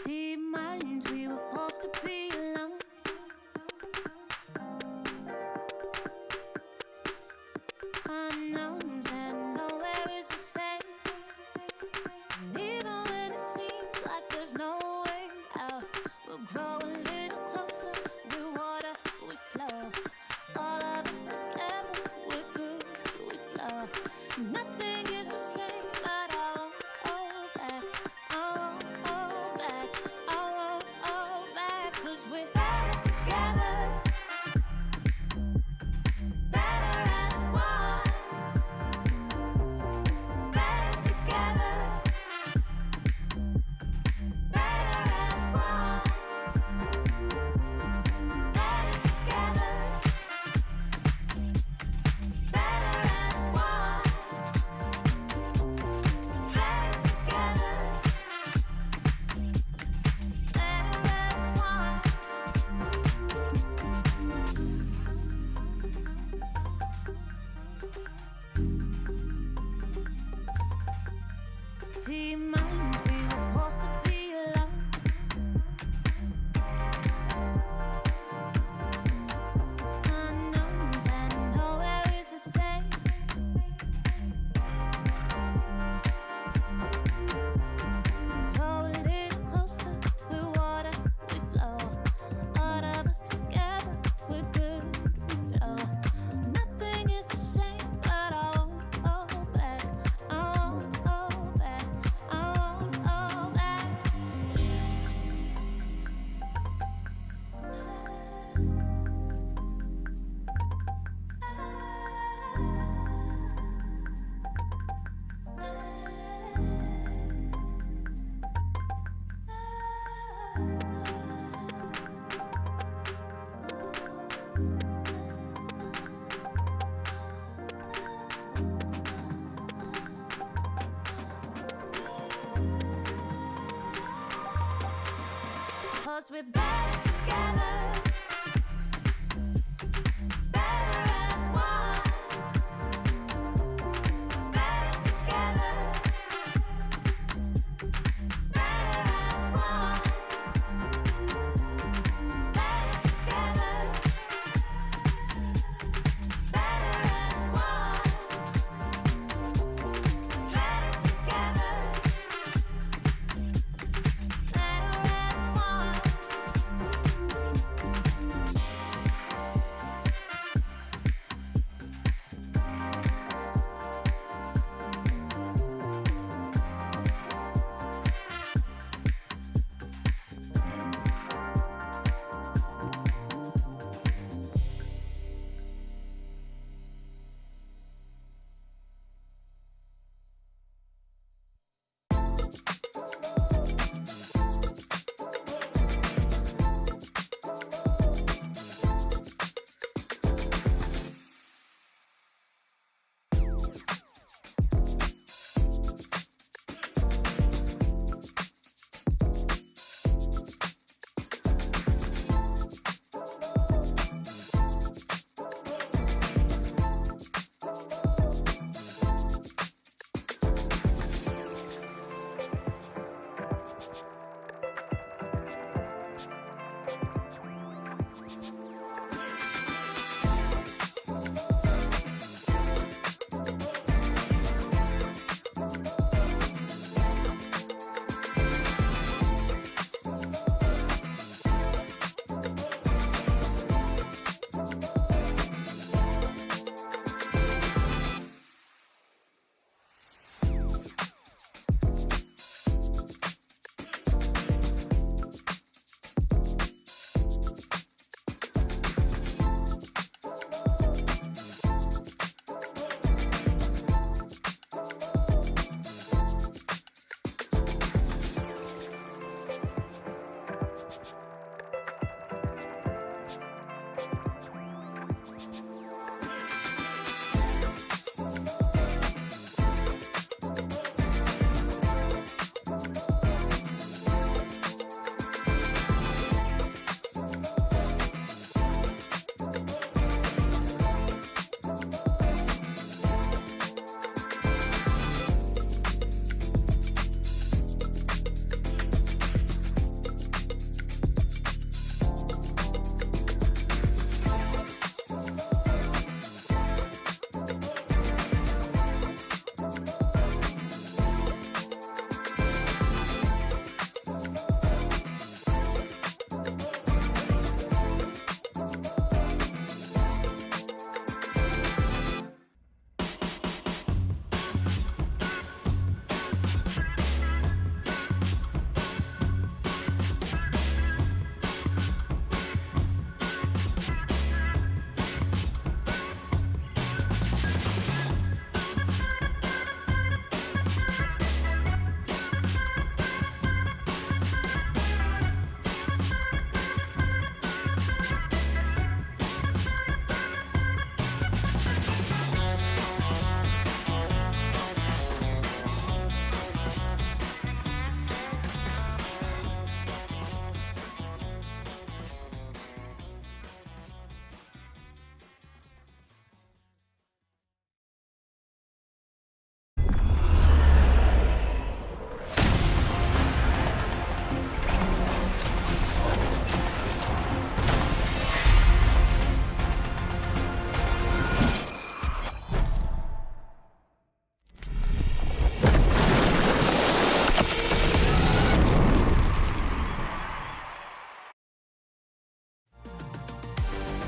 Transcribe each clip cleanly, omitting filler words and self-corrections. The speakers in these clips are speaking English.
Deep minds, we were forced to be alone. Unknowns and nowhere is the same. And even when it seems like there's no way out, we'll grow a little closer. Through water, we flow. All of us together, we're good, we flow. Nothing is the same, but I won't hold back. I won't hold back. I won't hold back. 'Cause we're better together. Better as one. Better together. Better as one. Better together. Better as one. Better together. Better as one. Deep minds, we were forced to be alone. Unknowns and nowhere is the same. Grow a little closer, we're water, we flow. All of us together, we're good, we flow. Nothing is the same, but I won't hold back. I won't hold back. I won't hold back. Cause we're better together. Better as one. Better together. Better as one. Better together. Better as one. Better together. Better as one.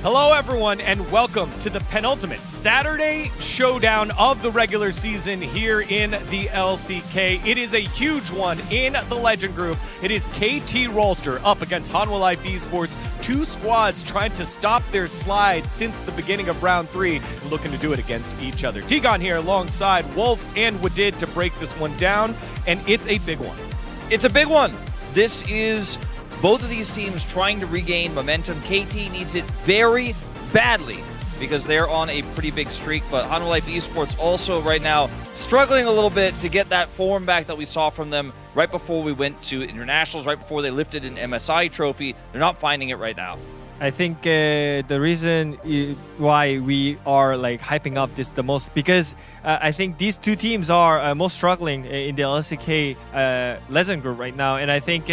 Hello, everyone, and welcome to the penultimate Saturday showdown of the regular season here in the LCK. It is a huge one in the Legend Group. It is KT Rolster up against Hanwha Life Esports. Two squads trying to stop their slide since the beginning of round 3, looking to do it against each other. Tigon here alongside Wolf and Wadid to break this one down, and it's a big one. It's a big one. This is both of these teams trying to regain momentum. KT needs it very badly because they're on a pretty big streak, but Hanwha Life Esports also right now struggling a little bit to get that form back that we saw from them right before we went to internationals, right before they lifted an MSI trophy. They're not finding it right now. I think the reason why we are like hyping up this the most because I think these two teams are most struggling in the LCK Legend Group right now, and I think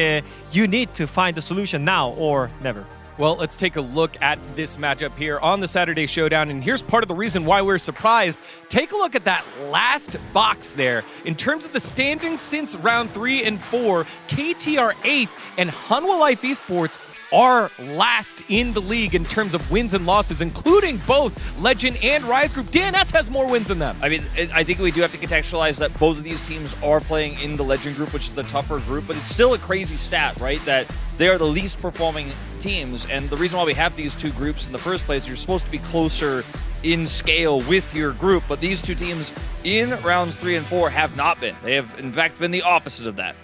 you need to find the solution now or never. Well, let's take a look at this matchup here on the Saturday Showdown, and here's part of the reason why we're surprised. Take a look at that last box there. In terms of the standings since round 3 and 4, KT are 8th, and Hanwha Life Esports are last in the league in terms of wins and losses, including both Legend and Rise Group. DNS has more wins than them. I mean, I think we do have to contextualize that both of these teams are playing in the Legend Group, which is the tougher group, but it's still a crazy stat, right? That they are the least performing teams, and the reason why we have these two groups in the first place, you're supposed to be closer in scale with your group, but these two teams in rounds 3 and 4 have not been. They have, in fact, been the opposite of that.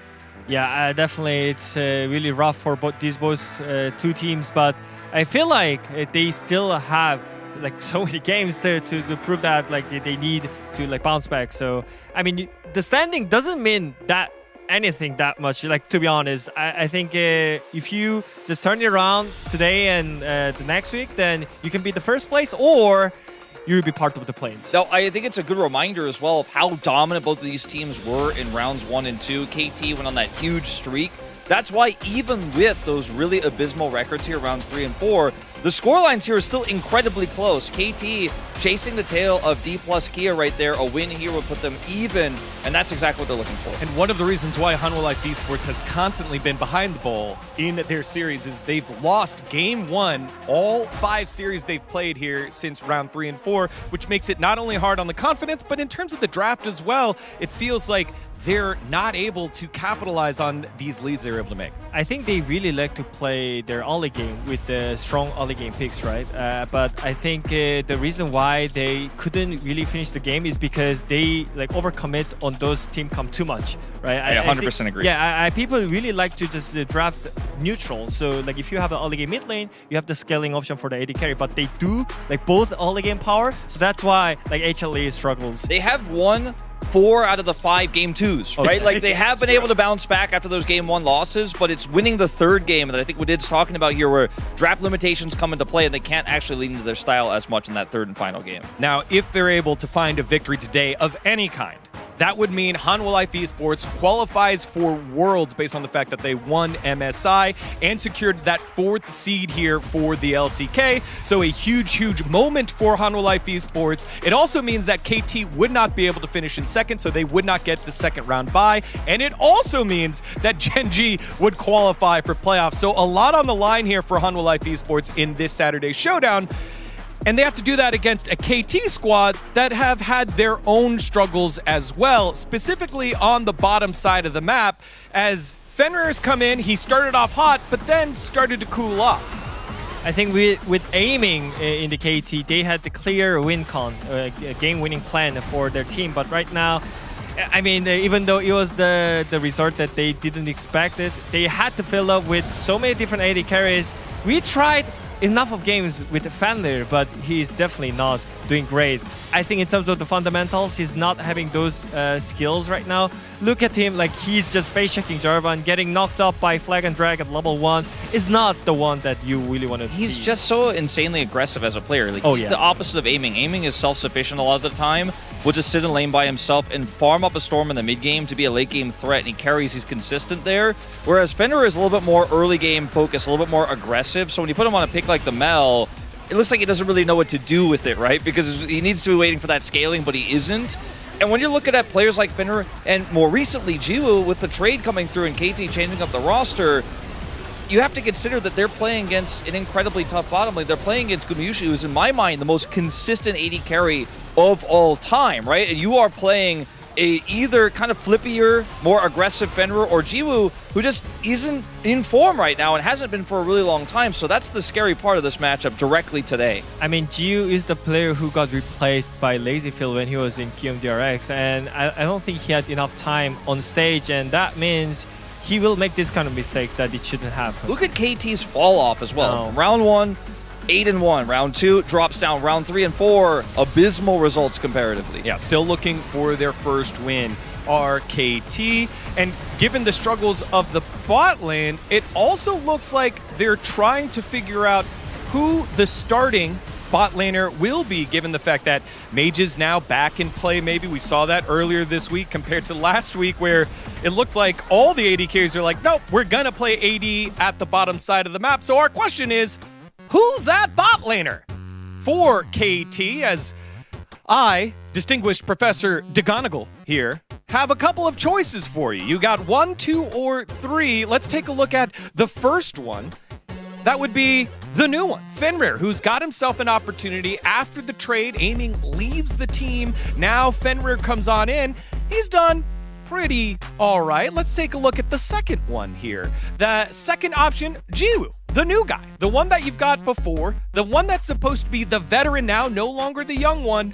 Yeah, definitely. It's really rough for these two teams, but I feel like they still have like so many games to prove that like they need to like bounce back. So I mean, the standing doesn't mean that anything that much. Like, to be honest, I think if you just turn it around today and the next week, then you can be the first place or you'll be part of the planes. Now, I think it's a good reminder as well of how dominant both of these teams were in rounds 1 and 2. KT went on that huge streak. That's why even with those really abysmal records here, rounds 3 and 4, the scorelines here are still incredibly close. KT chasing the tail of D plus Kia right there. A win here would put them even, and that's exactly what they're looking for. And one of the reasons why Hanwha Life Esports has constantly been behind the ball in their series is they've lost game 1, all 5 series they've played here since round 3 and 4, which makes it not only hard on the confidence, but in terms of the draft as well, it feels like they're not able to capitalize on these leads they're able to make. I think they really like to play their early game with the strong early game picks, right? But I think the reason why they couldn't really finish the game is because they like overcommit on those team comp too much, right? I 100% agree. Yeah, people really like to just draft neutral. So like if you have an early game mid lane, you have the scaling option for the AD carry, but they do like both early game power. So that's why like HLE struggles. They have won 4 out of the 5 game 2s, right? Like they have been able to bounce back after those game 1 losses, but it's winning the 3rd game that I think Wadid's talking about here where draft limitations come into play and they can't actually lean into their style as much in that 3rd and final game. Now, if they're able to find a victory today of any kind, that would mean Hanwha Life Esports qualifies for Worlds based on the fact that they won MSI and secured that 4th seed here for the LCK. So a huge, huge moment for Hanwha Life Esports. It also means that KT would not be able to finish in 2nd, so they would not get the 2nd round bye. And it also means that Gen G would qualify for playoffs. So a lot on the line here for Hanwha Life Esports in this Saturday showdown. And they have to do that against a KT squad that have had their own struggles as well, specifically on the bottom side of the map. As Fenrir has come in, he started off hot, but then started to cool off. I think with aiming in the KT, they had the clear win con, game-winning plan for their team. But right now, I mean, even though it was the result that they didn't expect it, they had to fill up with so many different AD carries. We tried enough of games with Fenrir, but he's definitely not doing great. I think in terms of the fundamentals, he's not having those skills right now. Look at him, like he's just face-checking Jarvan, getting knocked up by Flag and Drag at level 1 is not the one that you really want to see. He's just so insanely aggressive as a player. Like, he's the opposite of aiming. Aiming is self-sufficient a lot of the time. Will just sit in lane by himself and farm up a storm in the mid-game to be a late-game threat, and he carries, he's consistent there. Whereas Fenrir is a little bit more early-game focused, a little bit more aggressive. So when you put him on a pick like the Mel, it looks like he doesn't really know what to do with it, right? Because he needs to be waiting for that scaling, but he isn't. And when you're looking at players like Fenrir, and more recently Jiwoo with the trade coming through and KT changing up the roster, you have to consider that they're playing against an incredibly tough bottom lane. They're playing against Gumayushi, who's, in my mind, the most consistent AD carry of all time, right? And you are playing a either kind of flippier, more aggressive Fenrir or Jiwoo, who just isn't in form right now and hasn't been for a really long time. So that's the scary part of this matchup directly today. I mean, Jiwoo is the player who got replaced by LazyField when he was in QMDRX, and I don't think he had enough time on stage, and that means he will make this kind of mistakes that it shouldn't happen. Look at KT's fall off as well. Round 1, 8-1. Round 2 drops down. Round 3 and 4, abysmal results comparatively. Yeah, still looking for their first win are KT. And given the struggles of the bot lane, it also looks like they're trying to figure out who the starting bot laner will be, given the fact that Mage is now back in play. Maybe we saw that earlier this week compared to last week, where it looked like all the AD carries are like, nope, we're gonna play AD at the bottom side of the map. So our question is, who's that bot laner for KT? As I, distinguished Professor DeGonigal here, have a couple of choices for you. You got 1, 2, or 3. Let's take a look at the first one. That would be the new one, Fenrir, who's got himself an opportunity after the trade. Aiming leaves the team. Now Fenrir comes on in. He's done pretty all right. Let's take a look at the second one here. The second option, Jiwoo, the new guy, the one that you've got before, the one that's supposed to be the veteran now, no longer the young one,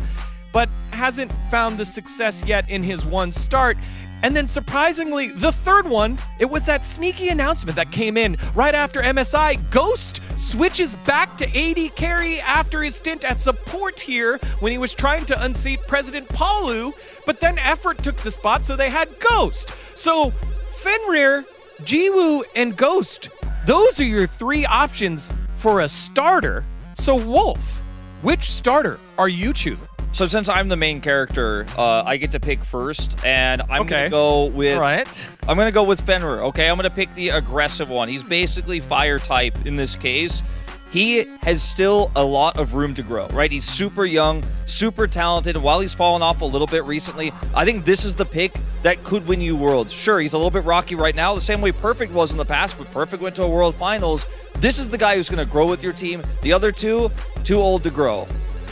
but hasn't found the success yet in his one start. And then surprisingly, the third one, it was that sneaky announcement that came in right after MSI. Ghost switches back to AD carry after his stint at support here when he was trying to unseat President Palu, but then Effort took the spot, so they had Ghost. So Fenrir, Jiwoo, and Ghost, those are your 3 options for a starter. So Wolf, which starter are you choosing? So since I'm the main character, I get to pick first, and I'm gonna go with. All right. I'm gonna go with Fenrir. Okay, I'm gonna pick the aggressive one. He's basically fire type in this case. He has still a lot of room to grow, right? He's super young, super talented, and while he's fallen off a little bit recently, I think this is the pick that could win you Worlds. Sure, he's a little bit rocky right now, the same way Perfect was in the past, but Perfect went to a World Finals. This is the guy who's gonna grow with your team. The other two, too old to grow.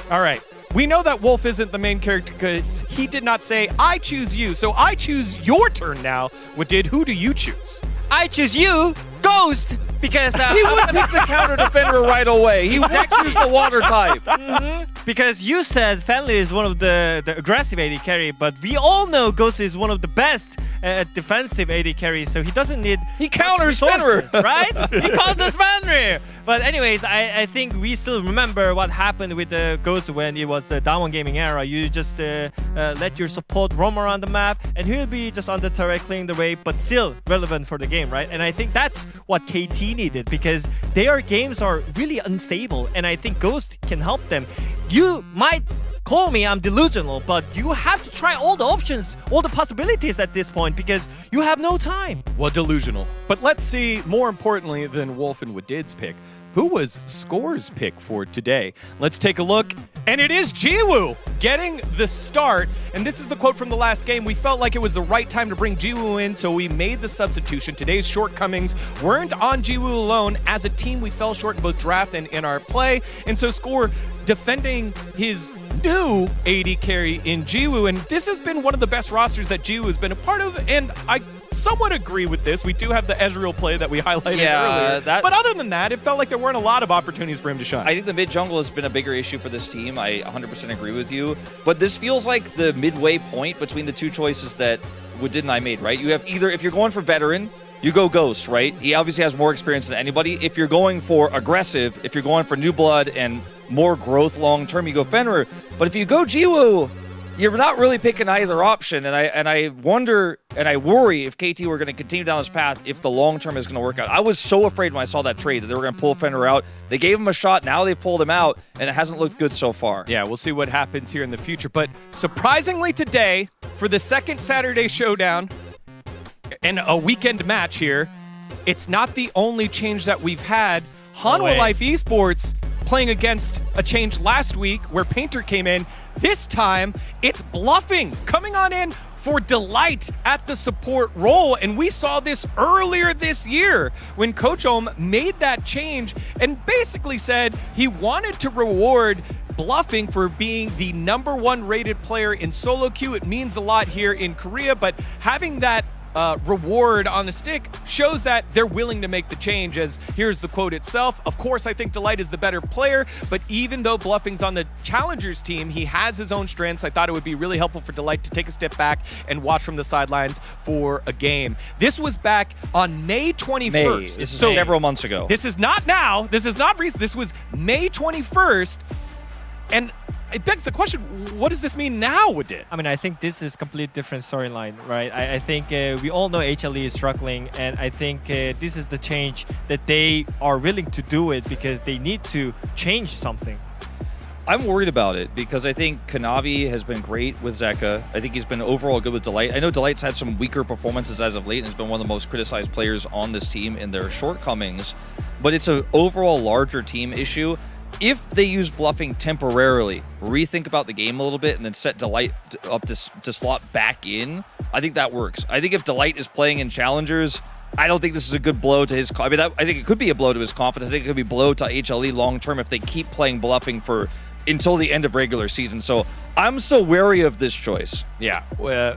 All right. We know that Wolf isn't the main character because he did not say, I choose you. So I choose your turn now. Who do you choose? I choose you, Ghost, because he would pick the counter defender right away. He would choose the water type. Because you said Fenrir is one of the aggressive AD carry, but we all know Ghost is one of the best defensive AD carries, so he doesn't need. He counters Fenrir, right? He counters Fenrir. But anyways, I think we still remember what happened with the Ghost when it was the Damwon Gaming era. You just let your support roam around the map, and he'll be just on the turret clearing the way, but still relevant for the game, right? And I think that's what KT needed, because their games are really unstable, and I think Ghost can help them. You might call me I'm delusional, but you have to try all the options, all the possibilities at this point, because you have no time. Well, delusional. But let's see, more importantly than Wolf and Wadid's pick, who was Score's pick for today? Let's take a look, and it is Jiwoo getting the start. And this is the quote from the last game. We felt like it was the right time to bring Jiwoo in, so we made the substitution. Today's shortcomings weren't on Jiwoo alone. As a team, we fell short in both draft and in our play. And so Score defending his new AD carry in Jiwoo, and this has been one of the best rosters that Jiwoo has been a part of, and I somewhat agree with this. We do have the Ezreal play that we highlighted earlier, but other than that, it felt like there weren't a lot of opportunities for him to shine. I think the mid jungle has been a bigger issue for this team. I 100% agree with you, but this feels like the midway point between the two choices that Wadid and I made, right? You have either, if you're going for veteran, you go Ghost, right? He obviously has more experience than anybody. If you're going for aggressive, if you're going for new blood and more growth long-term, you go Fenrir. But if you go Jiwoo, you're not really picking either option. And I wonder and I worry if KT were going to continue down this path if the long-term is going to work out. I was so afraid when I saw that trade that they were going to pull Fenrir out. They gave him a shot. Now they've pulled him out, and it hasn't looked good so far. Yeah, we'll see what happens here in the future. But surprisingly today, for the second Saturday showdown and a weekend match here, it's not the only change that we've had. Hanwha Life Esports playing against a change last week where Painter came in. This time, it's Bluffing coming on in for Delight at the support role. And we saw this earlier this year when Coach Ohm made that change and basically said he wanted to reward Bluffing for being the #1 rated player in solo queue. It means a lot here in Korea, but having that reward on the stick shows that they're willing to make the change. As here's the quote itself: "Of course, I think Delight is the better player, but even though Bluffing's on the Challengers team, he has his own strengths. I thought it would be really helpful for Delight to take a step back and watch from the sidelines for a game." This was back on May 21st. This is several months ago. This is not now. This is not recent. This was May 21st. And it begs the question, what does this mean now, Wadid? I mean, I think this is a completely different storyline, right? I think we all know HLE is struggling, and I think this is the change that they are willing to do it because they need to change something. I'm worried about it because I think Kanavi has been great with Zeka. I think he's been overall good with Delight. I know Delight's had some weaker performances as of late and has been one of the most criticized players on this team in their shortcomings, but it's an overall larger team issue. If they use Bluffing temporarily, rethink about the game a little bit, and then set Delight up to slot back in, I think that works. I think if Delight is playing in Challengers, I don't think this is a good blow to his... I mean, I think it could be a blow to his confidence. I think it could be a blow to HLE long-term if they keep playing Bluffing until the end of regular season. So I'm still wary of this choice. Yeah,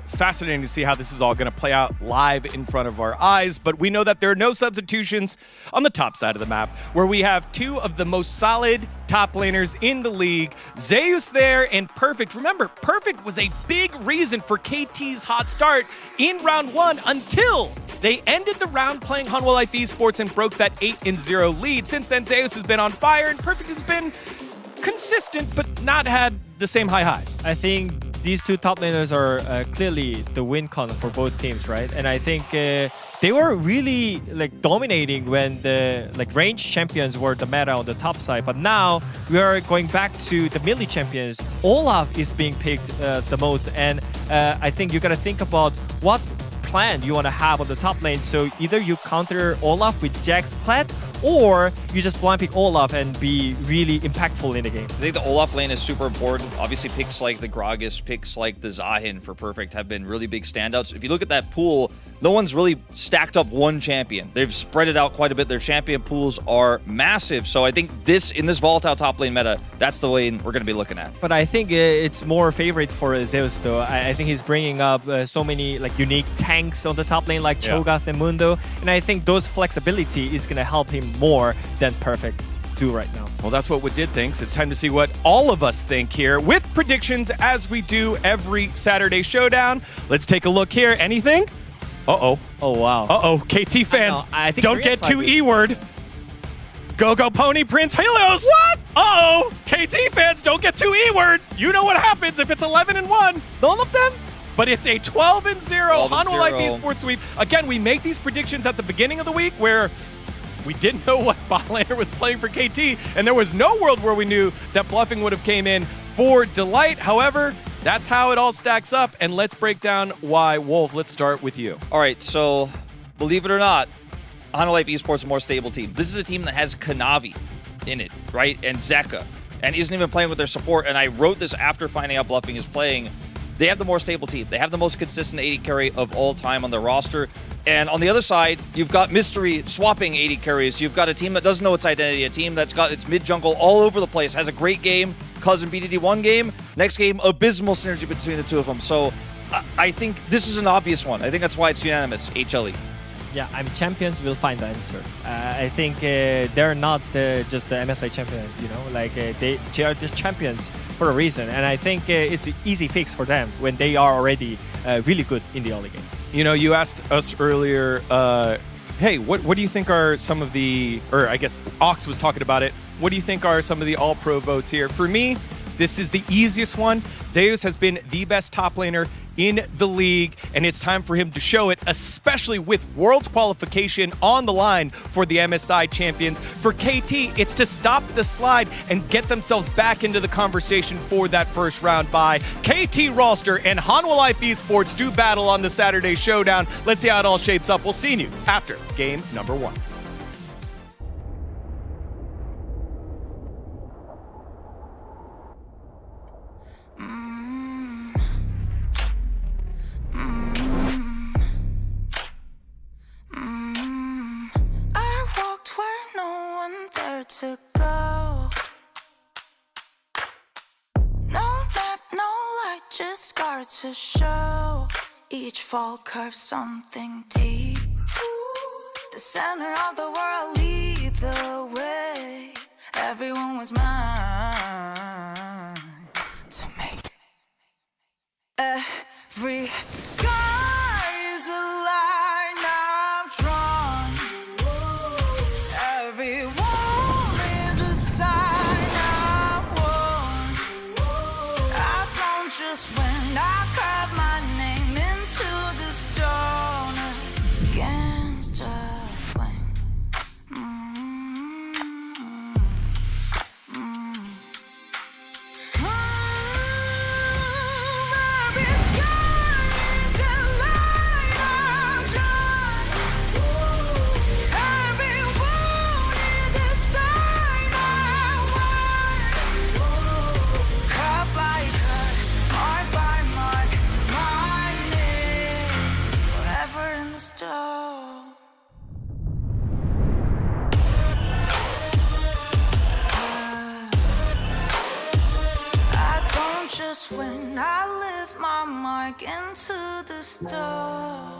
fascinating to see how this is all going to play out live in front of our eyes. But we know that there are no substitutions on the top side of the map, where we have two of the most solid top laners in the league. Zeus there and Perfect. Remember, Perfect was a big reason for KT's hot start in round 1 until they ended the round playing Hanwha Life Esports and broke that 8-0 lead. Since then, Zeus has been on fire and Perfect has been consistent, but not had the same high highs. I think these two top laners are clearly the win con for both teams, right? And I think they were really dominating when the range champions were the meta on the top side. But now we are going back to the melee champions. Olaf is being picked the most, and I think you gotta think about what plan you want to have on the top lane. So either you counter Olaf with Jax Kled, or you just blind pick Olaf and be really impactful in the game. I think the Olaf lane is super important. Obviously, picks like the Gragas, picks like the Zahin for Perfect have been really big standouts. If you look at that pool, no one's really stacked up one champion. They've spread it out quite a bit. Their champion pools are massive. So I think in this volatile top lane meta, that's the lane we're going to be looking at. But I think it's more favorite for Zeus, though. I think he's bringing up so many unique tanks on the top lane, like Cho'Gath and Mundo. And I think those flexibility is going to help him more than Perfect do right now. Well, that's what Wadid thinks. It's time to see what all of us think here with predictions as we do every Saturday Showdown. Let's take a look here. Anything? Uh-oh. Oh, wow. Uh-oh. KT fans, I think don't get too E-word. Go Pony Prince Helios. What? Uh-oh. KT fans, don't get too E-word. You know what happens if it's 11-1. None of them? But it's a 12-0 Hanwha Life Esports sweep. Again, we make these predictions at the beginning of the week where we didn't know what bot laner was playing for KT, and there was no world where we knew that Bluffing would have came in for Delight. However, that's how it all stacks up, and let's break down why. Wolf, let's start with you. All right, so believe it or not, Hanwha Life Esports is a more stable team. This is a team that has Kanavi in it, right, and Zeka, and isn't even playing with their support, and I wrote this after finding out Bluffing is playing. They have the more stable team. They have the most consistent AD carry of all time on their roster. And on the other side, you've got Mystery swapping AD carries. You've got a team that doesn't know its identity, a team that's got its mid-jungle all over the place, has a great game, Cousin BDD1 game, next game, abysmal synergy between the two of them. So I think this is an obvious one. I think that's why it's unanimous, HLE. Yeah, champions will find the answer. I think they're not just the MSI champion, they are the champions for a reason. And I think it's an easy fix for them when they are already really good in the early game. You know, you asked us earlier, hey, what do you think are some of the, or I guess Ox was talking about it, what do you think are some of the all-pro votes here? For me, this is the easiest one. Zeus has been the best top laner in the league, and it's time for him to show it, especially with Worlds qualification on the line for the MSI champions. For KT, it's to stop the slide and get themselves back into the conversation for that first round bye. KT roster and Hanwha Life Esports do battle on the Saturday Showdown. Let's see how it all shapes up. We'll see you after game number 1. just scar to show. Each fall curves something deep. The center of the world lead the way. Everyone was mine to make. Every scar is a line I've drawn. Every wound is a sign I've worn. I don't just win, I carve my name into the stone against a flame. Every sky is a line I've drawn. Every wound is a sign I've worn. Cut by cut, mark by mark, my name forever in the stone. I don't just win, I live my mark into the stone.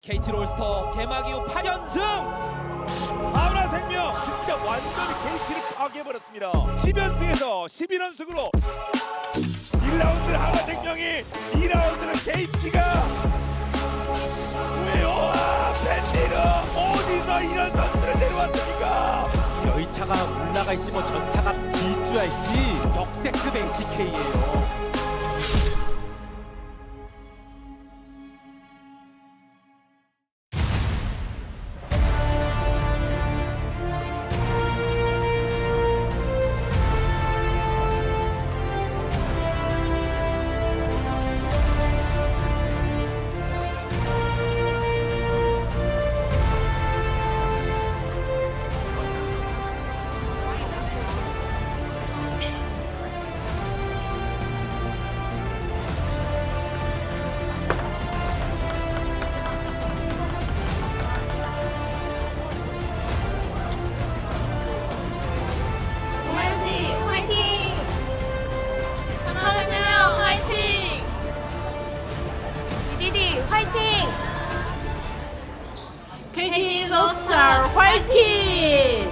KT 롤스터 개막 이후 8연승! 아우라 생명 진짜 완전히 KT를 파괴해버렸습니다. 10연승에서 11연승으로 1라운드 하우라 생명이 2라운드는 KT가 왜요? 밴디는 어디서 이런 선수를 데려왔습니까? 여의차가 올라가 있지 뭐 전차가 질주야 있지 역대급 LCK예요. KT 로스터 화이팅!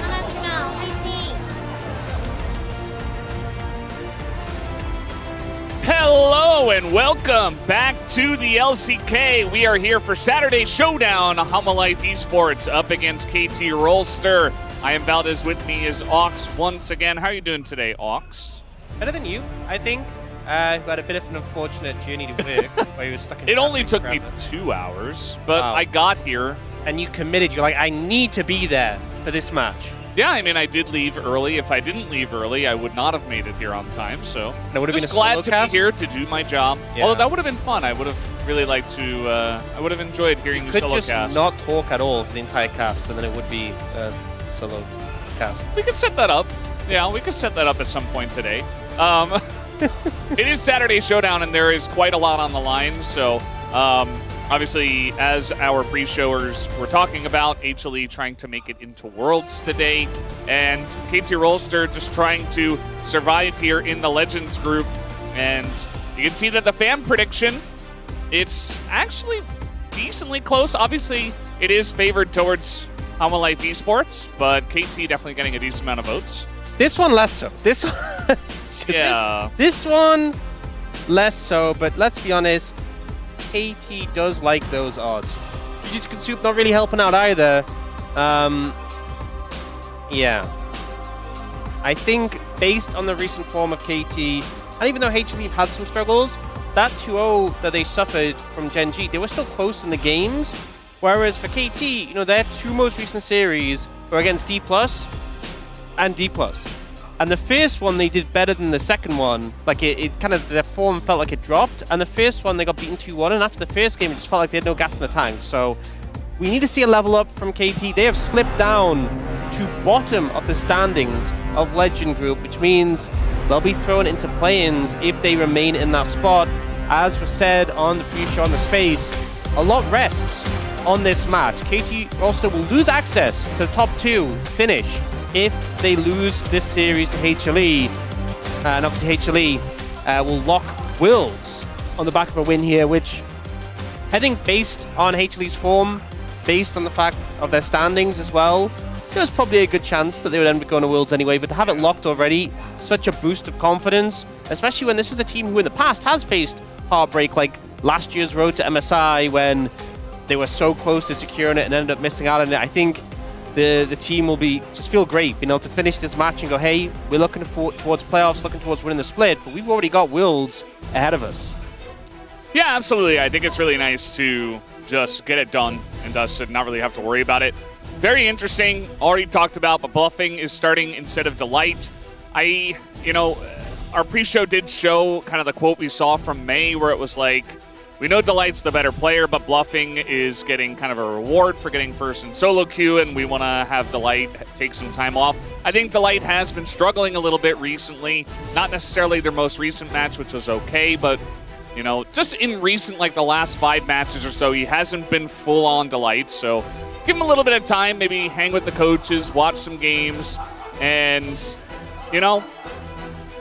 하나생명 화이팅! Hello and welcome back to the LCK. We are here for Saturday Showdown, Homolife Esports up against KT Rolster. I am Valdez, with me is Ox once again. How are you doing today, Ox? Better than you, I think. I've got a bit of an unfortunate journey to work where you were stuck in It only took traffic me forever. 2 hours, but Wow. I got here. And you committed. You're like, I need to be there for this match. Yeah, I mean, I did leave early. If I didn't leave early, I would not have made it here on time. So And it would have been just a glad solo to cast? be here to do my job. Yeah. Although that would have been fun. I would have really liked to. I would have enjoyed hearing the Could solo just cast. not talk at all for the entire cast, and then it would be a solo cast. We could set that up. Yeah, we could set that up at some point today. It is Saturday Showdown, and there is quite a lot on the line. So, obviously, as our pre-showers were talking about, HLE trying to make it into Worlds today, and KT Rolster just trying to survive here in the Legends group. And you can see that the fan prediction, it's actually decently close. Obviously, it is favored towards Homolife Esports, but KT definitely getting a decent amount of votes. This one less so. This one, Yeah. This one less so. But let's be honest, KT does like those odds. Fujitsu Soup not really helping out either. Yeah. I think based on the recent form of KT, and even though HLE have had some struggles, that 2-0 that they suffered from Gen G, they were still close in the games. Whereas for KT, you know, their two most recent series were against D+ and D+. And the first one they did better than the second one. Like it kind of, their form felt like it dropped. And the first one they got beaten 2-1, and after the first game it just felt like they had no gas in the tank. So we need to see a level up from KT. They have slipped down to bottom of the standings of Legend Group, which means they'll be thrown into play-ins if they remain in that spot. As was said on the pre-show on the space, a lot rests on this match. KT also will lose access to the top 2 finish if they lose this series to HLE. And obviously HLE will lock Worlds on the back of a win here, which I think based on HLE's form, based on the fact of their standings as well, there's probably a good chance that they would end up going to Worlds anyway, but to have it locked already, such a boost of confidence, especially when this is a team who in the past has faced heartbreak, like last year's road to MSI when they were so close to securing it and ended up missing out on it. I think the team will just feel great being able to finish this match and go, hey, we're looking towards playoffs, looking towards winning the split, but we've already got Worlds ahead of us. Yeah, absolutely. I think it's really nice to just get it done and thus not really have to worry about it. Very interesting, already talked about, but bluffing is starting instead of Delight. Our pre-show did show kind of the quote we saw from May where it was like, we know Delight's the better player, but bluffing is getting kind of a reward for getting first in solo queue, and we want to have Delight take some time off. I think Delight has been struggling a little bit recently. Not necessarily their most recent match, which was okay, but just in recent, like the last 5 matches or so, he hasn't been full on Delight. So give him a little bit of time, maybe hang with the coaches, watch some games, and,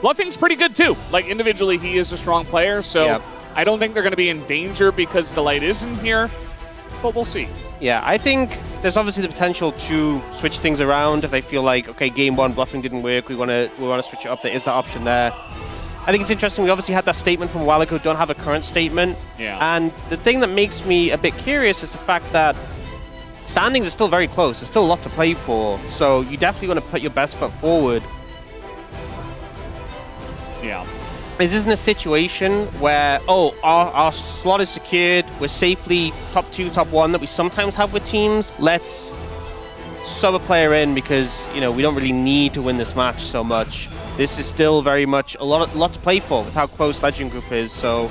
bluffing's pretty good too. Like individually, he is a strong player, so yep. I don't think they're going to be in danger because Delight isn't here, but we'll see. Yeah, I think there's obviously the potential to switch things around if they feel like, okay, game 1 bluffing didn't work, we want to switch it up. There is that option there. I think it's interesting. We obviously had that statement from a while ago. Don't have a current statement. Yeah. And the thing that makes me a bit curious is the fact that standings are still very close. There's still a lot to play for. So you definitely want to put your best foot forward. Yeah. Is this in a situation where, our slot is secured, we're safely top 2, top 1 that we sometimes have with teams, let's sub a player in because, we don't really need to win this match so much. This is still very much a lot to play for with how close Legend Group is. So,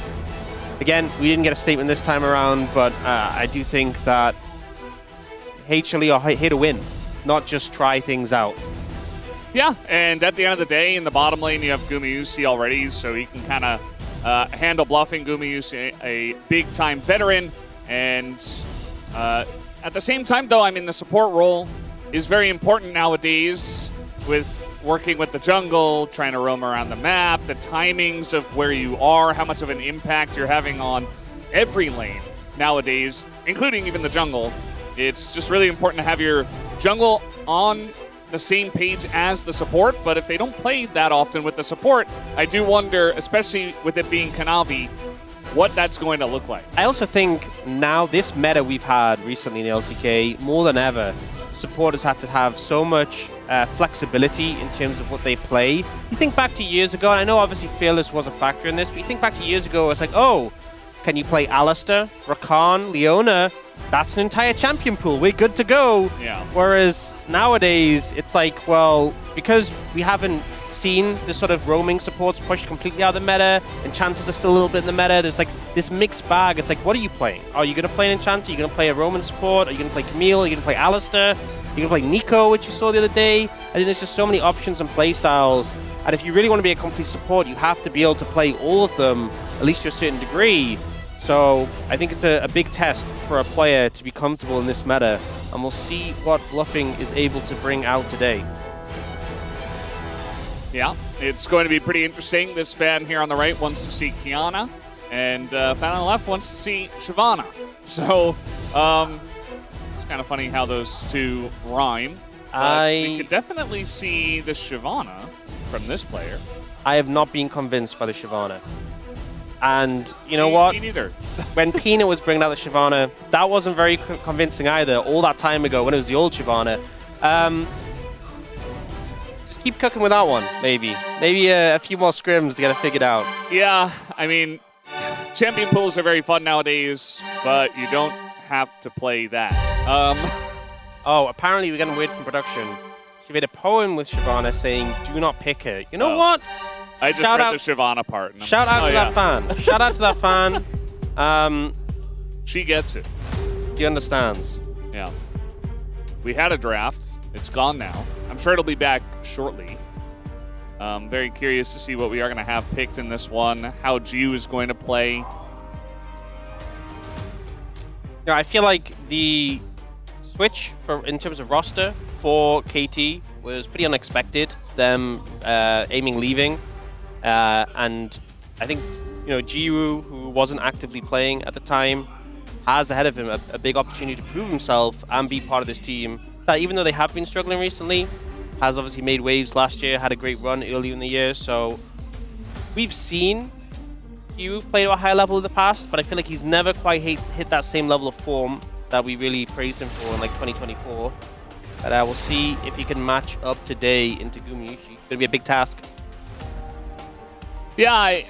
again, we didn't get a statement this time around, but I do think that HLE are here to win, not just try things out. Yeah, and at the end of the day, in the bottom lane, you have Gumayusi already, so he can kind of handle bluffing. Gumayusi, a big-time veteran, and at the same time, though, the support role is very important nowadays with working with the jungle, trying to roam around the map, the timings of where you are, how much of an impact you're having on every lane nowadays, including even the jungle. It's just really important to have your jungle on the same page as the support, but if they don't play that often with the support, I do wonder, especially with it being Kanavi, what that's going to look like. I also think now this meta we've had recently in the LCK, more than ever, supporters have to have so much flexibility in terms of what they play. You think back to years ago, and I know obviously Fearless was a factor in this, but you think back to years ago, it's like, can you play Alistar, Rakan, Leona? That's an entire champion pool. We're good to go. Yeah. Whereas nowadays, it's like, well, because we haven't seen the sort of roaming supports pushed completely out of the meta, enchanters are still a little bit in the meta, there's like this mixed bag. It's like, what are you playing? Are you going to play an enchanter? Are you going to play a roaming support? Are you going to play Camille? Are you going to play Alistar? Are you going to play Nico, which you saw the other day? I think there's just so many options and play styles. And if you really want to be a complete support, you have to be able to play all of them, at least to a certain degree. So I think it's a big test for a player to be comfortable in this meta, and we'll see what bluffing is able to bring out today. Yeah, it's going to be pretty interesting. This fan here on the right wants to see Kiana, and fan on the left wants to see Shyvana. So it's kind of funny how those two rhyme. We could definitely see the Shyvana from this player. I have not been convinced by the Shyvana. And you know what? Me neither. When Peanut was bringing out the Shyvana, that wasn't very convincing either, all that time ago when it was the old Shyvana. Just keep cooking with that one, maybe. Maybe a few more scrims to get it figured out. Yeah, champion pools are very fun nowadays, but you don't have to play that. Apparently we're getting word from production. She made a poem with Shyvana saying, do not pick her. You know what? I just read the Shyvana part. Shout out to that fan. Shout out to that fan. She gets it. She understands. Yeah. We had a draft. It's gone now. I'm sure it'll be back shortly. Very curious to see what we are going to have picked in this one, how Jiu is going to play. Yeah, I feel like the switch in terms of roster for KT was pretty unexpected. Them aiming leaving, and I think Jiu, who wasn't actively playing at the time, has ahead of him a big opportunity to prove himself and be part of this team that, even though they have been struggling recently, has obviously made waves last year, had a great run earlier in the year. So we've seen Jiu play to a high level in the past, but I feel like he's never quite hit that same level of form that we really praised him for in like 2024. But we'll see if he can match up today into Gumayusi. It's going to be a big task. Yeah, I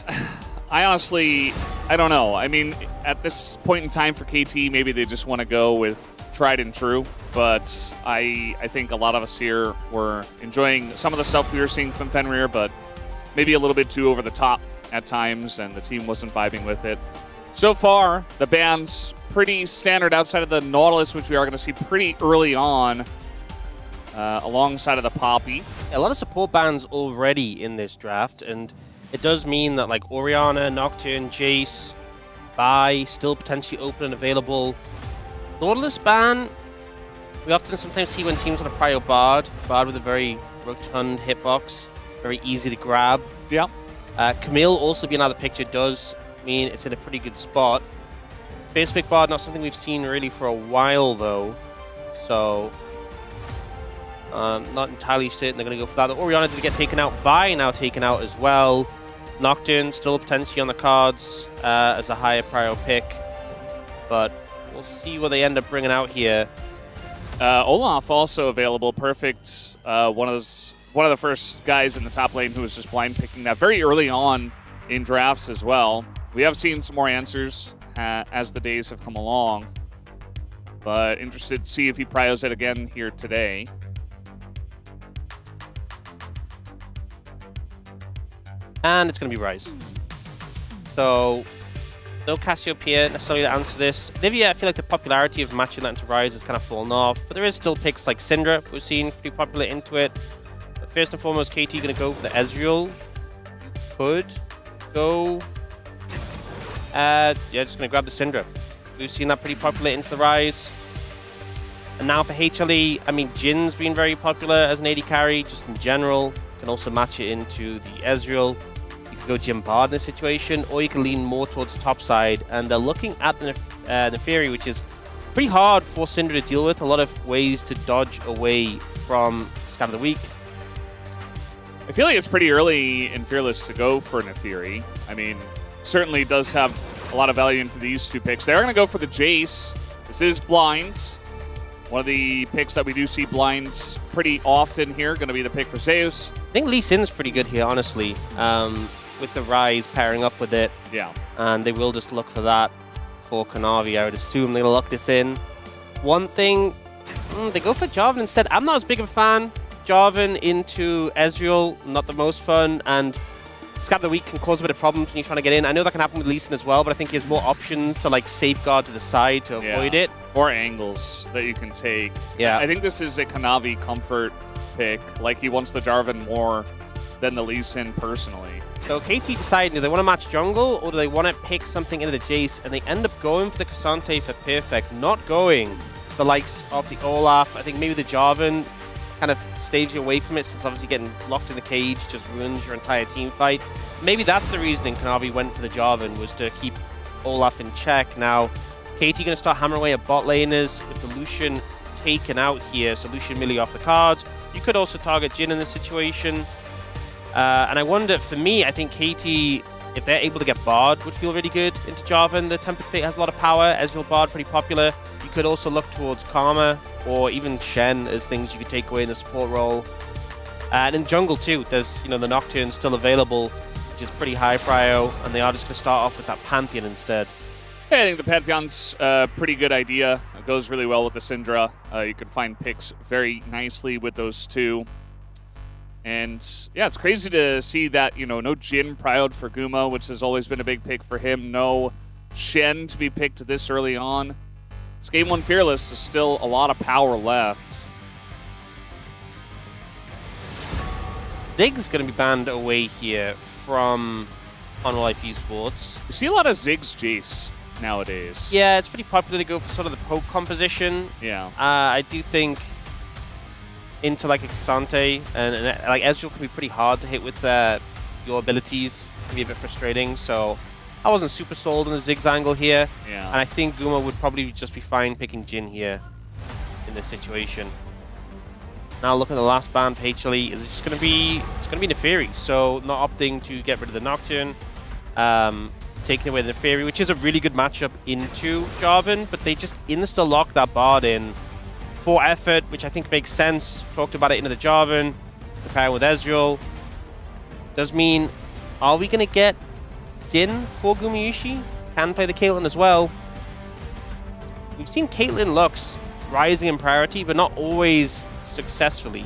honestly, I don't know. I mean, at this point in time for KT, maybe they just want to go with tried and true. But I think a lot of us here were enjoying some of the stuff we were seeing from Fenrir, but maybe a little bit too over the top at times, and the team wasn't vibing with it. So far, the ban's pretty standard outside of the Nautilus, which we are going to see pretty early on alongside of the Poppy. A lot of support bans already in this draft, and it does mean that like Orianna, Nocturne, Jace, Vi still potentially open and available. Nautilus ban, we often sometimes see when teams want to prio Bard with a very rotund hitbox, very easy to grab. Yeah. Camille also being out of the picture does mean it's in a pretty good spot. Base pick Bard, not something we've seen really for a while though, so not entirely certain they're going to go for that. The Orianna did get taken out. Vi now taken out as well. Nocturne still potentially on the cards as a higher prio pick, but we'll see what they end up bringing out here. Olaf also available. Perfect. One of the first guys in the top lane who was just blind picking that very early on in drafts as well. We have seen some more answers as the days have come along, but interested to see if he prios it again here today. And it's going to be Ryze. So, no Cassiopeia necessarily to answer this. Nivea, I feel like the popularity of matching that into Ryze has kind of fallen off, but there is still picks like Syndra we've seen pretty popular into it. But first and foremost, KT going to go for the Ezreal. You could go... yeah, just going to grab the Syndra. We've seen that pretty popular into the Ryze. And now for HLE, I mean, Jin's been very popular as an AD carry, just in general. You can also match it into the Ezreal. You can go Jhin Bard in this situation, or you can lean more towards the top side. And they're looking at the Neferi, which is pretty hard for Syndra to deal with. A lot of ways to dodge away from Scout of the Week. I feel like it's pretty early in Fearless to go for Neferi. I mean, certainly does have a lot of value into these two picks. They're going to go for the Jace. This is blind. One of the picks that we do see blinds pretty often here, going to be the pick for Zeus. I think Lee Sin's pretty good here, honestly, with the Ryze pairing up with it. Yeah. And they will just look for that for Kanavi. I would assume they'll lock this in. One thing, they go for Jarvan instead. I'm not as big of a fan. Jarvan into Ezreal, not the most fun, and Scout of the Week can cause a bit of problems when you're trying to get in. I know that can happen with Lee Sin as well, but I think he has more options to like safeguard to the side to avoid it. Or angles that you can take. Yeah. I think this is a Kanavi comfort pick. Like, he wants the Jarvan more than the Lee Sin personally. So KT decided, do they want to match jungle, or do they want to pick something into the Jace? And they end up going for the Cassante for Perfect, not going for the likes of the Olaf. I think maybe the Jarvan kind of staves you away from it, since obviously getting locked in the cage just ruins your entire team fight. Maybe that's the reasoning Kanavi went for the Jarvan, was to keep Olaf in check. Now, KT going to start hammering away at bot laners with the Lucian taken out here, so Lucian Millie off the cards. You could also target Jhin in this situation. And I wonder, for me, I think KT, if they're able to get Bard, would feel really good into Jarvan. The Tempered Fate has a lot of power. Ezreal Bard, pretty popular. You could also look towards Karma or even Shen as things you could take away in the support role. And in jungle too, there's the Nocturne still available, which is pretty high prio, and they are just going to start off with that Pantheon instead. Yeah, I think the Pantheon's a pretty good idea. It goes really well with the Syndra. You can find picks very nicely with those two. And yeah, it's crazy to see that, no Jhin prioed for Guma, which has always been a big pick for him. No Shen to be picked this early on. This Game 1 Fearless is still a lot of power left. Zig's going to be banned away here from On Life Esports. You see a lot of Ziggs Jace nowadays. Yeah, it's pretty popular to go for sort of the poke composition. Yeah. I do think into like a Cassante and like Ezreal can be pretty hard to hit with your abilities. It can be a bit frustrating. So I wasn't super sold on the Ziggs angle here. Yeah. And I think Guma would probably just be fine picking Jhin here in this situation. Now look at the last ban for HLE. Is it just going to be? It's going to be Neferi. So not opting to get rid of the Nocturne, taking away the Neferi, which is a really good matchup into Jarvan, but they just insta-lock that Bard in for effort, which I think makes sense. Talked about it into the Jarvan, comparing with Ezreal. Does mean, are we going to get Jhin for Gumayusi? Can play the Caitlyn as well. We've seen Caitlyn Lux rising in priority, but not always successfully.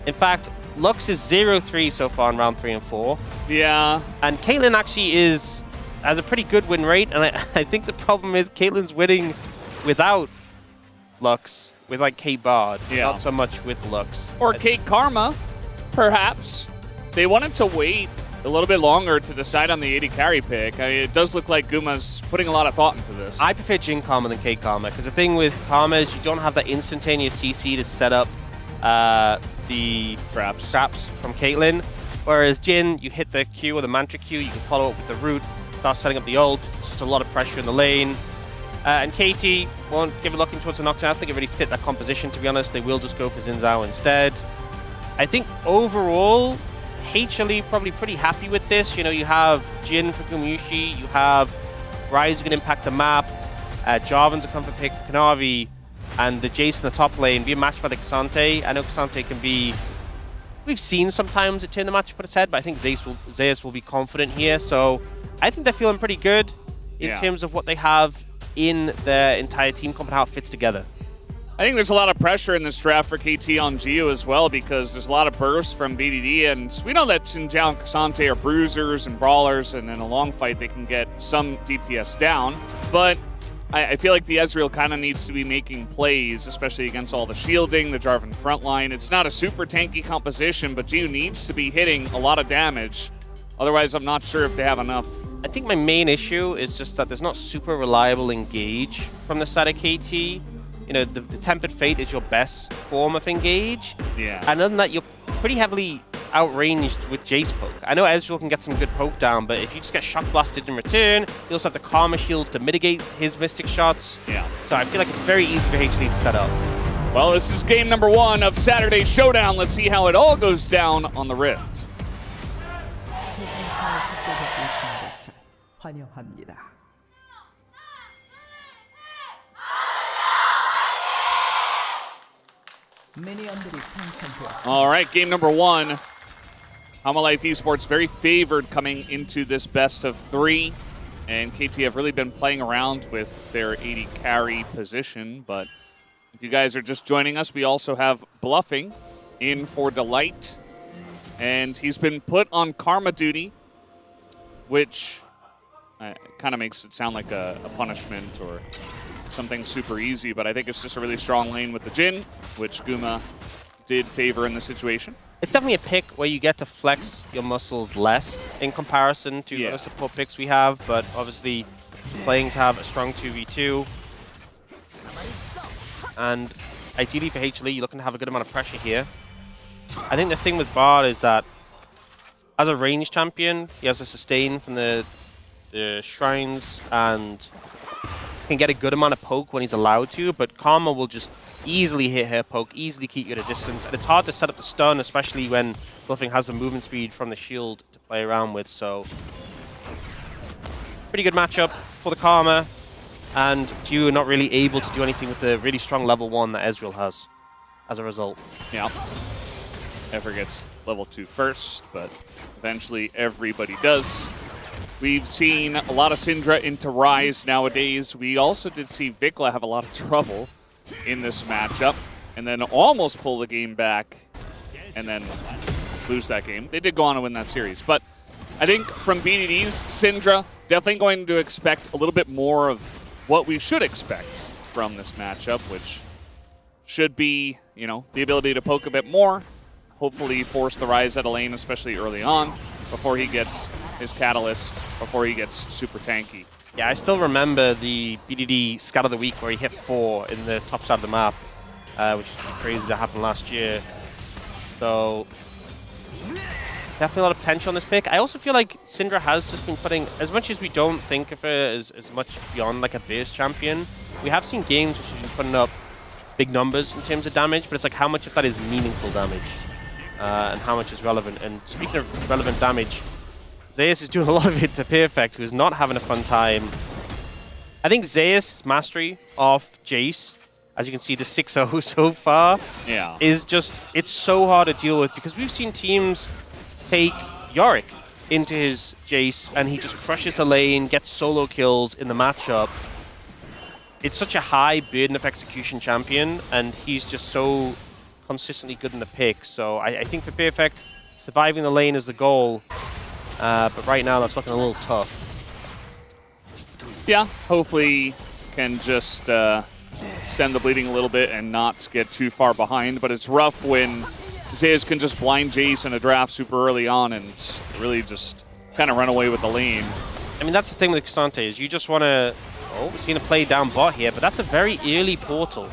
In fact, Lux is 0-3 so far in round 3 and 4. Yeah. And Caitlyn actually has a pretty good win rate, and I think the problem is Caitlyn's winning without Lux, with like Kate Bard, not so much with Lux. Or Kate Karma, perhaps. They wanted to wait a little bit longer to decide on the 80 carry pick. I mean, it does look like Guma's putting a lot of thought into this. I prefer Jhin Karma than Kate Karma, because the thing with Karma is you don't have that instantaneous CC to set up the traps from Caitlyn. Whereas Jhin, you hit the Q or the Mantra Q, you can follow up with the root, start setting up the ult. It's just a lot of pressure in the lane. And Katie won't give a look towards the Nocturne. I don't think it really fit that composition, to be honest. They will just go for Xin Zhao instead. I think overall, HLE probably pretty happy with this. You know, you have Jhin for Gumayusi, you have Ryze who can impact the map, Jarvan's a comfort pick for Kanavi, and the Jace in the top lane being matched by the Cassante. I know Cassante can be... We've seen sometimes it turn the match put its head, but I think Zeus will be confident here. So I think they're feeling pretty good in terms of what they have in their entire team comp and how it fits together. I think there's a lot of pressure in this draft for KT on Geo as well, because there's a lot of bursts from BDD, and we know that Xin Zhao and Cassante are bruisers and brawlers, and in a long fight they can get some DPS down. But I feel like the Ezreal kind of needs to be making plays, especially against all the shielding, the Jarvan frontline. It's not a super tanky composition, but Geo needs to be hitting a lot of damage. Otherwise, I'm not sure if they have enough. I think my main issue is just that there's not super reliable engage from the side of KT. You know, the Tempered Fate is your best form of engage. Yeah. And other than that, you're pretty heavily outranged with Jace poke. I know Ezreal can get some good poke down, but if you just get shock blasted in return, you also have the Karma shields to mitigate his Mystic shots. Yeah. So I feel like it's very easy for HLE to set up. Well, this is game number 1 of Saturday's Showdown. Let's see how it all goes down on the Rift. All right, game number 1. Life Esports very favored coming into this best of 3. And KT have really been playing around with their 80 carry position. But if you guys are just joining us, we also have Bluffing in for Delight. And he's been put on Karma duty, which kind of makes it sound like a punishment or something super easy. But I think it's just a really strong lane with the Jhin, which Guma did favor in the situation. It's definitely a pick where you get to flex your muscles less in comparison to other support picks we have, but obviously playing to have a strong 2v2. And ideally for HLE, you're looking to have a good amount of pressure here. I think the thing with Bard is that as a range champion, he has a sustain from the shrines and can get a good amount of poke when he's allowed to, but Karma will just easily hit her poke, easily keep you at a distance, and it's hard to set up the stun, especially when Bluffing has the movement speed from the shield to play around with. So pretty good matchup for the Karma, and Geo not really able to do anything with the really strong level 1 that Ezreal has as a result. Yeah. Ever gets level 2 first, but eventually everybody does. We've seen a lot of Syndra into Ryze nowadays. We also did see Vikla have a lot of trouble in this matchup, and then almost pull the game back, and then lose that game. They did go on to win that series, but I think from BDD's Syndra, definitely going to expect a little bit more of what we should expect from this matchup, which should be, you know, the ability to poke a bit more, hopefully force the rise at a lane, especially early on, before he gets his catalyst, before he gets super tanky. Yeah, I still remember the BDD scat of the week where he hit 4 in the top side of the map, which is crazy that happened last year. So definitely a lot of potential on this pick. I also feel like Syndra has just been putting, as much as we don't think of her as much beyond like a base champion, we have seen games where she's been putting up big numbers in terms of damage, but it's like how much of that is meaningful damage and how much is relevant. And speaking of relevant damage, Zeus is doing a lot of it to BFX, who's not having a fun time. I think Zeus' mastery of Jace, as you can see, the 6-0 so far, is just, it's so hard to deal with because we've seen teams take Yorick into his Jace and he just crushes a lane, gets solo kills in the matchup. It's such a high burden of execution champion, and he's just so consistently good in the pick. So I think for BFX, surviving the lane is the goal. But right now, that's looking a little tough. Yeah, hopefully can just stem the bleeding a little bit and not get too far behind. But it's rough when Zeus can just blind Jace in a draft super early on and really just kind of run away with the lane. I mean, that's the thing with Xante is you just want to... Oh, he's going to play down bot here, but that's a very early portal.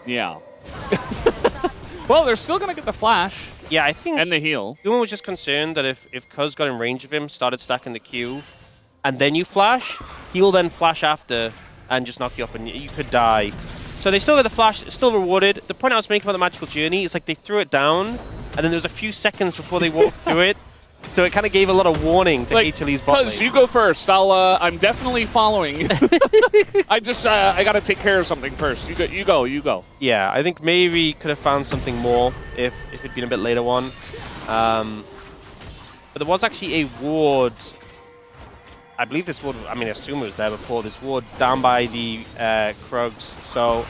Yeah. Well, they're still going to get the flash. Yeah, I think... And the heal. Everyone was just concerned that if Cuz got in range of him, started stacking the Q, and then you flash, he will then flash after and just knock you up and you could die. So they still get the flash, it's still rewarded. The point I was making about the magical journey is like they threw it down, and then there was a few seconds before they walked through it. So it kind of gave a lot of warning to HLE's bot lane. Cuz, you go first. I'm definitely following. I got to take care of something first. You go. Yeah, I think maybe could have found something more if it'd been a bit later on. But there was actually a ward. I believe this ward, I mean, I assume it was there before, this ward down by the Krugs. So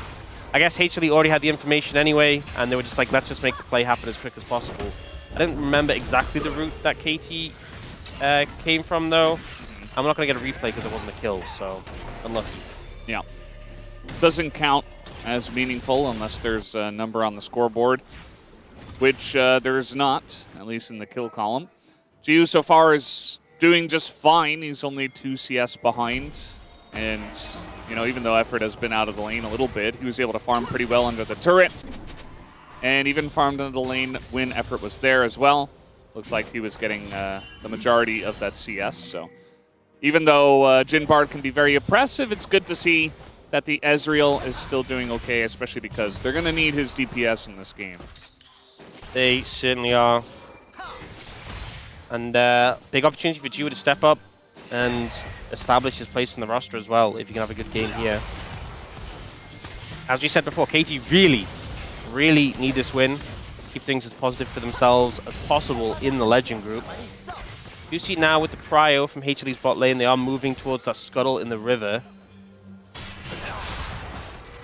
I guess HLE already had the information anyway, and they were just like, let's just make the play happen as quick as possible. I don't remember exactly the route that KT came from, though. I'm not going to get a replay because it wasn't a kill, so unlucky. Yeah. Doesn't count as meaningful unless there's a number on the scoreboard, which there is not, at least in the kill column. Jiu so far is doing just fine. He's only 2 CS behind, and even though Effort has been out of the lane a little bit, he was able to farm pretty well under the turret. And even farmed into the lane when Effort was there as well. Looks like he was getting the majority of that CS. So even though Jhin Bard can be very oppressive, it's good to see that the Ezreal is still doing okay, especially because they're going to need his DPS in this game. They certainly are. And big opportunity for Jiu to step up and establish his place in the roster as well, if you can have a good game here. As we said before, KT really need this win. Keep things as positive for themselves as possible in the Legend group. You see now with the Cryo from HLE's bot lane, they are moving towards that scuttle in the river.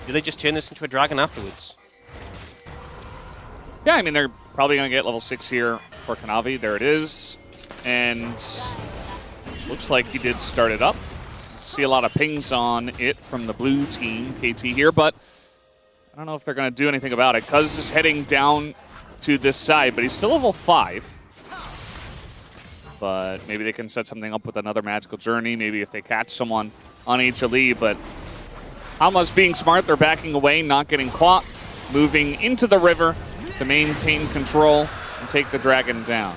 Do they just turn this into a dragon afterwards? Yeah, I mean, they're probably going to get level 6 here for Kanavi. There it is. And looks like he did start it up. See a lot of pings on it from the blue team, KT here, but I don't know if they're going to do anything about it. Cuz is heading down to this side, but he's still level 5. But maybe they can set something up with another magical journey. Maybe if they catch someone on HLE. But Alma's being smart. They're backing away, not getting caught. Moving into the river to maintain control and take the dragon down.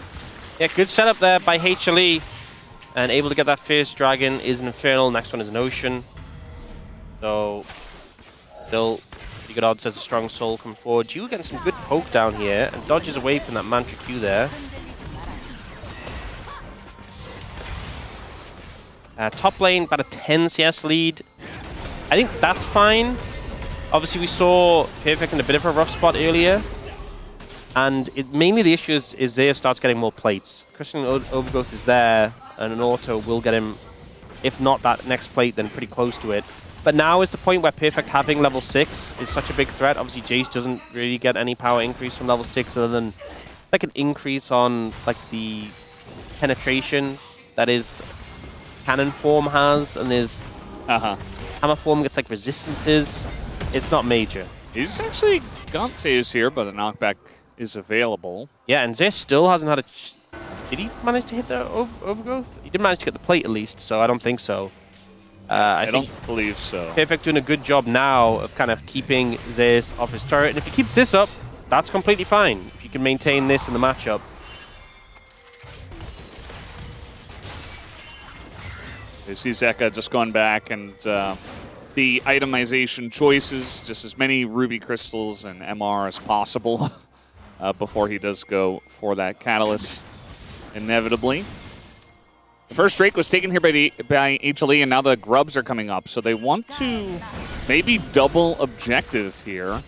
Yeah, good setup there by HLE. And able to get that first dragon is an Infernal. Next one is an Ocean. So still pretty good odds as a strong soul come forward. Jiu getting some good poke down here and dodges away from that Mantra Q there. Top lane, about a 10 CS lead. I think that's fine. Obviously, we saw BFX in a bit of a rough spot earlier. And mainly the issue is Zeus starts getting more plates. Christian Overgrowth is there, and an auto will get him, if not that next plate, then pretty close to it. But now is the point where BFX having level 6 is such a big threat. Obviously, Jace doesn't really get any power increase from level 6 other than like an increase on like the penetration that his cannon form has, and his hammer form gets like resistances. It's not major. He's actually got saves here, but a knockback is available. Yeah, and Zeus still hasn't had a... Did he manage to hit the overgrowth? He did manage to get the plate at least, so I don't think so. I don't believe so. Perfect doing a good job now of kind of keeping Zeus off his turret. And if he keeps this up, that's completely fine. If you can maintain this in the matchup. You see Zeka just going back and the itemization choices, just as many ruby crystals and MR as possible before he does go for that catalyst, inevitably. The first Drake was taken here by HLE, and now the Grubs are coming up, so they want to maybe double objective here.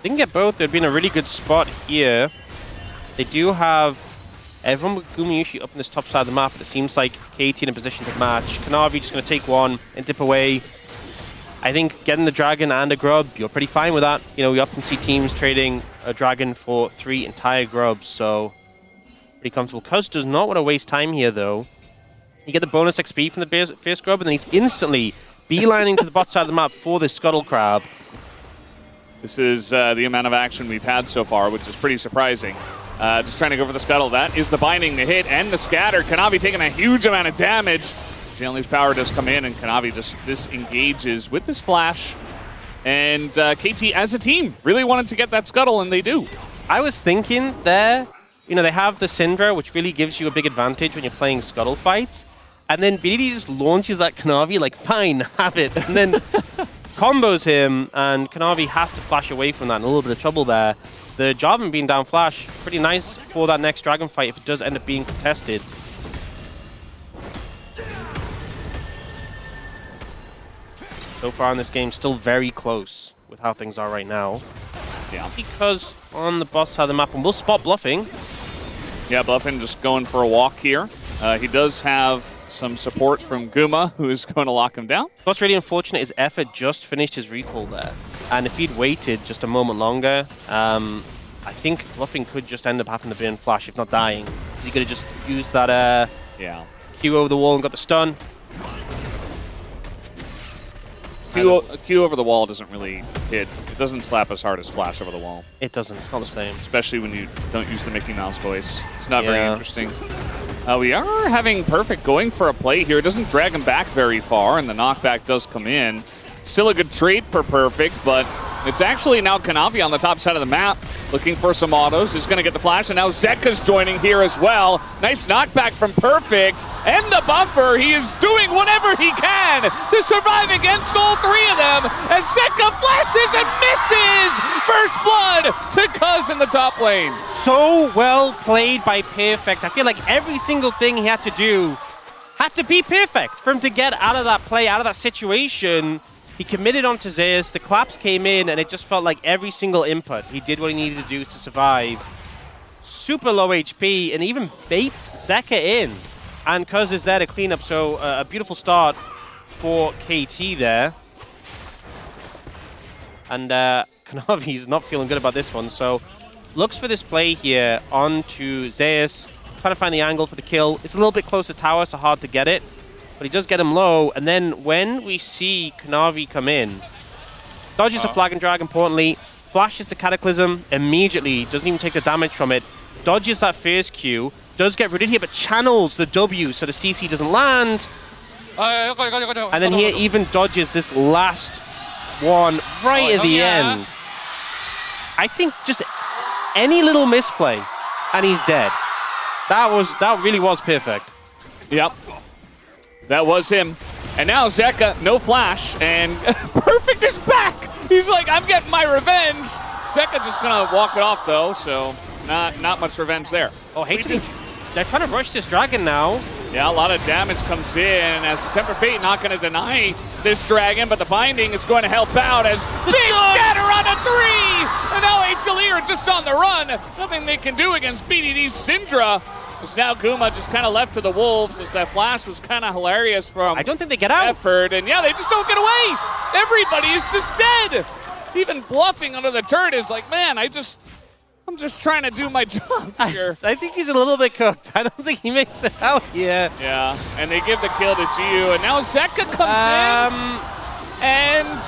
They can get both. They'd be in a really good spot here. They do have everyone with Gumayushi up in this top side of the map, but it seems like KT in a position to match. Kanavi just going to take one and dip away. I think getting the Dragon and a Grub, you're pretty fine with that. You know, we often see teams trading a Dragon for 3 entire Grubs, so pretty comfortable. Cuz does not want to waste time here, though. You get the bonus XP from the Fierce Grub, and then he's instantly beelining to the bot side of the map for this Scuttle Crab. This is the amount of action we've had so far, which is pretty surprising. Just trying to go for the Scuttle. That is the binding, the hit, and the scatter. Kanavi taking a huge amount of damage. Stanley's power does come in, and Kanavi just disengages with this flash. And KT, as a team, really wanted to get that Scuttle, and they do. I was thinking there, you know, they have the Syndra, which really gives you a big advantage when you're playing Scuttle fights. And then BDD just launches at Kanavi like, fine, have it. And then combos him, and Kanavi has to flash away from that. And a little bit of trouble there. The Jarvan being down flash, pretty nice for that next Dragon fight if it does end up being contested. So far in this game, still very close with how things are right now. Yeah. Because on the bot side of the map, and we'll spot bluffing. Yeah, Bluffin just going for a walk here. He does have some support from Guma, who is going to lock him down. What's really unfortunate is Effort just finished his recall there. And if he'd waited just a moment longer, I think Bluffing could just end up having to burn flash, if not dying. Because he could have just used that Q over the wall and got the stun. Q over the wall doesn't really hit. It doesn't slap as hard as Flash over the wall. It doesn't. It's not the same. Especially when you don't use the Mickey Mouse voice. It's not very interesting. We are having Perfect going for a play here. It doesn't drag him back very far, and the knockback does come in. Still a good trade for Perfect, but it's actually now Kanavi on the top side of the map, looking for some autos. He's going to get the flash, and now Zeka's joining here as well. Nice knockback from Perfect, and the buffer. He is doing whatever he can to survive against all three of them, as Zeka flashes and misses! First blood to Cuz in the top lane. So well played by Perfect. I feel like every single thing he had to do had to be perfect for him to get out of that play, out of that situation. He committed onto Zeus, the claps came in, and it just felt like every single input, he did what he needed to do to survive. Super low HP, and even baits Zeka in. And Cuz is there to clean up, so a beautiful start for KT there. And Kanavi's not feeling good about this one, so looks for this play here onto Zeus, trying to find the angle for the kill. It's a little bit close to tower, so hard to get it. But he does get him low, and then when we see Kanavi come in, dodges a Flag and Drag, importantly, flashes the Cataclysm immediately, doesn't even take the damage from it, dodges that first Q, does get rooted here, but channels the W so the CC doesn't land. And then he even dodges this last one right at the end. I think just any little misplay, and he's dead. That really was perfect. Yep. That was him. And now Zeka, no flash, and Perfect is back! He's like, I'm getting my revenge! Zeka just gonna walk it off though, so not much revenge there. Oh, HLE, they're trying to rush this Dragon now. Yeah, a lot of damage comes in as the Temper Fate not gonna deny this Dragon, but the binding is going to help out as big scatter on a 3! And now HLE are just on the run. Nothing they can do against BDD's Syndra. It's now Guma just kind of left to the wolves, as that flash was kind of hilarious from I don't think they get out. Effort, and yeah, they just don't get away. Everybody is just dead. Even Bluffing under the turret is like, man, I'm just trying to do my job here. I think he's a little bit cooked. I don't think he makes it out here. Yeah, and they give the kill to Jiu, and now Zeka comes in, and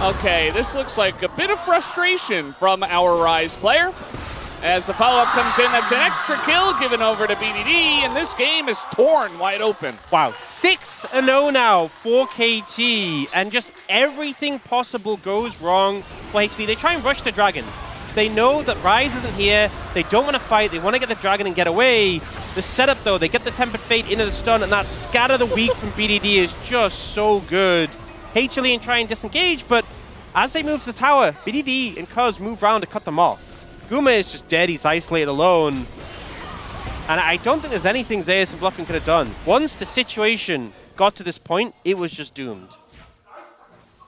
Okay, this looks like a bit of frustration from our Rise player. As the follow-up comes in, that's an extra kill given over to BDD, and this game is torn wide open. Wow, 6-0 now for KT, and just everything possible goes wrong for HLE. They try and rush the dragon. They know that Rise isn't here. They don't want to fight. They want to get the dragon and get away. The setup, though, they get the Tempered Fate into the stun, and that Scatter the Weak from BDD is just so good. HLE and try and disengage, but as they move to the tower, BDD and Cuz move around to cut them off. Guma is just dead. He's isolated alone. And I don't think there's anything Zeus and Bluffing could have done. Once the situation got to this point, it was just doomed.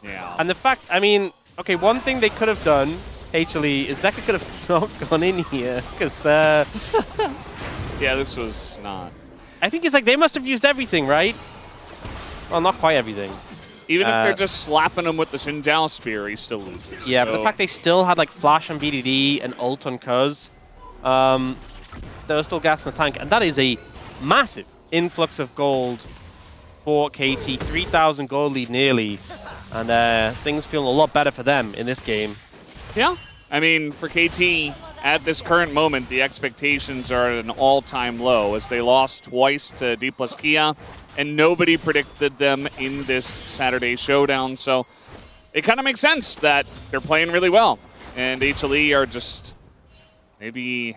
Yeah. And the fact, I mean, okay, one thing they could have done, HLE, is Zeka could have not gone in here. Because, yeah, this was not. I think it's like they must have used everything, right? Well, not quite everything. Even if they're just slapping him with the Xinjiao Spear, he still loses. Yeah, so. but the fact they still had like Flash on BDD and ult on Cuz, they were still gas in the tank, and that is a massive influx of gold for KT. 3,000 gold lead nearly, and things feel a lot better for them in this game. Yeah, I mean, for KT, at this current moment, the expectations are at an all-time low as they lost twice to D plus Kia, and nobody predicted them in this Saturday showdown. So it kind of makes sense that they're playing really well, and HLE are just maybe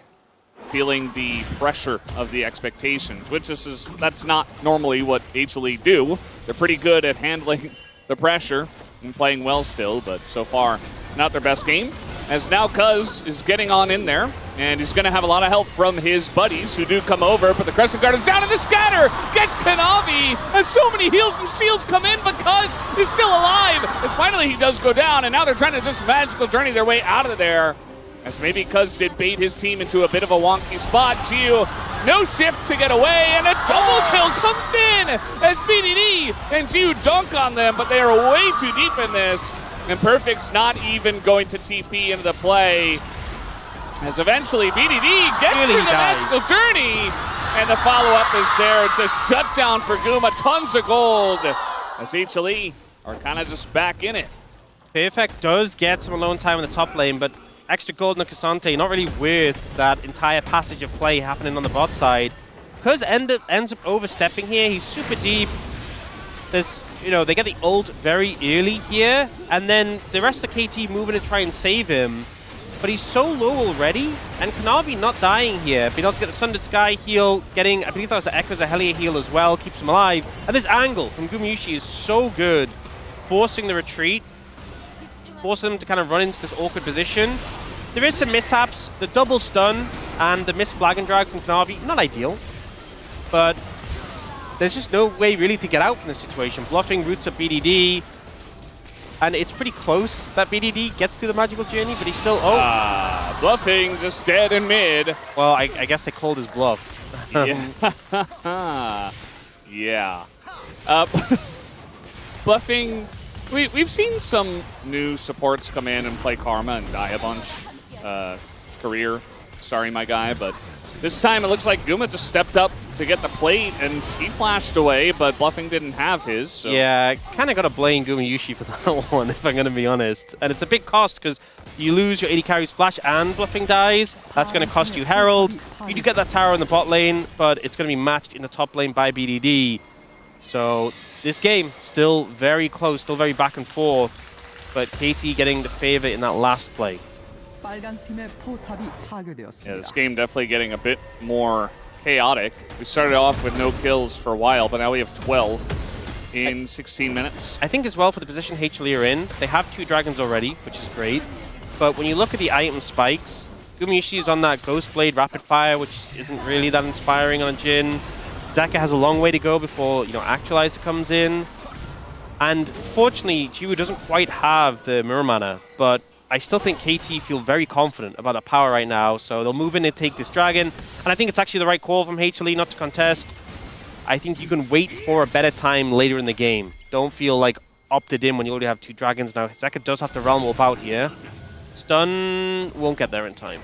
feeling the pressure of the expectations, which that's not normally what HLE do. They're pretty good at handling the pressure and playing well still, but so far, not their best game. As now Cuz is getting on in there, and he's going to have a lot of help from his buddies who do come over, but the Crescent Guard is down in the scatter, gets Kanavi, as so many heals and shields come in, but Cuz is still alive, as finally he does go down, and now they're trying to just magical journey their way out of there, as maybe Cuz did bait his team into a bit of a wonky spot. Gio, no shift to get away, and a double kill comes in, as BDD and Gio dunk on them, but they are way too deep in this. And Perfect's not even going to TP into the play, as eventually BDD gets through the magical journey, and the follow-up is there. It's a shutdown for Guma, tons of gold, as HLE are kind of just back in it. BFX does get some alone time in the top lane, but extra gold on Cassante, not really worth that entire passage of play happening on the bot side. Cuz ends up overstepping here. He's super deep. There's, you know, they get the ult very early here, and then the rest of KT moving to try and save him. But he's so low already, and Kanavi not dying here. Being able to get the Sundered Sky heal, getting, I believe that was the Echoes HLE heal as well, keeps him alive. And this angle from Gumayushi is so good, forcing the retreat, forcing them to kind of run into this awkward position. There is some mishaps, the double stun and the missed flag and drag from Kanavi, not ideal, but there's just no way really to get out from this situation. Bluffing roots up BDD, and it's pretty close that BDD gets through the magical journey, but he's still, Bluffing just dead in mid. Well, I guess they called his bluff. Yeah. Yeah. Bluffing, we've seen some new supports come in and play Karma and die a bunch. Career, sorry my guy, but this time it looks like Guma just stepped up to get the plate, and he flashed away, but Bluffing didn't have his. So. Yeah, kind of got to blame Gumayushi for that one, if I'm going to be honest. And it's a big cost, because you lose your 80 carries flash and Bluffing dies. That's going to cost you Herald. You do get that tower in the bot lane, but it's going to be matched in the top lane by BDD. So this game, still very close, still very back and forth, but KT getting the favor in that last play. Yeah, this game definitely getting a bit more chaotic. We started off with no kills for a while, but now we have 12 in 16 minutes. I think as well for the position HLE are in, they have 2 dragons already, which is great. But when you look at the item spikes, Gumayushi is on that Ghost Blade Rapid Fire, which isn't really that inspiring on Jhin. Zeka has a long way to go before, you know, Actualizer comes in. And fortunately, Jiwoo doesn't quite have the Mirror Mana, but I still think KT feel very confident about the power right now, so they'll move in and take this dragon. And I think it's actually the right call from HLE not to contest. I think you can wait for a better time later in the game. Don't feel like opted in when you already have 2 dragons now. Zeka does have to Realm Warp out here. Stun won't get there in time.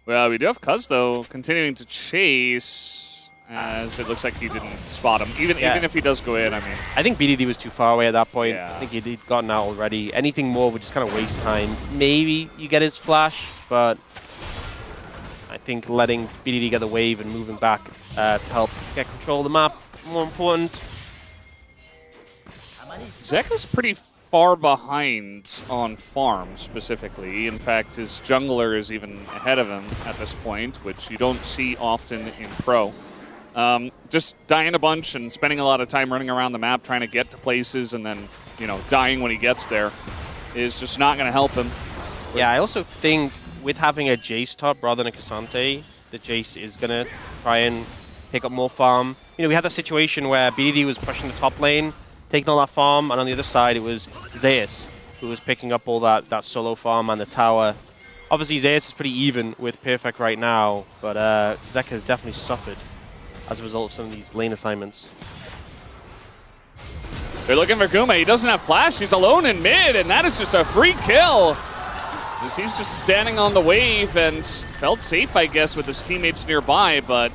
Well, we do have Cuz, though, continuing to chase. as it looks like he didn't spot him. Even if he does go in, I mean. I think BDD was too far away at that point. Yeah. I think he'd gotten out already. Anything more would just kind of waste time. Maybe you get his flash, but I think letting BDD get the wave and moving back to help get control of the map more important. Zeka's pretty far behind on farm, specifically. In fact, his jungler is even ahead of him at this point, which you don't see often in Pro. Just dying a bunch and spending a lot of time running around the map trying to get to places and then, dying when he gets there is just not going to help him. Yeah, I also think with having a Jace top rather than a Cassante, the Jace is going to try and pick up more farm. We had that situation where BDD was pushing the top lane, taking all that farm, and on the other side it was Zeus who was picking up all that solo farm and the tower. Obviously Zeus is pretty even with Perfect right now, but Zeka has definitely suffered as a result of some of these lane assignments. They're looking for Guma. He doesn't have flash. He's alone in mid, and that is just a free kill. He's just standing on the wave and felt safe, I guess, with his teammates nearby, but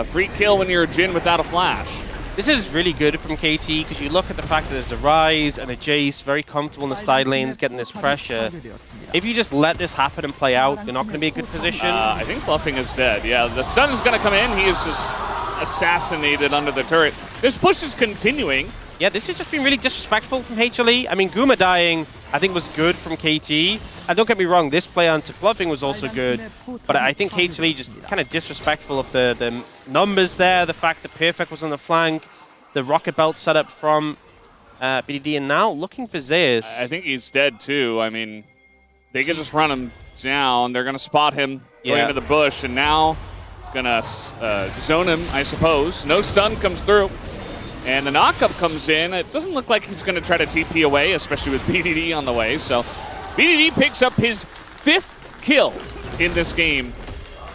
free kill when you're a Jhin without a flash. This is really good from KT because you look at the fact that there's a Ryze and a Jace very comfortable in the side lanes getting this pressure. If you just let this happen and play out, they're not going to be a good position. I think Bluffing is dead. Yeah, the stun is going to come in. He is just assassinated under the turret. This push is continuing. Yeah, this has just been really disrespectful from HLE. I mean, Guma dying, I think, was good from KT. And don't get me wrong, this play onto Bluffing was also good. But I think HLE just kind of disrespectful of the numbers there, the fact that Perfect was on the flank, the rocket belt setup from BDD, and now looking for Zeus. I think he's dead too. I mean, they can just run him down. They're going to spot him going into the bush, and now going to zone him, I suppose. No stun comes through. And the knockup comes in. It doesn't look like he's going to try to TP away, especially with BDD on the way. So BDD picks up his 5th kill in this game,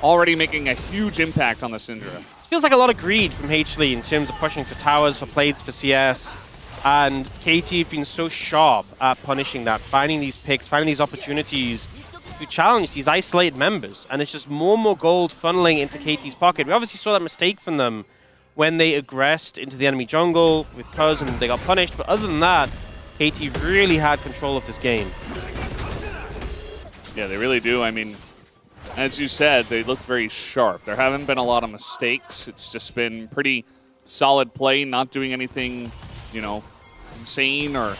already making a huge impact on the Syndra. Feels like a lot of greed from HLE in terms of pushing for towers, for plates, for CS. And KT have been so sharp at punishing that, finding these picks, finding these opportunities to challenge these isolated members. And it's just more and more gold funneling into KT's pocket. We obviously saw that mistake from them when they aggressed into the enemy jungle with Cuz and they got punished. But other than that, KT really had control of this game. Yeah, they really do. I mean, as you said, they look very sharp. There haven't been a lot of mistakes. It's just been pretty solid play, not doing anything, insane or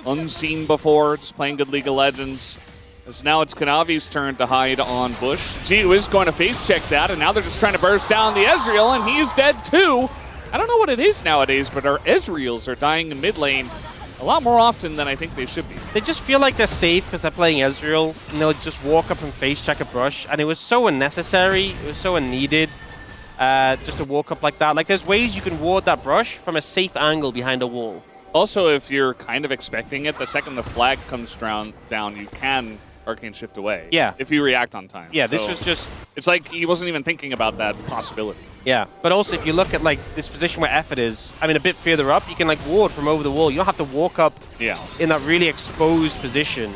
unseen before, just playing good League of Legends. As now it's Kanavi's turn to hide on Bush. G is going to face check that, and now they're just trying to burst down the Ezreal, and he's dead too. I don't know what it is nowadays, but our Ezreals are dying in mid lane a lot more often than I think they should be. They just feel like they're safe because they're playing Ezreal, and they'll just walk up and face check a brush, and it was so unnecessary, it was so unneeded just to walk up like that. Like, there's ways you can ward that brush from a safe angle behind a wall. Also, if you're kind of expecting it, the second the flag comes down, you can Arcane Shift away. Yeah. If you react on time. Yeah, this was just... It's like he wasn't even thinking about that possibility. Yeah, but also if you look at this position where Effort is, I mean, a bit further up, you can ward from over the wall. You don't have to walk up in that really exposed position.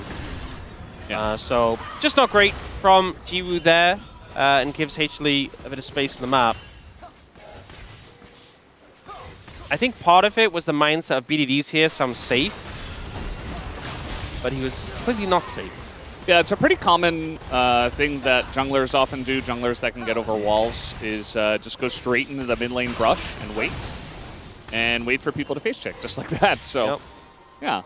Yeah. So just not great from Jiwoo there, and gives HLE a bit of space on the map. I think part of it was the mindset of BDD's here, so I'm safe. But he was completely not safe. Yeah, it's a pretty common thing that junglers often do, junglers that can get over walls, is just go straight into the mid lane brush and wait for people to face check, just like that. So, yeah,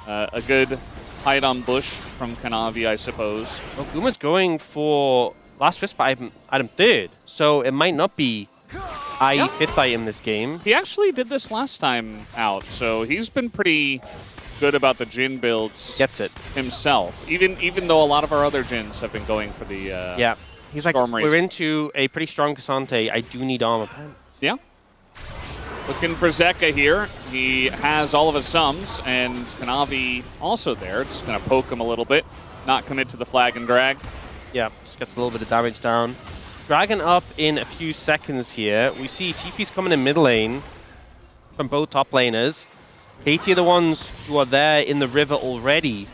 a good hide on Bush from Kanavi, I suppose. Well, Guma's going for Last Whisper item 3rd, so it might not be IE 5th item this game. He actually did this last time out, so he's been pretty good about the Jhin builds. Gets it himself, even though a lot of our other Jhins have been going for the he's like, we're into a pretty strong Cassante. I do need armor pen. Yeah. Looking for Zeka here. He has all of his sums, and Kanavi also there. Just going to poke him a little bit, not commit to the flag and drag. Yeah, just gets a little bit of damage down. Dragon up in a few seconds here. We see TP's coming in mid lane from both top laners. KT are the ones who are there in the river already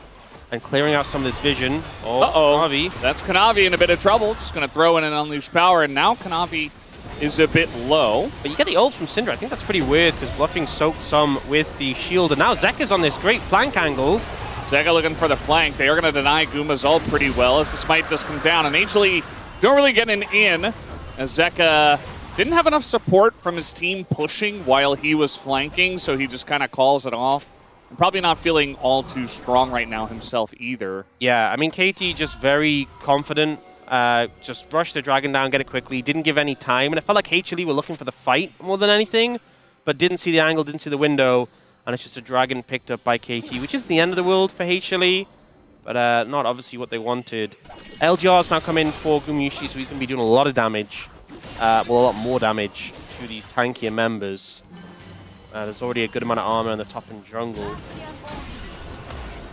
and clearing out some of this vision. Kanavi. That's Kanavi in a bit of trouble. Just going to throw in an Unleashed Power, and now Kanavi is a bit low. But you get the ult from Syndra. I think that's pretty weird because Bluffing soaked some with the shield. And now Zeka's on this great flank angle. Zeka looking for the flank. They are going to deny Guma's ult pretty well as the smite does come down. And HLE don't really get an in as Zeka didn't have enough support from his team pushing while he was flanking, so he just kind of calls it off. And probably not feeling all too strong right now himself either. Yeah, I mean, KT just very confident. Just rushed the dragon down, get it quickly. Didn't give any time. And it felt like HLE were looking for the fight more than anything, but didn't see the angle, didn't see the window. And it's just a dragon picked up by KT, which is the end of the world for HLE, but not obviously what they wanted. LGR's now come in for Gumyushi, so he's going to be doing a lot of damage. Well, a lot more damage to these tankier members. There's already a good amount of armor on the top and jungle.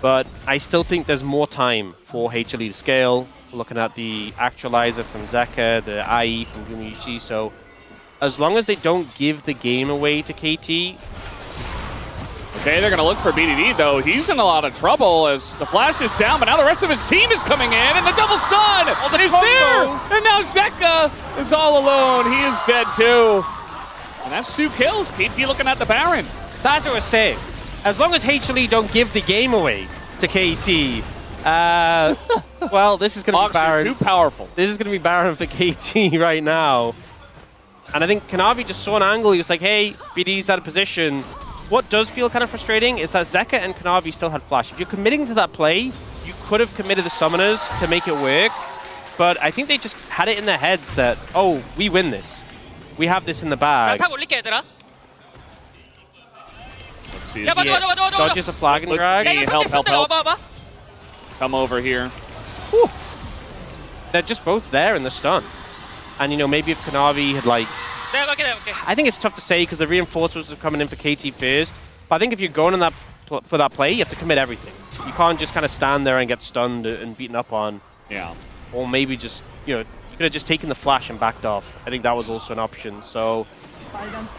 But I still think there's more time for HLE to scale. We're looking at the actualizer from Zeka, the IE from Gumyushi, so as long as they don't give the game away to KT. Okay, they're going to look for BDD, though. He's in a lot of trouble as the flash is down, but now the rest of his team is coming in, and the double stun is there! And now Zeka is all alone. He is dead, too. And that's 2 kills. KT looking at the Baron. That's what I was saying. As long as HLE don't give the game away to KT, well, this is going to be Baron. Too powerful. This is going to be Baron for KT right now. And I think Kanavi just saw an angle. He was like, hey, BD's out of position. What does feel kind of frustrating is that Zeka and Kanavi still had flash. If you're committing to that play, you could have committed the summoners to make it work. But I think they just had it in their heads that, oh, we win this. We have this in the bag. Let's see. Dodges a flag and drag. Help. Come over here. Whew. They're just both there in the stun. And, you know, maybe if Kanavi had, like... I think it's tough to say because the reinforcements are coming in for KT first. But I think if you're going on that for that play, you have to commit everything. You can't just kind of stand there and get stunned and beaten up on. Yeah. Or maybe just, you know, you could have just taken the flash and backed off. I think that was also an option. So,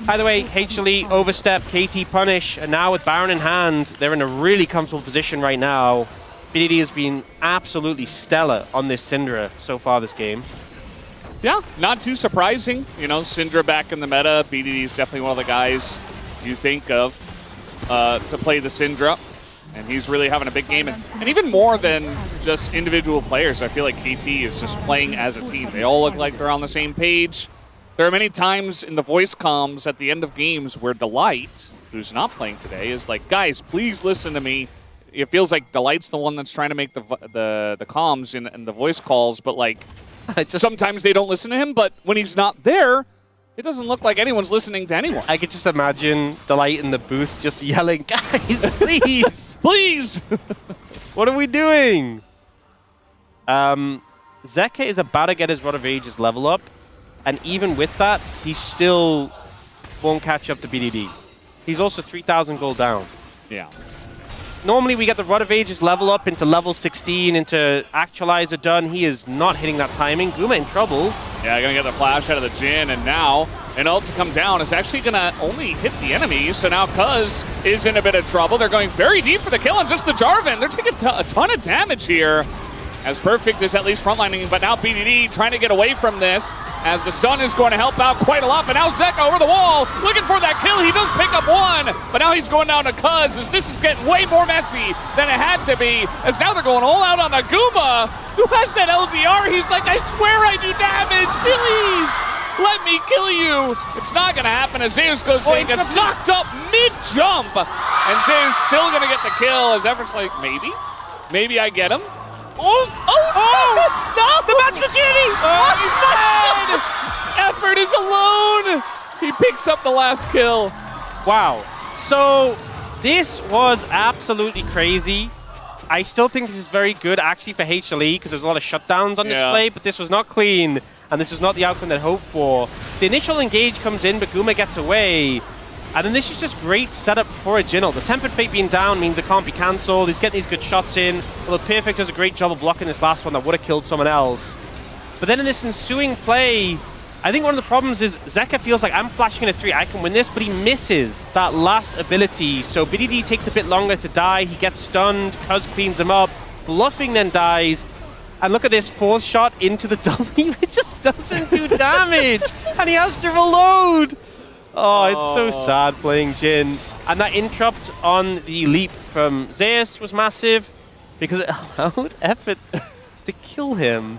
either way, HLE, overstep, KT punish. And now with Baron in hand, they're in a really comfortable position right now. BDD has been absolutely stellar on this Syndra so far this game. Yeah, not too surprising. You know, Syndra back in the meta. BDD is definitely one of the guys you think of to play the Syndra. And he's really having a big game. And even more than just individual players, I feel like KT is just playing as a team. They all look like they're on the same page. There are many times in the voice comms at the end of games where Delight, who's not playing today, is like, guys, please listen to me. It feels like Delight's the one that's trying to make the comms and the voice calls, but like, sometimes they don't listen to him, but when he's not there, it doesn't look like anyone's listening to anyone. I could just imagine Delight in the booth just yelling, guys, please, please. What are we doing? Zeka is about to get his Rod of Ages level up, and even with that, he still won't catch up to BDD. He's also 3,000 gold down. Yeah. Normally we get the Rod of Ages level up into level 16, into Actualizer done. He is not hitting that timing. Guma in trouble. Yeah, gonna get the flash out of the Jhin, and now an ult to come down is actually gonna only hit the enemy, so now Cuz is in a bit of trouble. They're going very deep for the kill on just the Jarvan. They're taking a ton of damage here, as Perfect is at least frontlining, but now BDD trying to get away from this, as the stun is going to help out quite a lot, but now Zeka over the wall, looking for that kill. He does pick up one, but now he's going down to Cuz, as this is getting way more messy than it had to be, as now they're going all out on Aguma, who has that LDR. He's like, I swear I do damage, please, let me kill you. It's not going to happen as Zeus goes in, gets knocked up mid-jump, and Zeus still going to get the kill, as Everett's like, maybe I get him. Stop! The match continuity! He's dead! Effort is alone! He picks up the last kill. Wow. So, this was absolutely crazy. I still think this is very good, actually, for HLE, because there's a lot of shutdowns on display, but this was not clean, and this was not the outcome they'd hoped for. The initial engage comes in, but Guma gets away. And then this is just great setup for a Jingle. The Tempered Fate being down means it can't be cancelled. He's getting these good shots in. Although Perfect does a great job of blocking this last one that would have killed someone else. But then in this ensuing play, I think one of the problems is Zeka feels like I'm flashing in a 3, I can win this, but he misses that last ability. So BDD takes a bit longer to die. He gets stunned. Cuz cleans him up. Bluffing then dies. And look at this 4th shot into the W. It just doesn't do damage. And he has to reload. Oh, it's so sad playing Jhin. And that interrupt on the leap from Zeus was massive because it allowed Effort to kill him.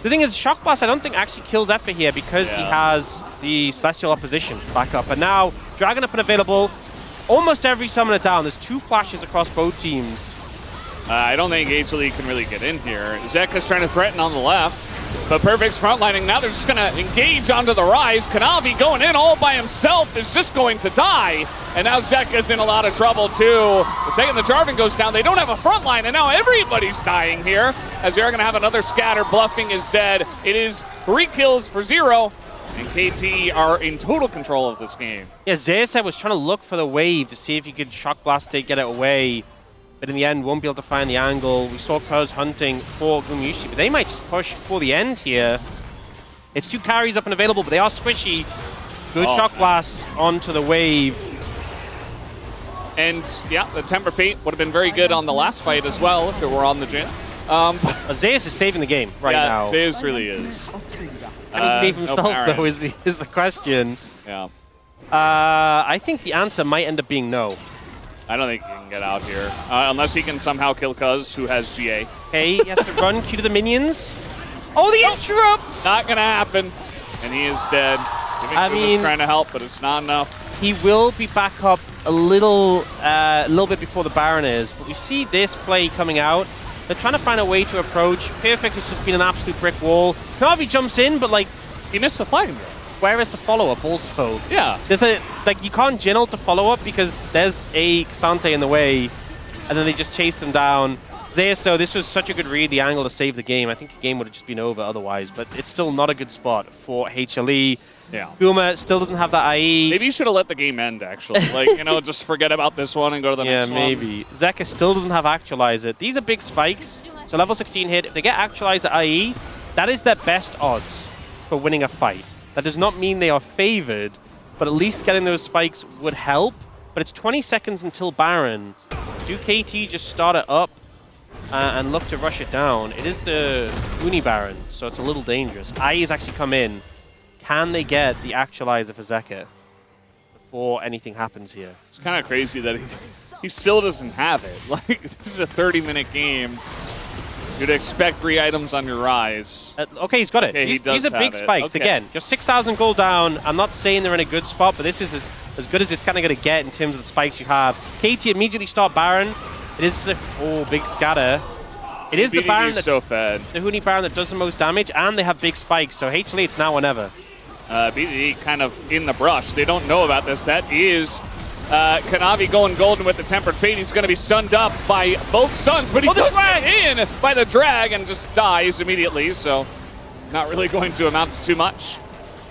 The thing is, Shock Blast I don't think actually kills Effort here because he has the Celestial Opposition back up. And now, Dragon Up and available. Almost every summoner down. There's 2 flashes across both teams. I don't think HLE can really get in here. Zeka's trying to threaten on the left, but Perfect's frontlining. Now they're just going to engage onto the rise. Kanavi going in all by himself is just going to die. And now Zeka's in a lot of trouble too. The second the Jarvan goes down, they don't have a front line, and now everybody's dying here as they're going to have another scatter. Bluffing is dead. It is 3 kills for 0. And KT are in total control of this game. Yeah, Zeus was trying to look for the wave to see if he could Shock Blast it, get it away. But in the end, won't be able to find the angle. We saw Cuz hunting for Gumayushi, but they might just push for the end here. It's 2 carries up and available, but they are squishy. Good Shock Blast onto the wave. And yeah, the Temper Fate would have been very good on the last fight as well if it were on the Jhin. Zeus is saving the game right now. Yeah, Zeus really is. Can he save himself, though, is the question. Yeah. I think the answer might end up being no. I don't think he can get out here. Unless he can somehow kill Cuz, who has GA. Okay, he has to run Q to the minions. Oh, the interrupt! Not going to happen. And he is dead. I mean, trying to help, but it's not enough. He will be back up a little bit before the Baron is. But we see this play coming out. They're trying to find a way to approach. Perfect has just been an absolute brick wall. Kanavi jumps in, but like... He missed the flag. Where is the follow-up also? Yeah. There's a, like, you can't Jhin ult to follow-up because there's a Xante in the way, and then they just chase them down. Zeus, though, this was such a good read, the angle to save the game. I think the game would have just been over otherwise, but it's still not a good spot for HLE. Yeah. Guma still doesn't have that IE. Maybe you should have let the game end, actually. Like, you know, just forget about this one and go to the next one. Yeah, maybe. Zeka still doesn't have Actualizer. These are big spikes. So level 16 hit. If they get Actualizer IE, that is their best odds for winning a fight. That does not mean they are favored, but at least getting those spikes would help. But it's 20 seconds until Baron. Do KT just start it up and look to rush it down? It is the Uni Baron, so it's a little dangerous. IE has actually come in. Can they get the Actualizer for Zeka before anything happens here? It's kind of crazy that he still doesn't have it. Like, this is a 30-minute game. You'd expect 3 items on your rise. Okay, he's got it. Okay, These are big spikes. Okay. Again, just 6,000 gold down. I'm not saying they're in a good spot, but this is as good as it's kind of going to get in terms of the spikes you have. KT immediately start Baron. It is the big scatter. It is the Baron that, so fed. The Huni Baron that does the most damage, and they have big spikes. So HLE, it's now or never. BDD kind of in the brush. They don't know about this. That is Kanavi going golden with the Tempered Fate. He's going to be stunned up by both stuns, but he does get in by the drag and just dies immediately, so not really going to amount to too much.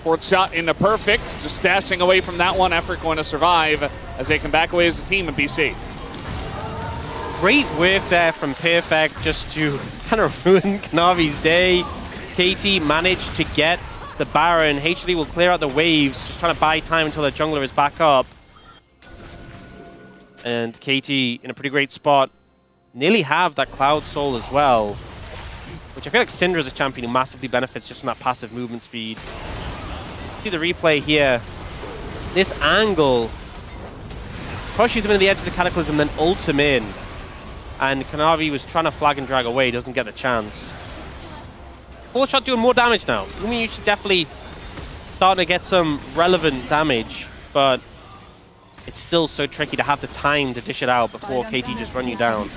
4th shot into Perfect, just dashing away from that one. Effort going to survive as they can back away as a team and be safe. Great work there from Perfect just to kind of ruin Kanavi's day. KT managed to get the Baron. HLE will clear out the waves, just trying to buy time until their jungler is back up. And KT in a pretty great spot. Nearly have that Cloud Soul as well, which I feel like Syndra is a champion who massively benefits just from that passive movement speed. See the replay here. This angle pushes him into the edge of the Cataclysm, then ults him in. And Kanavi was trying to flag and drag away, doesn't get the chance. 4th shot doing more damage now. I mean, you should definitely starting to get some relevant damage, but it's still so tricky to have the time to dish it out before KT just run you down.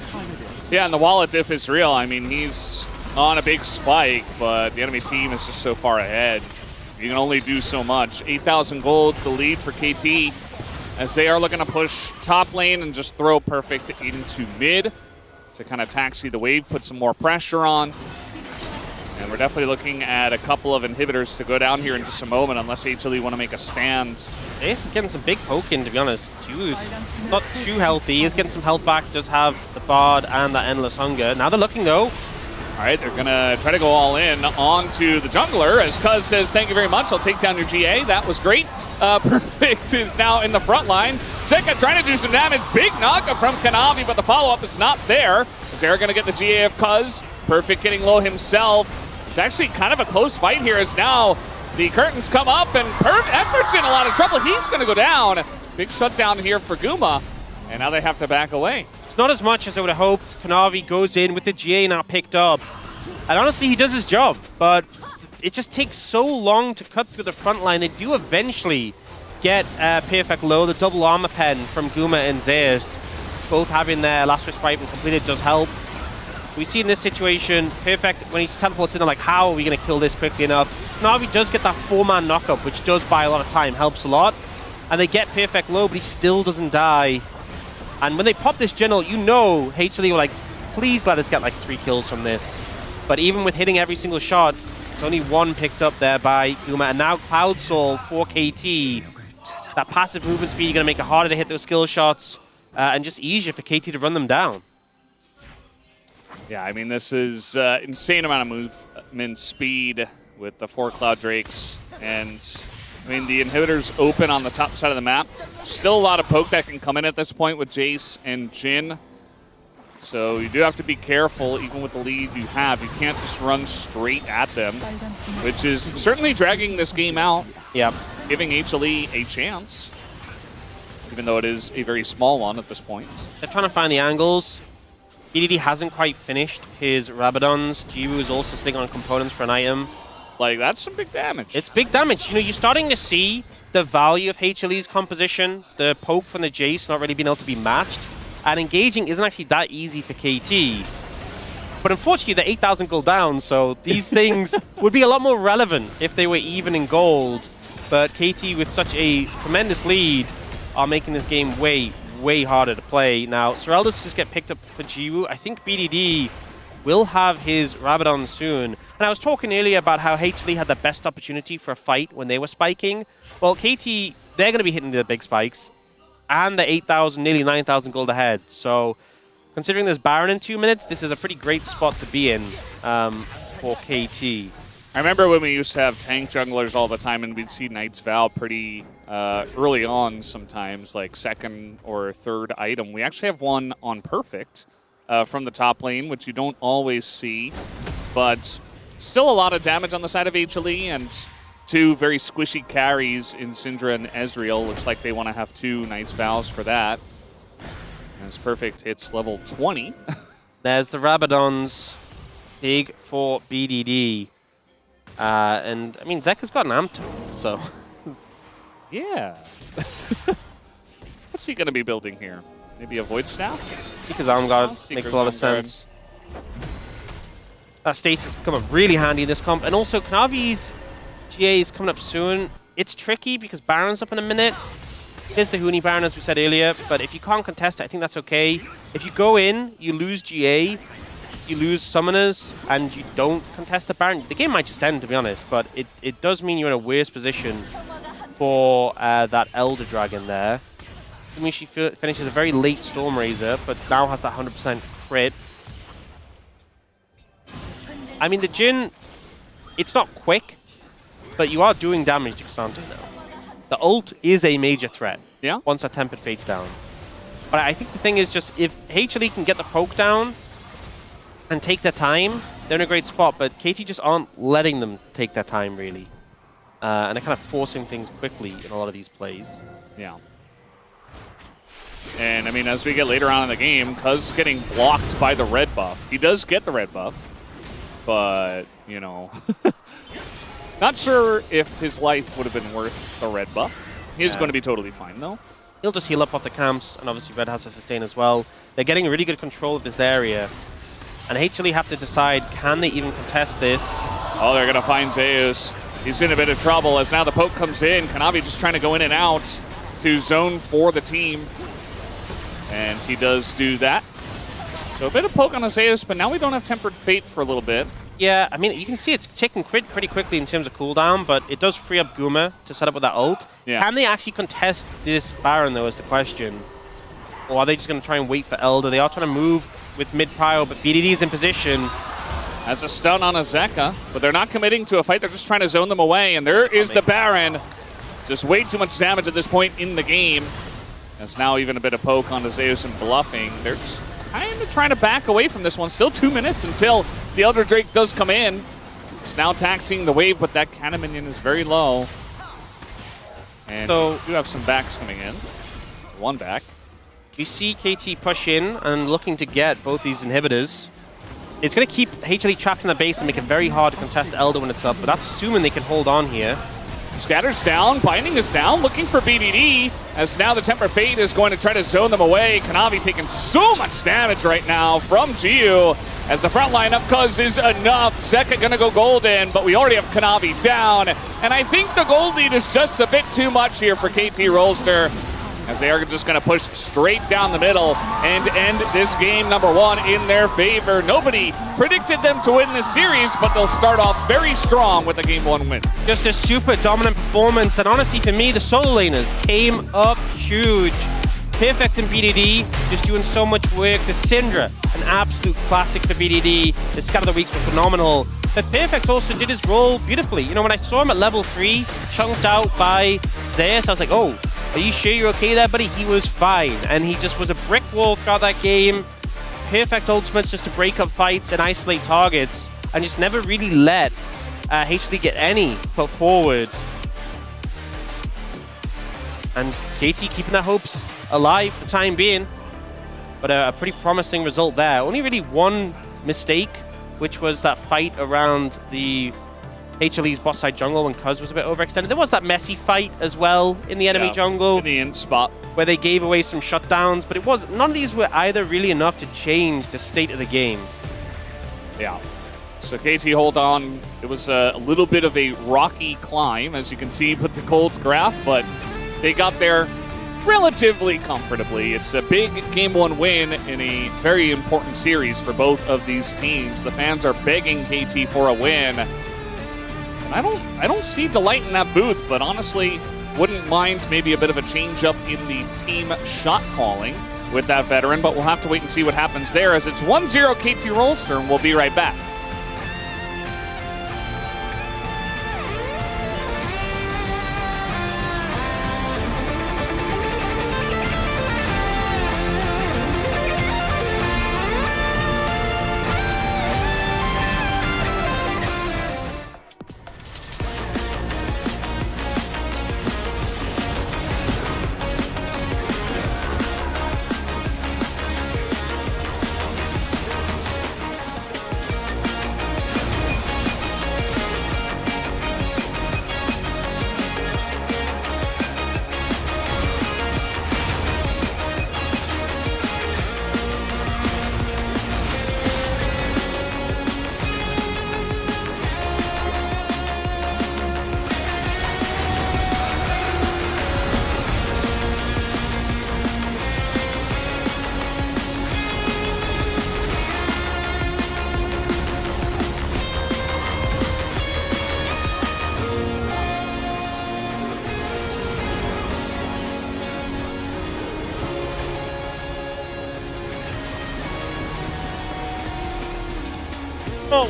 Yeah, and the wallet diff is real. I mean, he's on a big spike, but the enemy team is just so far ahead. You can only do so much. 8,000 gold, the lead for KT, as they are looking to push top lane and just throw Perfect into mid to kind of taxi the wave, put some more pressure on. And we're definitely looking at a couple of inhibitors to go down here in just a moment, unless HLE want to make a stand. Ace is getting some big poke in, to be honest. Q's not too healthy. He's getting some health back, does have the Bard and that Endless Hunger. Now they're looking, though. All right, they're going to try to go all in onto the jungler, as Cuz says, thank you very much, I'll take down your GA. That was great. Perfect is now in the front line. Zeka trying to do some damage. Big knockup from Kanavi, but the follow-up is not there. Is Eric going to get the GA of Cuz? Perfect getting low himself. It's actually kind of a close fight here as now the curtains come up and Effort's in a lot of trouble. He's going to go down. Big shutdown here for Guma, and now they have to back away. It's not as much as I would have hoped. Kanavi goes in with the GA now picked up. And honestly, he does his job, but it just takes so long to cut through the front line. They do eventually get Perfect low. The double armor pen from Guma and Zeus, both having their last respite completed, does help. We see in this situation, Perfect, when he teleports in, they're like, how are we going to kill this quickly enough? Kanavi does get that 4-man knockup, which does buy a lot of time, helps a lot. And they get Perfect low, but he still doesn't die. And when they pop this general, you know HLE were like, please let us get like 3 kills from this. But even with hitting every single shot, it's only 1 picked up there by Guma. And now Cloud Soul for KT. That passive movement speed, you're going to make it harder to hit those skill shots and just easier for KT to run them down. Yeah, I mean, this is insane amount of movement speed with the 4 Cloud Drakes. And, I mean, the inhibitors open on the top side of the map. Still a lot of poke that can come in at this point with Jace and Jhin. So you do have to be careful, even with the lead you have. You can't just run straight at them, which is certainly dragging this game out. Yep. Giving HLE a chance, even though it is a very small one at this point. They're trying to find the angles. BDD hasn't quite finished his Rabadons. Jiwoo is also sitting on components for an item. Like, that's some big damage. It's big damage. You know, you're starting to see the value of HLE's composition. The poke from the Jace not really being able to be matched. And engaging isn't actually that easy for KT. But unfortunately, they're 8,000 gold down, so these things would be a lot more relevant if they were even in gold. But KT, with such a tremendous lead, are making this game way, way harder to play. Now, Sorel just get picked up for Jiwoo. I think BDD will have his Rabadon soon. And I was talking earlier about how HLE had the best opportunity for a fight when they were spiking. Well, KT, they're going to be hitting the big spikes. And they're 8,000, nearly 9,000 gold ahead. So, considering there's Baron in 2 minutes, this is a pretty great spot to be in for KT. I remember when we used to have tank junglers all the time, and we'd see Knight's Vow pretty early on sometimes, like 2nd or 3rd item. We actually have one on Perfect from the top lane, which you don't always see. But still a lot of damage on the side of HLE, and 2 very squishy carries in Syndra and Ezreal. Looks like they want to have 2 Knight's Vows for that. And it's Perfect hits level 20. There's the Rabadons. Big for BDD. And, I mean, Zeka's got an amp to him, so... Yeah. What's he going to be building here? Maybe a Void Staff? Seeker's Arm Guard makes a lot of sense. That stasis come up really handy in this comp. And also, Kanavi's GA is coming up soon. It's tricky because Baron's up in a minute. Here's the Huni Baron, as we said earlier. But if you can't contest it, I think that's okay. If you go in, you lose GA, you lose Summoners, and you don't contest the Baron, the game might just end, to be honest. But it does mean you're in a worse position for that Elder Dragon there. I mean, she finishes a very late Stormraiser, but now has that 100% crit. I mean, the Jhin, it's not quick, but you are doing damage to Cassandra now. The ult is a major threat once that Tempered Fate's down. But I think the thing is just, if HLE can get the poke down and take their time, they're in a great spot, but KT just aren't letting them take their time, really. And they're kind of forcing things quickly in a lot of these plays. Yeah. And, I mean, as we get later on in the game, Cuz getting blocked by the red buff. He does get the red buff, but, you know... Not sure if his life would have been worth the red buff. He's going to be totally fine, though. He'll just heal up off the camps, and obviously Red has a sustain as well. They're getting really good control of this area. And HLE have to decide, can they even contest this? Oh, they're going to find Zeus. He's in a bit of trouble as now the poke comes in. Kanavi just trying to go in and out to zone for the team. And he does do that. So a bit of poke on Zeus, but now we don't have Tempered Fate for a little bit. Yeah, I mean, you can see it's ticking pretty quickly in terms of cooldown, but it does free up Guma to set up with that ult. Yeah. Can they actually contest this Baron, though, is the question. Or are they just going to try and wait for Elder? They are trying to move with mid-prio, but BDD's in position. That's a stun on a Zeka, but they're not committing to a fight. They're just trying to zone them away, and there is the Baron. Just way too much damage at this point in the game. There's now even a bit of poke onto Zeus and bluffing. They're just kind of trying to back away from this one. Still 2 minutes until the Elder Drake does come in. It's now taxing the wave, but that cannon minion is very low. And so we do have some backs coming in. One back. We see KT push in and looking to get both these inhibitors. It's going to keep HLE trapped in the base and make it very hard to contest Elder when it's up, but that's assuming they can hold on here. Scatter's down, Binding is down, looking for BDD, as now the Temper Fate is going to try to zone them away. Kanavi taking so much damage right now from Jiu, as the front line up cuz is enough. Zeka gonna go golden, but we already have Kanavi down, and I think the gold lead is just a bit too much here for KT Rolster, as they are just going to push straight down the middle and end this game number 1 in their favor. Nobody predicted them to win this series, but they'll start off very strong with a game 1 win. Just a super dominant performance, and honestly for me, the solo laners came up huge. BFX and BDD just doing so much work. The Syndra, an absolute classic for BDD. The Scat of the Weeks were phenomenal. But BFX also did his role beautifully. You know, when I saw him at level 3, chunked out by Zeus, I was like, oh, are you sure you're okay there, buddy? He was fine, and he just was a brick wall throughout that game. Perfect ultimates just to break up fights and isolate targets, and just never really let HLE get any put forward. And KT keeping their hopes alive for the time being, but a pretty promising result there. Only really one mistake, which was that fight around the HLE's bot side jungle when Cuz was a bit overextended. There was that messy fight as well in the enemy jungle. In the end spot. Where they gave away some shutdowns, but none of these were either really enough to change the state of the game. Yeah. So KT hold on. It was a little bit of a rocky climb, as you can see with the cold graph, but they got there relatively comfortably. It's a big game 1 win in a very important series for both of these teams. The fans are begging KT for a win. And I don't see delight in that booth, but honestly, wouldn't mind maybe a bit of a change up in the team shot calling with that veteran, but we'll have to wait and see what happens there, as it's 1-0 KT Rolster, and we'll be right back.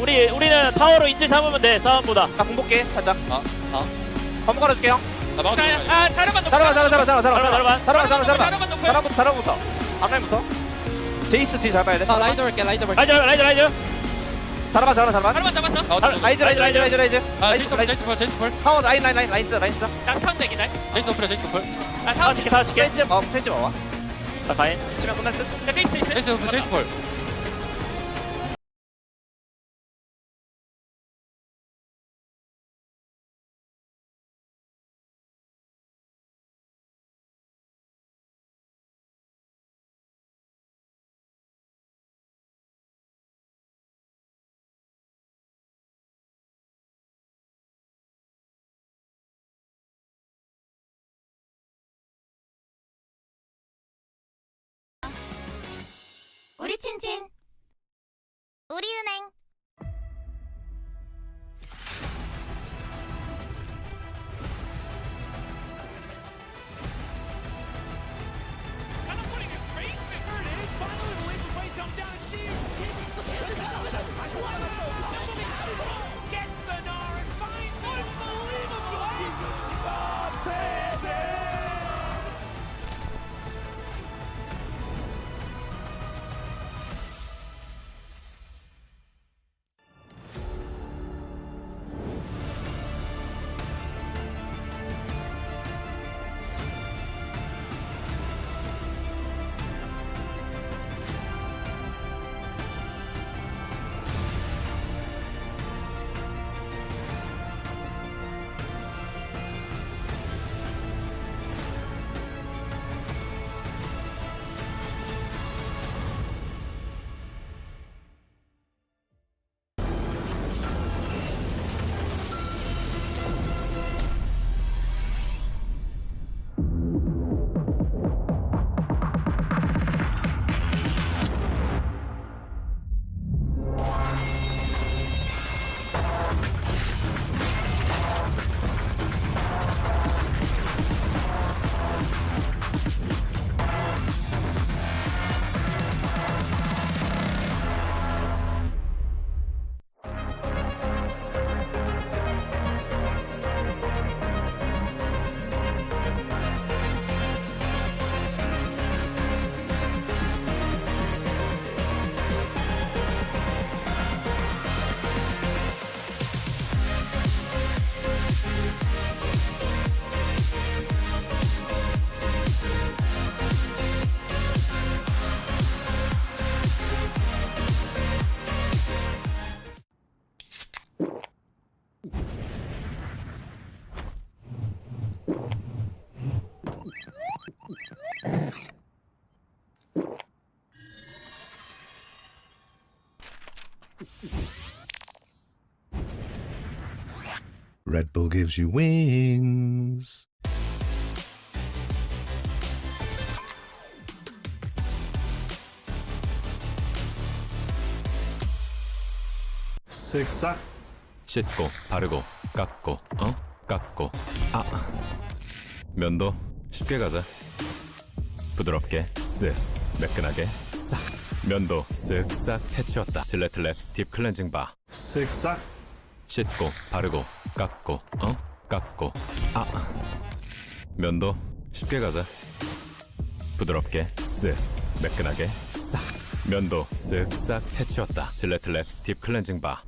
우리는 타워로 인질 삼으면 돼. 싸움보다. 나 공복해 살짝. 한번 깔아줄게요. 자르반 자르반부터 앞라인부터. 제이스 딜 잘 봐야 돼. 라이저 볼게. 라이저 자르반. 자르반 잡았어. 라이즈. 제이스 볼. 타워 라이스. 깡탕 대기다. 제이스 노플. 타워 지켜. 프렌즈 봐봐. 나 가인. 치면 끝날 듯. 제이스 볼. 우리 틴틴, 우리은행. Red Bull gives you wings. 쓱싹 씻고 바르고 깎고 깎고 면도 쉽게 가자 부드럽게 쓱 매끈하게 싹 면도 쓱싹 해치웠다 질레트 랩 스팁 클렌징 바 쓱싹 씻고 바르고 깎고 깎고 면도 쉽게 가자 부드럽게 쓱 매끈하게 싹 면도 쓱싹 해치웠다 질레트 랩 스팁 클렌징 바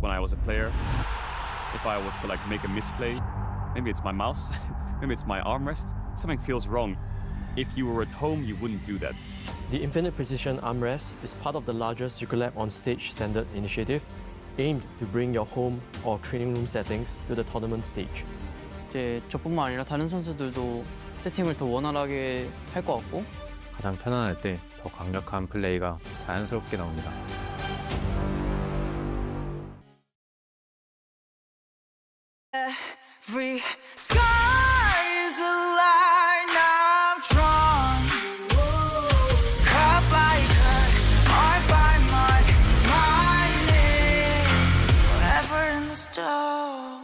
When I was a player, if I was to like make a misplay, maybe it's my mouse, maybe it's my armrest, something feels wrong. If you were at home, you wouldn't do that. The Infinite Precision Armrest is part of the larger Circulab on Stage standard initiative, aimed to bring your home or training room settings to the tournament stage. 이제 저뿐만 아니라 다른 선수들도 세팅을 더 원활하게 할 것 같고 가장 편안할 때 더 강력한 플레이가 자연스럽게 나옵니다. Every sky is a line I've drawn. Cut by cut, mark by mark, my name forever in the stone.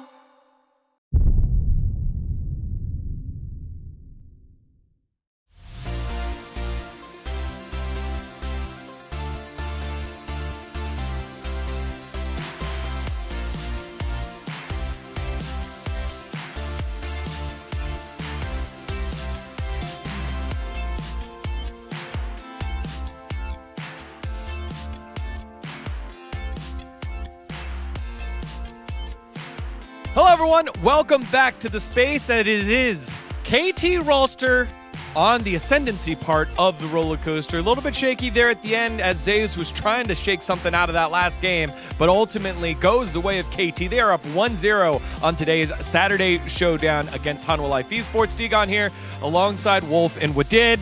Hello everyone, welcome back to the space that is KT Rolster on the ascendancy part of the roller coaster. A little bit shaky there at the end as Zeus was trying to shake something out of that last game, but ultimately goes the way of KT. They are up 1-0 on today's Saturday showdown against Hanwha Life Esports. Digon here alongside Wolf and Wadid.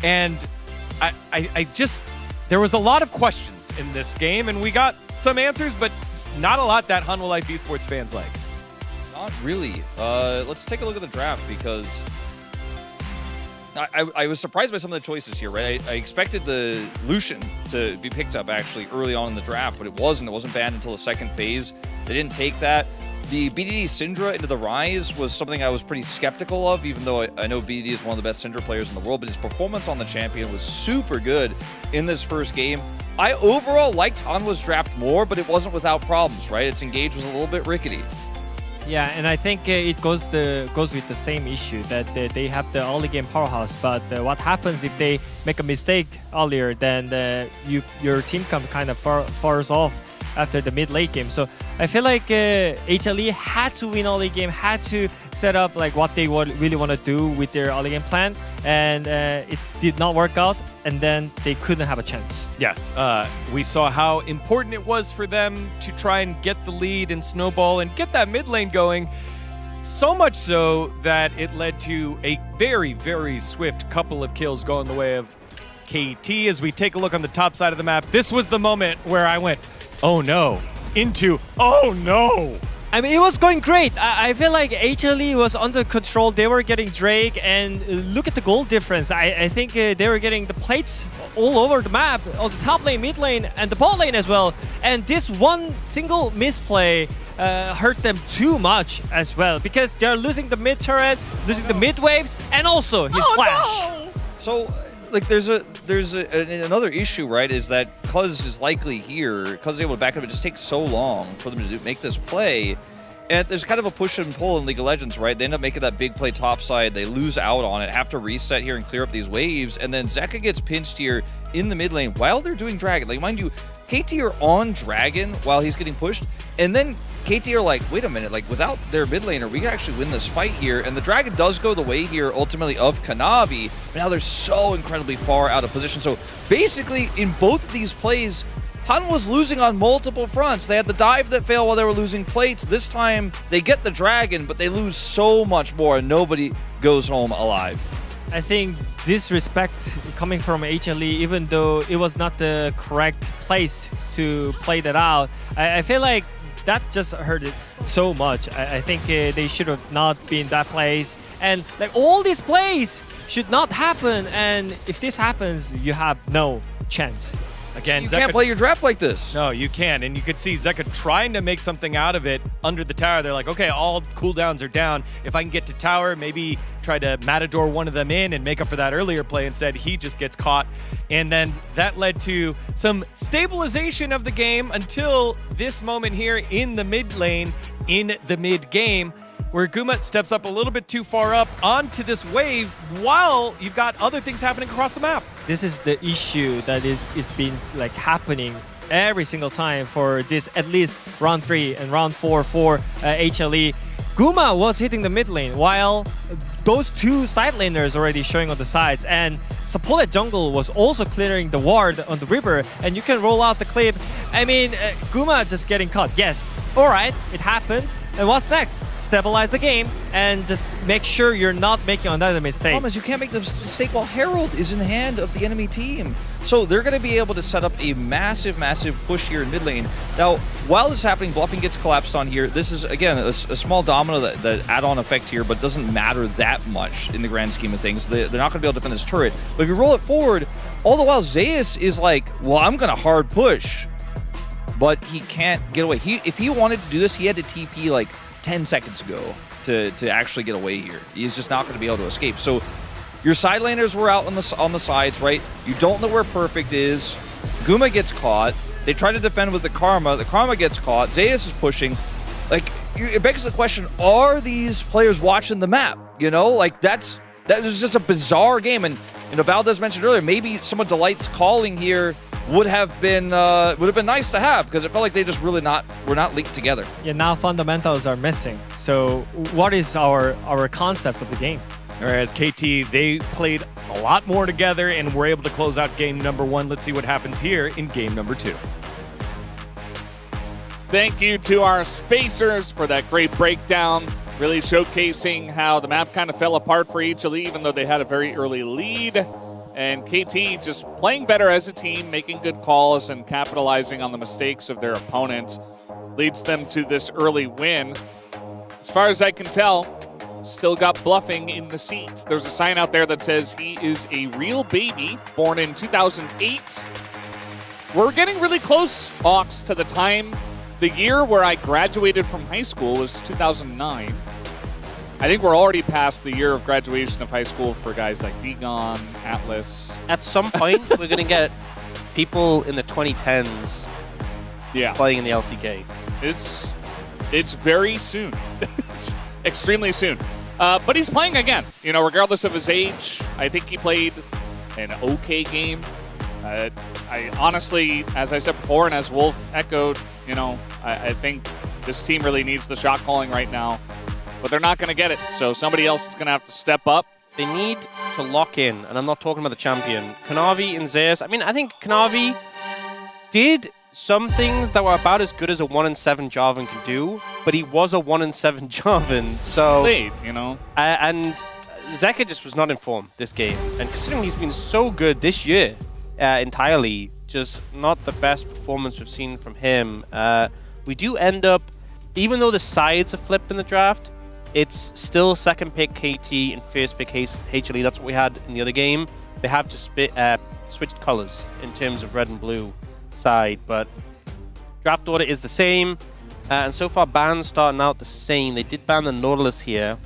And I just, there was a lot of questions in this game and we got some answers, but not a lot that Hanwha Life Esports fans like. Not really. Let's take a look at the draft because I was surprised by some of the choices here, right? I expected the Lucian to be picked up actually early on in the draft, but it wasn't. It wasn't banned until the second phase. They didn't take that. The BDD Syndra into the Rise was something I was pretty skeptical of, even though I know BDD is one of the best Syndra players in the world, but his performance on the champion was super good in this first game. I overall liked Hanwha's draft more, but it wasn't without problems, right? Its engage was a little bit rickety. Yeah, and I think it goes with the same issue that they have the early game powerhouse, but what happens if they make a mistake earlier, then your team kind of falls off after the mid-late game. So I feel like HLE had to win early game, had to set up like what they really want to do with their early game plan, and it did not work out, and then they couldn't have a chance. Yes, we saw how important it was for them to try and get the lead and snowball and get that mid lane going. So much so that it led to a very, very swift couple of kills going the way of KT. As we take a look on the top side of the map, this was the moment where I went, oh no, into, oh no. I mean, it was going great. I feel like HLE was under control. They were getting Drake, and look at the goal difference. I think they were getting the plates all over the map, on the top lane, mid lane, and the bot lane as well. And this one single misplay hurt them too much as well, because they're losing the mid turret, losing the mid waves, and also his flash. No! So, like, there's another issue, right? Is that Cuz is likely here, Cuz is able to back up. It just takes so long for them to make this play. And there's kind of a push and pull in League of Legends, right? They end up making that big play topside. They lose out on it, have to reset here and clear up these waves. And then Zeka gets pinched here in the mid lane while they're doing Dragon. Like, mind you, KT are on Dragon while he's getting pushed. And then KT are like, wait a minute, like, without their mid laner, we can actually win this fight here. And the Dragon does go the way here, ultimately, of Kanavi. But now they're so incredibly far out of position. So basically, in both of these plays, Han was losing on multiple fronts. They had the dive that failed while they were losing plates. This time, they get the Dragon, but they lose so much more, and nobody goes home alive. I think disrespect coming from HLE, even though it was not the correct place to play that out, I feel like that just hurt it so much. I think they should have not been in that place. And like all these plays should not happen. And if this happens, you have no chance. Again, you can't play your draft like this. No, you can. And you could see Zeka trying to make something out of it under the tower. They're like, okay, all cooldowns are down. If I can get to tower, maybe try to Matador one of them in and make up for that earlier play. Instead, he just gets caught. And then that led to some stabilization of the game until this moment here in the mid lane, in the mid game, where Guma steps up a little bit too far up onto this wave while you've got other things happening across the map. This is the issue that it's been like happening every single time for this, at least round 3 and round 4 for HLE. Guma was hitting the mid lane while those two side laners already showing on the sides, and Support jungle was also clearing the ward on the river, and you can roll out the clip. I mean, Guma just getting caught. Yes, all right, it happened. And what's next? Stabilize the game and just make sure you're not making another mistake. The problem is you can't make the mistake while Herald is in the hand of the enemy team. So they're going to be able to set up a massive, massive push here in mid lane. Now, while this is happening, bluffing gets collapsed on here. This is, again, a small domino that add-on effect here, but doesn't matter that much in the grand scheme of things. They're not going to be able to defend this turret. But if you roll it forward, all the while Zeus is like, well, I'm going to hard push. But he can't get away. If he wanted to do this, he had to TP like 10 seconds ago to actually get away here. He's just not going to be able to escape. So your side laners were out on the sides, right? You don't know where Perfect is. Guma gets caught. They try to defend with the Karma. The Karma gets caught. Zeus is pushing. Like, it begs the question, are these players watching the map? You know, like that was just a bizarre game. And Valdez mentioned earlier, maybe some of Delight's calling here would have been nice to have, because it felt like they just really were not linked together. Yeah, now fundamentals are missing. So what is our concept of the game? Whereas KT, they played a lot more together and were able to close out game number 1. Let's see what happens here in game number 2. Thank you to our spacers for that great breakdown, really showcasing how the map kind of fell apart for HLE, even though they had a very early lead. And KT just playing better as a team, making good calls and capitalizing on the mistakes of their opponents leads them to this early win. As far as I can tell, still got bluffing in the seats. There's a sign out there that says he is a real baby, born in 2008. We're getting really close, Hawks, to the time. The year where I graduated from high school was 2009. I think we're already past the year of graduation of high school for guys like Degon, Atlas. At some point, we're going to get people in the 2010s playing in the LCK. It's very soon. It's extremely soon. But he's playing again. You know, regardless of his age, I think he played an okay game. I honestly, as I said before, and as Wolf echoed, you know, I think this team really needs the shot calling right now. But they're not going to get it, so somebody else is going to have to step up. They need to lock in, and I'm not talking about the champion. Kanavi and Zeus. I mean, I think Kanavi did some things that were about as good as a 1-7 Jarvan can do, but he was a 1-7 Jarvan, so... Played, you know? And Zeka just was not in form this game, and considering he's been so good this year entirely, just not the best performance we've seen from him. We do end up, even though the sides have flipped in the draft, it's still second pick KT and first pick HLE. That's what we had in the other game. They have to switched colors in terms of red and blue side, but draft order is the same. And so far, bans starting out the same. They did ban the Nautilus here,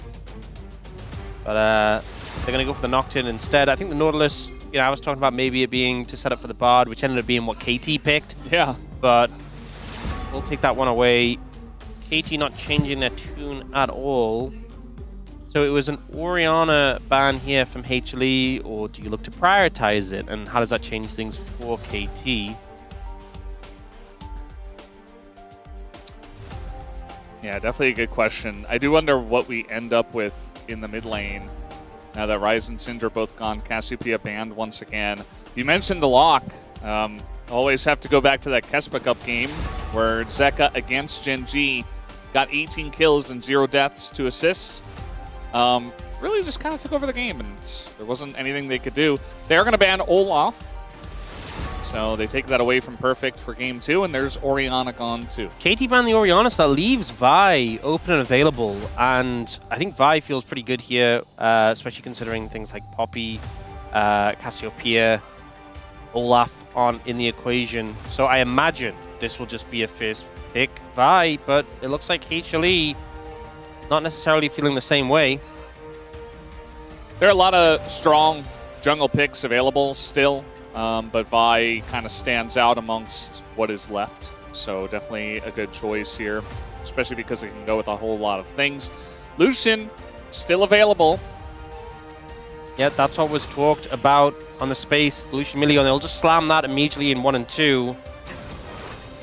but they're going to go for the Nocturne instead. I think the Nautilus, you know, I was talking about maybe it being to set up for the Bard, which ended up being what KT picked. Yeah. But we'll take that one away. KT not changing their tune at all. So it was an Orianna ban here from HLE, or do you look to prioritize it? And how does that change things for KT? Yeah, definitely a good question. I do wonder what we end up with in the mid lane now that Ryze and Syndra are both gone. Cassiopeia banned once again. You mentioned the lock. Always have to go back to that Kespa Cup game where Zeka against Gen G got 18 kills and 0 deaths, 2 assists. Really just kind of took over the game, and there wasn't anything they could do. They're going to ban Olaf. So they take that away from Perfect for game 2, and there's Orianna gone too. KT banned the Orianna, so that leaves Vi open and available. And I think Vi feels pretty good here, especially considering things like Poppy, Cassiopeia, Olaf in the equation. So I imagine this will just be a first pick Vi, but it looks like HLE not necessarily feeling the same way. There are a lot of strong jungle picks available still. But Vi kind of stands out amongst what is left. So definitely a good choice here, especially because it can go with a whole lot of things. Lucian, still available. Yeah, that's what was talked about on the space. Lucian Million, they'll just slam that immediately in 1 and 2.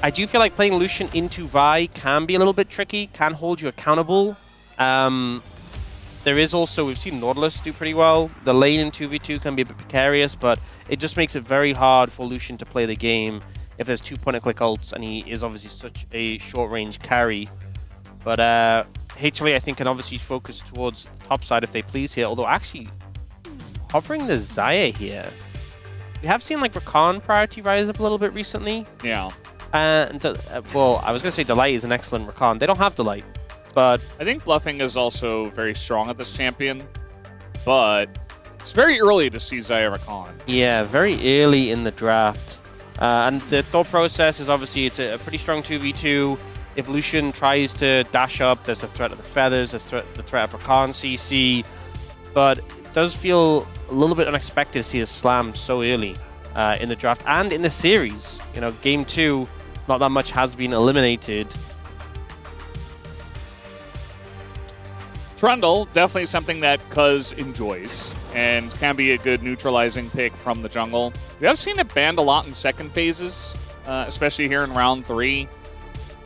I do feel like playing Lucian into Vi can be a little bit tricky, can hold you accountable. There is also, we've seen Nautilus do pretty well. The lane in 2v2 can be a bit precarious, but it just makes it very hard for Lucian to play the game if there's 2 point-and-click ults, and he is obviously such a short-range carry. But HLE, I think, can obviously focus towards the top side if they please here, although actually hovering the Xayah here. We have seen like Rakan priority rise up a little bit recently. Yeah. And, well, I was going to say Delight is an excellent Rakan. They don't have Delight. But I think bluffing is also very strong at this champion, but it's very early to see Xayah Rakan. Yeah, very early in the draft. And the thought process is obviously it's a pretty strong 2v2. If Lucian tries to dash up, there's a threat of the Feathers, there's the threat of Rakan CC. But it does feel a little bit unexpected to see a slam so early in the draft and in the series. You know, game 2, not that much has been eliminated. Trundle, definitely something that Cuz enjoys and can be a good neutralizing pick from the jungle. We have seen it banned a lot in second phases, especially here in round 3.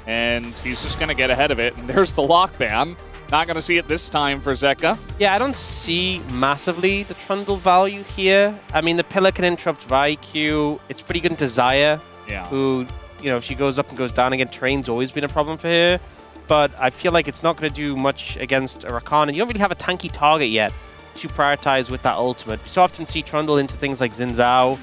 And he's just going to get ahead of it. And there's the lock ban. Not going to see it this time for Zeka. Yeah, I don't see massively the Trundle value here. I mean, the pillar can interrupt VIQ. It's pretty good into Xayah, who, you know, if she goes up and goes down again, terrain's always been a problem for her. But I feel like it's not going to do much against a Rakan, and you don't really have a tanky target yet to prioritize with that ultimate. You so often see Trundle into things like Xin Zhao,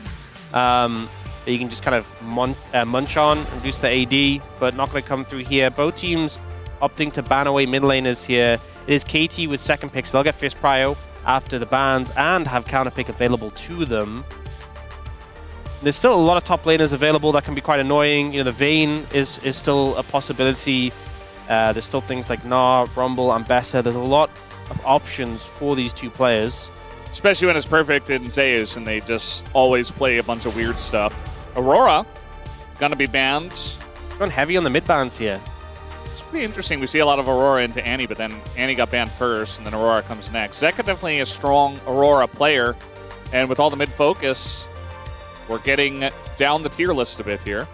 that you can just kind of munch on and reduce the AD, but not going to come through here. Both teams opting to ban away mid laners here. It is KT with second pick, so they'll get first prio after the bans and have counter pick available to them. There's still a lot of top laners available that can be quite annoying. You know, the Vayne is still a possibility. There's still things like Gnar, Rumble, and Bessa. There's a lot of options for these two players. Especially when it's Perfect and Zeus, and they just always play a bunch of weird stuff. Aurora, gonna be banned. Going heavy on the mid bans here. It's pretty interesting. We see a lot of Aurora into Annie, but then Annie got banned first, and then Aurora comes next. Zeka definitely a strong Aurora player, and with all the mid focus, we're getting down the tier list a bit here.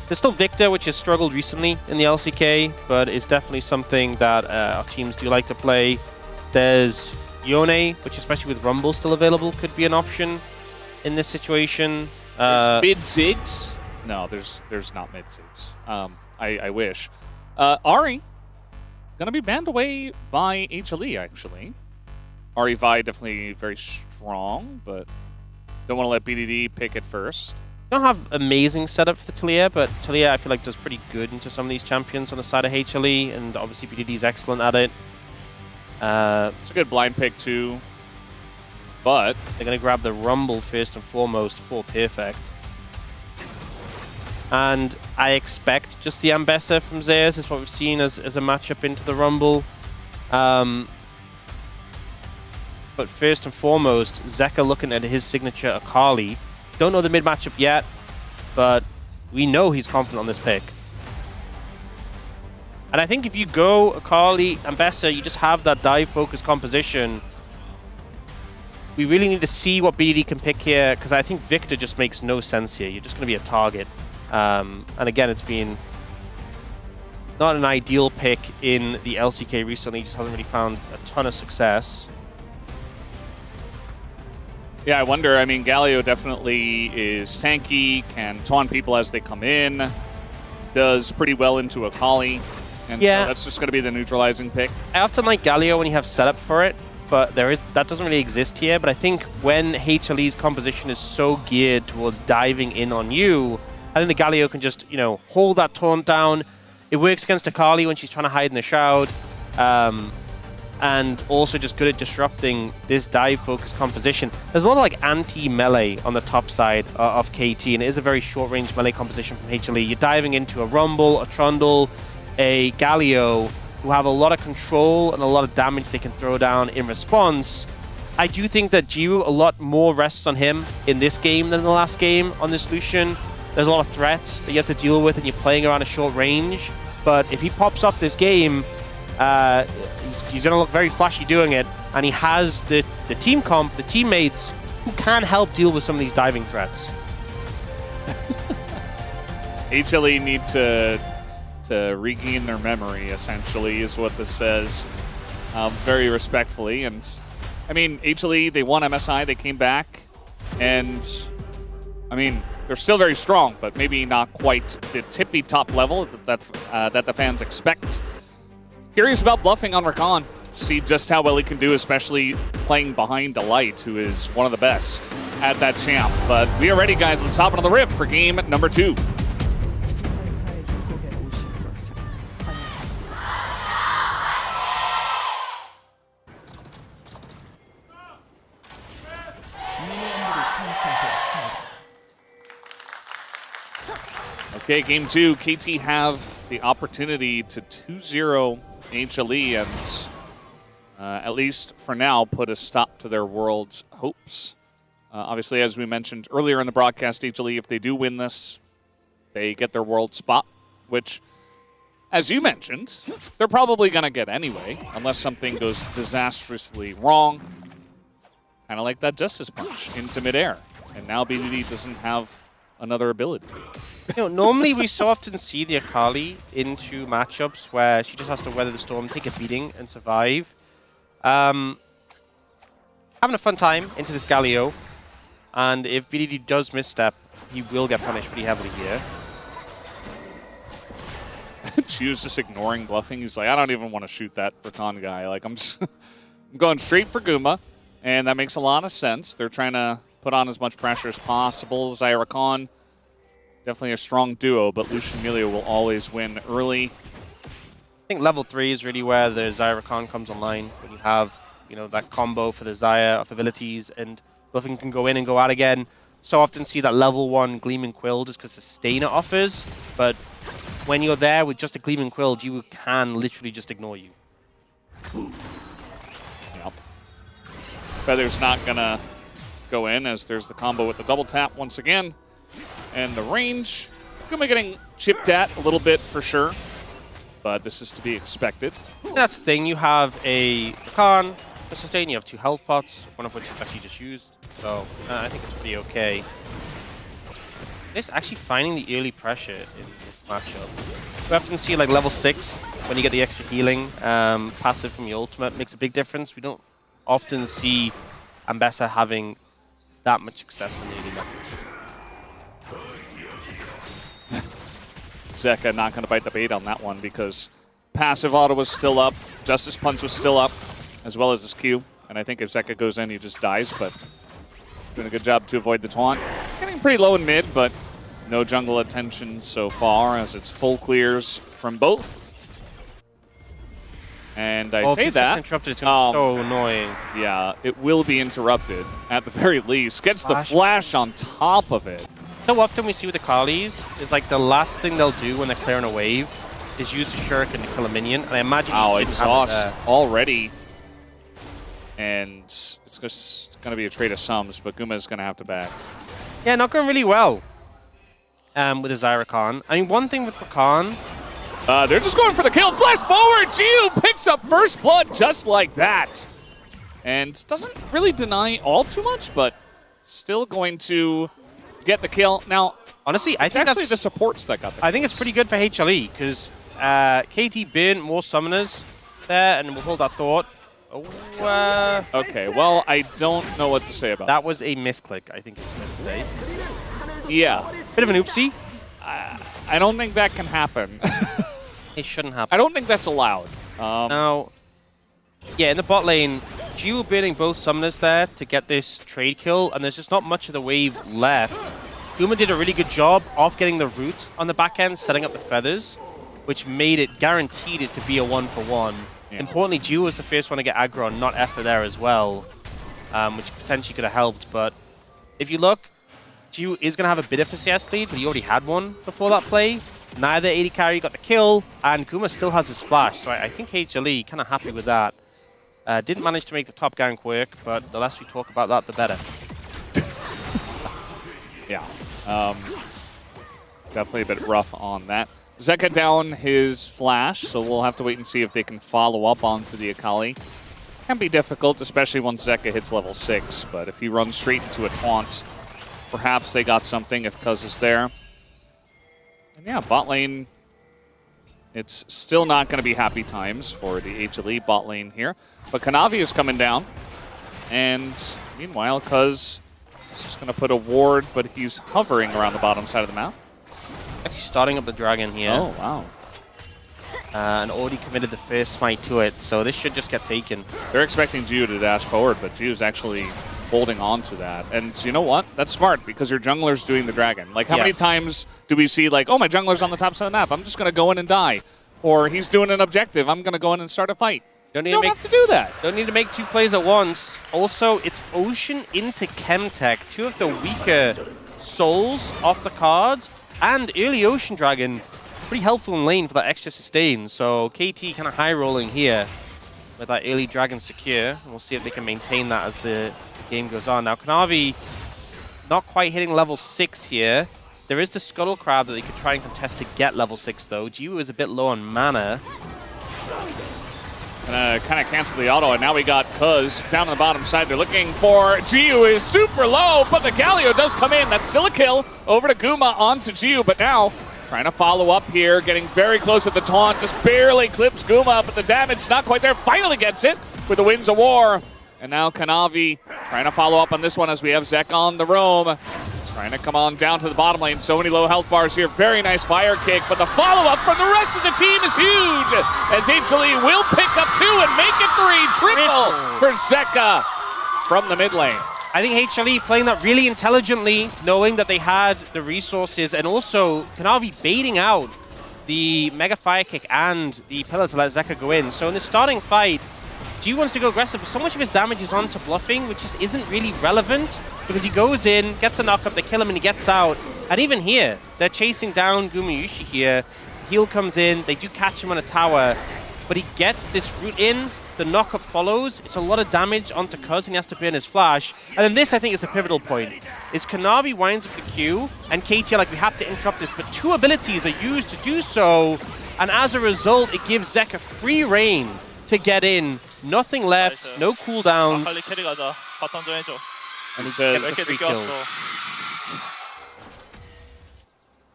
There's still Victor, which has struggled recently in the LCK, but is definitely something that our teams do like to play. There's Yone, which especially with Rumble still available, could be an option in this situation. Mid Ziggs? No, there's not mid Ziggs. I wish. Ahri, gonna be banned away by HLE, actually. Ahri Vi definitely very strong, but don't want to let BDD pick it first. Don't have amazing setup for the Talia, but Talia I feel like does pretty good into some of these champions on the side of HLE, and obviously BDD is excellent at it. It's a good blind pick too. But they're going to grab the Rumble first and foremost for Perfect. And I expect just the Ambessa from Zeus is what we've seen as a matchup into the Rumble. But first and foremost, Zeka looking at his signature Akali. Don't know the mid matchup yet, but we know he's confident on this pick. And I think if you go Akali, Ambessa, you just have that dive focus composition. We really need to see what BDD can pick here, because I think Victor just makes no sense here. You're just going to be a target. And again, it's been not an ideal pick in the LCK recently. Just hasn't really found a ton of success. Yeah, I wonder. I mean, Galio definitely is tanky, can taunt people as they come in, does pretty well into Akali, and so that's just going to be the neutralizing pick. I often like Galio when you have setup for it, but that doesn't really exist here. But I think when HLE's composition is so geared towards diving in on you, I think the Galio can just, hold that taunt down. It works against Akali when she's trying to hide in the Shroud. And also just good at disrupting this dive-focused composition. There's a lot of anti-melee on the top side of KT, and it is a very short-range melee composition from HLE. You're diving into a Rumble, a Trundle, a Galio, who have a lot of control and a lot of damage they can throw down in response. I do think that Jiwoo, a lot more rests on him in this game than the last game on this Lucian. There's a lot of threats that you have to deal with, and you're playing around a short range. But if he pops up this game, he's going to look very flashy doing it, and he has the team comp, the teammates, who can help deal with some of these diving threats. HLE need to regain their memory, essentially, is what this says, very respectfully. And, I mean, HLE, they won MSI, they came back, and, I mean, they're still very strong, but maybe not quite the tippy top level that the fans expect. Curious about bluffing on Rakan. See just how well he can do, especially playing behind Delight, who is one of the best at that champ. But we are ready, guys. Let's hop into the riff for game number 2. Okay, game 2. KT have the opportunity to 2-0 HLE and at least for now put a stop to their world's hopes. Obviously, as we mentioned earlier in the broadcast, HLE, if they do win this, they get their world spot, which, as you mentioned, they're probably going to get anyway, unless something goes disastrously wrong. Kind of like that Justice Punch into midair. And now BDD doesn't have another ability. Normally we so often see the Akali into matchups where she just has to weather the storm, take a beating, and survive. Having a fun time into this Galio, and if BDD does misstep, he will get punished pretty heavily here. Chiu's just ignoring bluffing. He's like, I don't even want to shoot that Rakan guy. Like, I'm going straight for Guma, and that makes a lot of sense. They're trying to put on as much pressure as possible. Zyra Khan, definitely a strong duo, but Lucian Melia will always win early. I think level 3 is really where the Zyra Khan comes online. When you have, that combo for the Zyra of abilities, and bluffing can go in and go out again. So often see that level 1 Gleaming Quill just because sustain it offers, but when you're there with just a Gleaming Quill, you can literally just ignore you. Yep. Feather's not gonna go in as there's the combo with the double tap once again. And the range, Guma getting chipped at a little bit for sure, but this is to be expected. That's the thing, you have a Rakan, a sustain, you have 2 health pots, one of which is actually just used, so I think it's pretty okay. It's actually finding the early pressure in this matchup. We often see level 6, when you get the extra healing, passive from your ultimate makes a big difference. We don't often see Ambessa having that much success on the early matchup. Zeka not going to bite the bait on that one because passive auto was still up, Justice Punch was still up, as well as his Q. And I think if Zeka goes in, he just dies, but doing a good job to avoid the taunt. Getting pretty low in mid, but no jungle attention so far as it's full clears from both. And I if say this that. gets interrupted, it's going to be so annoying. Yeah, it will be interrupted at the very least. Gets the flash on top of it. So often we see with the Kalis is like the last thing they'll do when they're clearing a wave is use the shuriken to kill a minion. And I imagine exhaust already. And it's just going to be a trade of sums, but Guma's going to have to back. Yeah, not going really well with his Rakan. I mean, one thing with Rakan... they're just going for the kill. Flash forward! Jiu picks up first blood just like that. And doesn't really deny all too much, but still going to get the kill. Now, honestly, I think actually the supports that got the kills. I think it's pretty good for HLE, because KT burned more summoners there, and we'll hold that thought. Okay, well, I don't know what to say about that. Was a misclick, I think it's fair to say. Yeah. Bit of an oopsie. I don't think that can happen. It shouldn't happen. I don't think that's allowed. Now, yeah, in the bot lane, Jiu burning both summoners there to get this trade kill, and there's just not much of the wave left. Guma did a really good job of getting the root on the back end, setting up the feathers, which made it guaranteed it to be a 1-for-1. Yeah. Importantly, Jiu was the first one to get aggro and not Effa there as well, which potentially could have helped. But if you look, Jiu is going to have a bit of a CS lead, but he already had one before that play. Neither AD carry got the kill, and Guma still has his flash, so I think HLE kind of happy with that. Didn't manage to make the top gank work, but the less we talk about that, the better. Yeah. Definitely a bit rough on that. Zeka down his flash, so we'll have to wait and see if they can follow up onto the Akali. Can be difficult, especially once Zeka hits level 6, but if he runs straight into a taunt, perhaps they got something if Cuz is there. And yeah, bot lane, it's still not going to be happy times for the HLE bot lane here. But Kanavi is coming down, and meanwhile, Cuz is just going to put a ward, but he's hovering around the bottom side of the map. Actually starting up the dragon here. Oh, wow. And already committed the first smite to it, so this should just get taken. They're expecting Jiu to dash forward, but Jiu's actually holding on to that. And you know what? That's smart, because your jungler's doing the dragon. Like, how many times do we see, like, oh, my jungler's on the top side of the map, I'm just going to go in and die. Or he's doing an objective, I'm going to go in and start a fight. You don't have to do that. Don't need to make two plays at once. Also, it's Ocean into Chemtech, two of the weaker souls off the cards. And early Ocean Dragon, pretty helpful in lane for that extra sustain. So KT kind of high rolling here with that early Dragon secure. And we'll see if they can maintain that as the game goes on. Now, Kanavi not quite hitting level 6 here. There is the Scuttle Crab that they could try and contest to get level 6, though. Jiu is a bit low on mana. Gonna kind of cancel the auto, and now we got Cuz down on the bottom side. They're looking for Jiu is super low, but the Galio does come in. That's still a kill. Over to Guma onto Jiu, but now trying to follow up here, getting very close to the taunt. Just barely clips Guma, but the damage not quite there. Finally gets it with the Winds of War. And now Kanavi trying to follow up on this one as we have Zek on the roam. Trying to come on down to the bottom lane. So many low health bars here. Very nice fire kick, but the follow-up from the rest of the team is huge, as HLE will pick up 2 and make it 3. Triple for Zeka from the mid lane. I think HLE playing that really intelligently, knowing that they had the resources, and also Kanavi baiting out the Mega Fire Kick and the Pillar to let Zeka go in. So in the starting fight, Jiu wants to go aggressive, but so much of his damage is onto bluffing, which just isn't really relevant, because he goes in, gets a knock-up, they kill him, and he gets out. And even here, they're chasing down Gumayushi here. Heal comes in, they do catch him on a tower, but he gets this root in, the knock-up follows. It's a lot of damage onto Cuz, and he has to burn his flash. And then this, I think, is the pivotal point, is Kanavi winds up the Q, and KT are like, we have to interrupt this, but 2 abilities are used to do so, and as a result, it gives Zeka free reign to get in. Nothing left, no cooldowns. And he gets the 3 kills.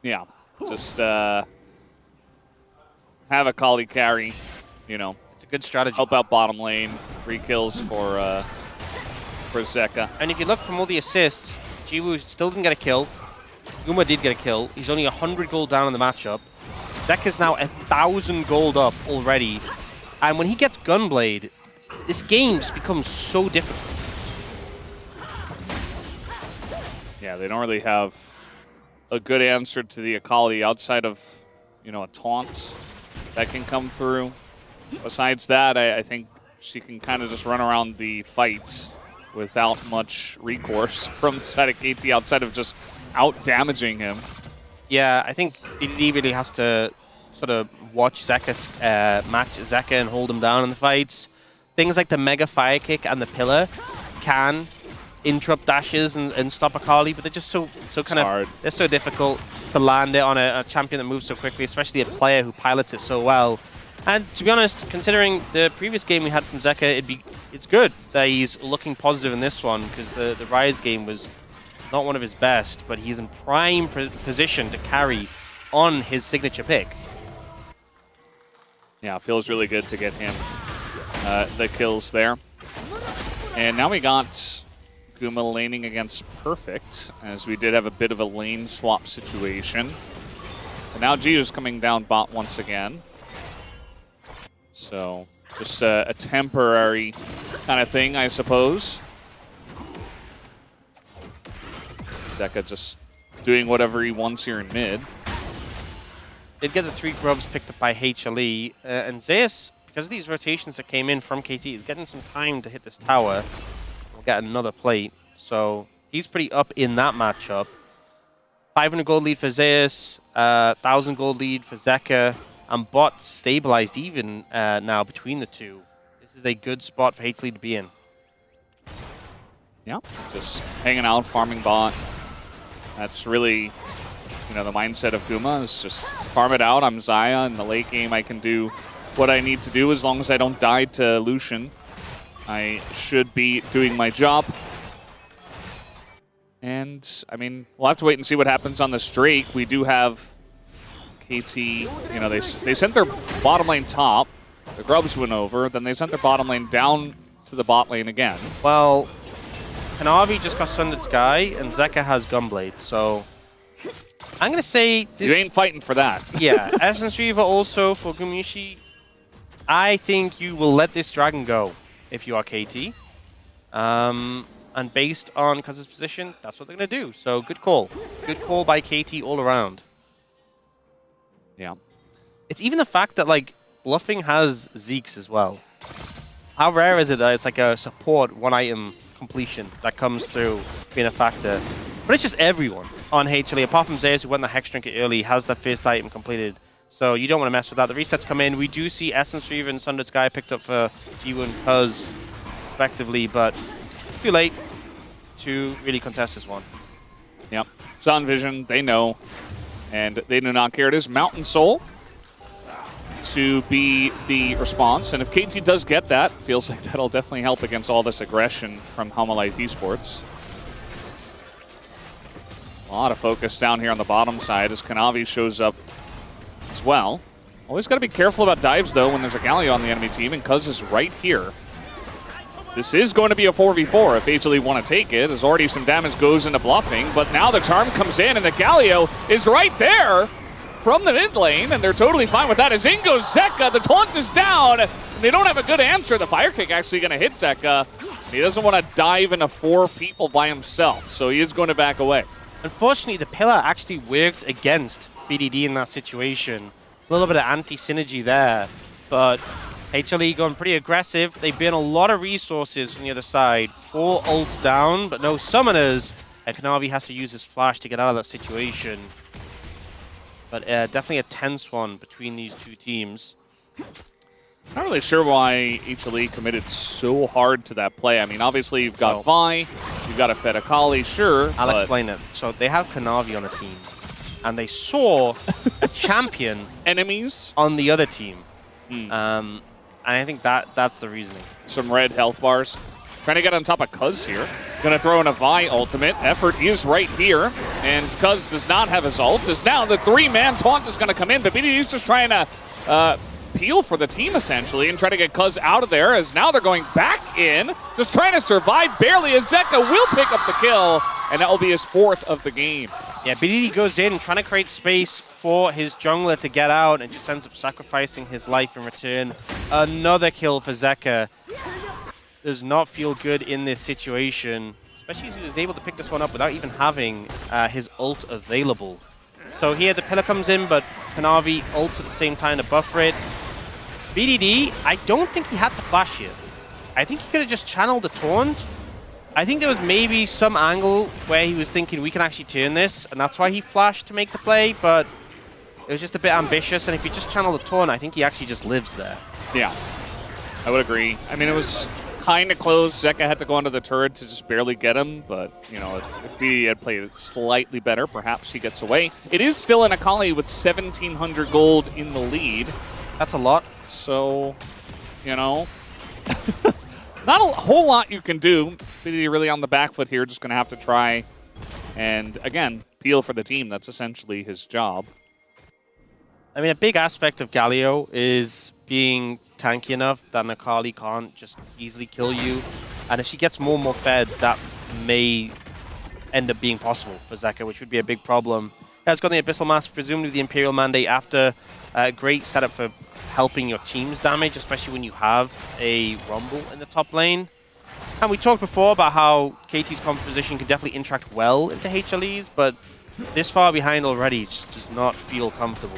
Yeah, just have a Kali carry, you know. It's a good strategy. Help out bottom lane, 3 kills for Zeka. And if you look from all the assists, Jiwoo still didn't get a kill. Guma did get a kill. He's only 100 gold down in the matchup. Zeka's now 1,000 gold up already. And when he gets Gunblade, this game's becomes so difficult. Yeah, they don't really have a good answer to the Akali outside of, you know, a taunt that can come through. besides that, I think she can kind of just run around the fight without much recourse from the side of KT outside of just out-damaging him. Yeah, I think BDD really has to sort of watch Zeka match Zeka and hold him down in the fights. Things like the Mega Fire Kick and the Pillar can interrupt dashes and stop Akali, but they're just so kind of they're so difficult to land it on a champion that moves so quickly, especially a player who pilots it so well. And to be honest, considering the previous game we had from Zeka, it's good that he's looking positive in this one, because the Rise game was not one of his best, but he's in prime position to carry on his signature pick. Yeah, it feels really good to get him the kills there. And now we got Guma laning against Perfect, as we did have a bit of a lane swap situation. And now Gio's coming down bot once again. So just a temporary kind of thing, I suppose. Zeka just doing whatever he wants here in mid. Did get the 3 grubs picked up by HLE, and Zeus, because of these rotations that came in from KT, is getting some time to hit this tower. We'll get another plate, so he's pretty up in that matchup. 500 gold lead for Zeus, 1,000 gold lead for Zeka, and bot stabilized even now between the two. This is a good spot for HLE to be in. Yeah, just hanging out, farming bot. That's really, you know, the mindset of Guma is just farm it out. I'm Xayah. In the late game, I can do what I need to do as long as I don't die to Lucian. I should be doing my job. And, I mean, we'll have to wait and see what happens on this Drake. We do have KT, you know, they sent their bottom lane top. The Grubs went over. Then they sent their bottom lane down to the bot lane again. Well, Kanavi just got Sundered Sky, and Zeka has Gunblade, so I'm going to say... You ain't fighting for that. Yeah, Essence Reaver also for Gumishi. I think you will let this dragon go if you are KT. And based on Kuz's position, that's what they're going to do. So good call. Good call by KT all around. Yeah. It's even the fact that, like, Bluffing has Zeeks as well. How rare is it that it's like a support one-item completion that comes through being a factor? But it's just everyone on HLE, apart from Zeus, who went the Hex Trinket early, has that first item completed. So you don't want to mess with that. The resets come in. We do see Essence Reaver and Sundered Sky picked up for Jiwoo and Kuz, respectively, but too late to really contest this one. Yep. Sun Vision, they know, and they do not care. It is Mountain Soul to be the response, and if KT does get that, feels like that'll definitely help against all this aggression from Life Esports. A lot of focus down here on the bottom side as Kanavi shows up as well. Always got to be careful about dives, though, when there's a Galio on the enemy team, and Kuz is right here. This is going to be a 4v4 if HLE want to take it, as already some damage goes into Bluffing, but now the Charm comes in, and the Galio is right there from the mid lane, and they're totally fine with that. As in goes Zeka, the taunt is down, and they don't have a good answer. The Fire Kick actually going to hit Zeka. He doesn't want to dive into 4 people by himself, so he is going to back away. Unfortunately, the Pillar actually worked against BDD in that situation. A little bit of anti-synergy there, but HLE going pretty aggressive. They burn a lot of resources from the other side. 4 ults down, but no summoners, and Kanavi has to use his flash to get out of that situation. But definitely a tense one between these two teams. Not really sure why HLE committed so hard to that play. I mean, obviously you've got Vi, you've got a Fed Akali, sure. I'll explain it. So they have Kanavi on a team, and they saw a champion enemies on the other team. And I think that's the reasoning. Some red health bars. Trying to get on top of Kuz here. Going to throw in a Vi ultimate. Effort is right here. And Kuz does not have his ult. As now the 3-man taunt is going to come in. But BDD's just trying to peel for the team, essentially, and try to get Kuz out of there. As now they're going back in. Just trying to survive barely. As Zeka will pick up the kill. And that will be his 4th of the game. Yeah, BDD goes in trying to create space for his jungler to get out and just ends up sacrificing his life in return. Another kill for Zeka. Does not feel good in this situation, especially as he was able to pick this one up without even having his ult available. So here the Pillar comes in, but Kanavi ults at the same time to buffer it. BDD, I don't think he had to flash here. I think he could have just channeled the taunt. I think there was maybe some angle where he was thinking we can actually turn this, and that's why he flashed to make the play, but it was just a bit ambitious, and if you just channel the taunt, I think he actually just lives there. Yeah, I would agree. I mean, it was kind of close. Zeka had to go onto the turret to just barely get him, but, you know, if BDD had played it slightly better, perhaps he gets away. It is still an Akali with 1,700 gold in the lead. That's a lot. So, you know, not a whole lot you can do. BDD really on the back foot here, just going to have to try and, again, peel for the team. That's essentially his job. I mean, a big aspect of Galio is being tanky enough that Akali can't just easily kill you. And if she gets more and more fed, that may end up being possible for Zeka, which would be a big problem. Has got the Abyssal Mask, presumably the Imperial Mandate after. A great setup for helping your team's damage, especially when you have a Rumble in the top lane. And we talked before about how KT's composition can definitely interact well into HLEs, but this far behind already just does not feel comfortable.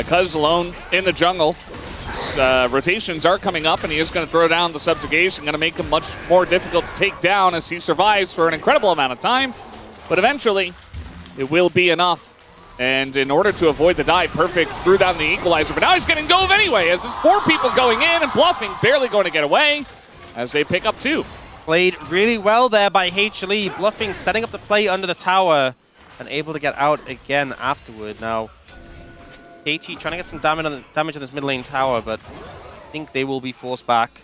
Cuz alone in the jungle. Rotations are coming up, and he is going to throw down the subjugation, going to make him much more difficult to take down as he survives for an incredible amount of time. But eventually, it will be enough. And in order to avoid the dive, Perfect threw down the equalizer, but now he's getting Gove anyway, as there's 4 people going in, and Bluffing barely going to get away as they pick up 2. Played really well there by HLE. Bluffing setting up the play under the tower and able to get out again afterward. Now, KT trying to get some damage on this mid lane tower, but I think they will be forced back.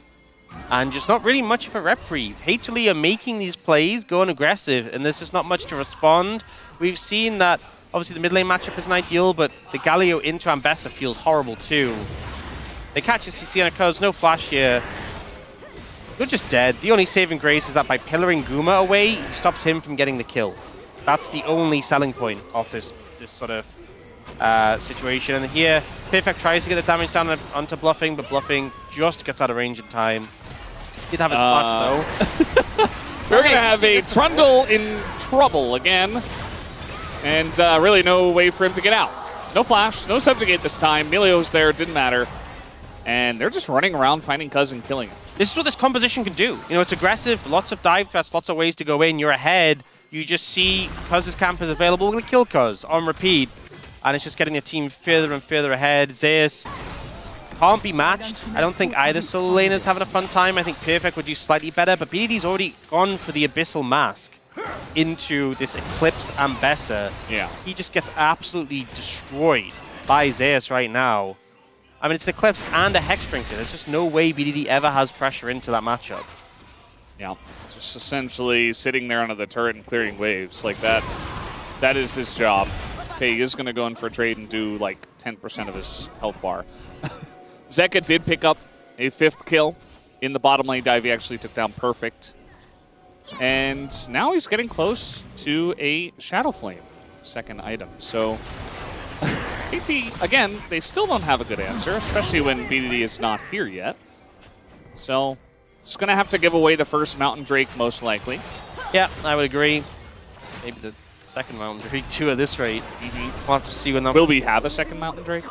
And just not really much of a reprieve. HLE are making these plays, going aggressive, and there's just not much to respond. We've seen that, obviously the mid lane matchup isn't ideal, but the Galio into Ambessa feels horrible too. They catch a CC on a Cuz, no flash here. You're just dead. The only saving grace is that by pillaring Guma away, he stops him from getting the kill. That's the only selling point of this sort of situation. And here, BFX tries to get the damage down onto Bluffing, but Bluffing just gets out of range in time. Did have his flash though. We're going to have a Trundle in trouble again. And really no way for him to get out. No flash, no subjugate this time. Melio's there, didn't matter. And they're just running around finding Cuz and killing him. This is what this composition can do. You know, it's aggressive, lots of dive threats, lots of ways to go in. You're ahead. You just see Cuz's camp is available. We're going to kill Cuz on repeat. And it's just getting the team further and further ahead. Zeus can't be matched. I don't think either solo lane is having a fun time. I think Perfect would do slightly better, but BDD's already gone for the Abyssal Mask into this Eclipse Ambessa. Yeah. He just gets absolutely destroyed by Zeus right now. I mean, it's an Eclipse and a Hex Drinker. There's just no way BDD ever has pressure into that matchup. Yeah, just essentially sitting there under the turret and clearing waves like that. That is his job. Okay, he is going to go in for a trade and do like 10% of his health bar. Zeka did pick up a 5th kill in the bottom lane dive. He actually took down Perfect. And now he's getting close to a Shadow Flame, 2nd item. So, KT, again, they still don't have a good answer, especially when BDD is not here yet. So, just going to have to give away the first Mountain Drake, most likely. Yeah, I would agree. Maybe the 2nd Mountain Drake, too, at this rate. We'll have to see when that... Will we have a 2nd Mountain Drake?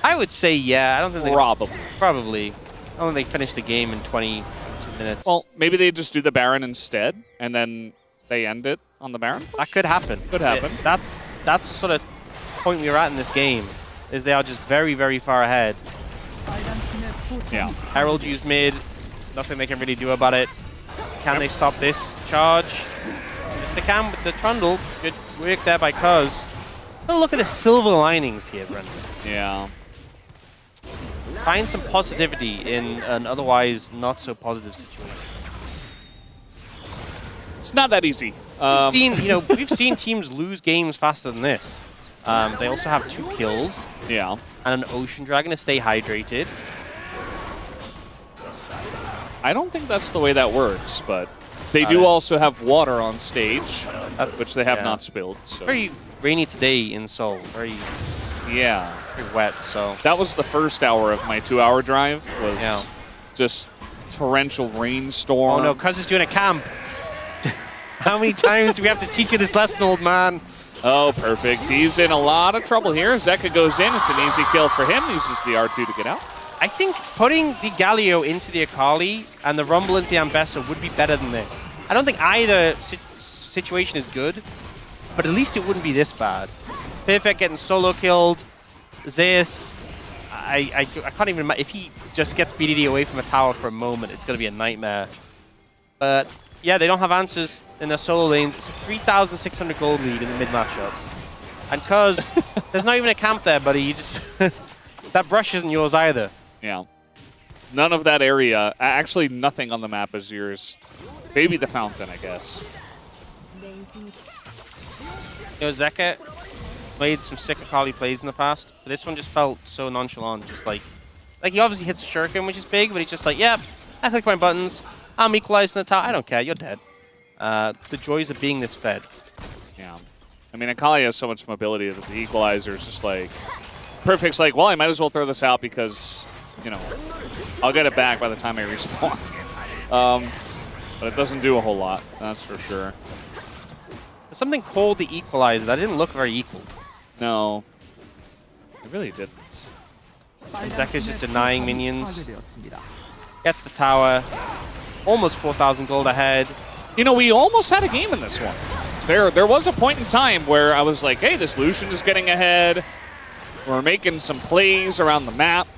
I would say, yeah. I don't think Probably. Probably. I don't think they finished the game in 20 minutes. Well, maybe they just do the Baron instead, and then they end it on the Baron? That could happen. Could happen. That's the sort of point we're at in this game, is they are just very, very far ahead. Yeah. Herald used mid. Nothing they can really do about it. Can they stop this charge? Yes, they can with the Trundle. Good work there by Cuz. Look at the silver linings here, Brendan. Yeah. Find some positivity in an otherwise not so positive situation. It's not that easy. We've seen teams lose games faster than this. They also have 2 kills. Yeah. And an Ocean Dragon to stay hydrated. I don't think that's the way that works, but they do also have water on stage, which they have not spilled. So. Very rainy today in Seoul. Very wet. So that was the first hour of my 2-hour drive. Was just torrential rainstorm. Oh no, Cuz is doing a camp. How many times do we have to teach you this lesson, old man? Oh, perfect. He's in a lot of trouble here. Zeka goes in. It's an easy kill for him. Uses the R2 to get out. I think putting the Galio into the Akali and the Rumble into the Ambessa would be better than this. I don't think either situation is good, but at least it wouldn't be this bad. Perfect getting solo killed. Zeus, I can't even imagine. If he just gets BDD away from a tower for a moment, it's going to be a nightmare. But yeah, they don't have answers in their solo lanes. It's a 3,600 gold lead in the mid matchup. And cuz there's not even a camp there, buddy. You just that brush isn't yours either. Yeah. None of that area. Actually, nothing on the map is yours. Maybe the fountain, I guess. Zeka made some sick Akali plays in the past, but this one just felt so nonchalant. Just like he obviously hits a shuriken, which is big, but he's just like, yep, I click my buttons. I'm equalizing the tower. I don't care. You're dead. The joys of being this fed. Yeah. I mean, Akali has so much mobility that the equalizer is just like... Perfect's like, well, I might as well throw this out because, you know, I'll get it back by the time I respawn. But it doesn't do a whole lot, that's for sure. There's something called the equalizer that didn't look very equal. No. It really didn't. And Zeka's just denying minions. Gets the tower. Almost 4,000 gold ahead. You know, we almost had a game in this one. There was a point in time where I was like, hey, this Lucian is getting ahead. We're making some plays around the map.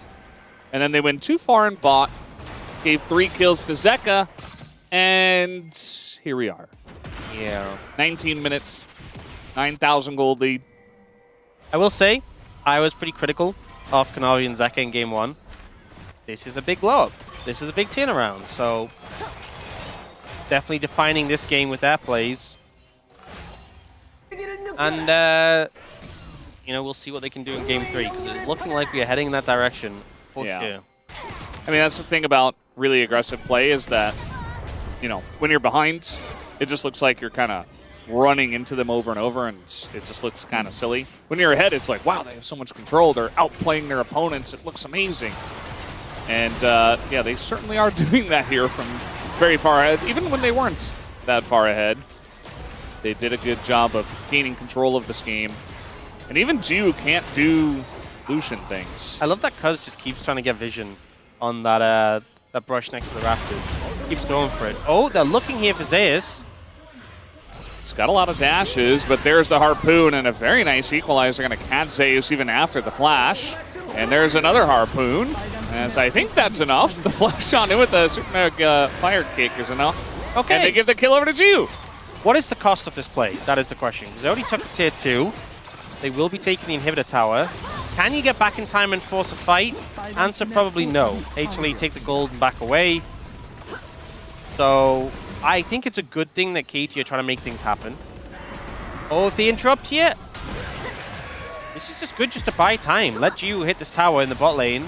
And then they went too far in bot. Gave 3 kills to Zeka. And here we are. Yeah. 19 minutes. 9,000 gold lead. I will say, I was pretty critical of Kanavi and Zeka in game 1. This is a big blow-up. This is a big turnaround. So, definitely defining this game with their plays. And, you know, we'll see what they can do in game 3, because it's looking like we are heading in that direction for sure. I mean, that's the thing about really aggressive play is that, you know, when you're behind, it just looks like you're kind of running into them over and over, and it just looks kind of silly. When you're ahead, it's like, wow, they have so much control. They're outplaying their opponents. It looks amazing. And, yeah, they certainly are doing that here from very far ahead. Even when they weren't that far ahead, they did a good job of gaining control of this game. And even Ju can't do Lucian things. I love that Cuz just keeps trying to get vision on that that brush next to the rafters. Keeps going for it. Oh, they're looking here for Zeus. It's got a lot of dashes, but there's the harpoon and a very nice equalizer. Going to catch Zeus even after the flash. And there's another harpoon. As I think that's enough. The flash on it with the super mega fire kick is enough. Okay. And they give the kill over to Ju. What is the cost of this play? That is the question. Because they already took tier 2. They will be taking the inhibitor tower. Can you get back in time and force a fight? Answer probably no. HLE take the gold and back away. So I think it's a good thing that KT are trying to make things happen. Oh, if they interrupt here, this is just good just to buy time. Let Ju hit this tower in the bot lane.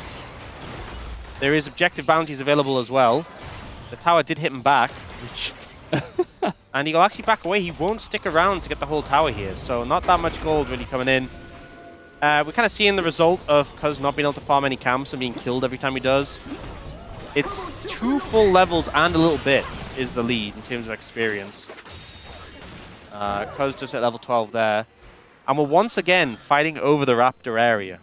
There is objective bounties available as well. The tower did hit him back, which and he'll actually back away. He won't stick around to get the whole tower here, so not that much gold really coming in. We're kind of seeing the result of Cuz not being able to farm any camps and being killed every time he does. It's 2 full levels and a little bit is the lead in terms of experience. Cuz just at level 12 there. And we're once again fighting over the Raptor area.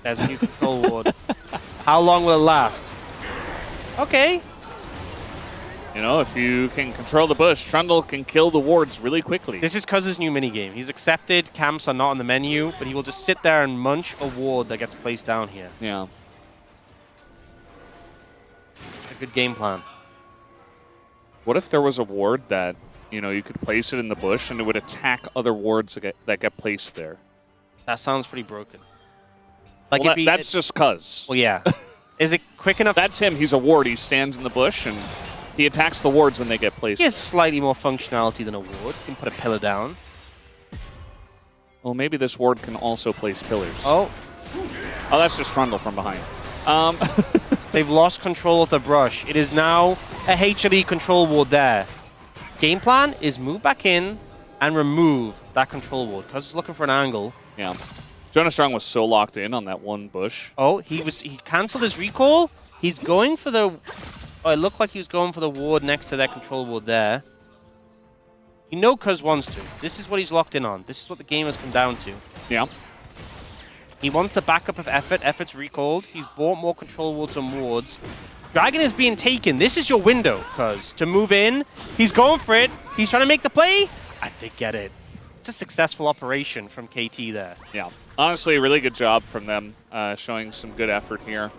There's a new control ward. How long will it last? Okay. You know, if you can control the bush, Trundle can kill the wards really quickly. This is Cuz's new minigame. He's accepted, camps are not on the menu, but he will just sit there and munch a ward that gets placed down here. Yeah. A good game plan. What if there was a ward that, you know, you could place it in the bush and it would attack other wards that get placed there? That sounds pretty broken. Like well, that's just Cuz. Well, yeah. Is it quick enough? That's him. He's a ward. He stands in the bush and he attacks the wards when they get placed. He has slightly more functionality than a ward. He can put a pillar down. Well, maybe this ward can also place pillars. Oh. Oh, that's just Trundle from behind. They've lost control of the brush. It is now a HLE control ward there. Game plan is move back in and remove that control ward because it's looking for an angle. Yeah. Jonah Strong was so locked in on that one bush. Oh, he cancelled his recall. He's going for the... Oh, it looked like he was going for the ward next to that control ward there. You know Cuz wants to. This is what he's locked in on. This is what the game has come down to. Yeah. He wants the backup of Effort. Effort's recalled. He's bought more control wards and wards. Dragon is being taken. This is your window, cuz to move in. He's going for it. He's trying to make the play. I did get it. It's a successful operation from KT there. Yeah, honestly, a really good job from them, showing some good effort here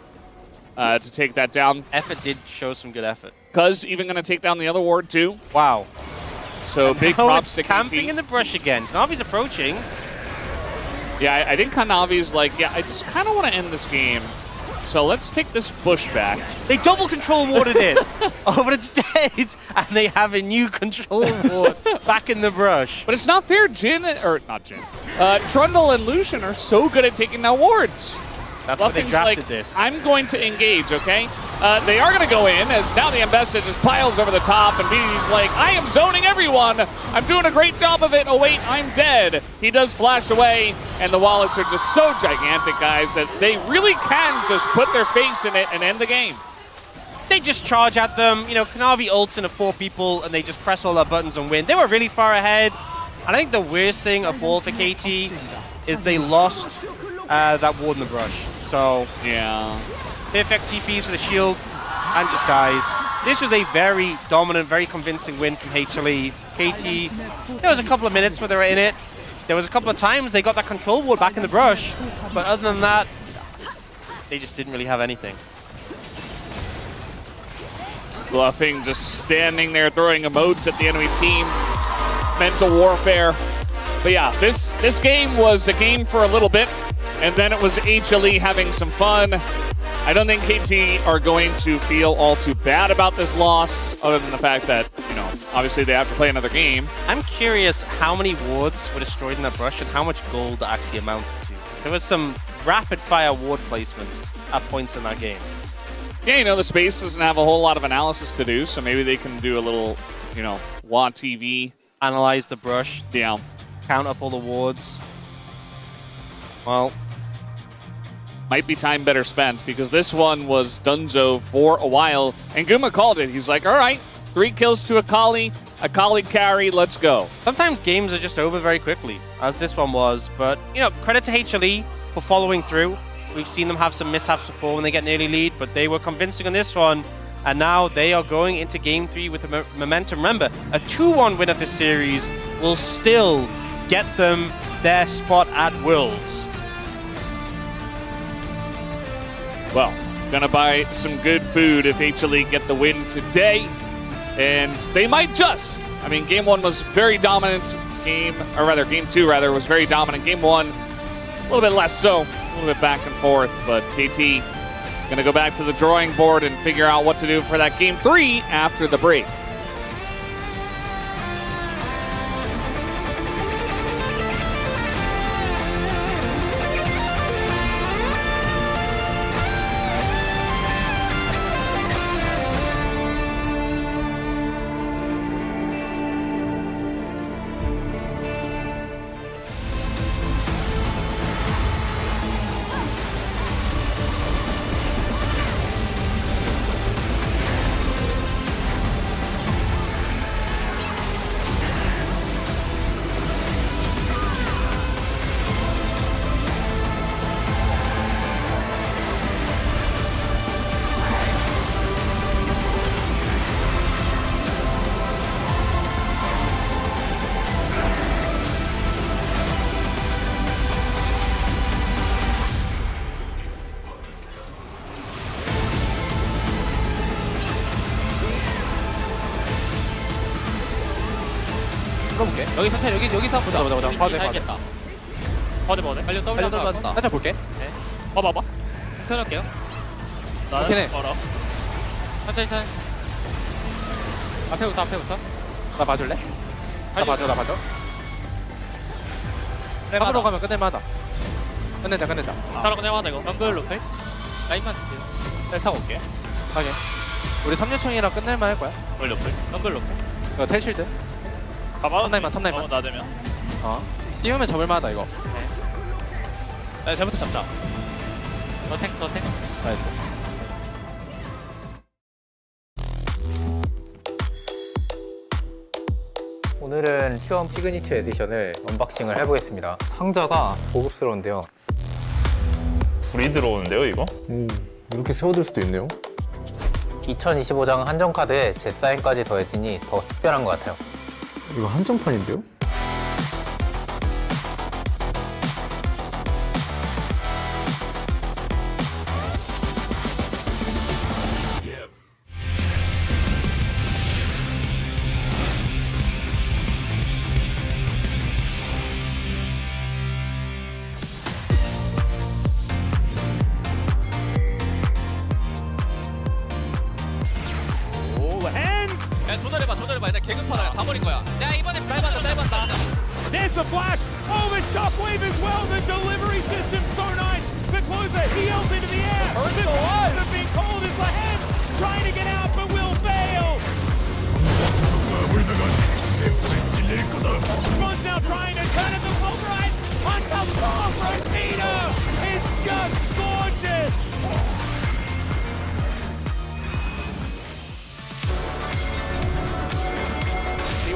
to take that down. Effort did show some good effort. Cuz even going to take down the other ward too. Wow. So big props to camping KT. in the brush again. Navi's approaching. Yeah, I think Hanavi's like, yeah, I just kind of want to end this game. So let's take this bush back. They double control warded it. Oh, but it's dead. And they have a new control ward back in the brush. But it's not fair. Trundle and Lucian are so good at taking down wards. That's why they drafted like, this. I'm going to engage, okay? They are going to go in as now the Ambessa just piles over the top and BD's like, I am zoning everyone. I'm doing a great job of it. Oh, wait, I'm dead. He does flash away, and the wallets are just so gigantic, guys, that they really can just put their face in it and end the game. They just charge at them. You know, Kanavi ults into 4 people, and they just press all their buttons and win. They were really far ahead. And I think the worst thing of all for KT is they lost that ward in the brush. So, yeah. BFX TPs for the shield and just dies. This was a very dominant, very convincing win from HLE. KT, there was a couple of minutes where they were in it. There was a couple of times they got that control ward back in the brush. But other than that, they just didn't really have anything. Bluffing, just standing there throwing emotes at the enemy team. Mental warfare. But yeah, this game was a game for a little bit. And then it was HLE having some fun. I don't think KT are going to feel all too bad about this loss, other than the fact that, you know, obviously they have to play another game. I'm curious how many wards were destroyed in that brush and how much gold actually amounted to. There was some rapid-fire ward placements at points in that game. Yeah, you know, the space doesn't have a whole lot of analysis to do, so maybe they can do a little, you know, WA TV. Analyze the brush. Yeah. Count up all the wards. Well, might be time better spent, because this one was Dunzo for a while, and Guma called it. He's like, all right, 3 kills to a Kali carry, let's go. Sometimes games are just over very quickly, as this one was, but, you know, credit to HLE for following through. We've seen them have some mishaps before when they get an early lead, but they were convincing on this one, and now they are going into Game 3 with the momentum. Remember, a 2-1 win of this series will still get them their spot at Worlds. Well, gonna buy some good food if HLE get the win today. And they might just. I mean, Game 1 was very dominant. Game 2 was very dominant. Game 1, a little bit less so. A little bit back and forth. But KT gonna go back to the drawing board and figure out what to do for that Game 3 after the break. 풀어볼게. 여기 천천히 여기서 보자. 봐도 돼. 알겠다. 봐도 돼. 빨리 W 살짝 볼게. 네. 봐봐. 켜놓을게요. 오케이 해. 걸어. 천천히. 앞에부터. 나 봐줄래? 나 봐줘. 앞으로 가면 끝낼만하다. 끝내자. 따라 끝낼만하다 이거. 럼블 로페. 라인만 지켜요. 텔 타고 올게. 확인. 우리 3류총이랑 끝낼만 할 거야. 럼블 로페. 이거 텔 쉴드. 가봐. 턴라인만. 나대면. 띄우면 잡을만하다 이거. 네. 잘부터 잡자. 더 탱. 나이스. 오늘은 T1 시그니처 에디션을 언박싱을 해보겠습니다. 상자가 고급스러운데요. 불이 들어오는데요, 이거? 이렇게 세워둘 수도 있네요. 2025장 한정 카드에 제 사인까지 더해지니 더 특별한 것 같아요. 이거 한정판인데요? 조절해봐. 일단 개급하다. 다 버린 거야. 야, 이번에 짧았다. There's the flash. Oh, the shockwave as well. The delivery system's so nice. The closer heels into the air. The shots have been called as the hands trying to get out, but will fail. Ron's now trying to turn it to pulverize. On top of Rosita is just gorgeous.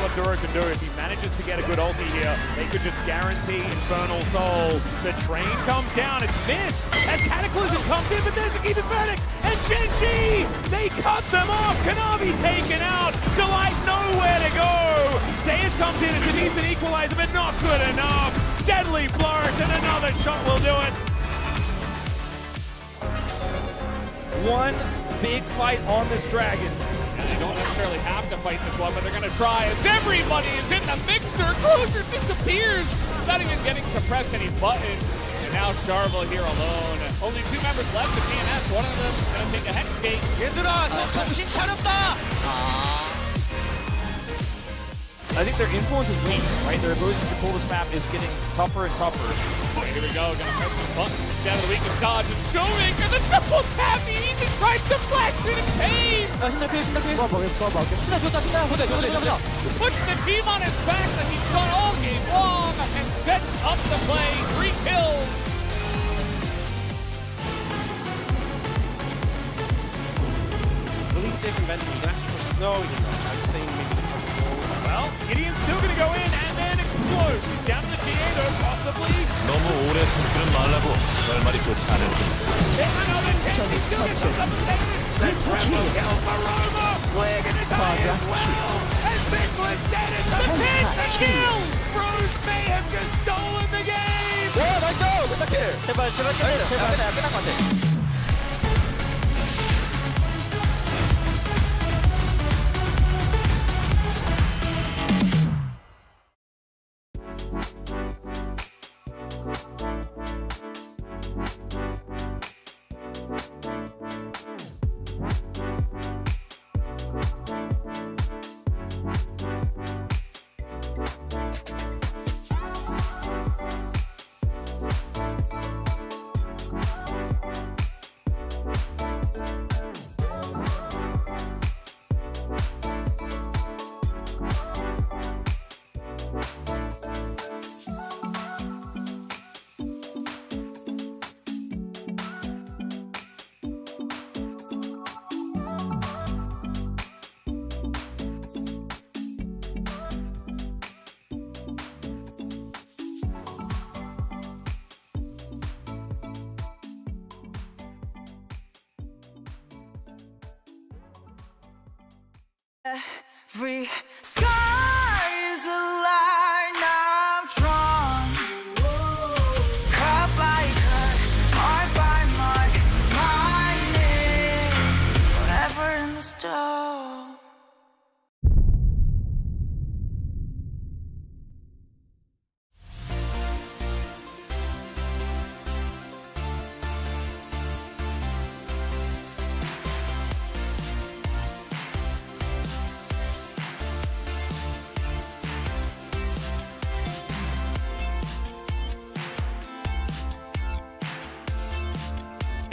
What Duro can do if he manages to get a good ulti here, they could just guarantee Infernal Soul. The train comes down, it's missed as Cataclysm comes in, but there's the Keep Verdict and Genji! They cut them off, Kanavi taken out, Delight nowhere to go! Deus comes in, it's a decent equalizer, but not good enough! Deadly flourish and another shot will do it! One big fight on this dragon. And they don't necessarily have to fight this one, but they're going to try as everybody is in the mixer. Closer disappears without even getting to press any buttons. And now Charvel here alone. Only 2 members left of DNS. One of them is going to take a Hex Gate. 얘들아, 형 정신 차렸다! I think their influence is weak, right? Their ability to control this map is getting tougher and tougher. Oh, here we go, gonna press some buttons. Down to the weakest dodge, and Showmaker, the double tap, he even tried to flash it in pain! Puts the team on his back that he's done all game long, and sets up the play, 3 kills! Release safe invention, you can actually push. No, you're not. I'm saying maybe the push. Well, Gideon's still going to go in and then explode. He's down to the GA though, possibly. 너무 오래 숨지는 말라고 결말이 좋지 않을 듯. Another chance, he still gets up the Then Tremble kill for Roma. We're going to die as well. And Bigland's dead in the pit. The kill. Bruce may have just stolen the game. 와, 나이스! 끝났길! 제발. 끝난 것 같아. Every sky's a line I've drawn. Cut by cut, mark by mark, my name forever in the stone.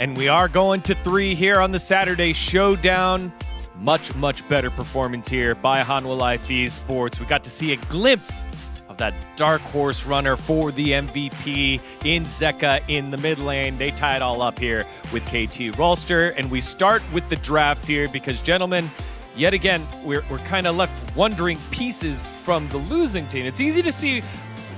And we are going to 3 here on the Saturday Showdown. Much better performance here by Hanwha Life Esports. We got to see a glimpse of that dark horse runner for the MVP in Zeka in the mid lane. They tie it all up here with KT Rolster. And we start with the draft here because, gentlemen, yet again, we're kind of left wondering pieces from the losing team. It's easy to see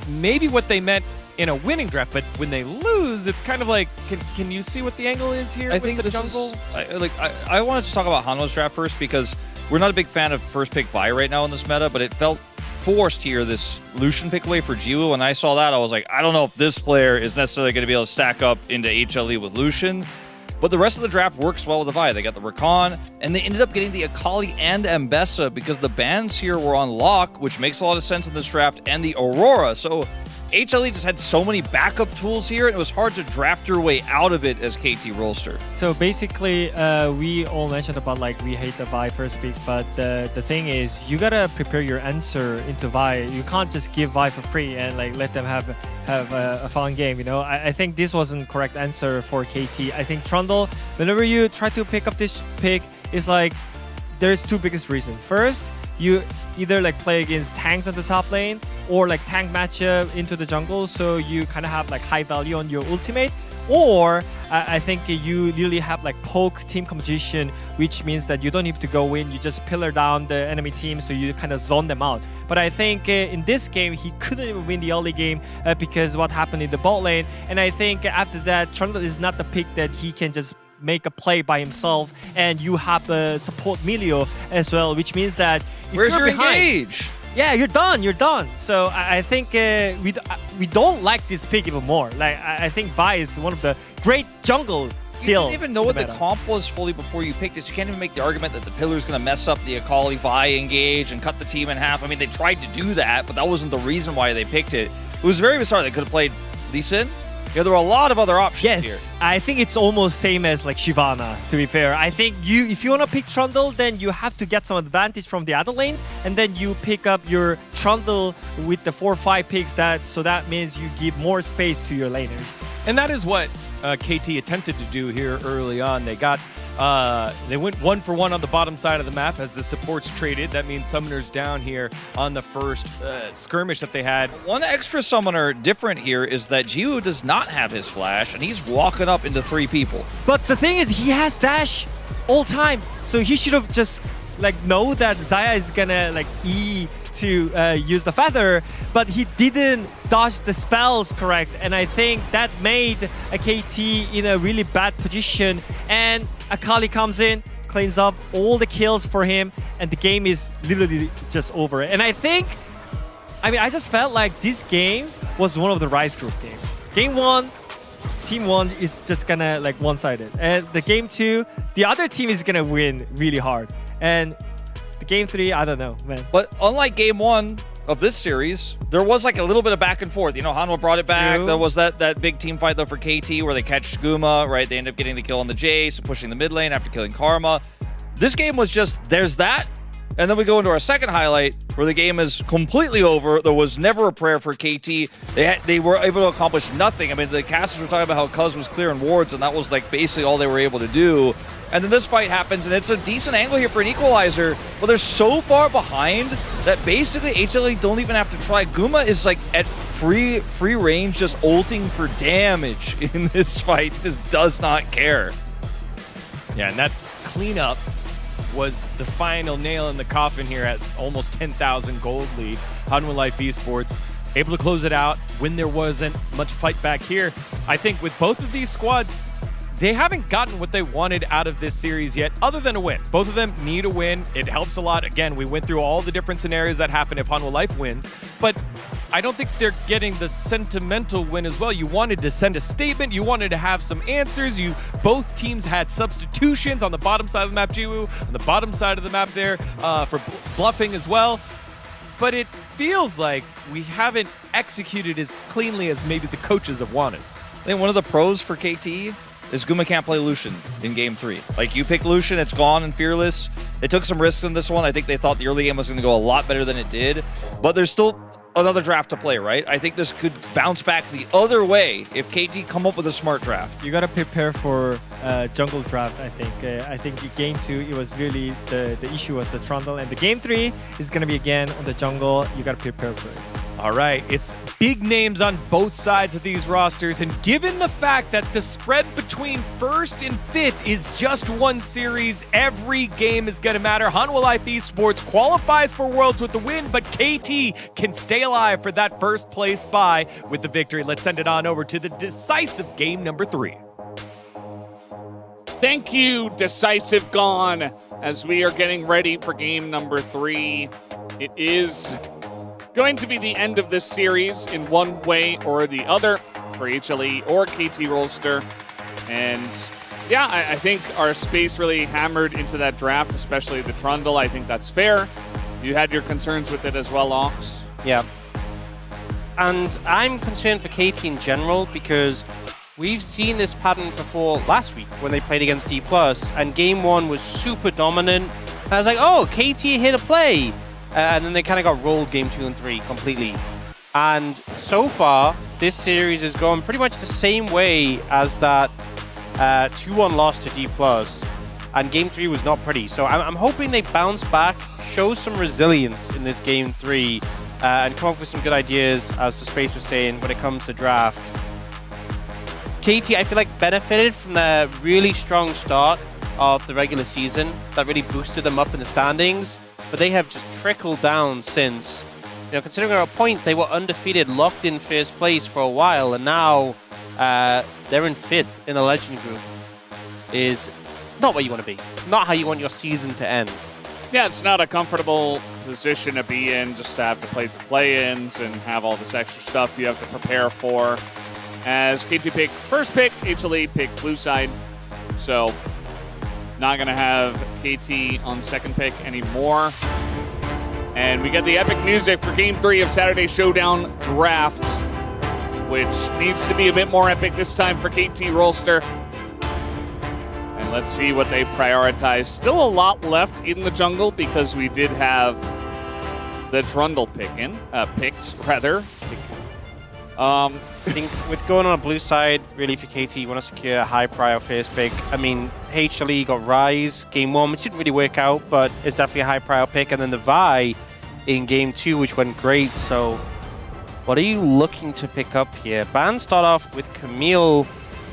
maybe what they meant in a winning draft, but when they lose, it's kind of like, can you see what the angle is here? I think the jungle. I wanted to talk about Hanwha's draft first because we're not a big fan of first pick Vi right now in this meta, but it felt forced here, this Lucian pick away for Jiwoo. When I saw that, I was like, I don't know if this player is necessarily going to be able to stack up into HLE with Lucian. But the rest of the draft works well with the Vi. They got the Rakan, and they ended up getting the Akali and Mbessa because the bans here were on lock, which makes a lot of sense in this draft, and the Aurora. So HLE just had so many backup tools here, and it was hard to draft your way out of it as KT Rollster. So basically, we all mentioned about like we hate the Vi first pick, but the thing is, you gotta prepare your answer into Vi. You can't just give Vi for free and like let them have a fun game. You know, I think this wasn't correct answer for KT. I think Trundle, whenever you try to pick up this pick, is like there's two biggest reasons. First, you either like play against tanks on the top lane or like tank matchup into the jungle, so you kind of have like high value on your ultimate. Or I think you really have like poke team composition, which means that you don't need to go in, you just pillar down the enemy team, so you kind of zone them out. But I think in this game, he couldn't even win the early game because what happened in the bot lane. And I think after that, Trundle is not the pick that he can just make a play by himself, and you have the support Milio as well, which means that if where's you're your behind, engage? Yeah, you're done. So I think we don't like this pick even more. Like I think Vi is one of the great jungle still. You didn't even know what the comp was fully before you picked it. So you can't even make the argument that the pillar's going to mess up the Akali Vi engage and cut the team in half. I mean, they tried to do that, but that wasn't the reason why they picked it. It was very bizarre. They could have played Lee Sin. Yeah, there were a lot of other options here. I think it's almost same as like Shyvana, to be fair. I think if you want to pick Trundle, then you have to get some advantage from the other lanes, and then you pick up your Trundle with the 4-5 picks, so that means you give more space to your laners. And that is what KT attempted to do here early on. They went 1-for-1 on the bottom side of the map as the supports traded. That means summoners down here on the first skirmish that they had. One extra summoner different here is that Jiwoo does not have his flash, and he's walking up into 3 people. But the thing is, he has dash all time, so he should have just like know that Xayah is gonna like E to use the feather, but he didn't dodge the spells correct, and I think that made a KT in a really bad position. And Akali comes in, cleans up all the kills for him, and the game is literally just over. And I just felt like this game was one of the Rise group game. Game 1, Team 1 is just gonna like one-sided, and the Game 2, the other team is gonna win really hard. And the Game 3, I don't know, man. But unlike Game 1 of this series, there was like a little bit of back and forth. You know, Hanwha brought it back. True. There was that big team fight though for KT where they catch Guma, right? They end up getting the kill on the Jace and pushing the mid lane after killing Karma. This game was just, there's that. And then we go into our second highlight where the game is completely over. There was never a prayer for KT. They were able to accomplish nothing. I mean, the casters were talking about how Cuz was clearing wards, and that was like basically all they were able to do. And then this fight happens, and it's a decent angle here for an equalizer, but they're so far behind that basically HLE don't even have to try. Guma is like at free range, just ulting for damage in this fight. He just does not care. Yeah, and that cleanup was the final nail in the coffin here at almost 10,000 gold lead. Hanwha Life Esports able to close it out when there wasn't much fight back here. I think with both of these squads, they haven't gotten what they wanted out of this series yet, other than a win. Both of them need a win. It helps a lot. Again, we went through all the different scenarios that happen if Hanwha Life wins, but I don't think they're getting the sentimental win as well. You wanted to send a statement. You wanted to have some answers. Both teams had substitutions on the bottom side of the map, Jiwoo, on the bottom side of the map there for bluffing as well. But it feels like we haven't executed as cleanly as maybe the coaches have wanted. I think one of the pros for KT is Guma can't play Lucian in Game 3. Like, you pick Lucian, it's gone and Fearless. They took some risks in this one. I think they thought the early game was going to go a lot better than it did. But there's still another draft to play, right? I think this could bounce back the other way if KT come up with a smart draft. You got to prepare for jungle draft, I think. I think in Game 2, it was really the issue was the Trundle. And the Game 3 is going to be again on the jungle. You got to prepare for it. All right, it's big names on both sides of these rosters, and given the fact that the spread between first and fifth is just one series, every game is going to matter. Hanwha Life Esports qualifies for Worlds with the win, but KT can stay alive for that first place bye with the victory. Let's send it on over to the decisive game number 3. Thank you, Decisive Gone, as we are getting ready for game number 3. It is going to be the end of this series in one way or the other for HLE or KT Rolster. And yeah, I think our space really hammered into that draft, especially the Trundle. I think that's fair. You had your concerns with it as well, Ox. Yeah. And I'm concerned for KT in general because we've seen this pattern before last week when they played against D+, and game 1 was super dominant. I was like, oh, KT hit a play. And then they kind of got rolled game 2 and 3 completely. And so far, this series is going pretty much the same way as that 2-1 loss to D+. And game 3 was not pretty. So I'm hoping they bounce back, show some resilience in this game 3, and come up with some good ideas, as the Space was saying, when it comes to draft. KT, I feel like, benefited from the really strong start of the regular season. That really boosted them up in the standings. But they have just trickled down since, you know, considering at a point they were undefeated, locked in first place for a while, and now they're in 5th in the Legend group. Is not where you want to be. Not how you want your season to end. Yeah, it's not a comfortable position to be in, just to have to play the play-ins and have all this extra stuff you have to prepare for. As KT picked first pick, HLE picked blue side. So not going to have KT on second pick anymore. And we get the epic music for Game 3 of Saturday Showdown Draft, which needs to be a bit more epic this time for KT Rolster. And let's see what they prioritize. Still a lot left in the jungle because we did have the Trundle picked. I think with going on a blue side, really for KT, you want to secure a high prior first pick. I mean, HLE got Rise game 1, which didn't really work out, but it's definitely a high prior pick. And then the Vi in game 2, which went great. So what are you looking to pick up here? Bans start off with Camille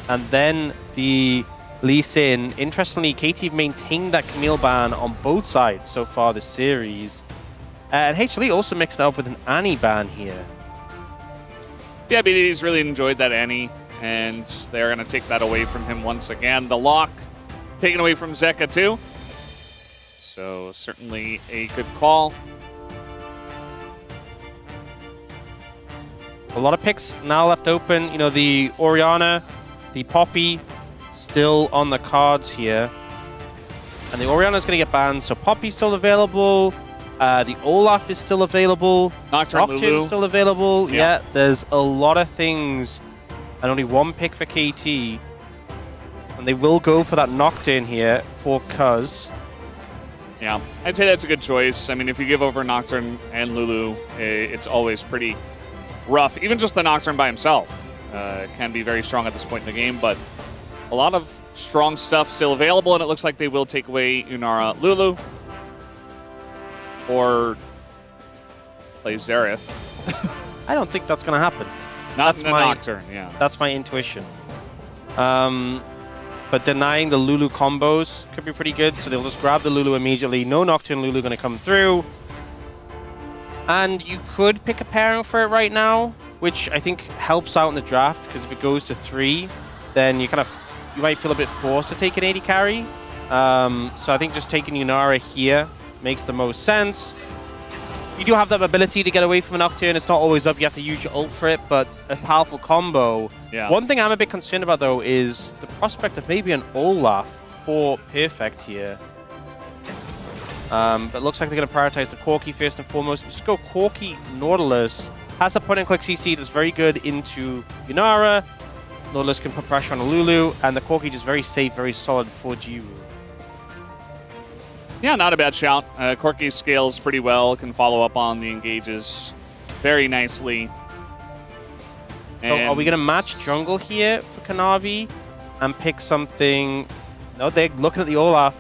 and then the Lee Sin. Interestingly, KT have maintained that Camille ban on both sides so far this series. And HLE also mixed it up with an Annie ban here. Yeah, BDD's really enjoyed that Annie, and they're going to take that away from him once again. The lock taken away from Zeka too. So certainly a good call. A lot of picks now left open. You know, the Orianna, the Poppy, still on the cards here. And the Orianna's going to get banned, so Poppy's still available. The Olaf is still available. Nocturne's still available. Yeah, there's a lot of things. And only one pick for KT. And they will go for that Nocturne here for Cuz. Yeah, I'd say that's a good choice. I mean, if you give over Nocturne and Lulu, it's always pretty rough. Even just the Nocturne by himself can be very strong at this point in the game. But a lot of strong stuff still available, and it looks like they will take away Unara Lulu. Or play Xerath. I don't think that's going to happen. That's my Nocturne, yeah. That's my intuition. But denying the Lulu combos could be pretty good, so they'll just grab the Lulu immediately. No Nocturne Lulu going to come through. And you could pick a pairing for it right now, which I think helps out in the draft, because if it goes to 3, then you might feel a bit forced to take an AD carry. So I think just taking Unara here makes the most sense. You do have that ability to get away from a Nocturne. It's not always up. You have to use your ult for it, but a powerful combo. Yeah. One thing I'm a bit concerned about, though, is the prospect of maybe an Olaf for Perfect here. But it looks like they're going to prioritize the Corki first and foremost. Just go Corki Nautilus. Has a point-and-click CC that's very good into Unara. Nautilus can put pressure on Lulu, and the Corki just very safe, very solid for Jiru. Yeah, not a bad shout. Corki scales pretty well, can follow up on the engages very nicely. So are we going to match jungle here for Kanavi and pick something? No, they're looking at the Olaf.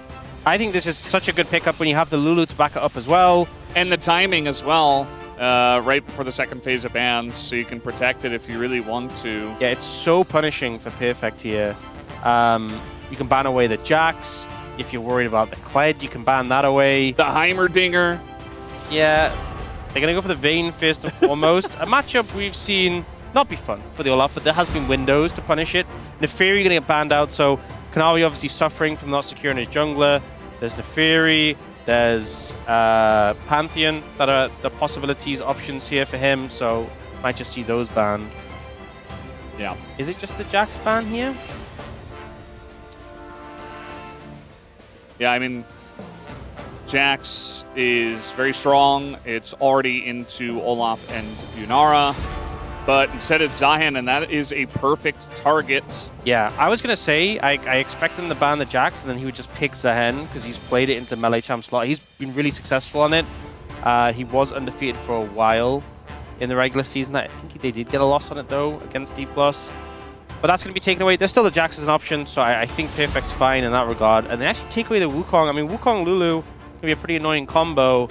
I think this is such a good pickup when you have the Lulu to back it up as well. And the timing as well. right before the second phase of bans, so you can protect it if you really want to. Yeah, it's so punishing for Perfect here. You can ban away the Jax. If you're worried about the Kled, you can ban that away. The Heimerdinger. Yeah, they're going to go for the Vayne first and foremost. A matchup we've seen not be fun for the Olaf, but there has been windows to punish it. Neferi going to get banned out, so Kanavi obviously suffering from not securing his jungler. There's Neferi, there's Pantheon that are the possibilities, options here for him, so might just see those banned. Yeah. Is it just the Jax ban here? Yeah, I mean, Jax is very strong. It's already into Olaf and Yunara. But instead it's Zahan, and that is a perfect target. Yeah, I was going to say, I expect him to ban the Jax, and then he would just pick Zahan, because he's played it into melee champ slot. He's been really successful on it. He was undefeated for a while in the regular season. I think they did get a loss on it, though, against D+. But that's going to be taken away. There's still the Jax as an option, so I think Perfect's fine in that regard. And they actually take away the Wukong. I mean, Wukong-Lulu can be a pretty annoying combo.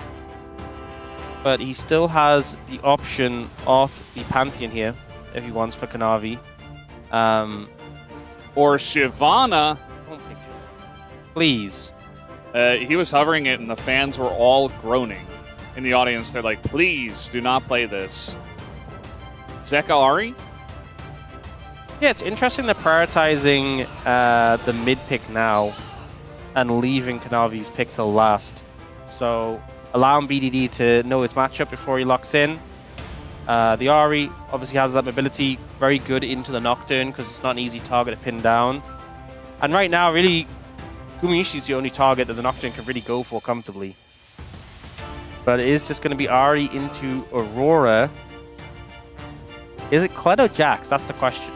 But he still has the option of the Pantheon here, if he wants, for Kanavi. Or Shyvana. Please. He was hovering it, and the fans were all groaning. In the audience, they're like, please do not play this. Zeka Ari? Yeah, it's interesting they're prioritizing the mid pick now and leaving Kanavi's pick till last. So allowing BDD to know his matchup before he locks in. The Ari obviously has that mobility, very good into the Nocturne because it's not an easy target to pin down. And right now, really, Gumayushi is the only target that the Nocturne can really go for comfortably. But it is just going to be Ari into Aurora. Is it Kled or Jax? That's the question.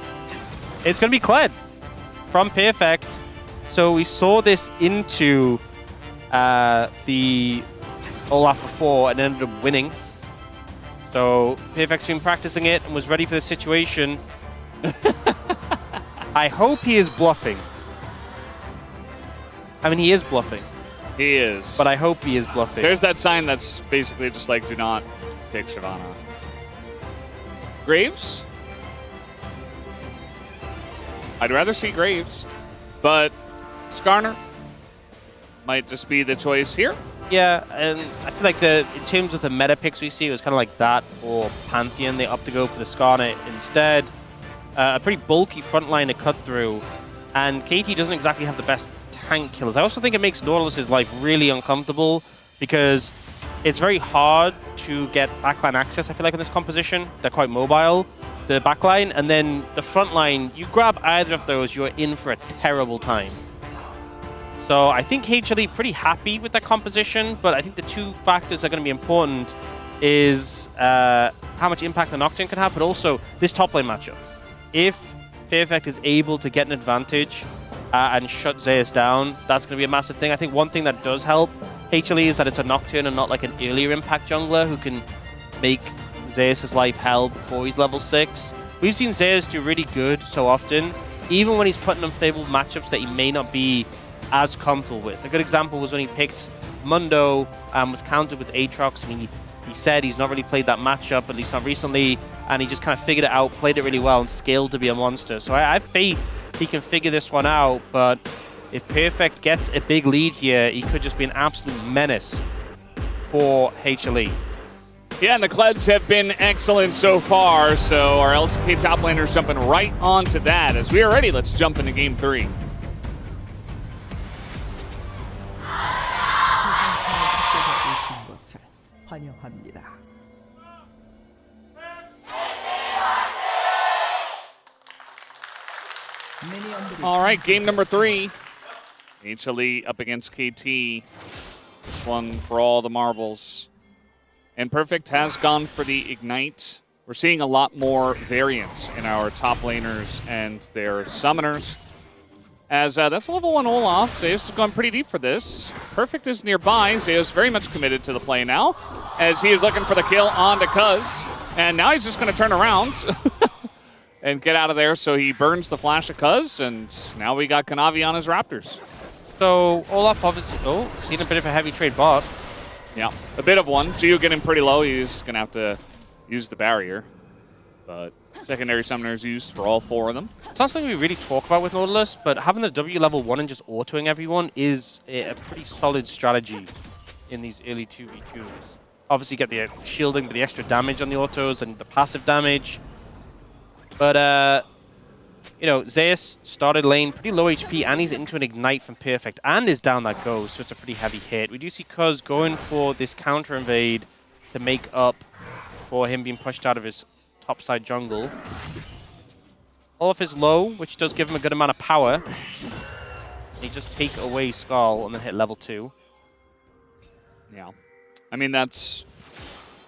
It's going to be Kled from Perfect. So we saw this into the Olaf before and ended up winning. So Perfect's been practicing it and was ready for the situation. I hope he is bluffing. I mean, he is bluffing. He is. But I hope he is bluffing. There's that sign that's basically just like, do not pick Shyvana. Graves? I'd rather see Graves, but Skarner might just be the choice here. Yeah, and I feel like in terms of the meta picks we see, it was kind of like that or Pantheon. They opt to go for the Skarner instead. A pretty bulky front line to cut through, and KT doesn't exactly have the best tank killers. I also think it makes Nautilus's life really uncomfortable because it's very hard to get backline access, I feel like, in this composition. They're quite mobile, the backline, and then the front line, you grab either of those, you're in for a terrible time. So I think HLE pretty happy with that composition, but I think the two factors that are going to be important is how much impact the Nocturne can have, but also this top lane matchup. If Perfect is able to get an advantage and shut Zeus down, that's going to be a massive thing. I think one thing that does help HLE is that it's a Nocturne and not like an earlier impact jungler who can make Zeus' life hell before he's level 6. We've seen Zeus do really good so often, even when he's putting in favorable matchups that he may not be as comfortable with. A good example was when he picked Mundo and was countered with Aatrox, and he said he's not really played that matchup, at least not recently, and he just kind of figured it out, played it really well, and scaled to be a monster. So I have faith he can figure this one out, but if Perfect gets a big lead here, he could just be an absolute menace for HLE. Yeah, and the Kleds have been excellent so far, so our LCK top laners jumping right onto that. As we are ready, let's jump into Game 3. All right, game number 3. HLE up against KT. This one for all the marbles. And Perfect has gone for the Ignite. We're seeing a lot more variance in our top laners and their summoners. As that's a level 1 Olaf. Zeus is going pretty deep for this. Perfect is nearby. Zeus very much committed to the play now, as he is looking for the kill onto Cuz. And now he's just going to turn around and get out of there. So he burns the flash of Cuz, and now we got Kanavi on his Raptors. So Olaf obviously, seen a bit of a heavy trade bot. Yeah, a bit of one. Geo getting pretty low. He's going to have to use the barrier. But secondary summoner is used for all 4 of them. It's not something we really talk about with Nautilus, but having the W level 1 and just autoing everyone is a pretty solid strategy in these early 2v2s. Obviously, you get the shielding, but the extra damage on the autos and the passive damage. But, you know, Zeus started lane pretty low HP, and he's into an Ignite from Perfect, and is down that goes, so it's a pretty heavy hit. We do see Cuz going for this counter invade to make up for him being pushed out of his topside jungle. Olaf is low, which does give him a good amount of power. They just take away Skull and then hit level 2. Yeah. I mean, that's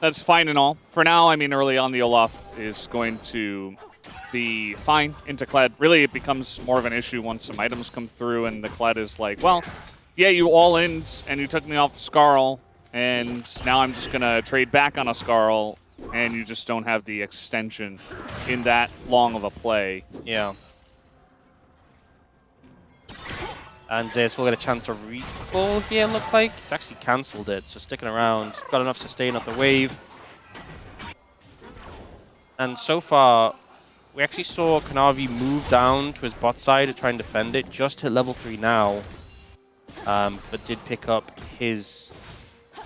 fine and all. For now, I mean, early on, the Olaf is going to be fine into Kled. Really, it becomes more of an issue once some items come through and the Kled is like, well, yeah, you all-in and you took me off Skarl, and now I'm just going to trade back on a Skarl, and you just don't have the extension in that long of a play. Yeah. And Zeus will get a chance to recall here, look like. He's actually cancelled it, so sticking around. Got enough sustain off the wave. And so far, we actually saw Kanavi move down to his bot side to try and defend it. Just hit level 3 now, but did pick up his...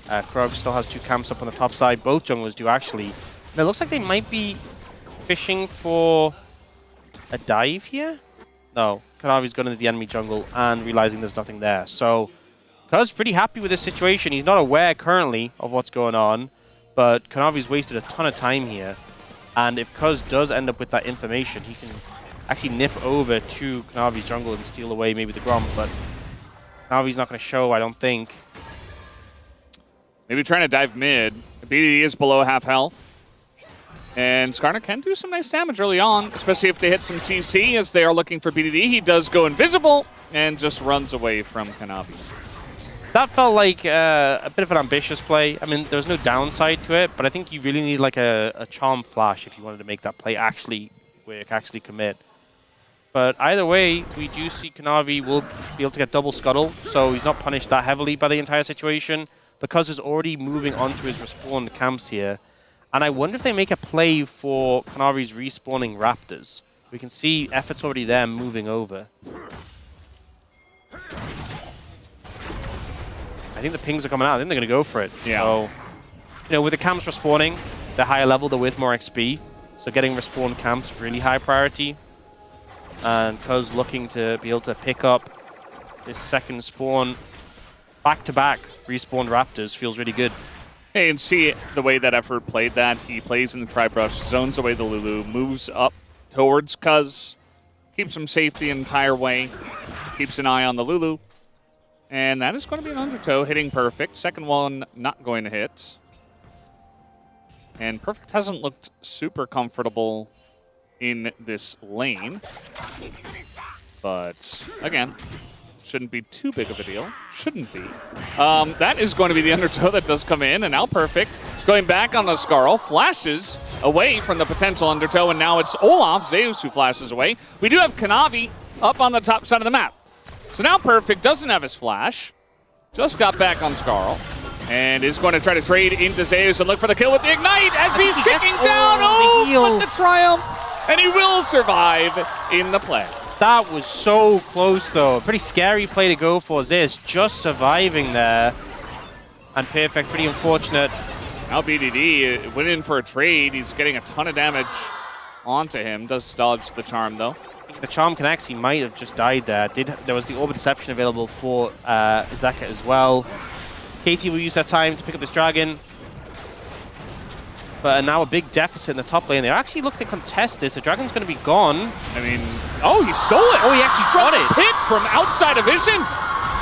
Krog still has 2 camps up on the top side. Both junglers do, actually. And it looks like they might be fishing for a dive here. No, Kanavi's going into the enemy jungle and realizing there's nothing there. So, Kuz pretty happy with this situation. He's not aware currently of what's going on, but Kanavi's wasted a ton of time here. And if Kuz does end up with that information, he can actually nip over to Kanavi's jungle and steal away maybe the Gromp, but Kanavi's not going to show, I don't think. Maybe trying to dive mid. BDD is below half health. And Skarner can do some nice damage early on, especially if they hit some CC as they are looking for BDD. He does go invisible and just runs away from Kanavi. That felt like a bit of an ambitious play. I mean, there's no downside to it, but I think you really need like a charm flash if you wanted to make that play actually work, actually commit. But either way, we do see Kanavi will be able to get double scuttle, so he's not punished that heavily by the entire situation because he's already moving onto his respawn camps here. And I wonder if they make a play for Kanavi's respawning Raptors. We can see effort's already there moving over. I think the pings are coming out. I think they're going to go for it. Yeah. So, you know, with the camps respawning, they're higher level, they're with more XP. So getting respawn camps, really high priority. And Kuz looking to be able to pick up this second spawn back-to-back respawned Raptors feels really good. Hey, and see the way that Effort played that. He plays in the Tri-Brush, zones away the Lulu, moves up towards Kuz, keeps him safe the entire way, keeps an eye on the Lulu. And that is going to be an undertow, hitting Perfect. Second one not going to hit. And Perfect hasn't looked super comfortable in this lane. But, again, shouldn't be too big of a deal. Shouldn't be. That is going to be the undertow that does come in, and now Perfect going back on the Skarl, flashes away from the potential undertow, and now it's Olaf Zeus who flashes away. We do have Kanavi up on the top side of the map. So now Perfect doesn't have his flash, just got back on Skarl, and is going to try to trade into Zeus and look for the kill with the Ignite as he's ticking down. Oh, but the Triumph, and he will survive in the play. That was so close, though. Pretty scary play to go for Zeus, just surviving there. And Perfect, pretty unfortunate. Now BDD went in for a trade. He's getting a ton of damage onto him. Does dodge the charm, though. The charm can actually might have just died there. There was the Orb of Deception available for Zaka as well. KT will use that time to pick up this dragon. But now a big deficit in the top lane. They're actually looking to contest this. The dragon's going to be gone. I mean, oh, he stole it. Oh, he actually got it. Hit from outside of vision.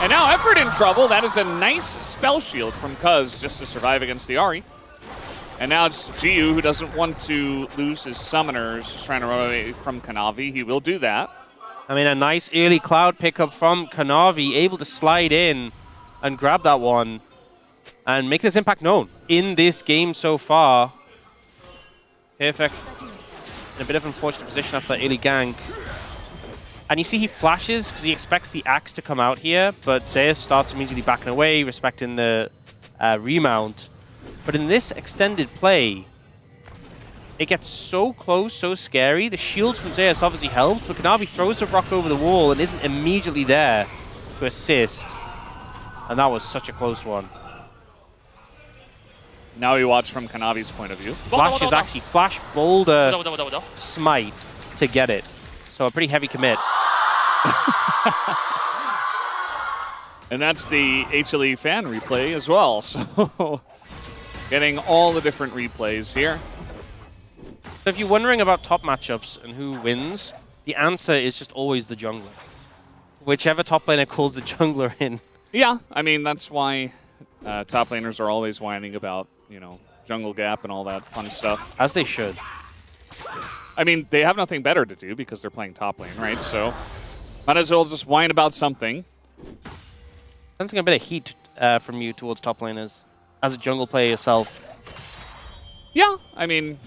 And now Effort in trouble. That is a nice spell shield from Kuz just to survive against the Ahri. And now it's Jiu who doesn't want to lose his summoners, just trying to run away from Kanavi. He will do that. I mean, a nice early cloud pickup from Kanavi, able to slide in and grab that one and make his impact known in this game so far. Perfect. In a bit of an unfortunate position after that early gank. And you see he flashes because he expects the axe to come out here, but Zeus starts immediately backing away, respecting the remount. But in this extended play, it gets so close, so scary. The shield from Zeus obviously helps, but Kanavi throws a rock over the wall and isn't immediately there to assist. And that was such a close one. Now we watch from Kanavi's point of view. Flash is actually Flash Boulder Smite to get it. So a pretty heavy commit. And that's the HLE fan replay as well. So getting all the different replays here. So if you're wondering about top matchups and who wins, the answer is just always the jungler. Whichever top laner calls the jungler in. Yeah, I mean, that's why top laners are always whining about, you know, jungle gap and all that fun stuff. As they should. I mean, they have nothing better to do because they're playing top lane, right? So might as well just whine about something. Sensing a bit of heat from you towards top laners as a jungle player yourself. Yeah, I mean,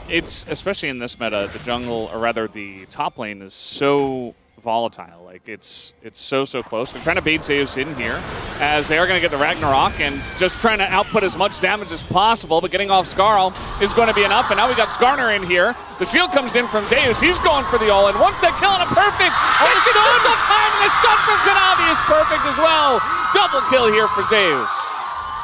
it's, especially in this meta, the jungle, or rather the top lane is so volatile. Like, it's so close. They're trying to bait Zeus in here, as they are going to get the Ragnarok, and just trying to output as much damage as possible, but getting off Skarl is going to be enough, and now we got Skarner in here. The shield comes in from Zeus. He's going for the all-in. Wants that kill, and a perfect. Gets it on time, and the stun from Kanavi is perfect as well. Double kill here for Zeus.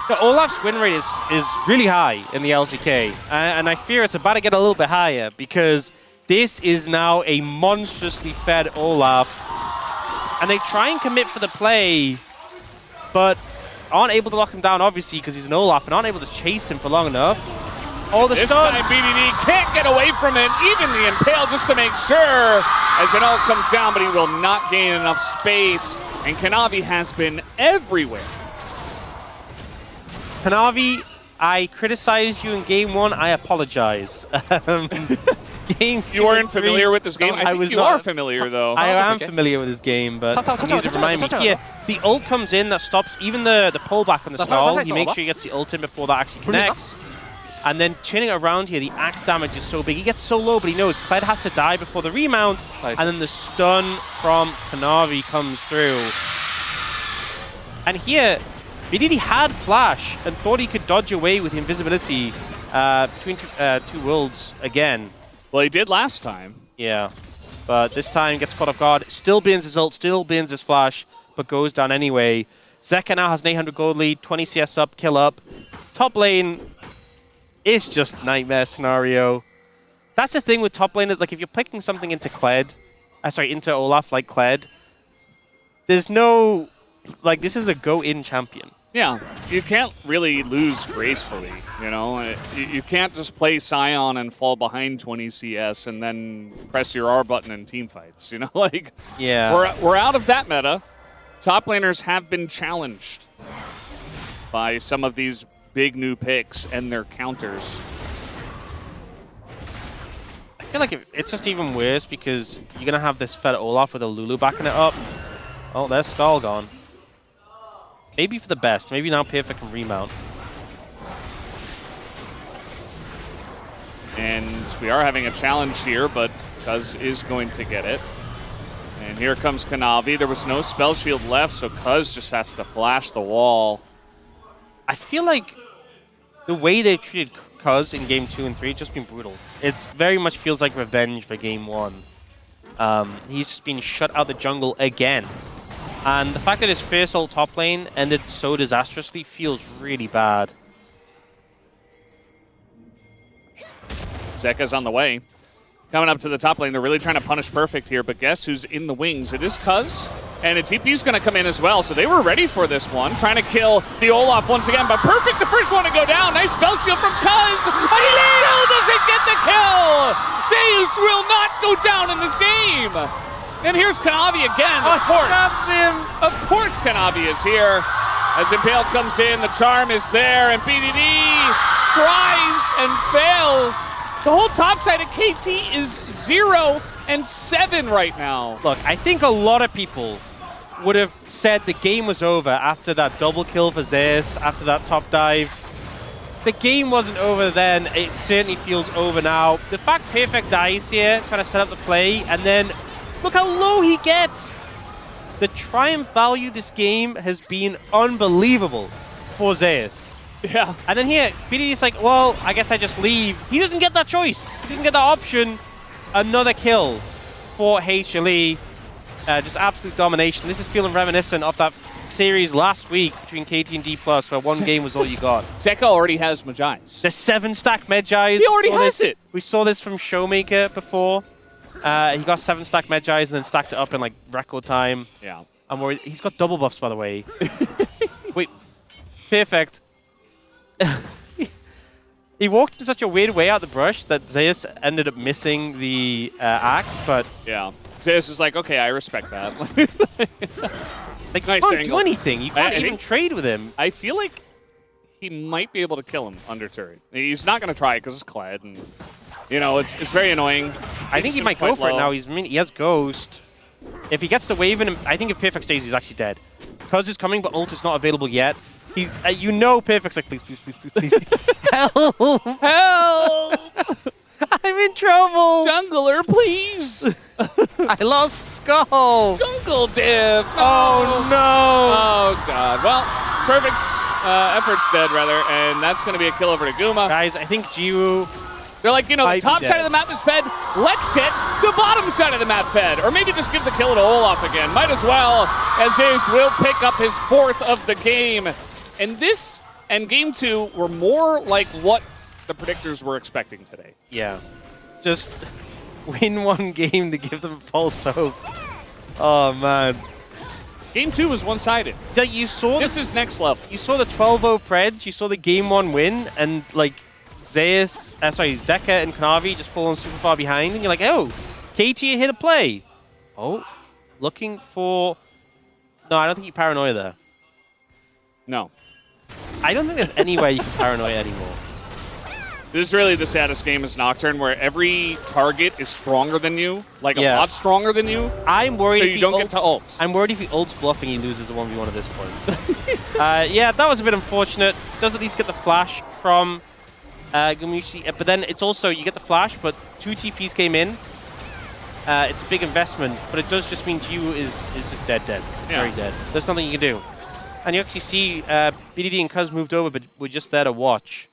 So Olaf's win rate is really high in the LCK, and I fear it's about to get a little bit higher because this is now a monstrously fed Olaf, and they try and commit for the play, but aren't able to lock him down, obviously, because he's an Olaf, and aren't able to chase him for long enough. Oh, the this stun! time BDD can't get away from it, even the Impale just to make sure, as an ult comes down, but he will not gain enough space, and Kanavi has been everywhere. Kanavi, I criticized you in game 1. I apologize. Game 2 you weren't familiar with this game? I think you are familiar, though. I am familiar with this game, but you need to remind me. Here, the ult comes in that stops even the pullback on the stall. He makes sure he gets the ult in before that actually connects. And then turning it around here, the axe damage is so big. He gets so low, but he knows Kled has to die before the remount. Nice. And then the stun from Kanavi comes through. And here, BDD had Flash and thought he could dodge away with invisibility between two worlds again. Well, he did last time. Yeah, but this time gets caught off guard. Still bans his ult, still bans his Flash, but goes down anyway. Zeka now has an 800 gold lead, 20 CS up, kill up. Top lane is just nightmare scenario. That's the thing with top lane is, like, if you're picking something into Kled, into Olaf like Kled, there's no, like, this is a go-in champion. Yeah, you can't really lose gracefully, you know? You can't just play Scion and fall behind 20 CS and then press your R button in team fights, you know? Like, yeah. We're out of that meta. Top laners have been challenged by some of these big new picks and their counters. I feel like it's just even worse because you're going to have this fed Olaf with a Lulu backing it up. Oh, there's Skull gone. Maybe for the best. Maybe now Perfect can remount. And we are having a challenge here, but Cuz is going to get it. And here comes Kanavi. There was no spell shield left, so Cuz just has to flash the wall. I feel like the way they treated Cuz in game 2 and 3 has just been brutal. It very much feels like revenge for game 1. He's just been shut out the jungle again. And the fact that his first ult top lane ended so disastrously feels really bad. Zeka's on the way. Coming up to the top lane, they're really trying to punish Perfect here, but guess who's in the wings? It is Cuz, and a TP's going to come in as well, so they were ready for this one, trying to kill the Olaf once again, but Perfect, the first one to go down. Nice spell shield from Cuz, but he still doesn't get the kill! Zeus will not go down in this game! And here's Kanavi again, of course. Of course Kanavi is here. As Impale comes in, the charm is there, and BDD tries and fails. The whole top side of KT is 0-7 right now. Look, I think a lot of people would have said the game was over after that double kill for Zeus, after that top dive. The game wasn't over then. It certainly feels over now. The fact Perfect dies here, trying to set up the play, and then look how low he gets. The triumph value this game has been unbelievable. for Zeus. Yeah. And then here, BDD's like, well, I guess I just leave. He doesn't get that choice. He doesn't get that option. Another kill for HLE. Just absolute domination. This is feeling reminiscent of that series last week between KT and D+, where one game was all you got. Zeka already has Magi's. The 7-stack Magi's. He already has it. We saw this from Showmaker before. He got 7-stack Magi's and then stacked it up in like record time. Yeah. And he's got double buffs, by the way. Wait, perfect. He walked in such a weird way out the brush that Zeus ended up missing the axe, but... Yeah. Zeus is like, okay, I respect that. Like, nice you can't angle. do anything. You can't even trade with him. I feel like he might be able to kill him under turret. He's not going to try it because it's Kled, and you know it's very annoying. I think he might go for it now. He has Ghost. If he gets the wave in him, I think if Perfect stays, he's actually dead. Because he's coming, but ult is not available yet. He, you know, Perfect's like, please, please, please, please, please, help, help! I'm in trouble. Jungler, please. I lost Skull. Jungle div. Oh no. Oh god. Well, Perfect's effort's dead rather, and that's going to be a kill over to Guma. Guys, I think Jiwoo. They're like, you know, the top side of the map is fed. Let's get the bottom side of the map fed, or maybe just give the kill to Olaf again. Might as well, as Zeus will pick up his 4th of the game. And this and game 2 were more like what the predictors were expecting today. Yeah. Just win one game to give them false hope. Oh, man. Game 2 was one-sided. You saw this is next level. You saw the 12-0 Pred, you saw the game 1 win, and like Zeka and Kanavi just falling super far behind, and you're like, oh, KT hit a play. Oh, looking for... No, I don't think you paranoia there. No. I don't think there's any way you can paranoia anymore. This is really the saddest game as Nocturne, where every target is stronger than you, like a lot stronger than you. I'm worried so if you he don't get to ult. I'm worried if he ults bluffing, he loses a 1v1 at this point. Yeah, that was a bit unfortunate. Does at least get the flash from Gumushi, but then it's also, you get the flash, but 2 TPs came in. It's a big investment, but it does just mean Jiwoo is just dead. Very dead. There's nothing you can do. And you actually see BDD and Cuz moved over, but we're just there to watch.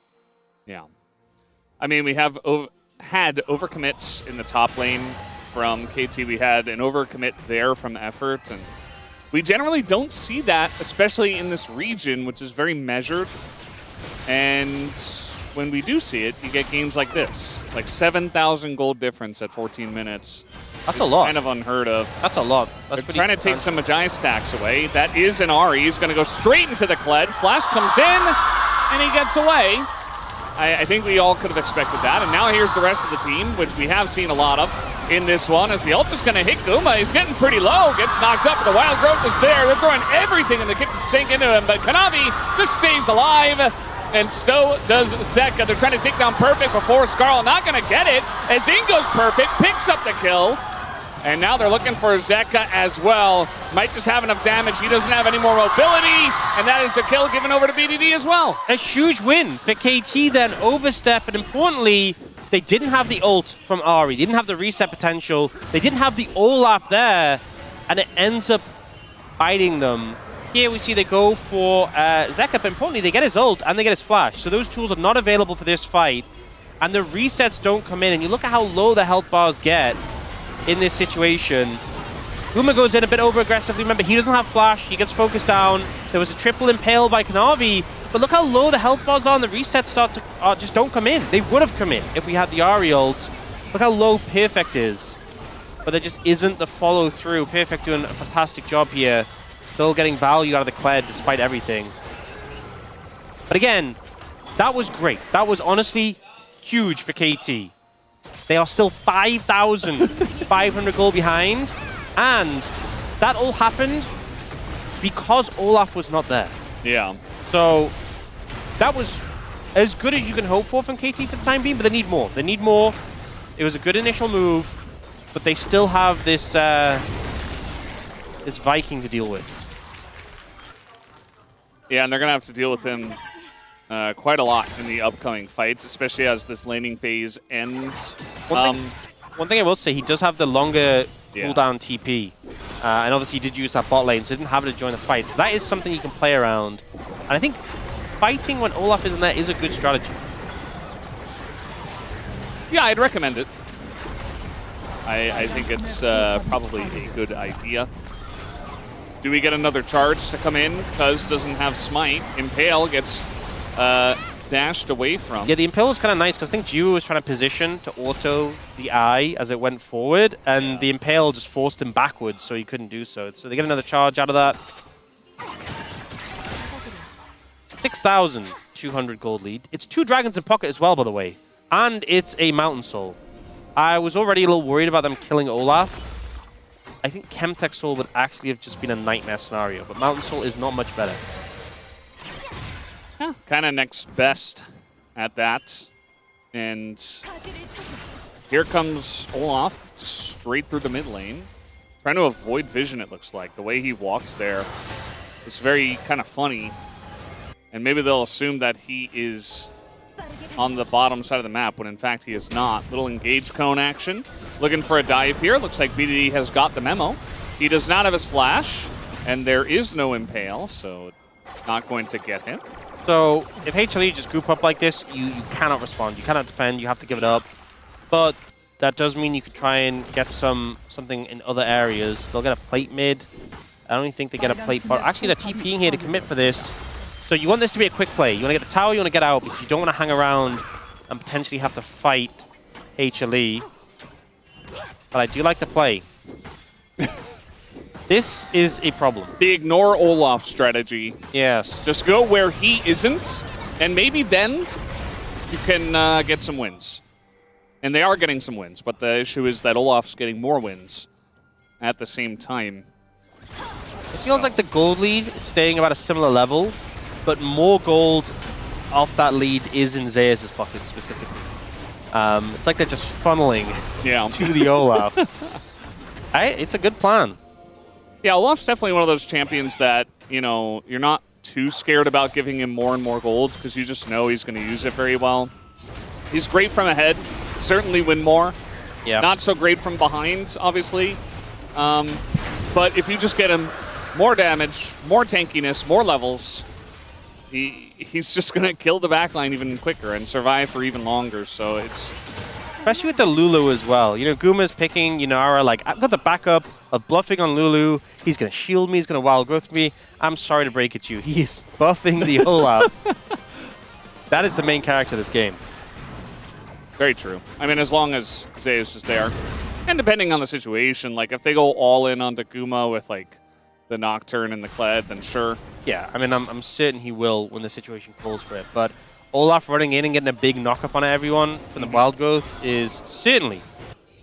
Yeah. I mean, we have had overcommits in the top lane from KT. We had an overcommit there from Effort, and we generally don't see that, especially in this region, which is very measured. And when we do see it, you get games like this, like 7,000 gold difference at 14 minutes. That's a lot. Kind of unheard of. That's a lot. They're trying to take some Magi stacks away. That is an Ahri. He's going to go straight into the Kled. Flash comes in, and he gets away. I think we all could have expected that. And now here's the rest of the team, which we have seen a lot of in this one, as the ult is going to hit Guma. He's getting pretty low, gets knocked up, but the Wild Growth is there. They're throwing everything in the kitchen sink into him, but Kanavi just stays alive. And Stowe does Zeka. They're trying to take down Perfect before Skarl. Not going to get it, as Ingo's Perfect picks up the kill. And now they're looking for Zeka as well. Might just have enough damage. He doesn't have any more mobility. And that is a kill given over to BDD as well. A huge win for KT then, overstep. And importantly, they didn't have the ult from Ahri. They didn't have the reset potential. They didn't have the Olaf there. And it ends up biting them. Here we see they go for Zeka, but importantly, they get his ult and they get his flash. So those tools are not available for this fight. And the resets don't come in. And you look at how low the health bars get in this situation. Guma goes in a bit over-aggressively. Remember, he doesn't have flash. He gets focused down. There was a triple impale by Kanavi. But look how low the health bars are, and the resets start to just don't come in. They would have come in if we had the Ahri ult. Look how low Perfect is. But there just isn't the follow-through. Perfect doing a fantastic job here. Still getting value out of the Kled despite everything. But again, that was great. That was honestly huge for KT. They are still 5,500 gold behind. And that all happened because Olaf was not there. Yeah. So that was as good as you can hope for from KT for the time being, but they need more. They need more. It was a good initial move, but they still have this this Viking to deal with. Yeah, and they're going to have to deal with him quite a lot in the upcoming fights, especially as this laning phase ends. One thing I will say, he does have the longer cooldown TP. And obviously he did use that bot lane, so he didn't have it to join the fight. So that is something you can play around. And I think fighting when Olaf isn't there is a good strategy. Yeah, I'd recommend it. I think it's probably a good idea. Do we get another charge to come in? Cuz doesn't have Smite. Impale gets dashed away from. Yeah, the Impale was kind of nice because I think Jiwoo was trying to position to auto the eye as it went forward, and the Impale just forced him backwards, so he couldn't do so. So they get another charge out of that. 6,200 gold lead. It's 2 dragons in pocket as well, by the way. And it's a Mountain Soul. I was already a little worried about them killing Olaf. I think Chemtech Soul would actually have just been a nightmare scenario, but Mountain Soul is not much better. Yeah, kind of next best at that. And here comes Olaf, just straight through the mid lane. Trying to avoid vision, it looks like. The way he walks there is very kind of funny. And maybe they'll assume that he is on the bottom side of the map, when in fact he is not. Little engage cone action. Looking for a dive here. Looks like BDD has got the memo. He does not have his flash, and there is no Impale, so not going to get him. So if HLE just group up like this, you cannot respond. You cannot defend. You have to give it up. But that does mean you could try and get something in other areas. They'll get a plate mid. I don't even think they get a plate, but actually they're TPing here to commit for this. So you want this to be a quick play. You want to get the tower, you want to get out, because you don't want to hang around and potentially have to fight HLE. But I do like the play. This is a problem. The ignore Olaf strategy. Yes. Just go where he isn't, and maybe then you can get some wins. And they are getting some wins, but the issue is that Olaf's getting more wins at the same time. It feels like the gold lead is staying about a similar level, but more gold off that lead is in Zeus' pocket specifically. It's like they're just funneling to the Olaf. It's a good plan. Yeah, Olaf's definitely one of those champions that, you know, you're not too scared about giving him more and more gold because you just know he's going to use it very well. He's great from ahead, certainly win more. Yeah. Not so great from behind, obviously. But if you just get him more damage, more tankiness, more levels, he's just going to kill the backline even quicker and survive for even longer. So it's... Especially with the Lulu as well. You know, Guma's picking Yunara, like, I've got the backup of bluffing on Lulu. He's going to shield me. He's going to wild growth me. I'm sorry to break it to you. He's buffing the Olaf. That is the main character of this game. Very true. I mean, as long as Zeus is there. And depending on the situation, like, if they go all in onto Guma with, like, the Nocturne and the Kled, then sure. Yeah, I mean, I'm certain he will when the situation calls for it. But Olaf running in and getting a big knock-up on everyone from the wild growth is certainly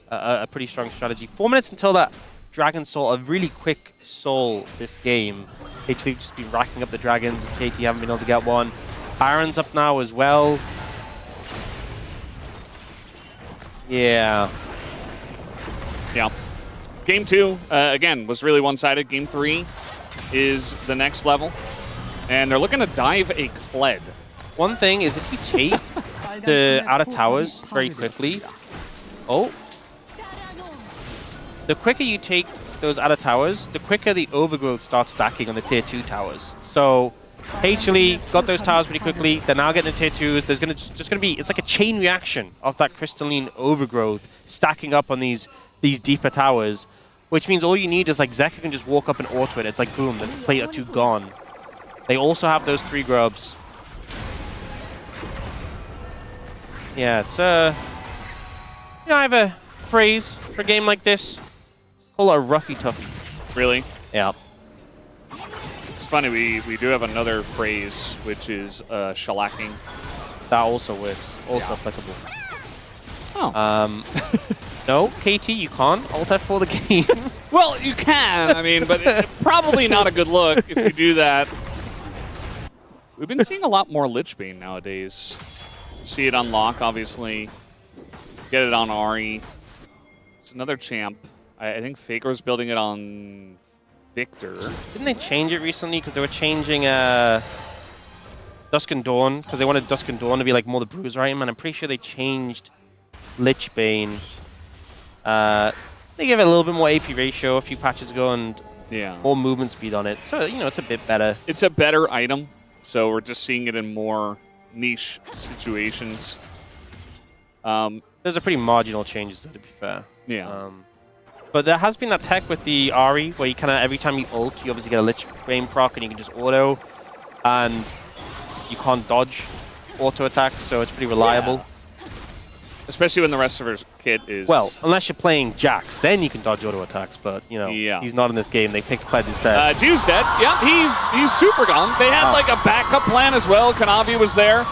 a pretty strong strategy. 4 minutes until that Dragon Soul, a really quick soul this game. HLE just been racking up the dragons. KT haven't been able to get one. Baron's up now as well. Yeah. Yeah. Game 2, again, was really one-sided. Game 3 is the next level. And they're looking to dive a Kled. One thing is if you take the outer towers very quickly... Oh. The quicker you take those outer towers, the quicker the overgrowth starts stacking on the tier 2 towers. So HLE got those towers pretty quickly. They're now getting the tier 2s. There's just gonna be, it's like a chain reaction of that crystalline overgrowth stacking up on these deeper towers, which means all you need is like Zeka can just walk up and auto it. It's like boom, there's a plate or two gone. They also have those 3 grubs. Yeah, it's you know, I have a phrase for a game like this. Call it a roughy toughy. Really? Yeah. It's funny, we do have another phrase, which is shellacking. That also works. Also applicable. Oh. No, KT, you can't alt F4 the game. Well, you can, I mean, but it's probably not a good look if you do that. We've been seeing a lot more Lichbane nowadays. See it unlock, obviously. Get it on Ahri. It's another champ. I think Faker's building it on Victor. Didn't they change it recently? Because they were changing Dusk and Dawn, because they wanted Dusk and Dawn to be like more the bruiser item, and I'm pretty sure they changed Lichbane. They gave it a little bit more AP ratio a few patches ago and more movement speed on it. So, you know, it's a bit better. It's a better item, So we're just seeing it in more niche situations. Those are pretty marginal changes, though, to be fair. Yeah. But there has been that tech with the Ari, where you kind of, every time you ult, you obviously get a Lich Flame proc, and you can just auto, and you can't dodge auto attacks, so it's pretty reliable. Yeah. Especially when the rest of her kit is... Well, unless you're playing Jax, then you can dodge auto attacks, but, you know, he's not in this game. They picked Kled instead. Ju's dead. Yeah, he's super gone. They had like a backup plan as well. Kanavi was there.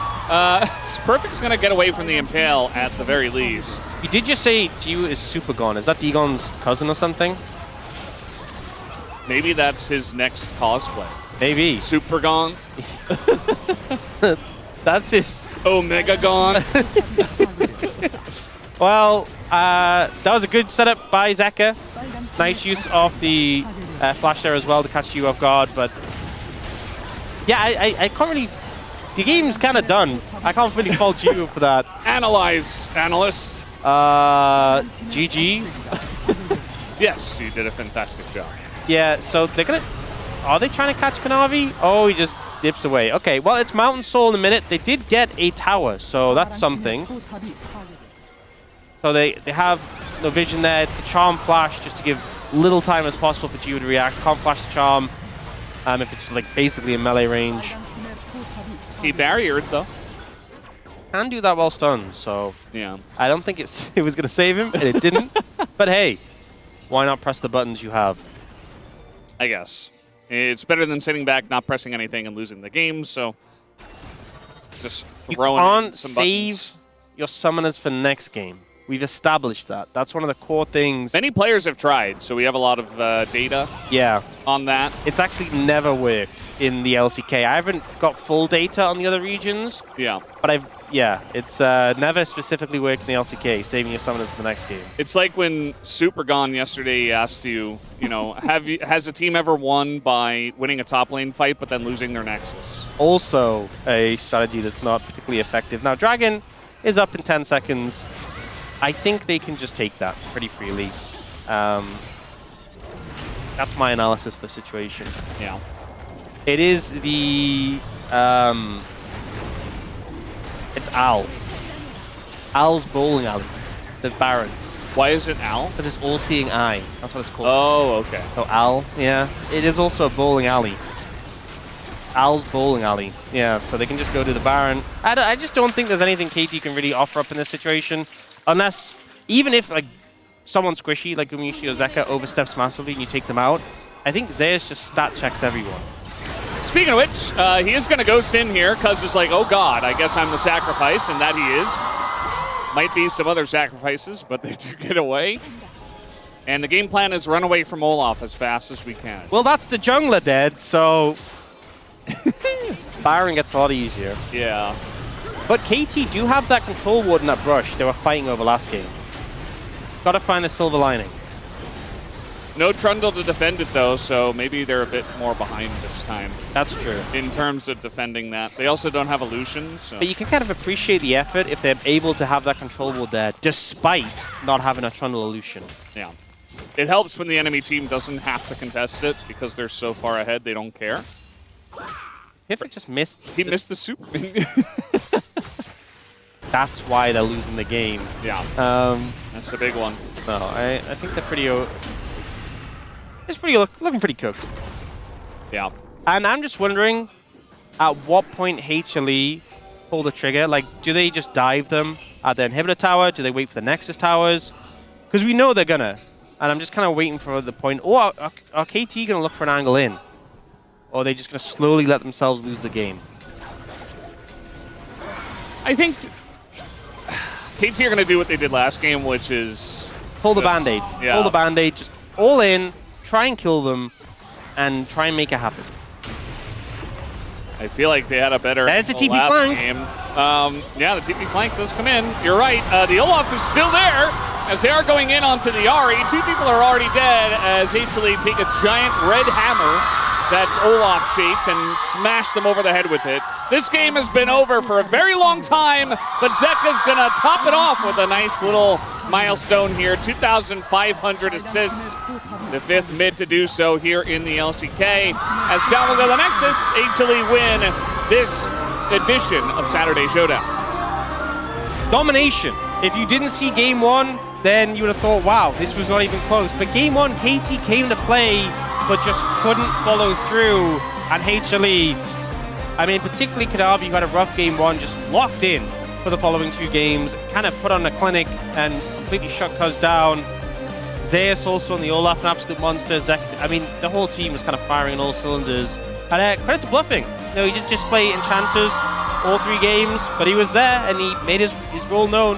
Perfect's going to get away from the Impale at the very least. You did just say Ju is super gone. Is that Dagon's cousin or something? Maybe that's his next cosplay. Maybe. Super gone. That's his... Omega gone. Well, that was a good setup by Zeka. Nice use of the flash there as well to catch you off guard, but... Yeah, I can't really... The game's kind of done. I can't really fault you for that. Analyze, analyst. GG. Yes, you did a fantastic job. Yeah, so they're gonna... Are they trying to catch Kanavi? Oh, he just dips away. Okay, well, it's Mountain Soul in a minute. They did get a tower, so that's something. So they have no vision there. It's the Charm Flash just to give little time as possible for Gio to react. Can't flash the Charm if it's like basically in melee range. He barriered though. Can do that while stunned, so yeah. I don't think it was gonna save him, and it didn't. But hey, why not press the buttons you have? I guess. It's better than sitting back, not pressing anything, and losing the game, so just throwing you can't some save buttons. Your summoners for next game. We've established that. That's one of the core things. Many players have tried, so we have a lot of data on that. It's actually never worked in the LCK. I haven't got full data on the other regions. Yeah. But it's never specifically worked in the LCK, saving your summoners for the next game. It's like when Supergon yesterday asked you, has a team ever won by winning a top lane fight but then losing their Nexus? Also a strategy that's not particularly effective. Now, Dragon is up in 10 seconds. I think they can just take that pretty freely. That's my analysis of the situation. Yeah. It is the... it's Al. Al's bowling alley. The Baron. Why is it Al? Because it's all-seeing eye. That's what it's called. Oh, okay. So Al, yeah. It is also a bowling alley. Al's bowling alley. Yeah, so they can just go to the Baron. I just don't think there's anything KT can really offer up in this situation. Unless, even if like someone squishy like Gumishi or Zeka oversteps massively and you take them out, I think Zeus just stat checks everyone. Speaking of which, he is going to ghost in here because it's like, oh god, I guess I'm the sacrifice, and that he is. Might be some other sacrifices, but they do get away. And the game plan is run away from Olaf as fast as we can. Well, that's the jungler dead, so... Byron gets a lot easier. Yeah. But KT do have that control ward in that brush they were fighting over last game. Gotta find the silver lining. No Trundle to defend it though, so maybe they're a bit more behind this time. That's true. In terms of defending that. They also don't have Illusion, so... But you can kind of appreciate the effort if they're able to have that control ward there, despite not having a Trundle Illusion. Yeah. It helps when the enemy team doesn't have to contest it, because they're so far ahead, they don't care. Piffik just missed... He missed the super... That's why they're losing the game. Yeah. That's a big one. No, I think they're pretty... It's pretty looking pretty cooked. Yeah. And I'm just wondering, at what point HLE pull the trigger? Like, do they just dive them at the inhibitor tower? Do they wait for the Nexus towers? Because we know they're gonna. And I'm just kind of waiting for the point. Or are KT gonna look for an angle in? Or are they just gonna slowly let themselves lose the game? I think KT are gonna do what they did last game, which is... Pull the Band-Aid. Yeah. Pull the Band-Aid, just all in, try and kill them, and try and make it happen. I feel like they had a better There's a TP last flank. game. Yeah, the TP flank does come in. You're right. The Olaf is still there as they are going in onto the Ari. Two people are already dead as HLE take a giant red hammer that's Olaf-shaped and smash them over the head with it. This game has been over for a very long time, but Zeka's going to top it off with a nice little milestone here. 2,500 assists, the fifth mid to do so here in the LCK. As down will go the Nexus, HLE win this edition of Saturday Showdown. Domination. If you didn't see game one, then you would have thought, wow, this was not even close. But game one, KT came to play, but just couldn't follow through. And HLE, I mean, particularly Kadavi, who had a rough game one, just locked in for the following 2 games, kind of put on a clinic and completely shut Cuz down. Zeus also on the Olaf, an absolute monster. I mean, the whole team was kind of firing on all cylinders. And credit to Bluffing. You know, he just play Enchanters all 3 games, but he was there and he made his role known.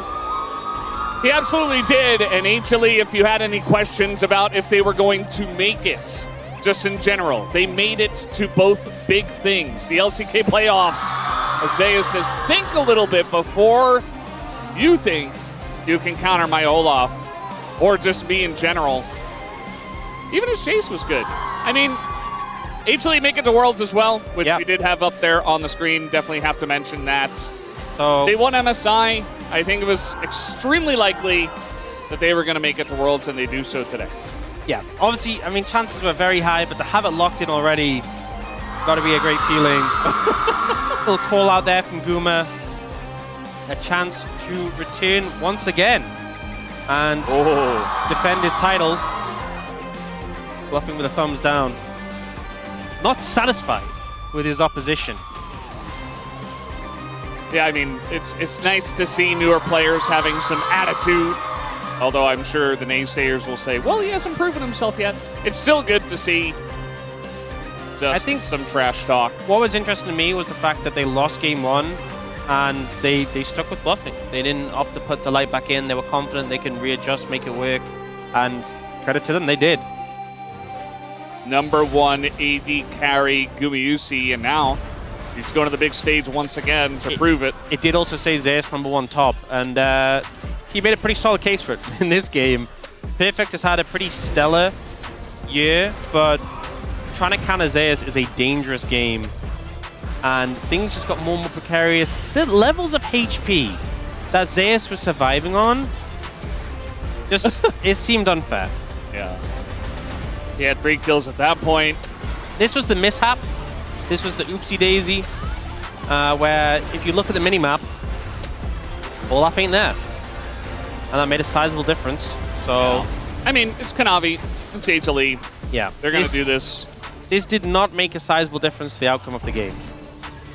He absolutely did. And HLE, if you had any questions about if they were going to make it, just in general, they made it to both big things. The LCK playoffs, Zeus says, think a little bit before you think you can counter my Olaf, or just me in general. Even his chase was good. I mean, HLE make it to Worlds as well, which we did have up there on the screen. Definitely have to mention that. So they won MSI. I think it was extremely likely that they were going to make it to Worlds, and they do so today. Yeah, obviously, I mean, chances were very high, but to have it locked in already, got to be a great feeling. Little call out there from Guma. A chance to return once again and defend his title. Bluffing with a thumbs down. Not satisfied with his opposition. Yeah, I mean, it's nice to see newer players having some attitude. Although I'm sure the naysayers will say, well, he hasn't proven himself yet. It's still good to see just some trash talk. What was interesting to me was the fact that they lost game one and they stuck with Bluffing. They didn't opt to put the light back in. They were confident they can readjust, make it work. And credit to them, they did. Number 1 AD carry Gumayusi, and now he's going to the big stage once again to prove it. It did also say Zeus number 1 top, and he made a pretty solid case for it in this game. Perfect has had a pretty stellar year, but trying to counter Zeus is a dangerous game, and things just got more and more precarious. The levels of HP that Zeus was surviving on, just it seemed unfair. Yeah. He had 3 kills at that point. This was the mishap. This was the oopsie daisy, where if you look at the minimap, Olaf ain't there. And that made a sizable difference. So, I mean, it's Kanavi, it's HLE. Yeah. They're going to do this. This did not make a sizable difference to the outcome of the game.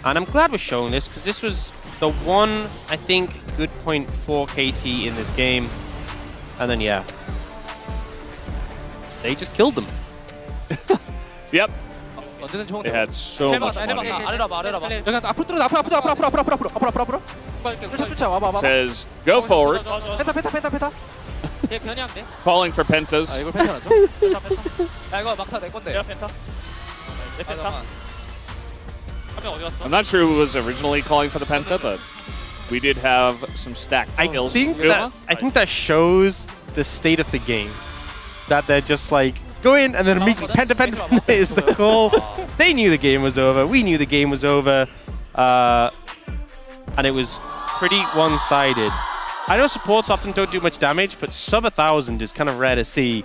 And I'm glad we're showing this, because this was the one, I think, good point for KT in this game. And then, yeah. They just killed them. Yep. They had so much money. Says, go forward. Calling for pentas. I'm not sure who was originally calling for the penta, but we did have some stacked kills. I think that shows the state of the game. That they're just like, go in and then immediately penta is the call. They knew the game was over. We knew the game was over. And it was pretty one-sided. I know supports often don't do much damage, but sub 1,000 is kind of rare to see.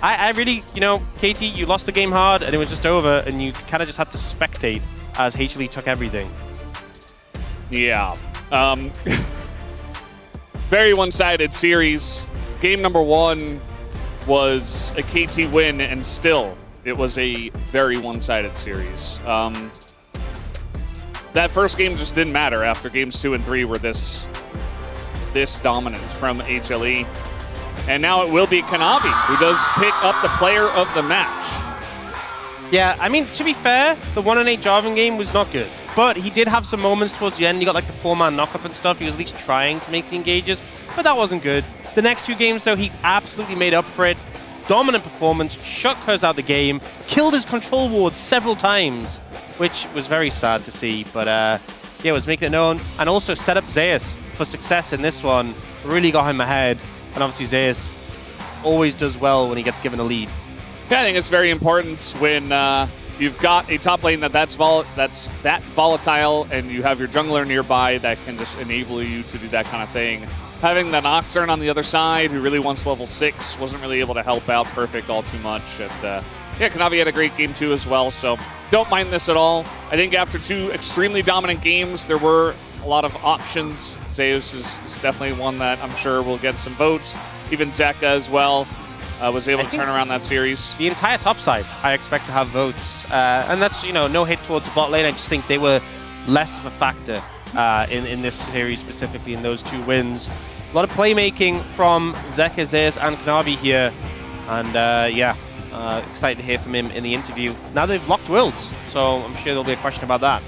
I really, you know, KT, you lost the game hard and it was just over, and you kind of just had to spectate as HLE took everything. Yeah. Very one-sided series. Game number 1 was a KT win, and still, it was a very one-sided series. That first game just didn't matter after games 2 and 3 were this dominant from HLE. And now it will be Kanavi, who does pick up the player of the match. Yeah, I mean, to be fair, the 1-8 Jarvan game was not good. But he did have some moments towards the end. He got like the 4-man knock-up and stuff. He was at least trying to make the engages, but that wasn't good. The next 2 games, though, he absolutely made up for it. Dominant performance, shut Kuz out the game, killed his control ward several times, which was very sad to see. But yeah, was making it known, and also set up Zeus for success in this one. Really got him ahead, and obviously Zeus always does well when he gets given a lead. Yeah, I think it's very important when you've got a top lane that's that volatile, and you have your jungler nearby that can just enable you to do that kind of thing. Having the Nocturne on the other side, who really wants level 6, wasn't really able to help out Perfect all too much. And Yeah, Kanavi had a great game too as well, so don't mind this at all. I think after 2 extremely dominant games, there were a lot of options. Zeus is definitely one that I'm sure will get some votes. Even Zeka as well was able to turn around that series. The entire top side, I expect to have votes. And that's, no hit towards the bot lane. I just think they were less of a factor in this series, specifically in those 2 wins. A lot of playmaking from Zeka, Zeus, and Kanavi here. And excited to hear from him in the interview. Now they've locked worlds, so I'm sure there'll be a question about that.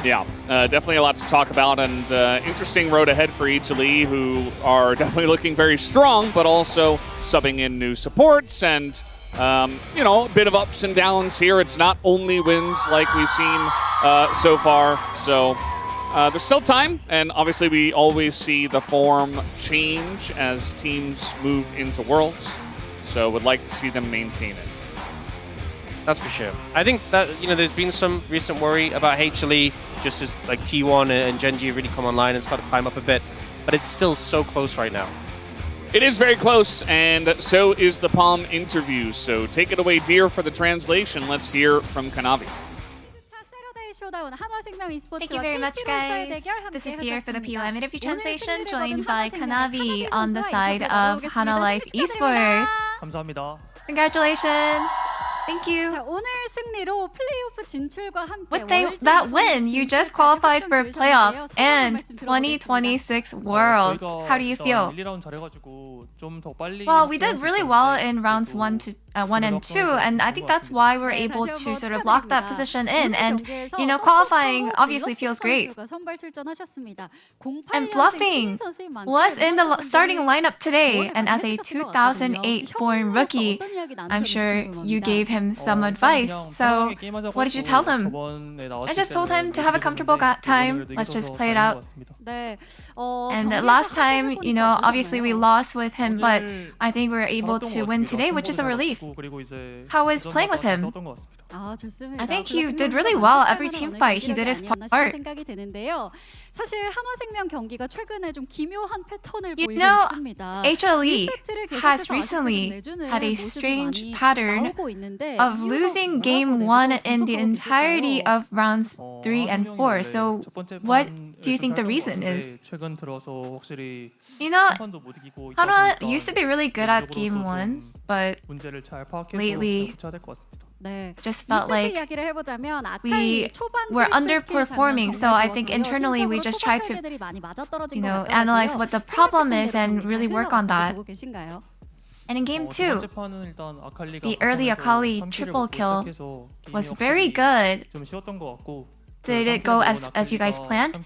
Yeah, definitely a lot to talk about, and interesting road ahead for HLE, who are definitely looking very strong, but also subbing in new supports and, a bit of ups and downs here. It's not only wins like we've seen so far, so there's still time, and obviously we always see the form change as teams move into Worlds, so would like to see them maintain it. That's for sure. I think that, there's been some recent worry about HLE, just as like T1 and Gen.G really come online and start to climb up a bit, but it's still so close right now. It is very close, and so is the Palm interview. So take it away, dear, for the translation. Let's hear from Kanavi. Thank you very much, guys. This is Dear for the POM interview translation, joined by Kanavi on the side of Hana Life Esports. 감사합니다. Congratulations. Thank you. With that win, you just qualified for playoffs and 2026 Worlds. How do you feel? Well, we did really well in rounds 1 and 2, and I think that's why we're able to sort of lock that position in. And, qualifying obviously feels great. And Bluffing was in the starting lineup today, and as a 2008-born rookie, I'm sure you gave him some advice. So, what did you tell him? I just told him to have a comfortable time. Let's just play it out. And last time, obviously we lost with him, but I think we were able to win today, which is a relief. How was playing with him? I think he did really well every team fight. He did his part. HLE has recently had a strange pattern of losing game 1 in the entirety of rounds 3 and 4. So what do you think the reason is? Hana used to be really good at game 1s, but lately just felt like we were underperforming. So I think internally we just tried to, analyze what the problem is and really work on that. And in game 2, the early Akali triple kill was very good. Did it go as you guys planned?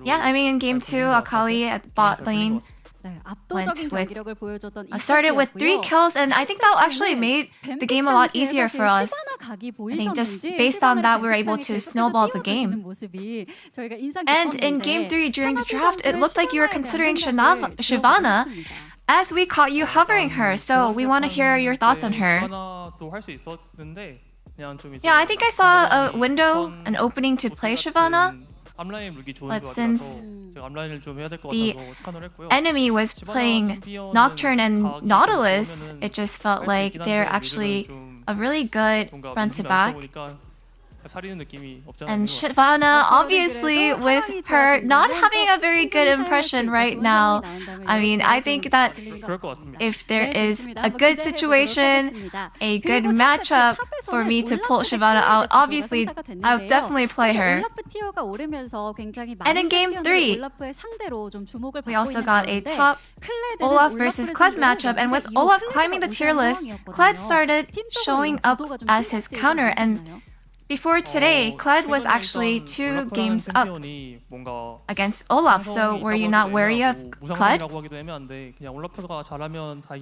Yeah, in game 2, Akali at bot lane started with 3 kills, and I think that actually made the game a lot easier for us. I think just based on that, we were able to snowball the game. And in game 3, during the draft, it looked like you were considering Shyvana, as we caught you hovering her, so we want to hear your thoughts on her. Yeah, I think I saw a window, an opening to play Shyvana. But since the enemy was playing Nocturne and Nautilus, it just felt like they're actually a really good front to back. And Shyvana, obviously, with her not having a very good impression right now, I think that if there is a good situation, a good matchup for me to pull Shyvana out, obviously, I would definitely play her. And in game 3, we also got a top Olaf versus Kled matchup, and with Olaf climbing the tier list, Kled started showing up as his counter, and before today, Kled was actually 2 games up against Olaf, so were you not wary of Kled?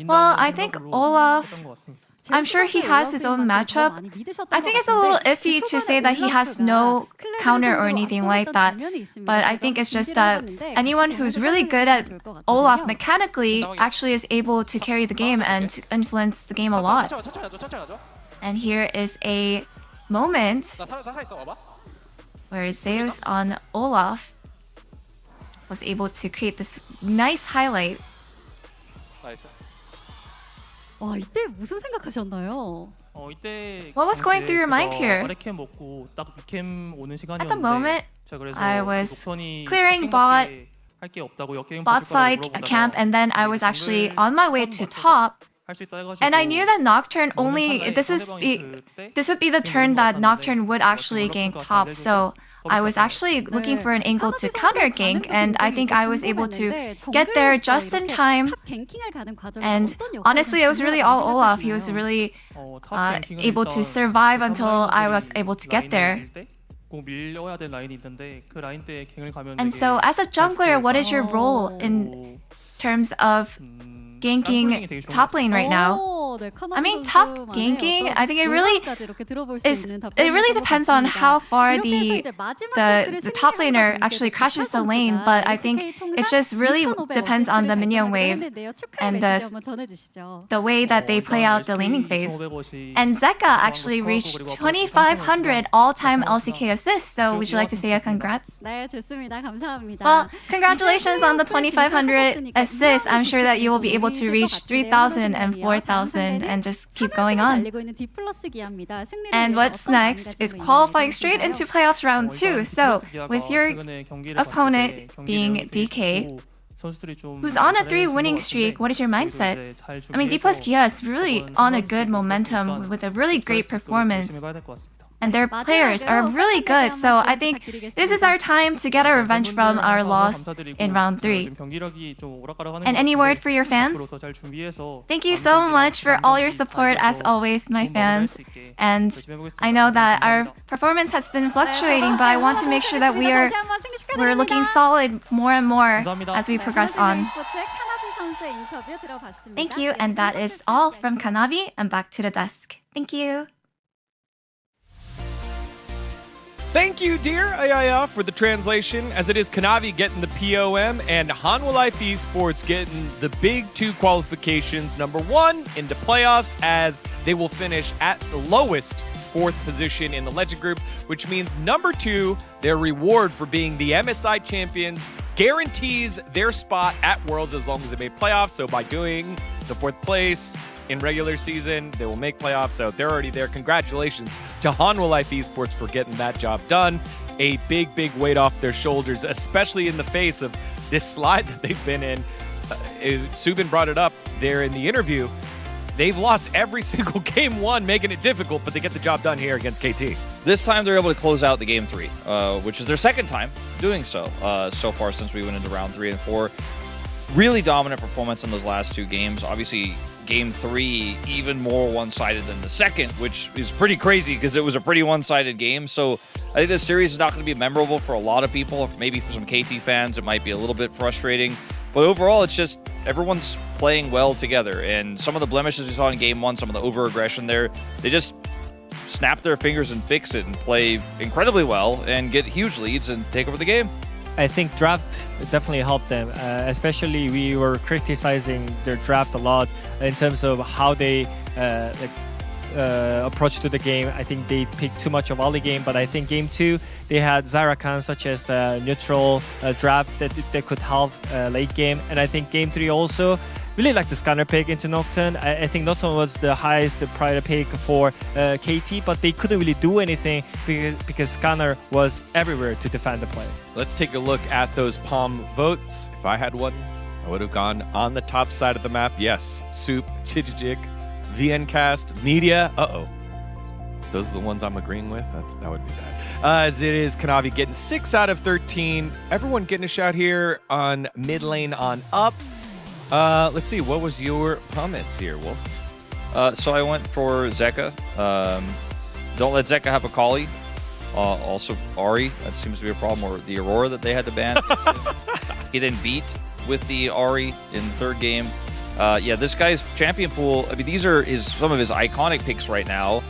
Well, I think Olaf, I'm sure he has his own matchup. I think it's a little iffy to say that he has no counter or anything like that, but I think it's just that anyone who's really good at Olaf mechanically actually is able to carry the game and to influence the game a lot. And here is a moment where Zeus on Olaf was able to create this nice highlight. 와, 이때 무슨 생각하셨나요? What was going through your mind here? At the moment, I was clearing bot side camp, and then I was actually on my way to top. And I knew that Nocturne only this would be the turn that Nocturne would actually gank top. So I was actually looking for an angle to counter gank, and I think I was able to get there just in time. And honestly, it was really all Olaf. He was really able to survive until I was able to get there. And so, as a jungler, what is your role in terms of ganking top lane right now? I mean, top ganking, I think it really depends on how far the top laner actually crashes the lane, but I think it just really depends on the minion wave and the way that they play out the laning phase. And Zeka actually reached 2,500 all-time LCK assists, so would you like to say a congrats? Well, congratulations on the 2,500 assists. I'm sure that you will be able to reach 3,000 and 4,000 and just keep going on. And what's next is qualifying straight into playoffs round 2. So with your opponent being DK, who's on a 3 winning streak, what is your mindset? I mean, D plus Kia is really on a good momentum with a really great performance. And their players are really good, so I think this is our time to get our revenge from our loss in round 3. And any word for your fans? Thank you so much for all your support as always, my fans. And I know that our performance has been fluctuating, but I want to make sure that we're looking solid more and more as we progress on. Thank you, and that is all from Kanavi, and back to the desk. Thank you. Thank you, dear Ayaya, for the translation, as it is Kanavi getting the POM and Hanwha Life Esports getting the big 2 qualifications. Number 1 into playoffs, as they will finish at the lowest 4th position in the Legend Group, which means number 2, their reward for being the MSI champions guarantees their spot at Worlds as long as they make playoffs. So by doing the 4th place in regular season, they will make playoffs, so they're already there. Congratulations to Hanwha Life Esports for getting that job done. A big, big weight off their shoulders, especially in the face of this slide that they've been in. Subin brought it up there in the interview. They've lost every single game 1, making it difficult, but they get the job done here against KT. This time they're able to close out the game 3, which is their 2nd time doing so far since we went into round 3 and 4. Really dominant performance in those last 2 games. Obviously, Game 3 even more one-sided than the 2nd, which is pretty crazy because it was a pretty one-sided game. So I think this series is not going to be memorable for a lot of people. Maybe for some KT fans, it might be a little bit frustrating. But overall, it's just everyone's playing well together. And some of the blemishes we saw in Game 1, some of the over-aggression there, they just snap their fingers and fix it and play incredibly well and get huge leads and take over the game. I think draft definitely helped them, especially we were criticizing their draft a lot in terms of how they approach to the game. I think they picked too much of early game, but I think game 2 they had Zyrakan such as neutral draft that could help late game, and I think game 3 also really like the Scanner pick into Nocturne. I think Nocturne was the highest prior pick for KT, but they couldn't really do anything because Scanner was everywhere to defend the play. Let's take a look at those palm votes. If I had one, I would have gone on the top side of the map. Yes, Soup, Chijijik, VNcast, Media. Those are the ones I'm agreeing with. That would be bad. As it is Kanavi getting 6 out of 13. Everyone getting a shout here on mid lane on up. Let's see, what was your comments here, Wolf? So I went for Zeka. Don't let Zeka have a Kali. Also Ahri, that seems to be a problem, or the Aurora that they had to ban. He then beat with the Ahri in the 3rd game. Yeah, this guy's champion pool, I mean, these are some of his iconic picks right now,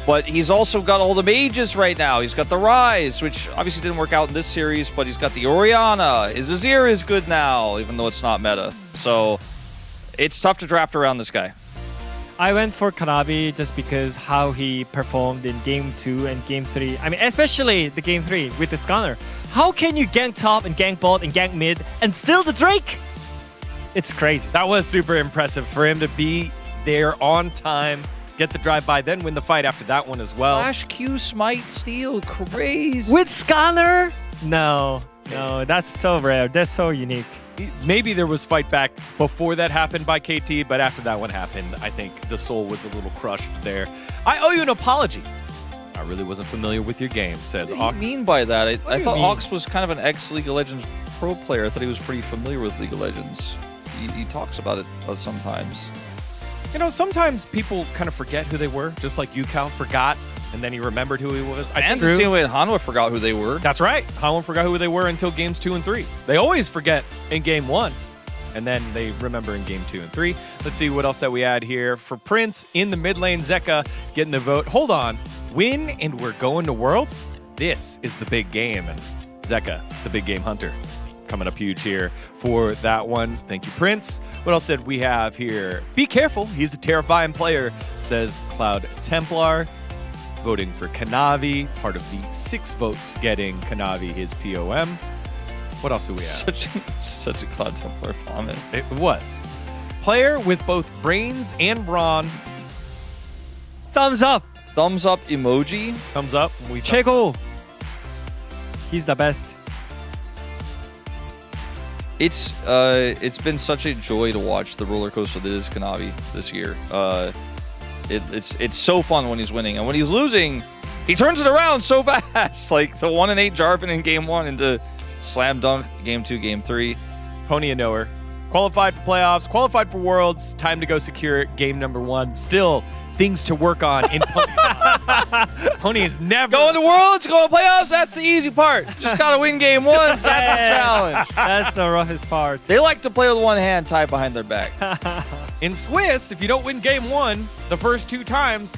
but he's also got all the mages right now. He's got the Rise, which obviously didn't work out in this series, but he's got the Orianna. His Azir is good now, even though it's not meta. So it's tough to draft around this guy. I went for Kanavi just because how he performed in Game 2 and Game 3. I mean, especially the Game 3 with the Scanner. How can you gank top and gank bot and gank mid and still the Drake? It's crazy. That was super impressive for him to be there on time, get the drive-by, then win the fight after that one as well. Flash Q smite steal, crazy. With Scanner? No, that's so rare. That's so unique. Maybe there was fight back before that happened by KT, but after that one happened, I think the soul was a little crushed there. I owe you an apology. I really wasn't familiar with your game, says Ox. What do you mean by that? I thought mean? Ox was kind of an ex-League of Legends pro player. I thought he was pretty familiar with League of Legends. He talks about it sometimes. You know, sometimes people kind of forget who they were, just like Cal forgot, and then he remembered who he was. And the same way Hanwha forgot who they were. That's right. Hanwha forgot who they were until games 2 and 3. They always forget in game 1, and then they remember in game 2 and 3. Let's see what else that we had here. For Prince, in the mid lane, Zeka getting the vote. Hold on. Win and we're going to Worlds? This is the big game. And Zeka, the big game hunter, coming up huge here for that one. Thank you, Prince. What else did we have here? Be careful. He's a terrifying player, says Cloud Templar. Voting for Kanavi, part of the 6 votes getting Kanavi his POM. What else do we have? Such a Cloud Templar comment. It was. Player with both brains and brawn. Thumbs up. Thumbs up emoji. Thumbs up. Chego. He's the best. It's been such a joy to watch the roller coaster that is Kanavi this year. It's so fun when he's winning, and when he's losing, he turns it around so fast. Like the 1-8 Jarvan in game 1 into slam dunk game 2, game 3. Pony and Knower. Qualified for playoffs, qualified for Worlds. Time to go secure game number 1. Still things to work on in Pony. Pony is never going to Worlds, going to playoffs. That's the easy part. Just gotta win game 1. That's the challenge. That's the roughest part. They like to play with one hand tied behind their back. In Swiss, if you don't win game 1 the first 2 times,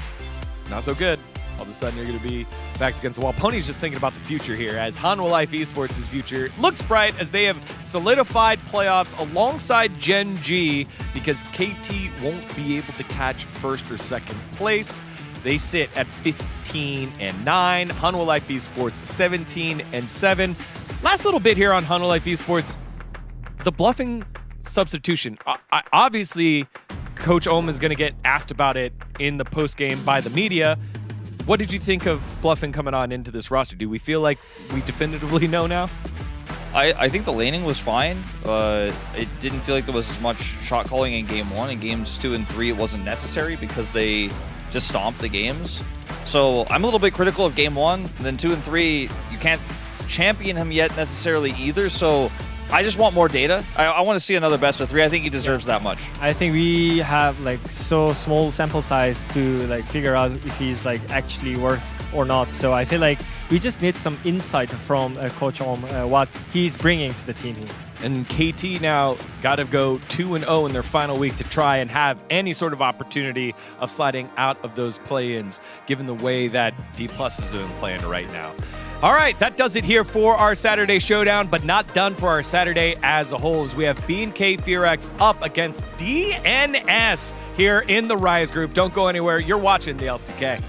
not so good. All of a sudden, you're going to be backs against the wall. Pony's just thinking about the future here, as Hanwha Life Esports' future looks bright as they have solidified playoffs alongside Gen G, because KT won't be able to catch first or second place. They sit at 15-9. Hanwha Life Esports 17-7. Last little bit here on Hanwha Life Esports. The bluffing substitution. Obviously, Coach Ohm is going to get asked about it in the post-game by the media. What did you think of bluffing coming on into this roster? Do we feel like we definitively know now? I think the laning was fine. It didn't feel like there was as much shot calling in game 1. In games 2 and 3, it wasn't necessary because they just stomped the games. So I'm a little bit critical of game 1. And then 2 and 3, you can't champion him yet necessarily either. So I just want more data. I want to see another best of 3. I think he deserves that much. I think we have like so small sample size to like figure out if he's like actually worth or not. So I feel like we just need some insight from Coach Ohm, what he's bringing to the team here. And KT now got to go 2-0 in their final week to try and have any sort of opportunity of sliding out of those play-ins, given the way that D+ is doing playing right now. All right, that does it here for our Saturday Showdown, but not done for our Saturday as a whole, as we have B&K Fearex up against DNS here in the Rise Group. Don't go anywhere. You're watching the LCK.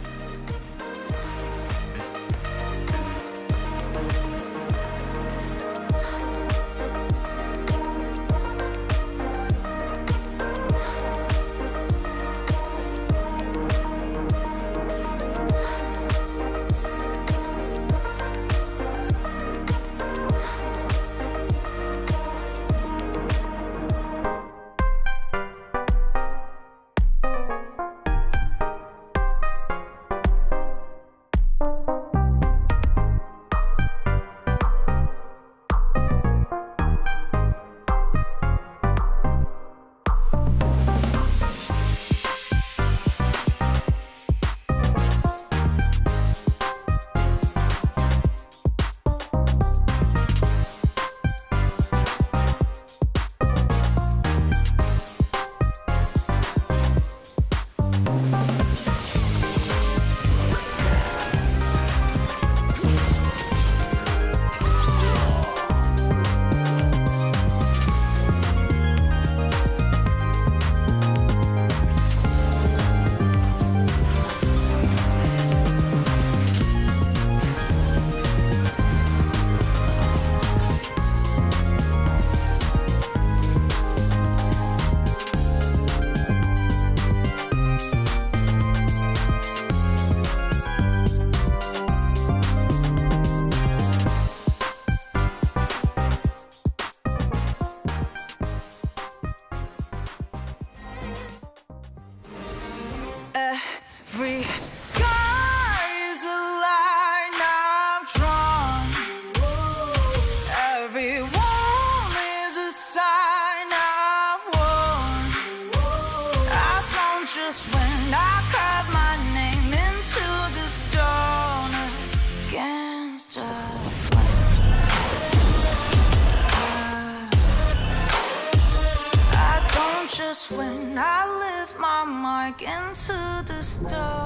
stone.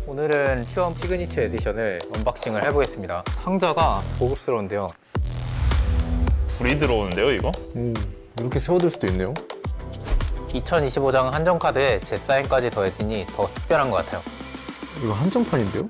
오늘은 T1 시그니처 에디션을 언박싱을 해보겠습니다. 상자가 고급스러운데요. 불이 들어오는데요, 이거? 이렇게 세워둘 수도 있네요. 2025장 한정 카드에 제 사인까지 더해지니 더 특별한 것 같아요. 이거 한정판인데요?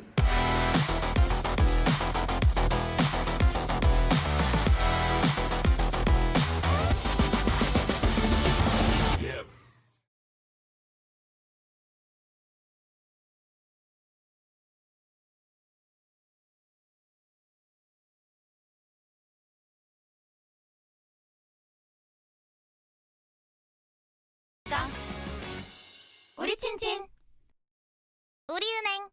우리 친친 우리은행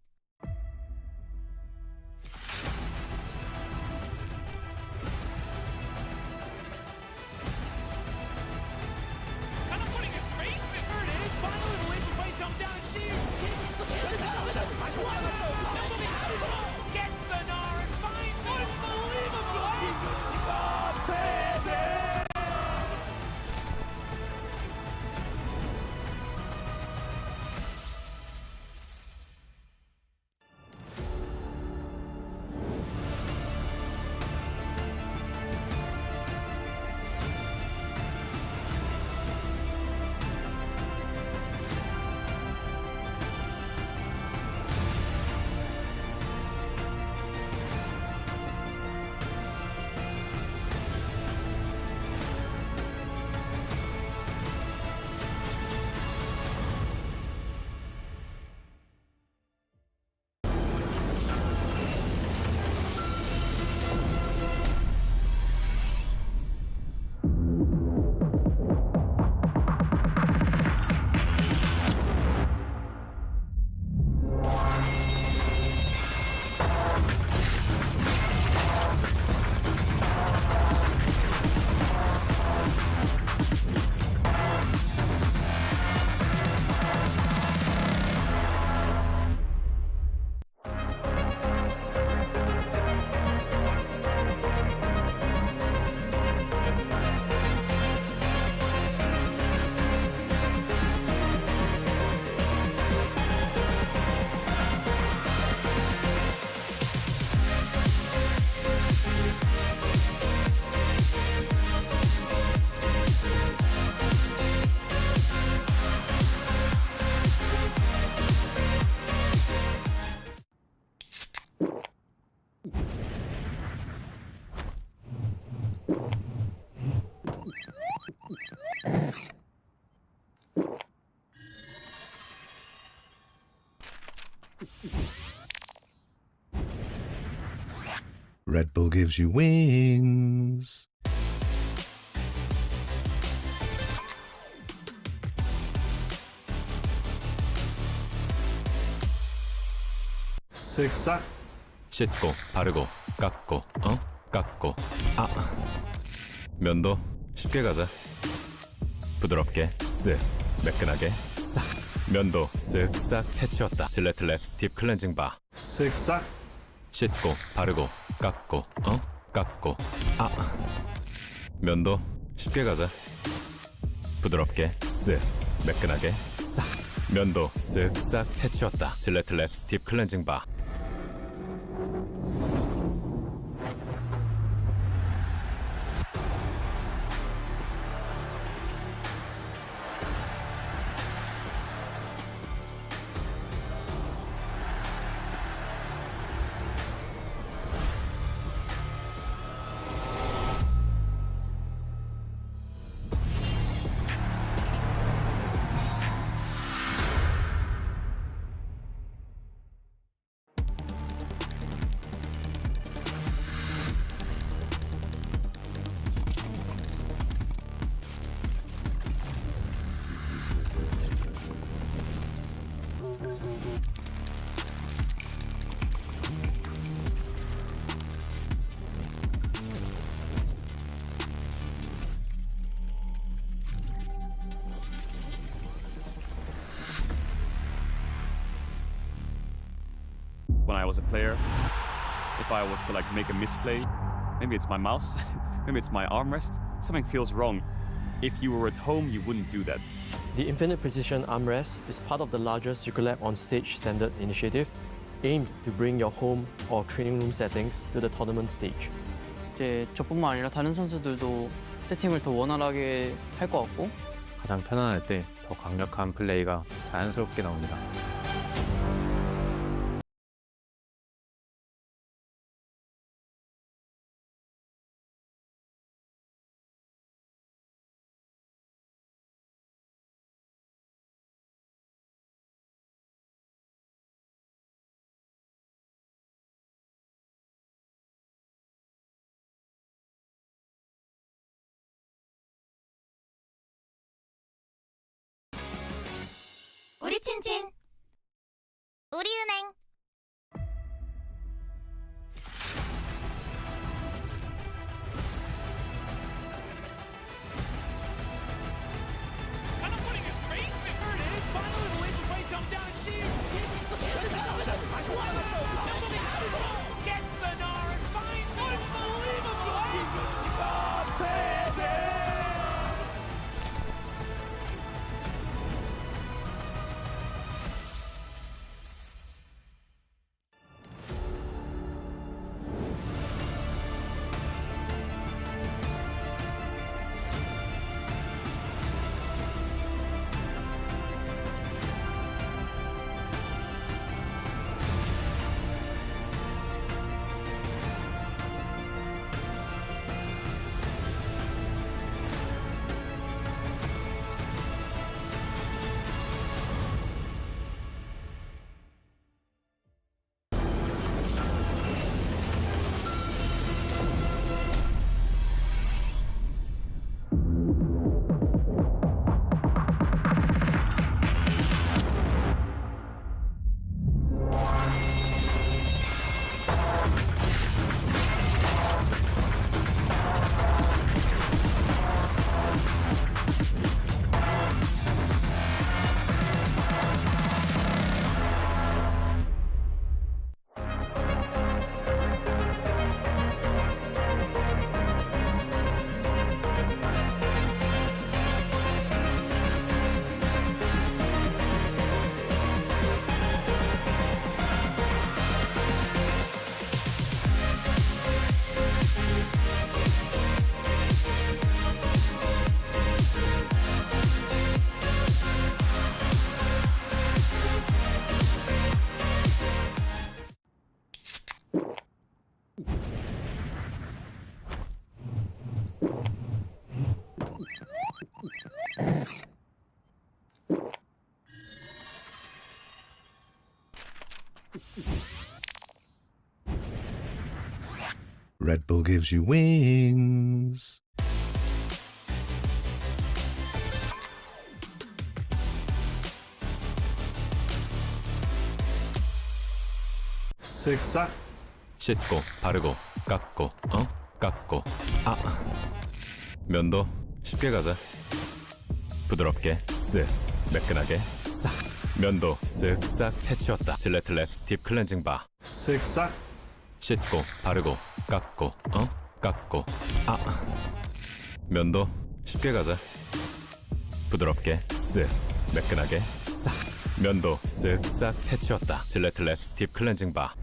Red Bull gives you wings. 쓱싹 씻고 바르고 깎고 깎고 면도 쉽게 가자. 부드럽게 쓱 매끈하게 싹 면도 쓱싹 해치웠다. 질레트 랩 스팁 클렌징 바 쓱싹 씻고 바르고 깎고 깎고 면도 쉽게 가자. 부드럽게 쓱 매끈하게 싹 면도 쓱싹 해치웠다. 질레트 랩 스팁 클렌징 바 when I was a player. If I was to like make a misplay, maybe it's my mouse, maybe it's my armrest, something feels wrong. If you were at home, you wouldn't do that. The Infinite Precision Armrest is part of the larger Secret on Stage standard initiative aimed to bring your home or training room settings to the tournament stage. 이제 저뿐만 아니라 다른 선수들도 세팅을 더 원활하게 할 것 같고 가장 편안할 때 더 강력한 플레이가 자연스럽게 나옵니다. 우리 틴틴 우리은행 Red Bull gives you wings. 쓱싹 씻고 바르고 깎고 깎고 면도 쉽게 가자. 부드럽게 쓱 매끈하게 싹 면도 쓱싹 해치웠다. 질레틀랩 스팁 클렌징 바 쓱싹 씻고 바르고 깎고 깎고 면도 쉽게 가자. 부드럽게 쓱 매끈하게 싹 면도 쓱싹 해치웠다. 질레틀랩 스팁 클렌징 바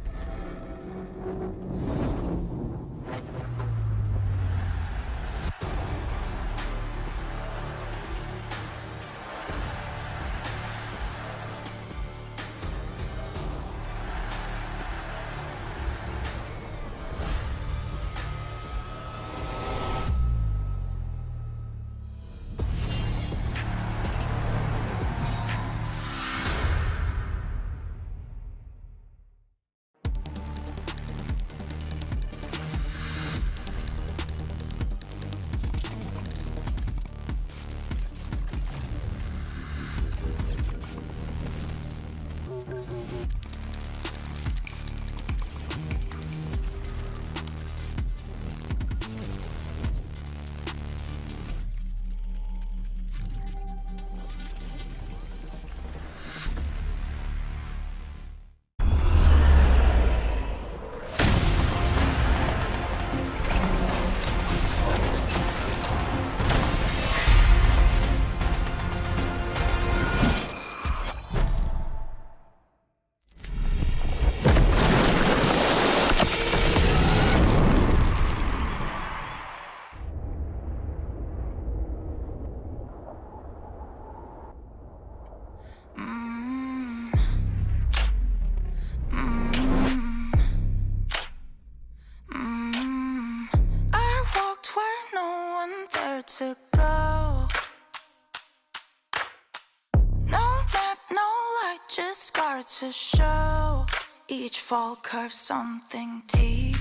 just scar to show. Each fall curves something deep.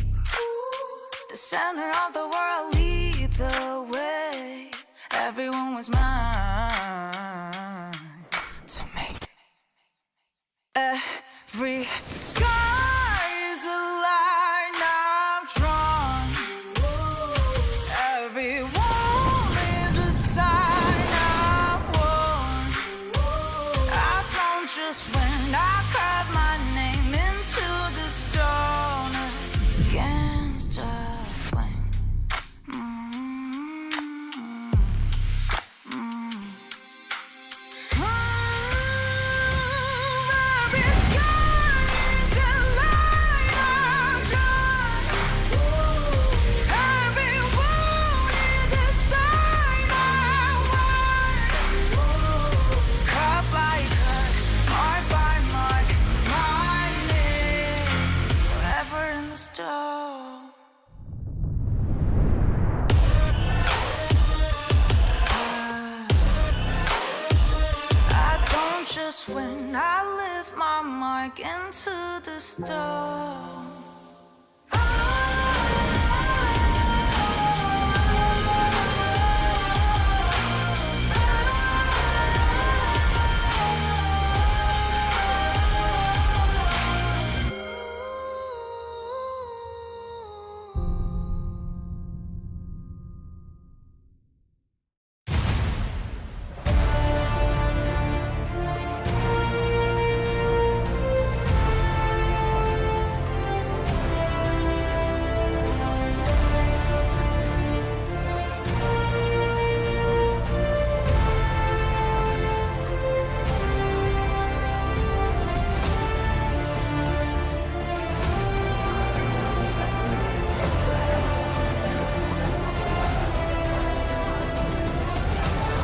The center of the world lead the way. Everyone was mine to make. Every sky is a line I've drawn. Every wall is a sign I've worn. I don't just win, I carve my name into the stone against a flame. Just when I lift my mark into the stone.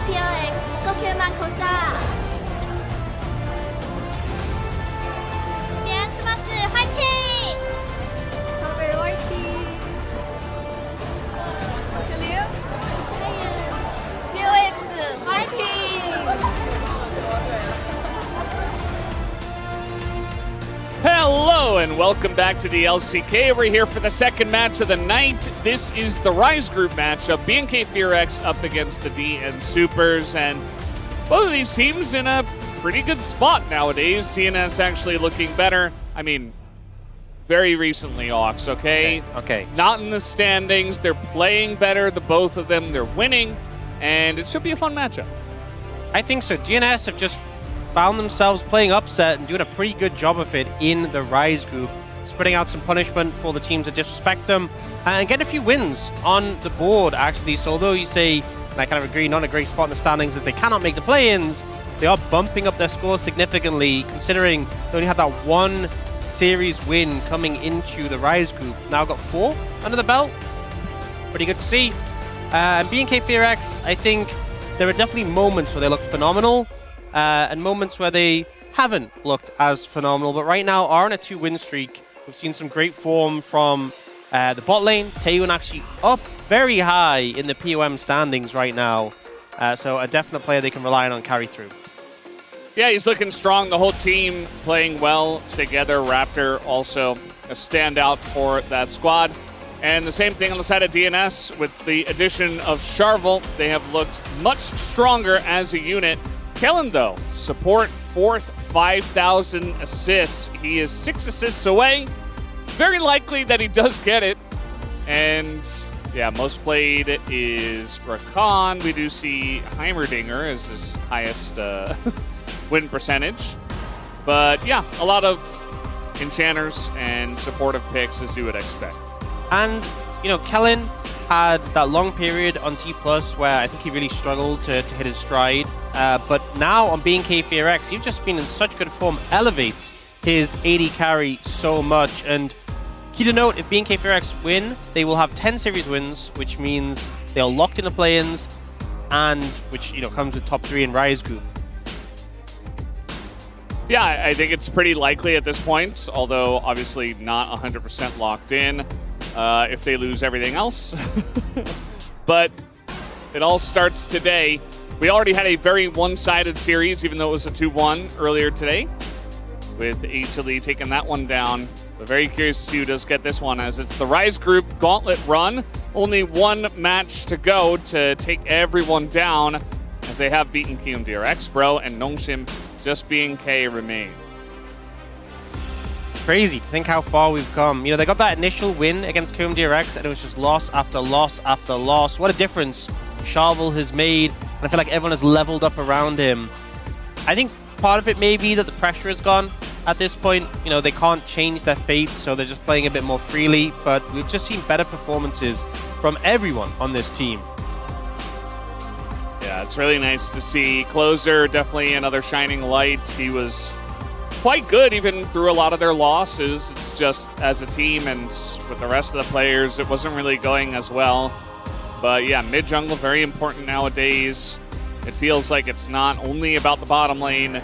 BFX 꺾일만 걷자. 데스마스 화이팅! 더블 화이팅! 클리어? BFX 화이팅! Hello and welcome back to the LCK. We're here for the second match of the night. This is the Rise Group matchup. BNK FearX up against the DN Supers, and both of these teams in a pretty good spot nowadays. DNS actually looking better. I mean, very recently, Ox, okay? Okay. Not in the standings. They're playing better, the both of them. They're winning, and it should be a fun matchup. I think so. DNS have just found themselves playing upset and doing a pretty good job of it in the Rise group, spreading out some punishment for the teams that disrespect them, and get a few wins on the board, actually. So although you say, and I kind of agree, not a great spot in the standings as they cannot make the play-ins, they are bumping up their score significantly, considering they only had that one series win coming into the Rise group. Now got 4 under the belt. Pretty good to see. And BNK FearX, I think there are definitely moments where they look phenomenal, and moments where they haven't looked as phenomenal, but right now are on a 2-win streak. We've seen some great form from the bot lane. Taeyun actually up very high in the POM standings right now, so a definite player they can rely on carry through. Yeah, he's looking strong. The whole team playing well together. Raptor also a standout for that squad. And the same thing on the side of DNS with the addition of Charvel. They have looked much stronger as a unit. Kellen, though, support 4th, 5,000 assists. He is 6 assists away. Very likely that he does get it. And yeah, most played is Rakan. We do see Heimerdinger as his highest win percentage. But yeah, a lot of enchanters and supportive picks as you would expect. And, you know, Kellen had that long period on T+ where I think he really struggled to hit his stride. But now on BNK FearX, he's just been in such good form, elevates his AD carry so much. And key to note, if BNK FearX win, they will have 10 series wins, which means they are locked in the play-ins, and which, you know, comes with top 3 in Rise Group. Yeah, I think it's pretty likely at this point, although obviously not 100% locked in if they lose everything else. But it all starts today. We already had a very one-sided series, even though it was a 2-1 earlier today. with HLE taking that one down. But very curious to see who does get this one, as it's the Rise Group Gauntlet run. Only one match to go to take everyone down, as they have beaten KMDRX, Bro, and Nongshim. Just BNK remain. Crazy to think how far we've come. You know, they got that initial win against KMDRX, and it was just loss after loss after loss. What a difference Charvel has made, and I feel like everyone has leveled up around him. I think part of it may be that the pressure is gone at this point. You know, they can't change their fate, so they're just playing a bit more freely, but we've just seen better performances from everyone on this team. Yeah, it's really nice to see. Closer, definitely another shining light. He was quite good even through a lot of their losses. It's just as a team and with the rest of the players, it wasn't really going as well. But yeah, mid-jungle, very important nowadays. It feels like it's not only about the bottom lane,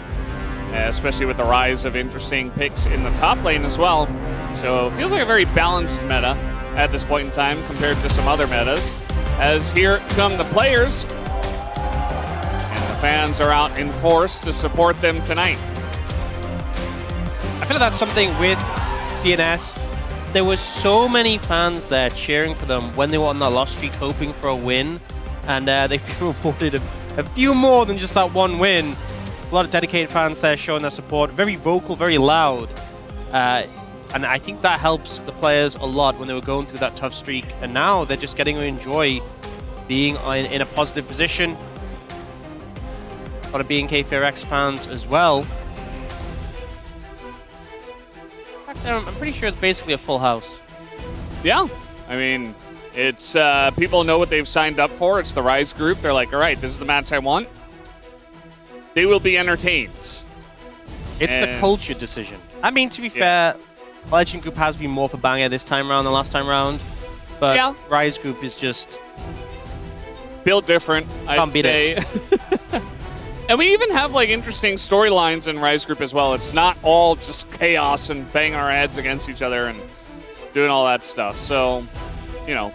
especially with the rise of interesting picks in the top lane as well. So it feels like a very balanced meta at this point in time compared to some other metas. As here come the players, and the fans are out in force to support them tonight. I feel like that's something with DNS. There were so many fans there cheering for them when they were on that loss streak, hoping for a win, and they've been rewarded a few more than just that one win. A lot of dedicated fans there showing their support, very vocal, very loud, and I think that helps the players a lot when they were going through that tough streak, and now they're just getting to enjoy being in a positive position. A lot of BNK FairX fans as well. I'm pretty sure it's basically a full house. Yeah, I mean, it's people know what they've signed up for. It's the Rise Group. They're like, all right, this is the match I want. They will be entertained. It's the culture decision. I mean, to be fair, Legend Group has been more for banger this time around than last time around, but Rise Group is just built different, I'd say. And we even have like interesting storylines in Rise Group as well. It's not all just chaos and banging our heads against each other and doing all that stuff. So, you know,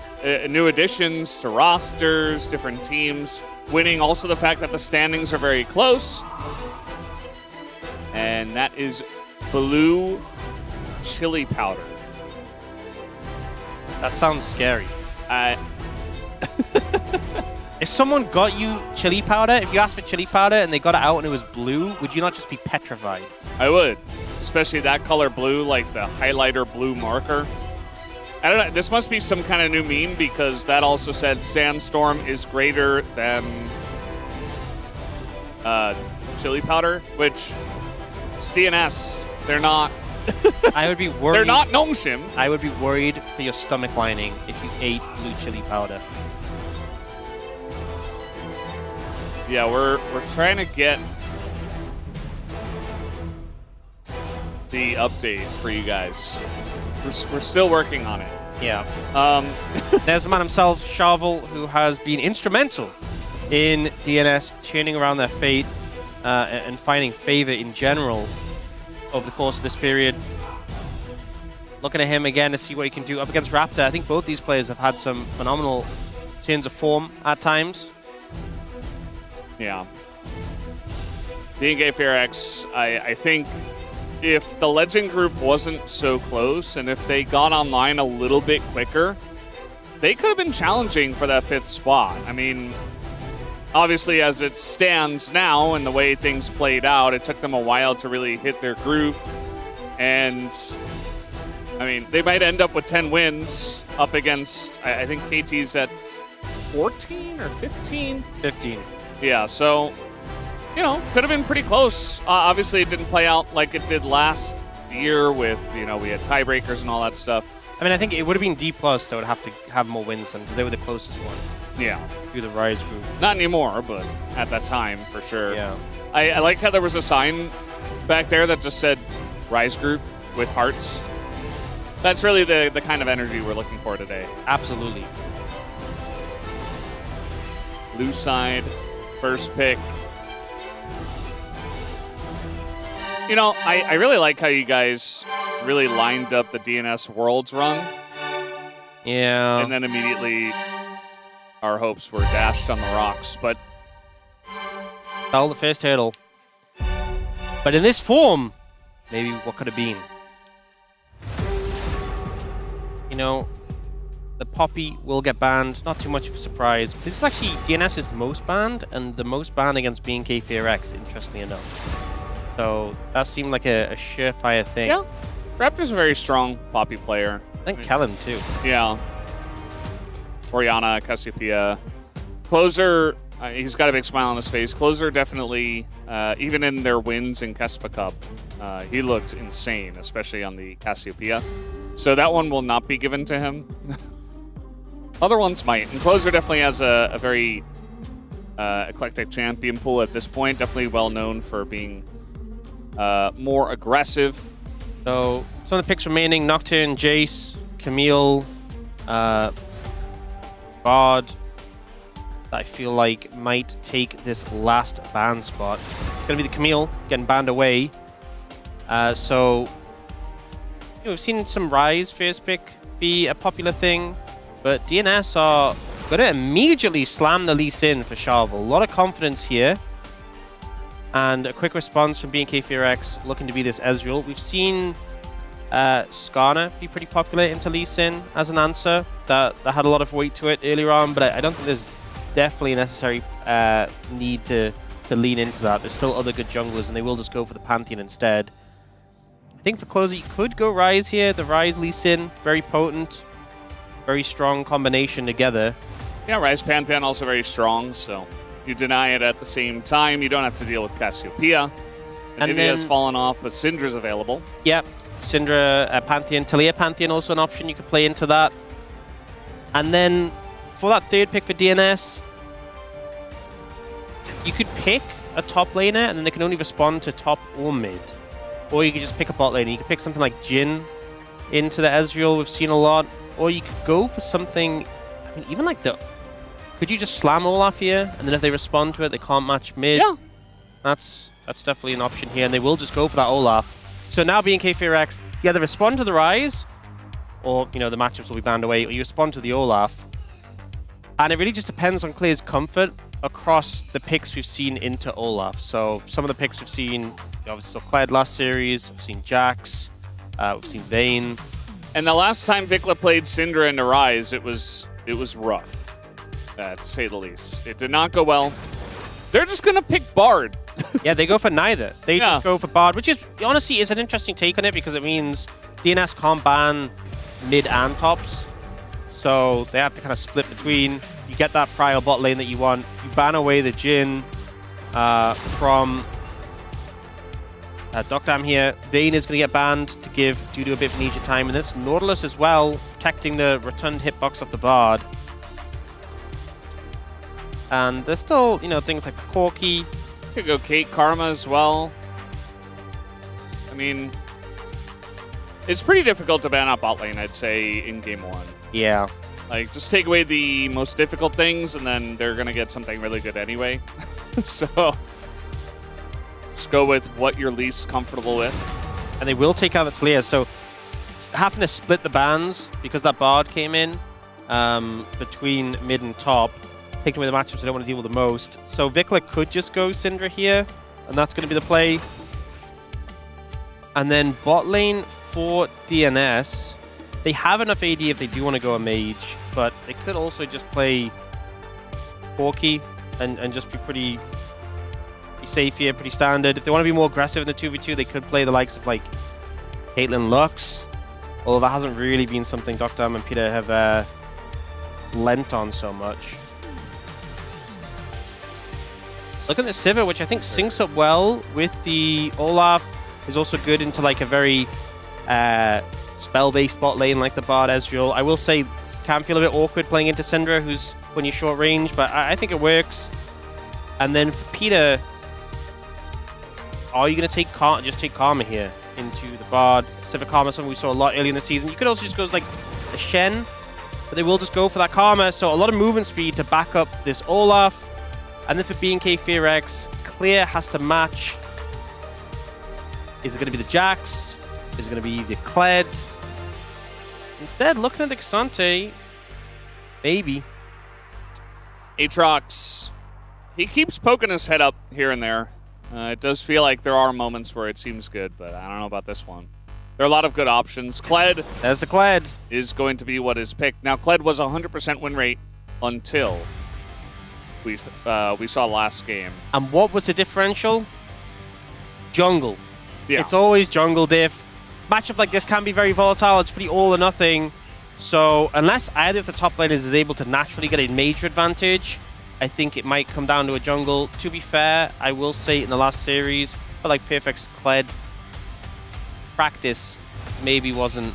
new additions to rosters, different teams winning. Also the fact that the standings are very close. And that is blue chili powder. That sounds scary. If someone got you chili powder, if you asked for chili powder and they got it out and it was blue, would you not just be petrified? I would. Especially that color blue, like the highlighter blue marker. I don't know. This must be some kind of new meme because that also said Sandstorm is greater than chili powder, which is DNS. They're not. I would be worried. They're not Nongshim. I would be worried for your stomach lining if you ate blue chili powder. Yeah, we're trying to get the update for you guys. We're still working on it. Yeah. There's the man himself, Charvel, who has been instrumental in DNS turning around their fate and finding favor in general over the course of this period. Looking at him again to see what he can do up against Raptor. I think both these players have had some phenomenal turns of form at times. Yeah. BNK FairX, I think if the Legend Group wasn't so close and if they got online a little bit quicker, they could have been challenging for that 5th spot. I mean, obviously as it stands now and the way things played out, it took them a while to really hit their groove. And, I mean, they might end up with 10 wins up against, I think KT's at 14 or 15? 15. Yeah, so, you know, could have been pretty close. Obviously, it didn't play out like it did last year with, you know, we had tiebreakers and all that stuff. I mean, I think it would have been D+, that would have to have more wins than because they were the closest one. Yeah. Through the Rise Group. Not anymore, but at that time, for sure. Yeah. I like how there was a sign back there that just said Rise Group with hearts. That's really the kind of energy we're looking for today. Absolutely. Blue side. First pick. You know, I really like how you guys really lined up the DNS Worlds run. Yeah. And then immediately our hopes were dashed on the rocks. But fell the first hurdle. But in this form, maybe what could have been. You know, the Poppy will get banned. Not too much of a surprise. This is actually DNS's most banned, and the most banned against BNK FearX, interestingly enough. So that seemed like a surefire thing. Yeah. Raptor's a very strong Poppy player. I think Kellen too. Yeah. Oriana, Cassiopeia. Closer, he's got a big smile on his face. Closer definitely, even in their wins in Kespa Cup, he looked insane, especially on the Cassiopeia. So that one will not be given to him. Other ones might. And Closer definitely has a very eclectic champion pool at this point. Definitely well known for being more aggressive. So some of the picks remaining: Nocturne, Jace, Camille, Bard. I feel like might take this last ban spot. It's going to be the Camille getting banned away. So you know, we've seen some Rise first pick be a popular thing, but DNS are going to immediately slam the Lee Sin for Sharvel. A lot of confidence here. And a quick response from BNK FearX looking to be this Ezreal. We've seen Skarner be pretty popular into Lee Sin as an answer. That had a lot of weight to it earlier on, but I don't think there's definitely a necessary need to lean into that. There's still other good junglers, and they will just go for the Pantheon instead. I think for Closer, you could go Rise here. The Rise Lee Sin, very potent, very strong combination together. Yeah, Rise Pantheon also very strong, so you deny it at the same time. You don't have to deal with Cassiopeia. And Nivea has fallen off, but Syndra's available. Yep, Syndra, Pantheon, Taliyah Pantheon also an option. You could play into that. And then for that third pick for DNS, you could pick a top laner, and then they can only respond to top or mid. Or you could just pick a bot laner. You could pick something like Jhin into the Ezreal. We've seen a lot. Or you could go for something, I mean, even like the... Could you just slam Olaf here, and then if they respond to it, they can't match mid? Yeah. That's definitely an option here, and they will just go for that Olaf. So now BNK FearX, you either respond to the Rise, or, you know, the matchups will be banned away, or you respond to the Olaf. And it really just depends on Clear's comfort across the picks we've seen into Olaf. So some of the picks we've seen, obviously, so Clyde last series, we've seen Jax, we've seen Vayne. And the last time Vikla played Syndra into Rise, it was rough, to say the least. It did not go well. They're just going to pick Bard. Yeah, they go for neither. They just go for Bard, which is, honestly, is an interesting take on it, because it means DNS can't ban mid and tops. So they have to kind of split between. You get that prior bot lane that you want. You ban away the Jhin from Dr. Am here. Vayne is going to get banned to give Dudu a bit of Ninja time. And it's Nautilus as well, protecting the returned hitbox of the Bard. And there's still, you know, things like Corki. Could go Kate Karma as well. I mean, it's pretty difficult to ban out bot lane, I'd say, in game one. Yeah. Like, just take away the most difficult things, and then they're going to get something really good anyway. So, just go with what you're least comfortable with. And they will take out the Taliyah, so having to split the bans because that Bard came in between mid and top, taking away the matchups I don't want to deal with the most. So Vikla could just go Syndra here, and that's going to be the play. And then bot lane for DNS. They have enough AD if they do want to go a mage, but they could also just play Corki and just be pretty safe here, pretty standard. If they want to be more aggressive in the 2v2, they could play the likes of like Caitlyn Lux, although that hasn't really been something Dr. Am and Peter have lent on so much. Look at the Sivir, which I think syncs up well with the Olaf. Is also good into like a very spell-based bot lane like the Bard Ezreal. I will say, can feel a bit awkward playing into Syndra, who's when you're short range, but I think it works. And then for Peter, are you going to take just take Karma here into the Bard? Sivir Karma, something we saw a lot early in the season. You could also just go like a Shen, but they will just go for that Karma. So a lot of movement speed to back up this Olaf. And then for BNK FearX, Clear has to match. Is it going to be the Jax? Is it going to be the Kled? Instead, looking at the Xante, maybe. Aatrox, he keeps poking his head up here and there. It does feel like there are moments where it seems good, but I don't know about this one. There are a lot of good options. Kled. There's the Kled. Is going to be what is picked. Now, Kled was 100% win rate until we saw last game. And what was the differential? Jungle. Yeah. It's always jungle diff. Matchup like this can be very volatile. It's pretty all or nothing. So unless either of the top laners is able to naturally get a major advantage, I think it might come down to a jungle. To be fair, I will say in the last series, I feel like BFX Kled practice maybe wasn't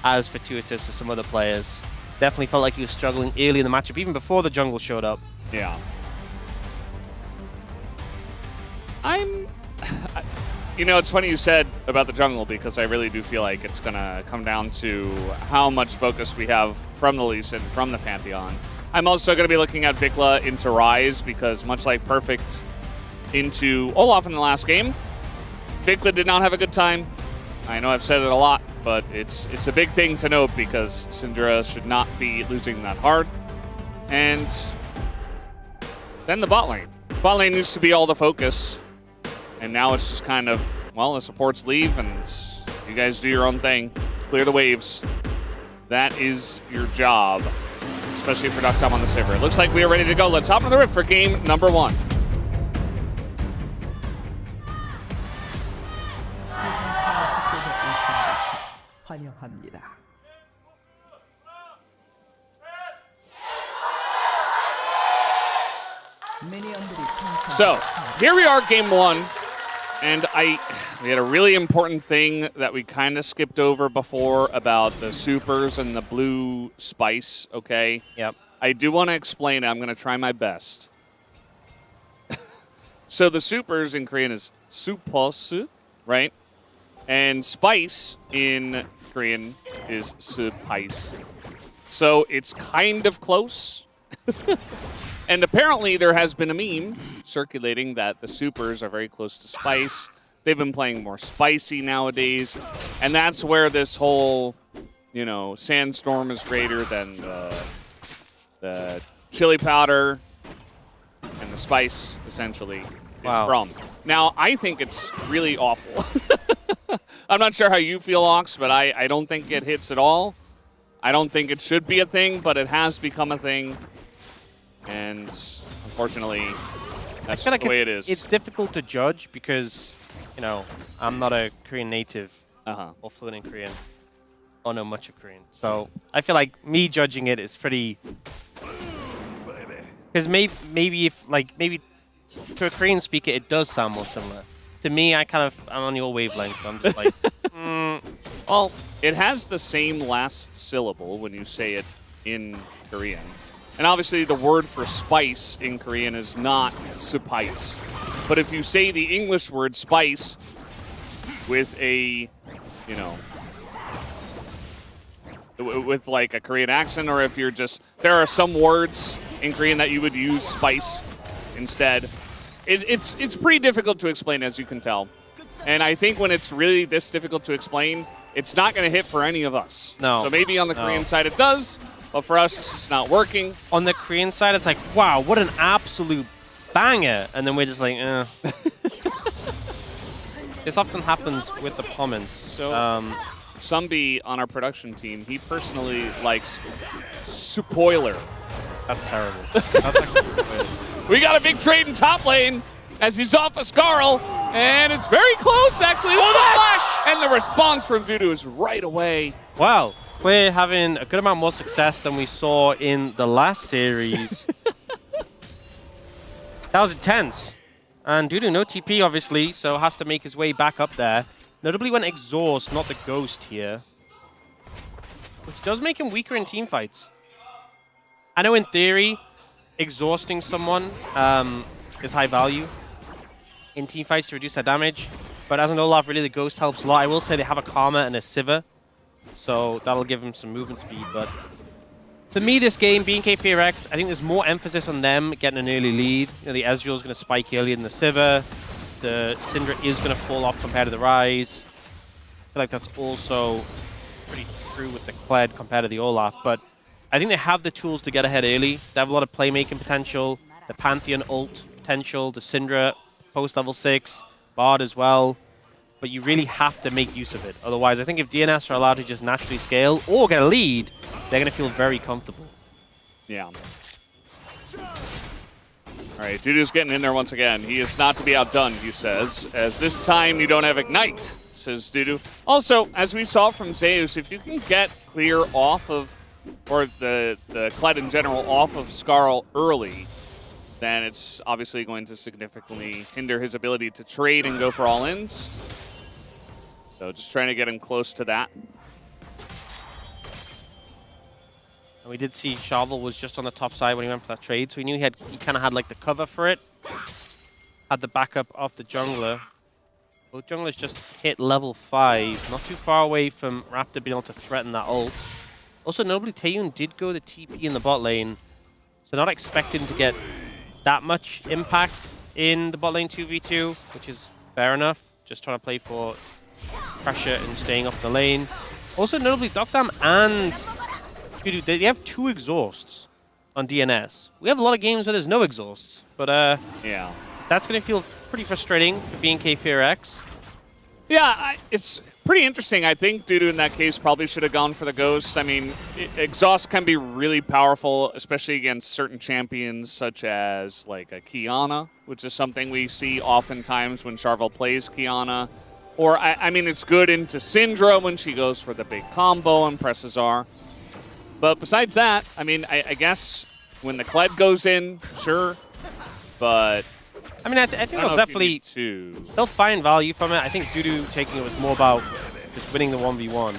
as fortuitous as some other players. Definitely felt like he was struggling early in the matchup, even before the jungle showed up. Yeah. You know, it's funny you said about the jungle, because I really do feel like it's going to come down to how much focus we have from the Lee Sin, from the Pantheon. I'm also going to be looking at Vikla into Ryze, because much like Perfect into Olaf in the last game, Vikla did not have a good time. I know I've said it a lot, but it's a big thing to note, because Syndra should not be losing that hard. And then the bot lane. Bot lane used to be all the focus. And now it's just kind of, well, the supports leave and you guys do your own thing. Clear the waves. That is your job, especially for Ducktime on the Saber. It looks like we are ready to go. Let's hop into the Rift for game number 1. So, here we are, game 1. And we had a really important thing that we kind of skipped over before about the supers and the blue spice, okay? Yep. I do want to explain it. I'm going to try my best. So the supers in Korean is supos, right? And spice in Korean is spice. So it's kind of close. And apparently there has been a meme circulating that the supers are very close to spice. They've been playing more spicy nowadays. And that's where this whole, you know, sandstorm is greater than the chili powder and the spice, essentially, is from. Now, I think it's really awful. I'm not sure how you feel, Ox, but I don't think it hits at all. I don't think it should be a thing, but it has become a thing. And unfortunately, that's just the way it is. It's difficult to judge because, you know, I'm not a Korean native or fluent in Korean or know much of Korean. So I feel like me judging it is pretty... Because maybe to a Korean speaker, it does sound more similar. To me, I'm on your wavelength. I'm just like, Well, it has the same last syllable when you say it in Korean. And obviously the word for spice in Korean is not spice. But if you say the English word spice with a, you know, with like a Korean accent, or if you're just, there are some words in Korean that you would use spice instead. It's pretty difficult to explain, as you can tell. And I think when it's really this difficult to explain, it's not going to hit for any of us. No. So maybe on the Korean side it does. But for us, it's just not working. On the Korean side, it's like, wow, what an absolute banger. And then we're just like, eh. This often happens with the comments. So, Sumbi on our production team, he personally likes spoiler. That's terrible. That's actually we got a big trade in top lane as he's off a Skarl. And it's very close, actually. Oh, the flash! And the response from Voodoo is right away. Wow. We're having a good amount more success than we saw in the last series. That was intense. And Dudu, no TP, obviously, so has to make his way back up there. Notably went Exhaust, not the Ghost here. Which does make him weaker in teamfights. I know in theory, exhausting someone is high value in teamfights to reduce their damage. But as an Olaf, really the Ghost helps a lot. I will say they have a Karma and a Sivir. So that'll give him some movement speed. But for me, this game, being KPRX, I think there's more emphasis on them getting an early lead. You know, the Ezreal's going to spike earlier than the Sivir. The Syndra is going to fall off compared to the Ryze. I feel like that's also pretty true with the Kled compared to the Olaf. But I think they have the tools to get ahead early. They have a lot of playmaking potential. The Pantheon ult potential. The Syndra post level 6, Bard as well. But you really have to make use of it. Otherwise, I think if DNS are allowed to just naturally scale or get a lead, they're going to feel very comfortable. Yeah. All right, Dudu's getting in there once again. He is not to be outdone, he says, as this time you don't have Ignite, says Dudu. Also, as we saw from Zeus, if you can get clear off of, or the Kled in general off of Skarl early, then it's obviously going to significantly hinder his ability to trade and go for all-ins. So just trying to get him close to that. And we did see Charvel was just on the top side when he went for that trade, so we knew he kind of had like the cover for it. Had the backup of the jungler. Both junglers just hit level 5, not too far away from Raptor being able to threaten that ult. Also, notably, Taeyun did go the TP in the bot lane, so not expecting to get that much impact in the bot lane 2v2, which is fair enough. Just trying to play for pressure and staying off the lane. Also, notably, Dokdam and Dudu, they have 2 exhausts on DNS. We have a lot of games where there's no exhausts, but yeah, that's going to feel pretty frustrating for BNK Fear X. Yeah, it's pretty interesting. I think Dudu in that case probably should have gone for the Ghost. I mean, exhaust can be really powerful, especially against certain champions such as like a Kiana, which is something we see oftentimes when Charvel plays Kiana. Or, I mean, it's good into Syndra when she goes for the big combo and presses R. But besides that, I mean, I guess when the Kled goes in, sure, but I mean, I think they'll definitely they'll find value from it. I think Dudu taking it was more about just winning the 1v1.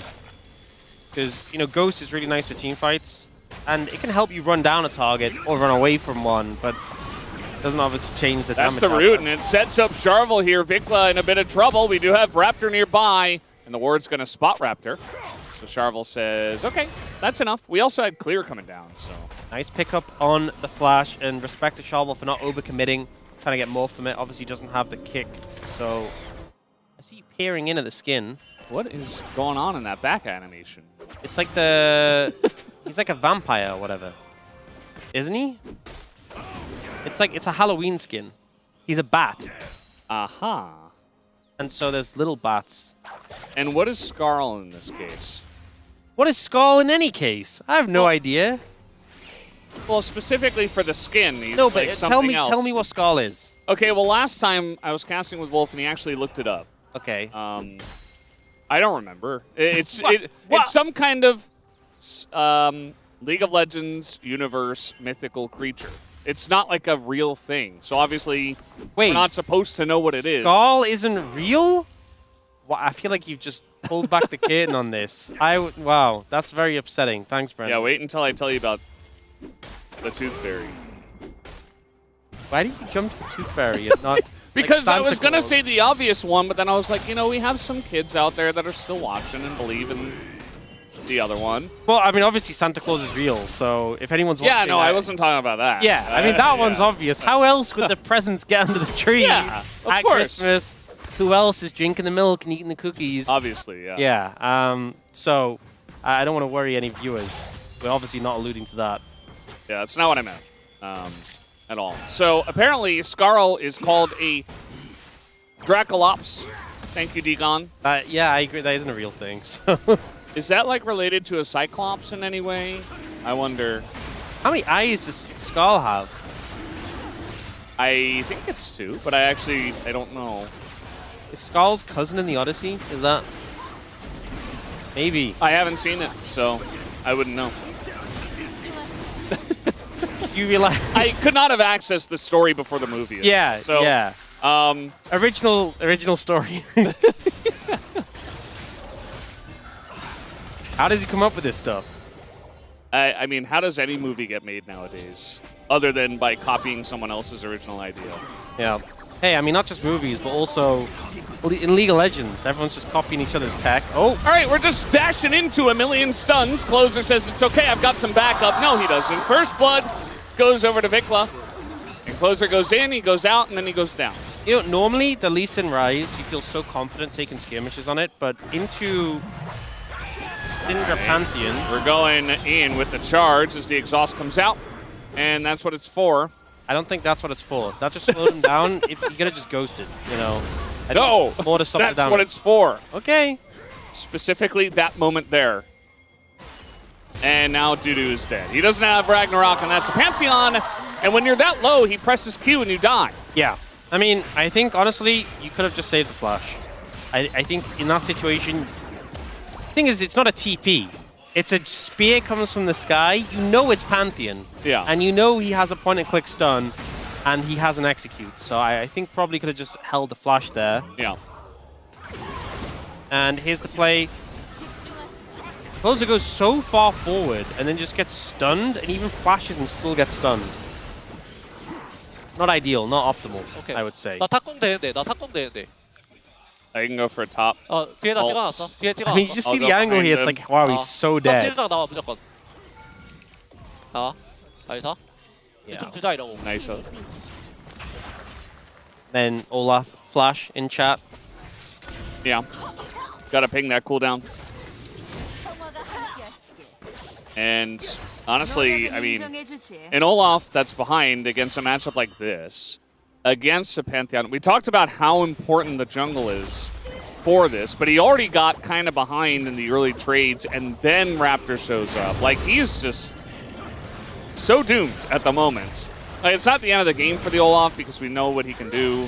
Because, you know, Ghost is really nice for team fights, and it can help you run down a target or run away from one, but it doesn't obviously change the damage. That's the root, and it sets up Charvel here. Vikla in a bit of trouble. We do have Raptor nearby, and the ward's going to spot Raptor. So Charvel says, okay, that's enough. We also had Clear coming down, so. Nice pickup on the flash, and respect to Charvel for not overcommitting, trying to get more from it. Obviously doesn't have the kick, so I see you peering into the skin. What is going on in that back animation? It's like the... he's like a vampire or whatever. Isn't he? It's like, it's a Halloween skin. He's a bat. Aha. And so there's little bats. And what is Skarl in this case? What is Skarl in any case? I have no idea. Well, specifically for the skin, he's no, but like something else. Tell me what Skarl is. Okay, well, last time I was casting with Wolf, and he actually looked it up. Okay. I don't remember. It's it's some kind of League of Legends universe mythical creature. It's not like a real thing. So obviously, we're not supposed to know what it is. Skarl isn't real? Well, I feel like you've just pulled back the curtain on this. Wow, that's very upsetting. Thanks, Brendan. Yeah, wait until I tell you about the Tooth Fairy. Why did you jump to the Tooth Fairy and not... Because like I was going to say the obvious one, but then I was like, you know, we have some kids out there that are still watching and believe in the other one. Well, I mean, obviously Santa Claus is real, so if anyone's watching... Yeah, no, I wasn't talking about that. Yeah, I mean, that one's obvious. How else would the presents get under the tree at course. Christmas? Who else is drinking the milk and eating the cookies? Obviously, yeah. Yeah, so I don't want to worry any viewers. We're obviously not alluding to that. Yeah, that's not what I meant at all. So apparently Skarl is called a Dracolops. Thank you, Degon. Yeah, I agree. That isn't a real thing. So. Is that like related to a Cyclops in any way? I wonder. How many eyes does Skarl have? I think it's 2, but I don't know. Is Skarl's cousin in the Odyssey? Is that? Maybe. I haven't seen it, so I wouldn't know. You realize I could not have accessed the story before the movie. Yeah, so, yeah. Original story. How does he come up with this stuff? I mean, how does any movie get made nowadays, other than by copying someone else's original idea? Yeah. Hey, I mean, not just movies, but also in League of Legends, everyone's just copying each other's tech. Oh! All right, we're just dashing into a million stuns. Closer says it's okay, I've got some backup. No, he doesn't. First blood goes over to Vikla. And Closer goes in, he goes out, and then he goes down. You know, normally the Lee Sin Rise, you feel so confident taking skirmishes on it, but into Syndra Pantheon. We're going in with the charge as the exhaust comes out, and that's what it's for. I don't think that's what it's for. That just slowed him down. If you could have just ghosted, you know. No, more to stop the that's damage. what it's for. Okay. Specifically that moment there. And now Dudu is dead. He doesn't have Ragnarok, and that's a Pantheon. And when you're that low, he presses Q and you die. Yeah. I mean, I think, honestly, you could have just saved the flash. I think in that situation, the thing is, it's not a TP. It's a spear comes from the sky. You know it's Pantheon. Yeah. And you know he has a point-and-click stun, and he has an execute. So I think probably could have just held the flash there. Yeah. And here's the play. Closer goes so far forward and then just gets stunned, and even flashes and still gets stunned. Not ideal, not optimal, I would say. 나 탁공 되는데. 나 탁공 되는데. I can go for a top. 뒤에다 찍어놨어. 뒤에 찍어놨어. I mean, you just see the angle here, it's like, wow, he's so dead. 찌르다가 나와 무조건. 나와. 나이스. 좀 주자 이러고. Nice. Then Olaf flash in chat. Yeah. Gotta ping that cooldown. And honestly, I mean, an Olaf that's behind against a matchup like this, against a Pantheon, we talked about how important the jungle is for this, but he already got kind of behind in the early trades, and then Raptor shows up. Like, he's just so doomed at the moment. Like, it's not the end of the game for the Olaf because we know what he can do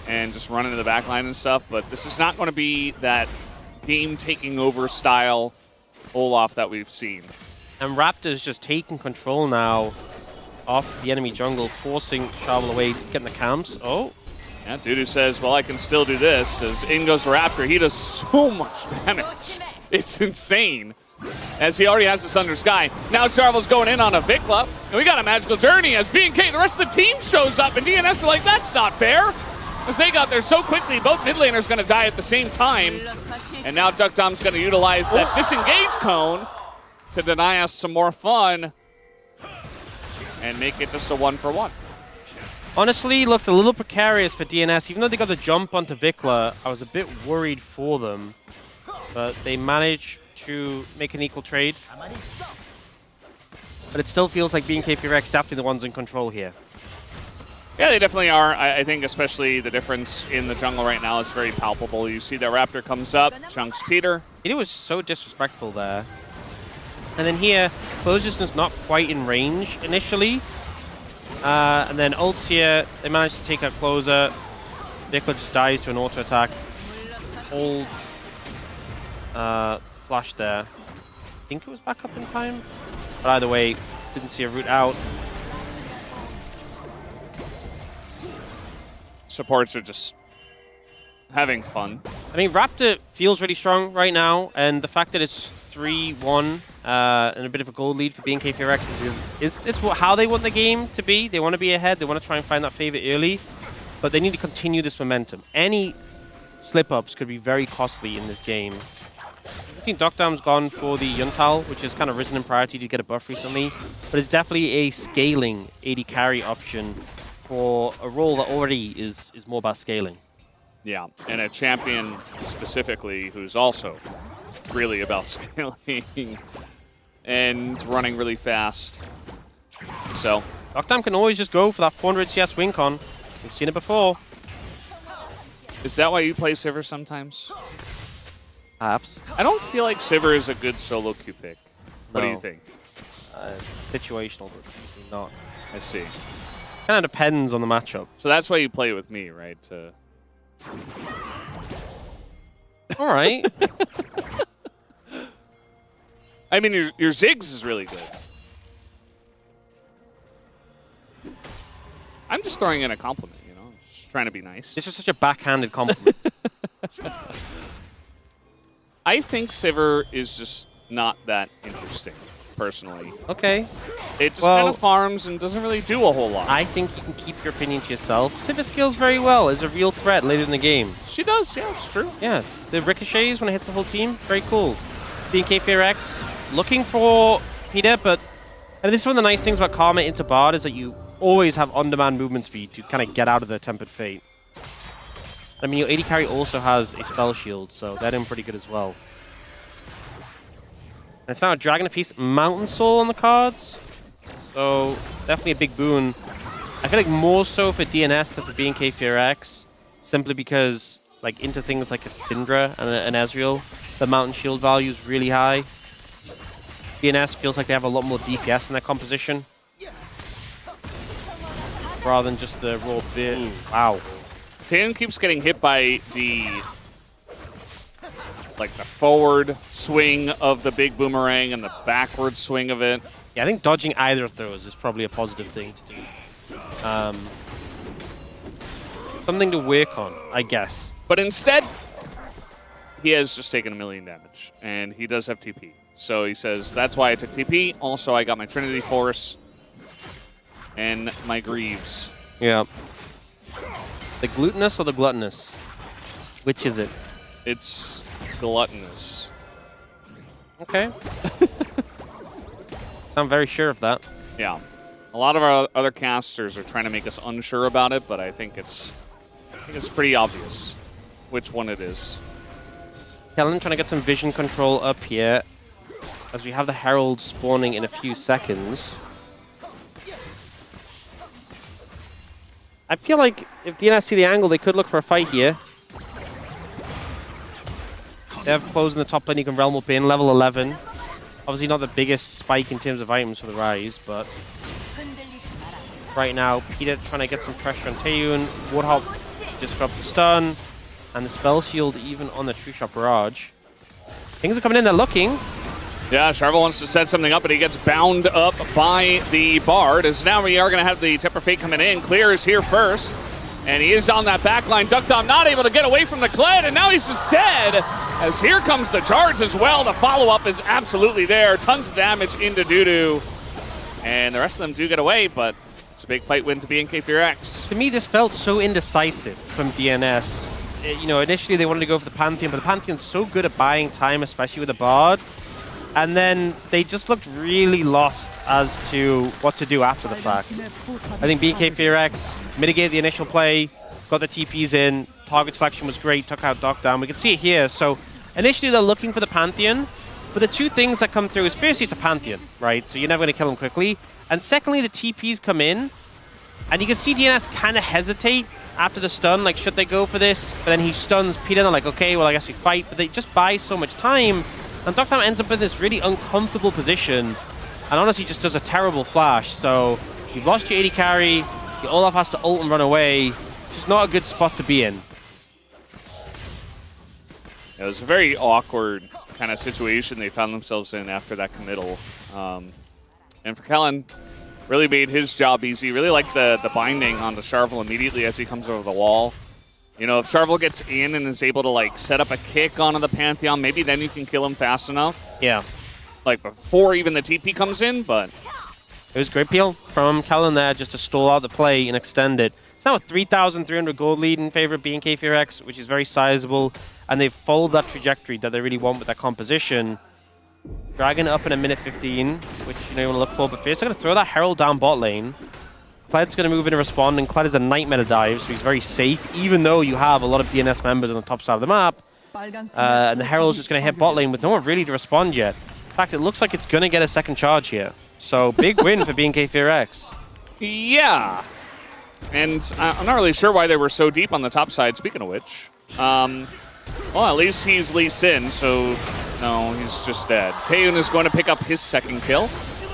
and just run into the backline and stuff, but this is not going to be that game-taking over style Olaf that we've seen. And Raptor's just taking control now off the enemy jungle, forcing Shovel away, getting the camps. Oh. Yeah, Dudu says, well, I can still do this. As in goes Raptor, he does so much damage. It's insane. As he already has the Thunder Sky. Now Charvel's going in on a Vikla. And we got a Magical Journey as BNK, the rest of the team shows up, and DNS are like, that's not fair. As they got there so quickly, both mid laners going to die at the same time. And now DuckDom's going to utilize that disengage cone to deny us some more fun and make it just a 1-for-1. Honestly, looked a little precarious for DNS. Even though they got the jump onto Vikla, I was a bit worried for them. But they managed to make an equal trade. But it still feels like BNK P-Rex definitely the ones in control here. Yeah, they definitely are. I think especially the difference in the jungle right now is very palpable. You see that Raptor comes up, chunks Peter. It was so disrespectful there. And then here, Closer's not quite in range initially. And then ults here, they managed to take out Closer. Vikla just dies to an auto attack. Hold flash there. I think it was back up in time. But either way, didn't see a route out. Supports are just having fun. I mean, Raptor feels really strong right now, and the fact that it's 3-1 and a bit of a goal lead for BNK P-Rex is how they want the game to be. They want to be ahead. They want to try and find that favor early, but they need to continue this momentum. Any slip-ups could be very costly in this game. I've seen DuckDom's gone for the Yuntal, which has kind of risen in priority to get a buff recently, but it's definitely a scaling AD carry option for a role that already is more about scaling. Yeah, and a champion specifically who's also really about scaling and running really fast. So DuckDom can always just go for that 400 CS win con. We've seen it before. Is that why you play Sivir sometimes? Perhaps. I don't feel like Sivir is a good solo queue pick. What do you think? Situational, but usually not. I see. Kind of depends on the matchup. So that's why you play with me, right? All right. I mean, your Ziggs is really good. I'm just throwing in a compliment, you know? Just trying to be nice. This was such a backhanded compliment. I think Sivir is just not that interesting, personally. Okay. It just kind of farms and doesn't really do a whole lot. I think you can keep your opinion to yourself. Sivir scales very well, is a real threat later in the game. She does, yeah, it's true. Yeah, the ricochets when it hits the whole team, very cool. BNK P-Rex looking for Peter, but and this is one of the nice things about Karma into Bard is that you always have on-demand movement speed to kind of get out of the Tempered Fate. I mean, your AD carry also has a spell shield, so they're doing pretty good as well. And it's now a Dragon Apiece Mountain Soul on the cards. So, definitely a big boon I feel like more so for DNS than for BNK FearX, simply because like into things like a Syndra and an Ezreal, the mountain shield value is really high. DNS feels like they have a lot more DPS in their composition, rather than just the raw bit. Wow. Taeyeon keeps getting hit by the forward swing of the big boomerang and the backward swing of it. Yeah, I think dodging either of those is probably a positive thing to do. Something to work on, I guess. But instead, he has just taken 1 million damage, and he does have TP. So he says, that's why I took TP. Also, I got my Trinity Force and my Greaves. Yeah. The glutinous or the gluttonous? Which is it? It's gluttonous. Okay. Sound very sure of that. Yeah. A lot of our other casters are trying to make us unsure about it, but I think it's pretty obvious which one it is. Kellen trying to get some vision control up here as we have the Herald spawning in a few seconds. I feel like if DNS see the angle, they could look for a fight here. They have closed in the top lane. You can Realm Up in level 11. Obviously not the biggest spike in terms of items for the Rise, but right now, Peter trying to get some pressure on Taeyeon. Warthog disrupt the stun, and the spell shield even on the True Shot Barrage. Things are coming in, they're looking. Yeah, Sharvel wants to set something up, but he gets bound up by the Bard. As now we are going to have the Temper Fate coming in. Clear is here first, and he is on that back line. Duckdom not able to get away from the Kled, and now he's just dead. As here comes the charge as well. The follow-up is absolutely there. Tons of damage into Dudu. And the rest of them do get away, but it's a big fight win to BNK FearX. To me, this felt so indecisive from DNS. You know, initially they wanted to go for the Pantheon, but the Pantheon's so good at buying time, especially with the Bard. And then they just looked really lost as to what to do after the fact. I think BNK FearX mitigated the initial play, got the TPs in, target selection was great, took out Duckdom. We can see it here. So initially they're looking for the Pantheon, but the two things that come through is firstly it's a Pantheon, right? So you're never going to kill him quickly. And secondly, the TPs come in, and you can see DNS kind of hesitate after the stun, like should they go for this? But then he stuns Peter, and they're like, okay, well I guess we fight, but they just buy so much time. And Duckdom ends up in this really uncomfortable position, and honestly just does a terrible flash. So you've lost your 80 carry, your Olaf has to ult and run away. It's just not a good spot to be in. It was a very awkward kind of situation they found themselves in after that committal. And for Kellen, really made his job easy. Really liked the binding on the Sharvel immediately as he comes over the wall. You know, if Sharvel gets in and is able to, like, set up a kick onto the Pantheon, maybe then you can kill him fast enough. Yeah. Like, before even the TP comes in, but... It was a great peel from Kellen there just to stall out the play and extend it. It's now a 3,300 gold lead in favor of BNK FearX, which is very sizable, and they've followed that trajectory that they really want with that composition. Dragon up in a minute 15, which you want to look for, but first they're going to throw that Herald down bot lane. Kled's going to move in and respond, and Kled is a nightmare to dive, so he's very safe, even though you have a lot of DNS members on the top side of the map. And the Herald's just going to hit bot lane with no one really to respond yet. In fact, it looks like it's going to get a second charge here. So, big win for BNK FearX. Yeah. And I'm not really sure why they were so deep on the top side, speaking of which. Well, at least he's Lee Sin, so no, he's just dead. Taeyeon is going to pick up his second kill.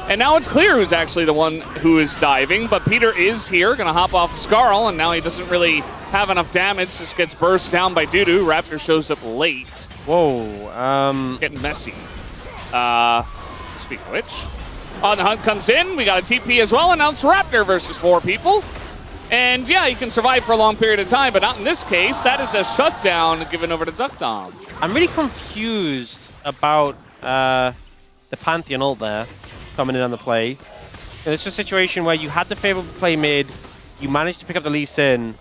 And now it's clear who's actually the one who is diving, but Peter is here, going to hop off Skarl, and now he doesn't really have enough damage. Just gets burst down by Dudu. Raptor shows up late. Whoa. It's getting messy. Speaking of which, on the hunt comes in. We got a TP as well, and now it's Raptor versus 4 people. And yeah, you can survive for a long period of time, but not in this case. That is a shutdown given over to Duckdom. I'm really confused about the Pantheon ult there coming in on the play. It's just a situation where you had the favorable play mid, you managed to pick up the Lee Sin.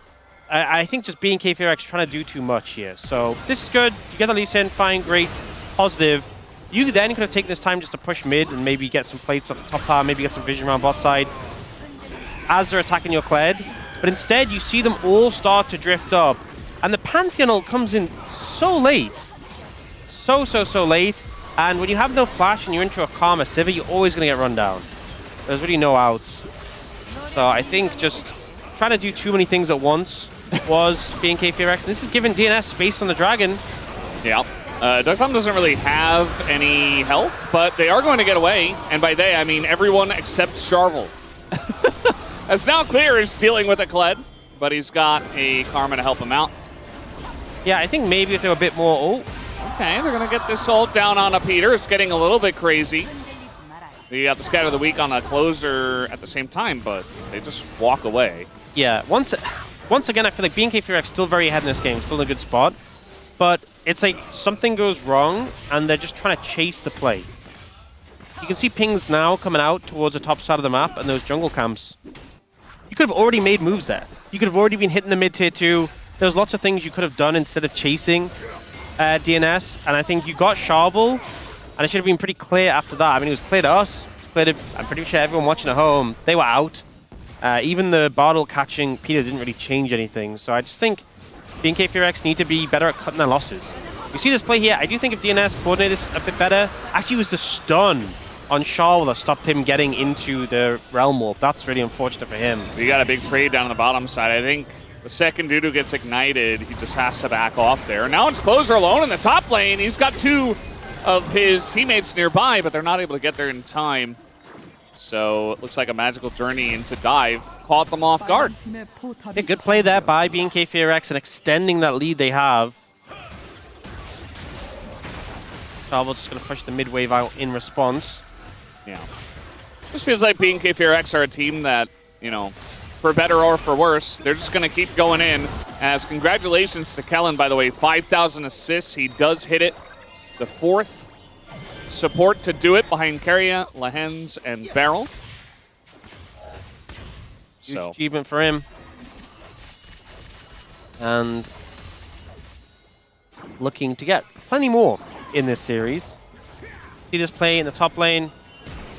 I think just BNK FearX trying to do too much here. So this is good. You get the Lee Sin, fine, great, positive. You then could have taken this time just to push mid and maybe get some plates off the top tower, maybe get some vision around bot side as they're attacking your Kled. But instead, you see them all start to drift up. And the Pantheon ult comes in so late. So late. And when you have no flash and you're into a Karma Sivir, you're always going to get run down. There's really no outs. So I think just trying to do too many things at once was BNK FearX. And this is giving DNS space on the Dragon. Yeah. Duckthumb doesn't really have any health, but they are going to get away. And by they, I mean everyone except Charvel. As now Clear is dealing with a Kled, but he's got a Karma to help him out. Yeah, I think maybe if they were a bit more... Oh. Okay, they're going to get this ult down on a Peter. It's getting a little bit crazy. We got the Scatter of the Week on a closer at the same time, but they just walk away. Yeah, once again, I feel like BNK FearX still very ahead in this game, still in a good spot. But it's like something goes wrong, and they're just trying to chase the play. You can see pings now coming out towards the top side of the map and those jungle camps. You could have already made moves there. You could have already been hitting the mid-tier 2. There's lots of things you could have done instead of chasing DNS. And I think you got Charvel, and it should have been pretty clear after that. I mean, it was clear to us. It was clear to, I'm pretty sure, everyone watching at home. They were out. Even the Bartle catching Peter didn't really change anything. So I just think BNK FearX need to be better at cutting their losses. You see this play here. I do think if DNS coordinated this a bit better, actually it was the stun on Charvel that stopped him getting into the Realm Warp. That's really unfortunate for him. We got a big trade down on the bottom side. I think the second Dudu gets ignited, he just has to back off there. Now it's Closer alone in the top lane. He's got 2 of his teammates nearby, but they're not able to get there in time. So it looks like a magical journey into dive caught them off guard. Yeah, good play there by BNK FearX and extending that lead they have. Charvel's just going to push the mid wave out in response. Yeah. This feels like BNK FearX are a team that, you know, for better or for worse, they're just going to keep going in. As congratulations to Kellen, by the way, 5,000 assists. He does hit it. The 4th support to do it behind Keria, Lahens, and Beryl. Huge achievement for him. And looking to get plenty more in this series. See this play in the top lane.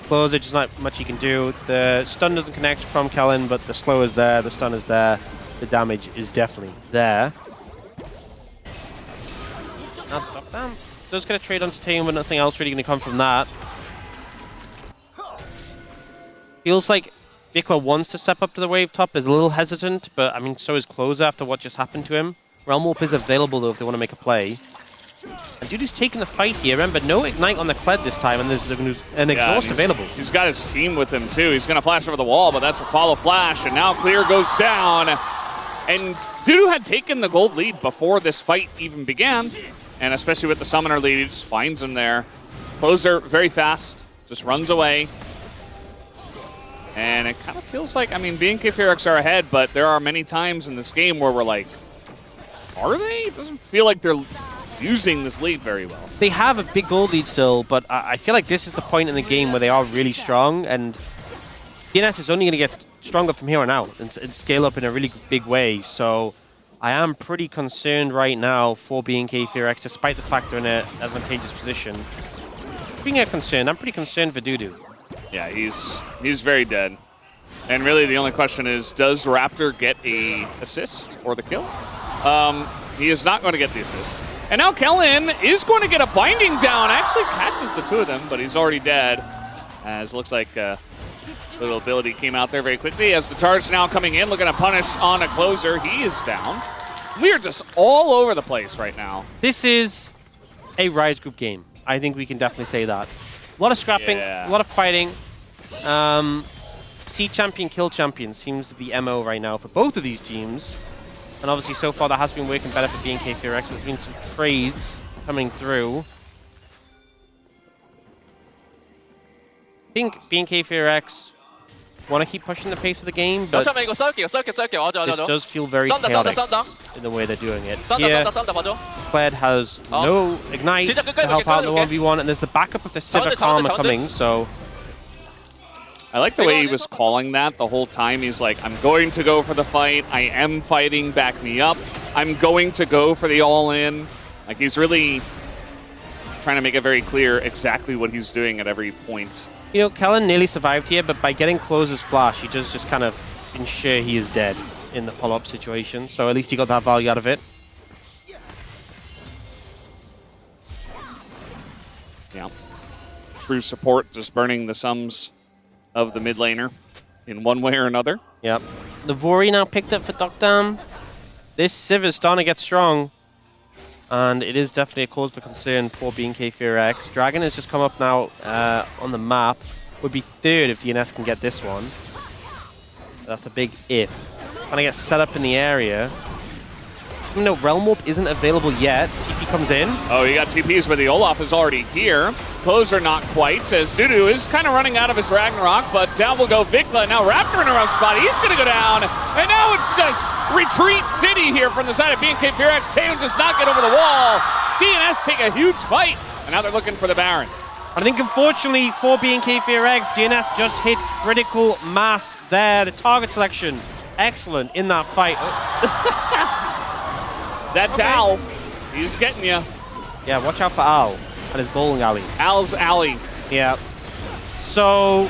Closer, just not much he can do. The stun doesn't connect from Kellen, but the slow is there, the stun is there, the damage is definitely there. Now, does get a trade onto Taeyeon, but nothing else really going to come from that. Feels like Vikwa wants to step up to the wave top, is a little hesitant, but I mean, so is Closer after what just happened to him. Realm Warp is available though if they want to make a play. And Dudu's taking the fight here. Remember, no Ignite on the Kled this time, and there's an Exhaust available. He's got his team with him, too. He's going to flash over the wall, but that's a follow flash, and now Clear goes down. And Dudu had taken the gold lead before this fight even began, and especially with the Summoner lead, he just finds him there. Closer, very fast, just runs away. And it kind of feels like, I mean, BNK FearX are ahead, but there are many times in this game where we're like, are they? It doesn't feel like they're using this lead very well. They have a big gold lead still, but I feel like this is the point in the game where they are really strong, and DNS is only going to get stronger from here on out and scale up in a really big way. So I am pretty concerned right now for BNK FearX, despite the fact they're in an advantageous position. Being a concern, I'm pretty concerned for Dudu. Yeah, he's very dead. And really the only question is, does Raptor get a assist or the kill? He is not going to get the assist. And now Kellen is going to get a binding down. Actually catches the 2 of them, but he's already dead. As looks like little ability came out there very quickly. As the charge now coming in, looking to punish on a Closer. He is down. We are just all over the place right now. This is a Rise Group game. I think we can definitely say that. A lot of scrapping, a lot of fighting. See champion, kill champion seems to be MO right now for both of these teams. And obviously, so far, that has been working better for BNK FearX. There's been some trades coming through. I think BNK FearX want to keep pushing the pace of the game, but this does feel very chaotic in the way they're doing it. Here, Kled has no Ignite to help out in the 1v1, and there's the backup of the Sivir Karma coming, so... I like the way he was calling that the whole time. He's like, I'm going to go for the fight. I am fighting. Back me up. I'm going to go for the all-in. Like, he's really trying to make it very clear exactly what he's doing at every point. You know, Kellen nearly survived here, but by getting Closer's flash, he does just kind of ensure he is dead in the follow-up situation. So at least he got that value out of it. Yeah. True support, just burning the sums of the mid laner in one way or another. Yep. The Vori now picked up for Dokdam. This Civ is starting to get strong. And it is definitely a cause for concern for BNK Fear X. Dragon has just come up now on the map. Would be third if DNS can get this one. That's a big if. Trying to get set up in the area. Even though Realm Warp isn't available yet, TP comes in. Oh, you got TPs, but the Olaf is already here. Closer not quite, as Dudu is kind of running out of his Ragnarok, but down will go Vikla. Now Raptor in a rough spot. He's going to go down, and now it's just retreat city here from the side of BNK Fear X. Tatum does not get over the wall. DNS take a huge fight, and now they're looking for the Baron. I think unfortunately for BNK Fear X, DNS just hit critical mass there. The target selection, excellent in that fight. That's okay. Al. He's getting you. Yeah, watch out for Al and his bowling alley. Al's alley. Yeah. So,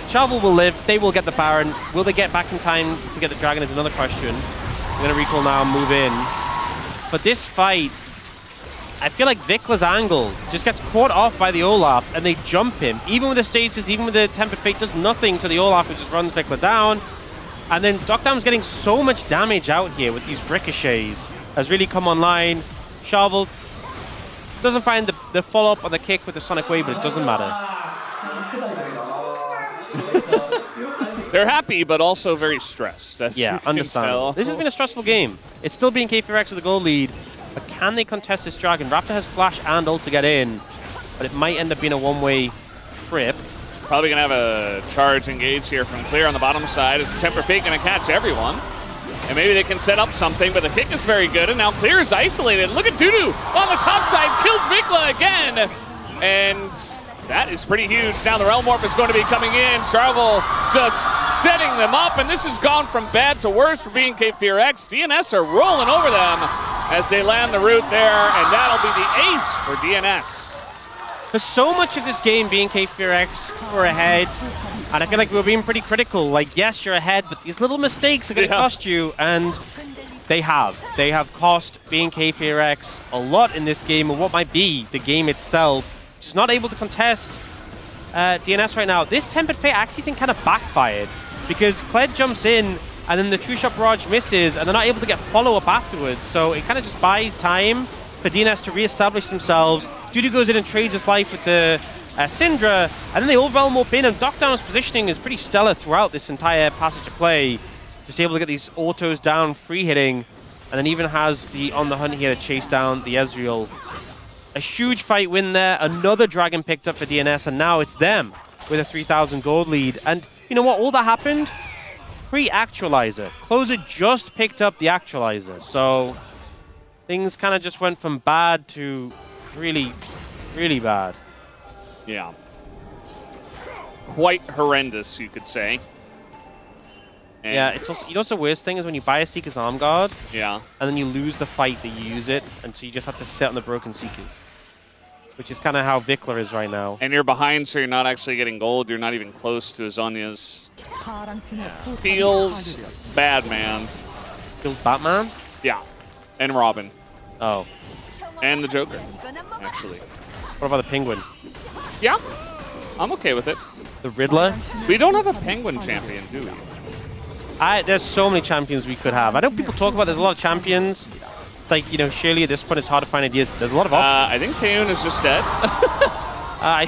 Shovel will live. They will get the Baron. Will they get back in time to get the Dragon is another question. We're going to recall now and move in. But this fight, I feel like Vikla's angle just gets caught off by the Olaf and they jump him. Even with the stasis, even with the Tempered Fate, does nothing to the Olaf, who just runs Vikla down. And then Dokdam's getting so much damage out here with these ricochets. Has really come online. Shovel doesn't find the follow-up on the kick with the Sonic Wave, but it doesn't matter. They're happy, but also very stressed. That's yeah, understandable. This has been a stressful game. It's still being BNK Fear X with a goal lead, but can they contest this Dragon? Raptor has Flash and ult to get in, but it might end up being a one-way trip. Probably going to have a charge engage here from Clear on the bottom side. Is the Temper Fate going to catch everyone? And maybe they can set up something, but the kick is very good, and now Clear is isolated. Look at Dudu on the top side, kills Vikla again! And that is pretty huge. Now the Realm Warp is going to be coming in. Charvel just setting them up, and this has gone from bad to worse for BNK Fear X. DNS are rolling over them as they land the root there, and that'll be the ace for DNS. For so much of this game, BNK Fear X were ahead, and I feel like we were being pretty critical. Like, yes, you're ahead, but these little mistakes are going to cost you, and they have. They have cost BNK Fear X a lot in this game, and what might be the game itself. Just not able to contest DNS right now. This Tempered Fate I actually think kind of backfired, because Kled jumps in, and then the True Shot Barrage misses, and they're not able to get follow-up afterwards, so it kind of just buys time for DNS to re-establish themselves. Dudu goes in and trades his life with the Syndra, and then they all Realm Warp in, and Dokdam's positioning is pretty stellar throughout this entire passage of play. Just able to get these autos down, free hitting, and then even has the On the Hunt here to chase down the Ezreal. A huge fight win there, another Dragon picked up for DNS, and now it's them with a 3,000 gold lead. And you know what, all that happened pre-actualizer. Closer just picked up the actualizer, so things kind of just went from bad to really, really bad. Yeah. Quite horrendous, you could say. And yeah, it's also, you know what's the worst thing is when you buy a Seeker's Arm Guard, yeah, and then you lose the fight that you use it, and so you just have to sit on the broken Seekers. Which is kind of how Vikla is right now. And you're behind, so you're not actually getting gold. You're not even close to Azonia's. Yeah. Feels bad, man. Feels Batman? Yeah. And Robin. Oh. And the Joker, actually. What about the Penguin? Yeah. I'm okay with it. The Riddler? We don't have a Penguin champion, do we? There's so many champions we could have. I know people talk about there's a lot of champions. It's like, you know, surely at this point it's hard to find ideas. There's a lot of options. I think Taeun is just dead.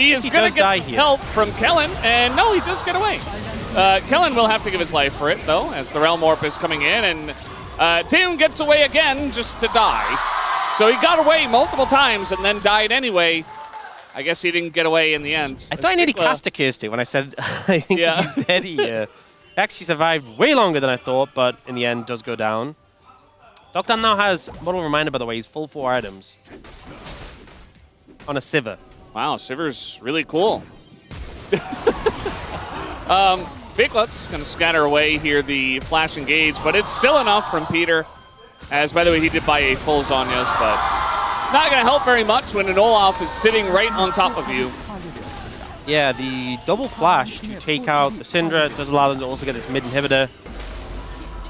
He is going to get help from Kellen, and no, he does get away. Kellen will have to give his life for it, though, as the Realm Warp is coming in, and Taeun gets away again just to die. So he got away multiple times and then died anyway. I guess he didn't get away in the end. I thought I nearly cast a Kirsty when I said I think he's dead. He actually survived way longer than I thought, but in the end does go down. Dokdam now has, model reminder by the way, he's full 4 items. On a Sivir. Wow, Sivir's really cool. Viklet's going to scatter away here the flash engage, but it's still enough from Peter. As, by the way, he did buy a full Zhonya's, but not going to help very much when an Olaf is sitting right on top of you. Yeah, the double flash to take out the Syndra does allow them to also get this mid inhibitor.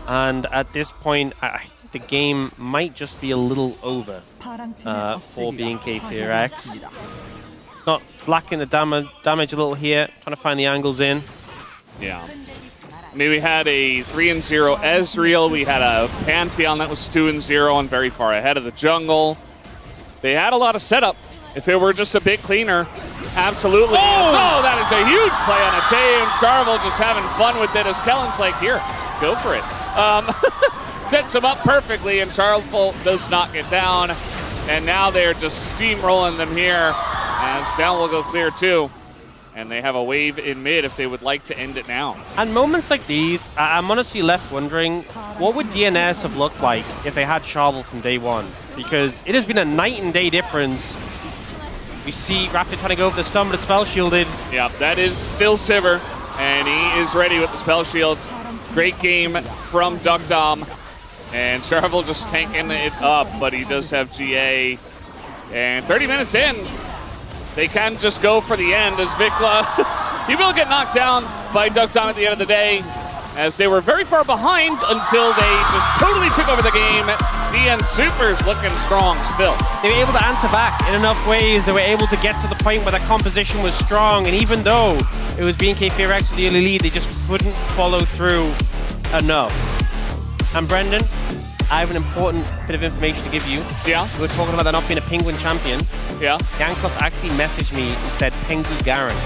And at this point, I think the game might just be a little over for BNK Fear X. It's lacking the damage a little here, trying to find the angles in. Yeah. I mean, we had a 3-0 Ezreal. We had a Pantheon that was 2-0 and very far ahead of the jungle. They had a lot of setup. If it were just a bit cleaner, absolutely. Oh, that is a huge play on Atey, and Charvel just having fun with it as Kellen's like, here, go for it. Sets him up perfectly, and Charvel does not get down. And now they're just steamrolling them here as down will go clear too. And they have a wave in mid if they would like to end it now. And moments like these, I'm honestly left wondering, what would DNS have looked like if they had Charvel from day one? Because it has been a night and day difference. We see Raptor trying to go over the stun, but it's spell shielded. Yeah, that is still Sivir, and he is ready with the spell shields. Great game from DuckDom. And Charvel just tanking it up, but he does have GA. And 30 minutes in, they can just go for the end as Vikla, he will get knocked down by DuckDom at the end of the day, as they were very far behind until they just totally took over the game. DN Supers looking strong still. They were able to answer back in enough ways. They were able to get to the point where the composition was strong, and even though it was BNK4X with the early lead, they just couldn't follow through enough. And Brendan, I have an important bit of information to give you. Yeah? We were talking about there not being a Penguin champion. Yeah? Yankos actually messaged me and said Pengu Garen.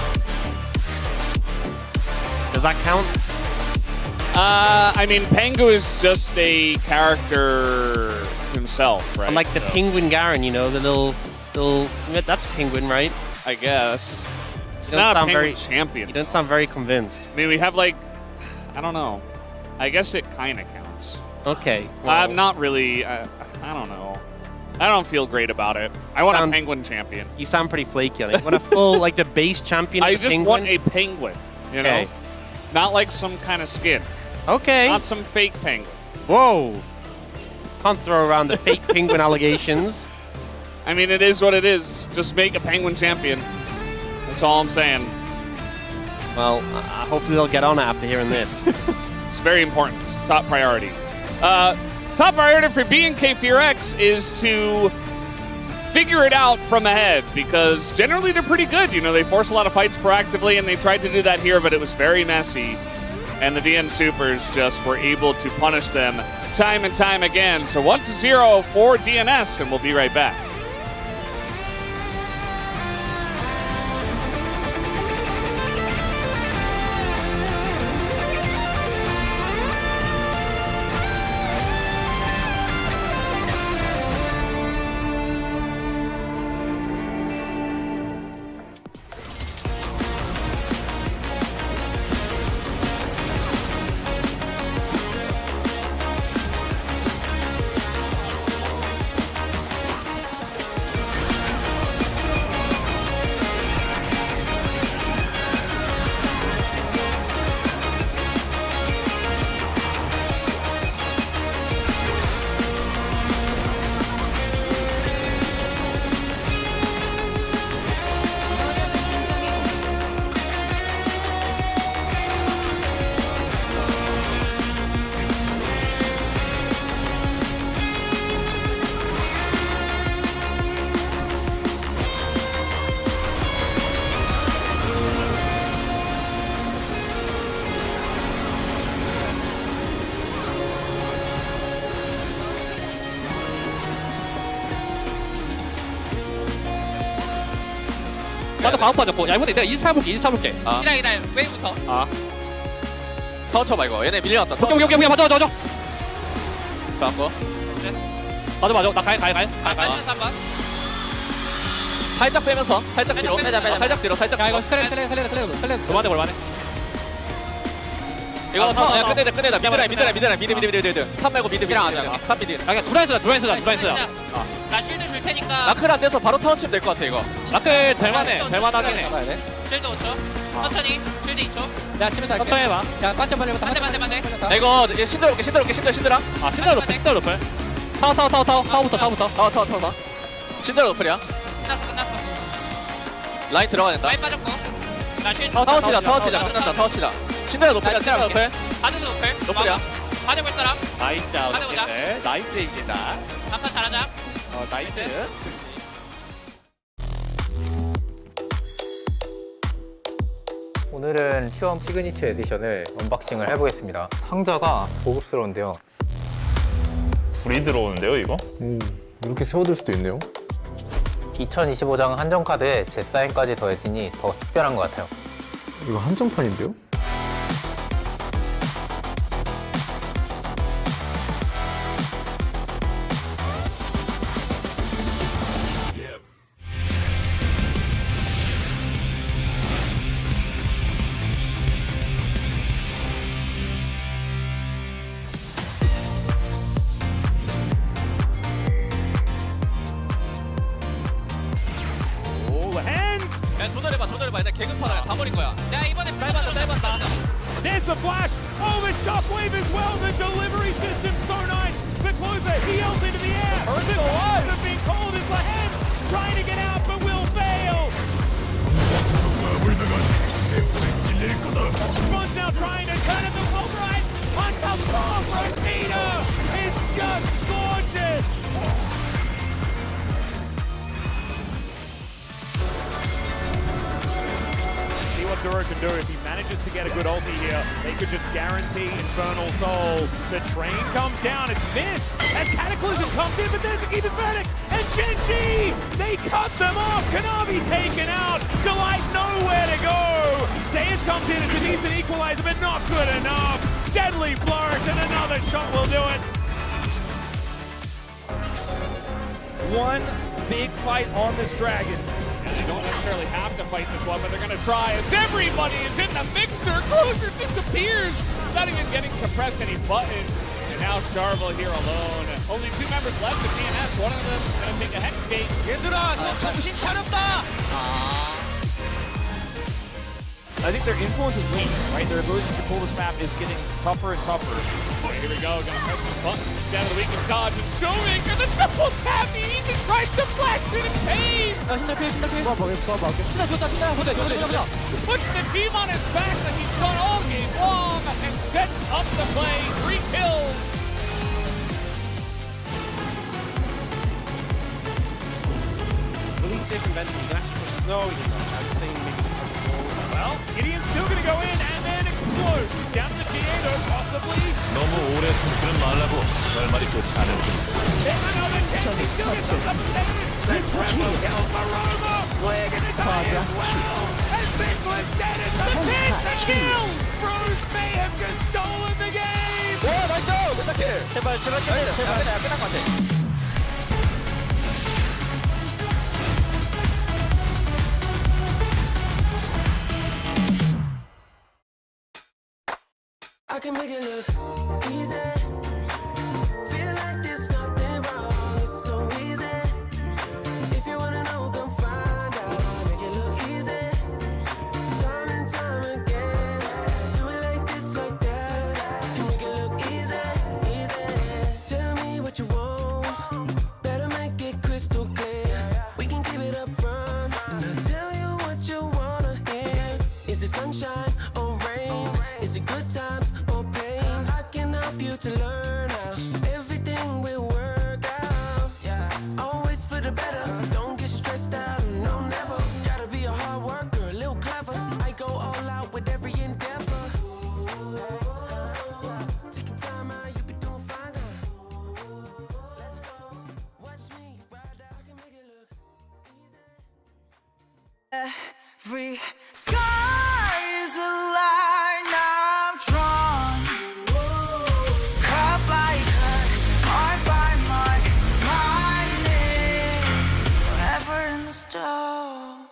Does that count? I mean, Pengu is just a character himself, right? Like the Penguin Garen, you know, the little, that's a penguin, right? I guess. It's not a Penguin champion. You don't sound very convinced. I mean, we have like, I don't know. I guess it kind of counts. Okay. Well, I'm not really, I don't know. I don't feel great about it. I want a Penguin champion. You sound pretty flaky on it. You want a full, like the base champion I of just penguin? want a penguin, you know? Not like some kind of skin. Okay. Not some fake penguin. Whoa. Can't throw around the fake penguin allegations. I mean, it is what it is. Just make a penguin champion. That's all I'm saying. Well, hopefully they'll get on it after hearing this. It's very important. Top priority. Top priority for BNK4X is to figure it out from ahead, because generally they're pretty good. You know, they force a lot of fights proactively, and they tried to do that here, but it was very messy. And the DN Supers just were able to punish them time and time again. So 1-0 for DNS, and we'll be right back. 나도 방어 빠졌고. 야, 이번에 내가 2차 해볼게. 2차 해볼게. 기다려. 웨이부터. 타워 쳐봐 이거. 얘네 밀려났다. 오케이. 맞아. 맞고. 맞아. 나 가야. 3번. 살짝 빼면서. 살짝 뒤로. 빼자. 살짝 뒤로. 살짝. 야, 이거 스크랩. 그만해 볼만해. 이거 야, 끝내자. 미드. 탑 말고 미드. 탑 미드. 그냥 두라이스다. 나 쉴드 줄 테니까. 마크를 안 돼서 바로 타워 치면 될 것 같아 이거. 마크 될만하긴 해. 쉴드 5초. 천천히. 쉴드 2초. 내가 치면서 할게. 천천히 해봐. 야, 반점 벌리고 반대. 이거 신드라 신드라 높을. 타워. 신드라 높을이야. 끝났어. 라인 들어가야 된다. 라인 빠졌고. 나 쉴드. 타워 치자. 끝났다. 타워 치자. 신드라 높을이야. 신드라 높을. 바드도 높을이야. 바드 볼 사람. 나이자. 바드 보자. 나이즈입니다. 한판 잘하자. 오늘은 T1 시그니처 에디션을 언박싱을 해보겠습니다. 상자가 고급스러운데요. 불이 들어오는데요, 이거? 이렇게 세워둘 수도 있네요. 2025장 한정 카드에 제 사인까지 더해지니 더 특별한 것 같아요. 이거 한정판인데요? 야 조절해봐 나 개급하다 다 버린 거야 야 이번에 짧았다 There's the flash! Oh, the shockwave as well! The delivery system so nice! The closer heels into the air! The shots have been called as the hands trying to get out but will fail! Ron's now trying to turn it the pulverize on top of Rosita! Is just gorgeous! See what Duro can do if he manages to get a good ulti here. They could just guarantee Infernal Soul. The train comes down, it's missed as Cataclysm comes in, but there's a Keep Verdict and Genji! They cut them off, Kanavi taken out, Delight nowhere to go! Zeus comes in, it's a decent equalizer, but not good enough! Deadly flourish and another shot will do it! One big fight on this dragon. And they don't necessarily have to fight this one, but they're going to try as everybody is in the mixer. Closer disappears, not even getting to press any buttons. And now Charvel here alone. Only 2 members left of DNS. One of them is going to take a Hex Gate. 얘들아, 너 정신 차렸다! I think their influence is waning, right? Their ability to control this map is getting tougher and tougher. Oh, here we go, gonna press some buttons. Instead of the weakest dodge, and Showmaker, the double tap, he even tries to flash it in pain! Puts the team on his back like he's done all game long, and sets up the play, 3 kills! Release different vendors, you can actually put snow, you know, I'm saying maybe Well, Gideon's still gonna go in and then explode. He's down to Diego, possibly. 너무 오래 숨지는 말라고 결말이 좋지 않을 Another kill. He's still gets up the triple kill for Roma. We're gonna die as well. And Nicholas dead in the pit. The kill. Bruce may have just stolen the game. 와 나이스! 끝났게! 제발 끝날 것 같아. I can make it look easy. Feel like there's nothing wrong. It's so easy. If you wanna know, come find out. Make it look easy. Time and time again. Do it like this, like that. Can make it look easy, easy. Tell me what you want. Better make it crystal clear. We can keep it up front. And I'll tell you what you wanna hear. Is it sunshine or rain? Is it good times or pain? I can help you to learn how everything will work out. Always for the better. Don't get stressed out. No, never. Gotta be a hard worker, a little clever. I go all out with every endeavor. Take your time out, you be doing fine, girl. Let's go. Watch me ride out. I can make it look easy. Every sky's a line I'm drawn. Cut by cut, mark by mark, my name forever in the stone.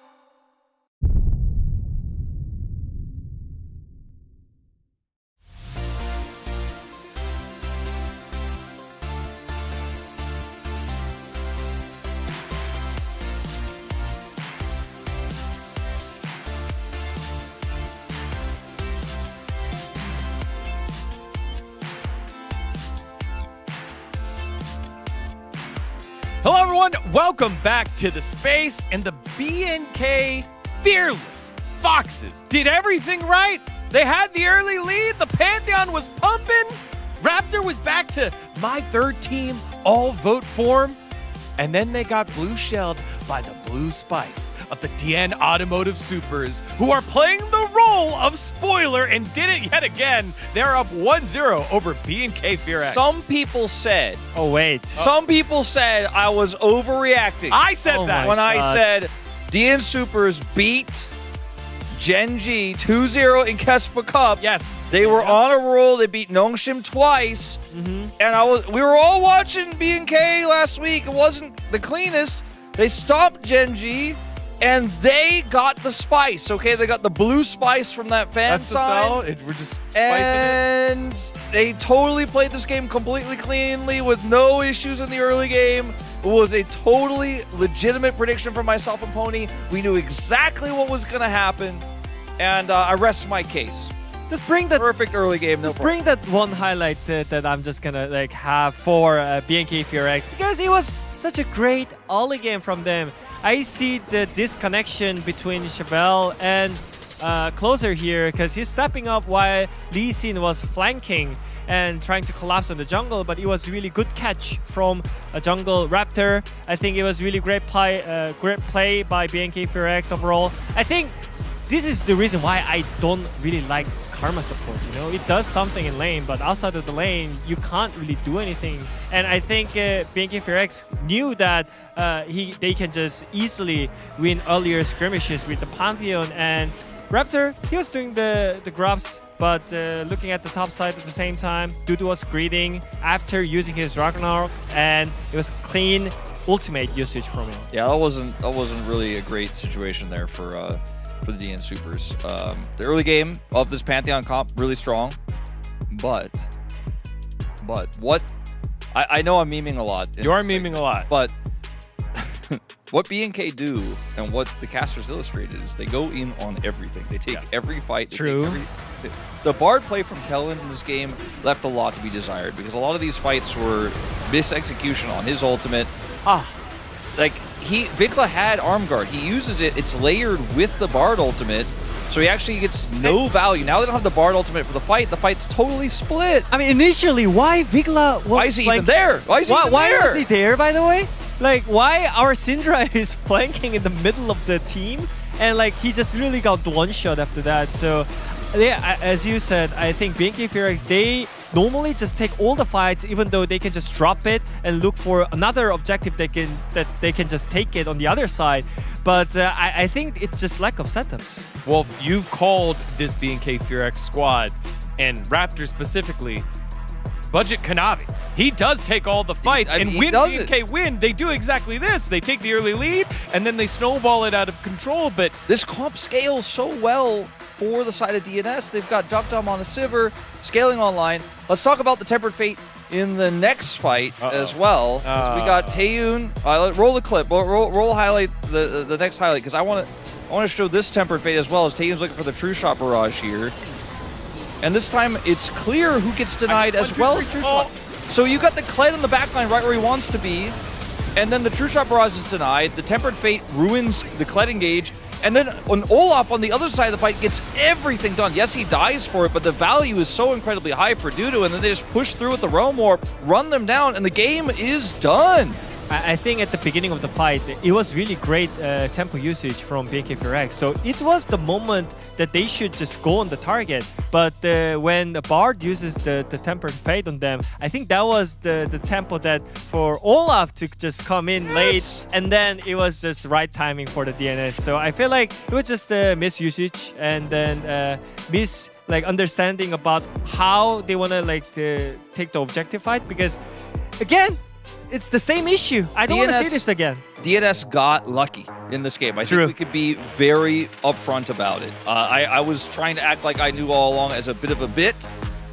Hello, everyone. Welcome back to the space. And the BNK Fearless Foxes did everything right. They had the early lead. The Pantheon was pumping. Raptor was back to my third team all vote form. And then they got blue shelled by the blue spice of the DN Automotive Supers, who are playing the role of spoiler and did it yet again. They're up 1-0 over B&K Fear X. Some people said... Oh, wait. Some people said I was overreacting. I said that. When I said DN Supers beat Genji 2-0 in Kespa Cup. Yes. They were on a roll. They beat Nongshim twice. And we were all watching B&K last week. It wasn't the cleanest. They stopped Genji, and they got the spice, okay? They got the blue spice from that fan sign. We're just spicing and they totally played this game completely cleanly with no issues in the early game. It was a totally legitimate prediction from myself and Pony. We knew exactly what was going to happen, and I rest my case. Just bring that perfect early game. Just bring that one highlight that I'm just gonna have for B&K Fear X, because it was such a great early game from them. I see the disconnection between Chevelle and Closer here, because he's stepping up while Lee Sin was flanking and trying to collapse on the jungle, but it was really good catch from a jungle Raptor. I think it was really great play by B&K Fear X overall. I think this is the reason why I don't really like Karma support. You know, it does something in lane, but outside of the lane, you can't really do anything. And I think B&K Fear X knew that they can just easily win earlier skirmishes with the Pantheon. And Raptor, he was doing the grabs, but looking at the top side at the same time, Dudu was greeting after using his Ragnarok, and it was clean ultimate usage from him. Yeah, that wasn't really a great situation there for the DN Supers. The early game of this Pantheon comp really strong, but what I know I'm memeing a lot. You are memeing a lot, but what B&K do and what the Casters Illustrated is they go in on everything. They take every fight. True. The Bard play from Kellen in this game left a lot to be desired, because a lot of these fights were misexecution on his ultimate. Like, Vikla had Arm Guard. He uses it. It's layered with the Bard ultimate, so he actually gets no value. Now they don't have the Bard ultimate for the fight. The fight's totally split. I mean, initially, why Vikla was Why is he even there? Why is he even why there? was he there, by the way? Like, why our Syndra is flanking in the middle of the team, and like he just really got one shot after that. So, yeah, as you said, I think B&K Fear X, they normally just take all the fights, even though they can just drop it and look for another objective that they can just take it on the other side. But I think it's just lack of setups. Well, you've called this B&K Fear X squad, and Raptor specifically, Budget Kanavi. He does take all the fights, and when B&K win, they do exactly this. They take the early lead, and then they snowball it out of control. But this comp scales so well for the side of DNS. They've got Duck Dumb on a Sivir, scaling online. Let's talk about the Tempered Fate in the next fight as well. We got Taeyun. Roll the clip. Roll highlight the next highlight, because I want to show this Tempered Fate as well, as Taeyun's looking for the True Shot barrage here. And this time it's clear who gets denied as well as True Shot. So you got the Kled on the backline right where he wants to be, and then the True Shot barrage is denied. The Tempered Fate ruins the Kled engage. And then Olaf on the other side of the fight gets everything done. Yes, he dies for it, but the value is so incredibly high for Dudu, and then they just push through with the Realm Warp, run them down, and the game is done. I think at the beginning of the fight, it was really great tempo usage from B&K Fear X. So it was the moment that they should just go on the target. But when the Bard uses the Tempered Fate on them, I think that was the tempo that for Olaf to just come in late, and then it was just right timing for the DNS. So I feel like it was just misusage, and then understanding about how they want to take the objective fight, because again, it's the same issue. I don't want to see this again. DNS got lucky in this game. I think we could be very upfront about it. I was trying to act like I knew all along as a bit of a bit,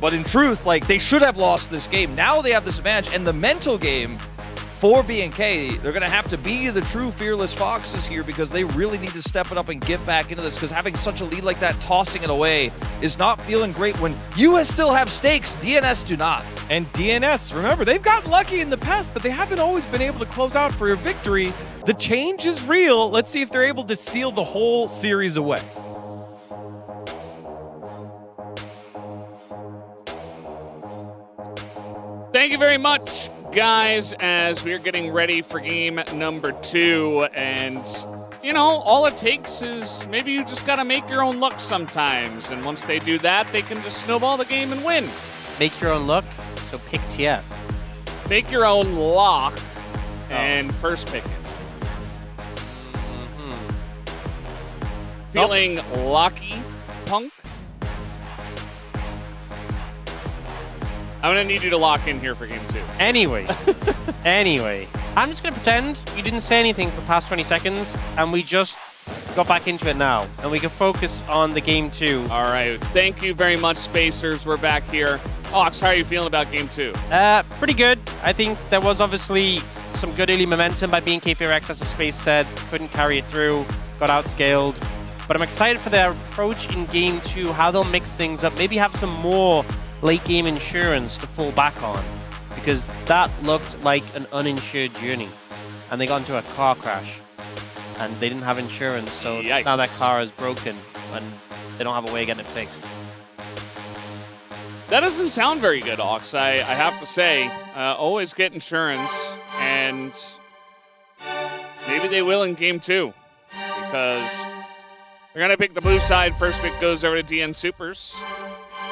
but in truth, like, they should have lost this game. Now they have this advantage, and the mental game for B&K, they're going to have to be the true fearless foxes here, because they really need to step it up and get back into this, because having such a lead like that, tossing it away, is not feeling great when you still have stakes. DNS do not. And DNS, remember, they've gotten lucky in the past, but they haven't always been able to close out for a victory. The change is real. Let's see if they're able to steal the whole series away. Thank you very much, guys, as we're getting ready for game number 2, and you know, all it takes is maybe you just gotta make your own luck sometimes, and once they do that, they can just snowball the game and win. Make your own luck, so pick TF. Make your own lock and first pick it. Feeling lucky, Punk? I'm gonna need you to lock in here for game 2. Anyway, I'm just gonna pretend you didn't say anything for the past 20 seconds, and we just got back into it now, and we can focus on the game 2. All right, thank you very much, Spacers. We're back here. Ox, how are you feeling about game 2? Pretty good. I think there was obviously some good early momentum by BNK4X, as the Space said. Couldn't carry it through, got outscaled. But I'm excited for their approach in game 2, how they'll mix things up, maybe have some more late game insurance to fall back on, because that looked like an uninsured journey, and they got into a car crash and they didn't have insurance, so now their car is broken and they don't have a way of getting it fixed. That doesn't sound very good, Ox. I have to say, always get insurance, and maybe they will in game 2, because they're gonna pick the blue side. First pick goes over to DN Supers.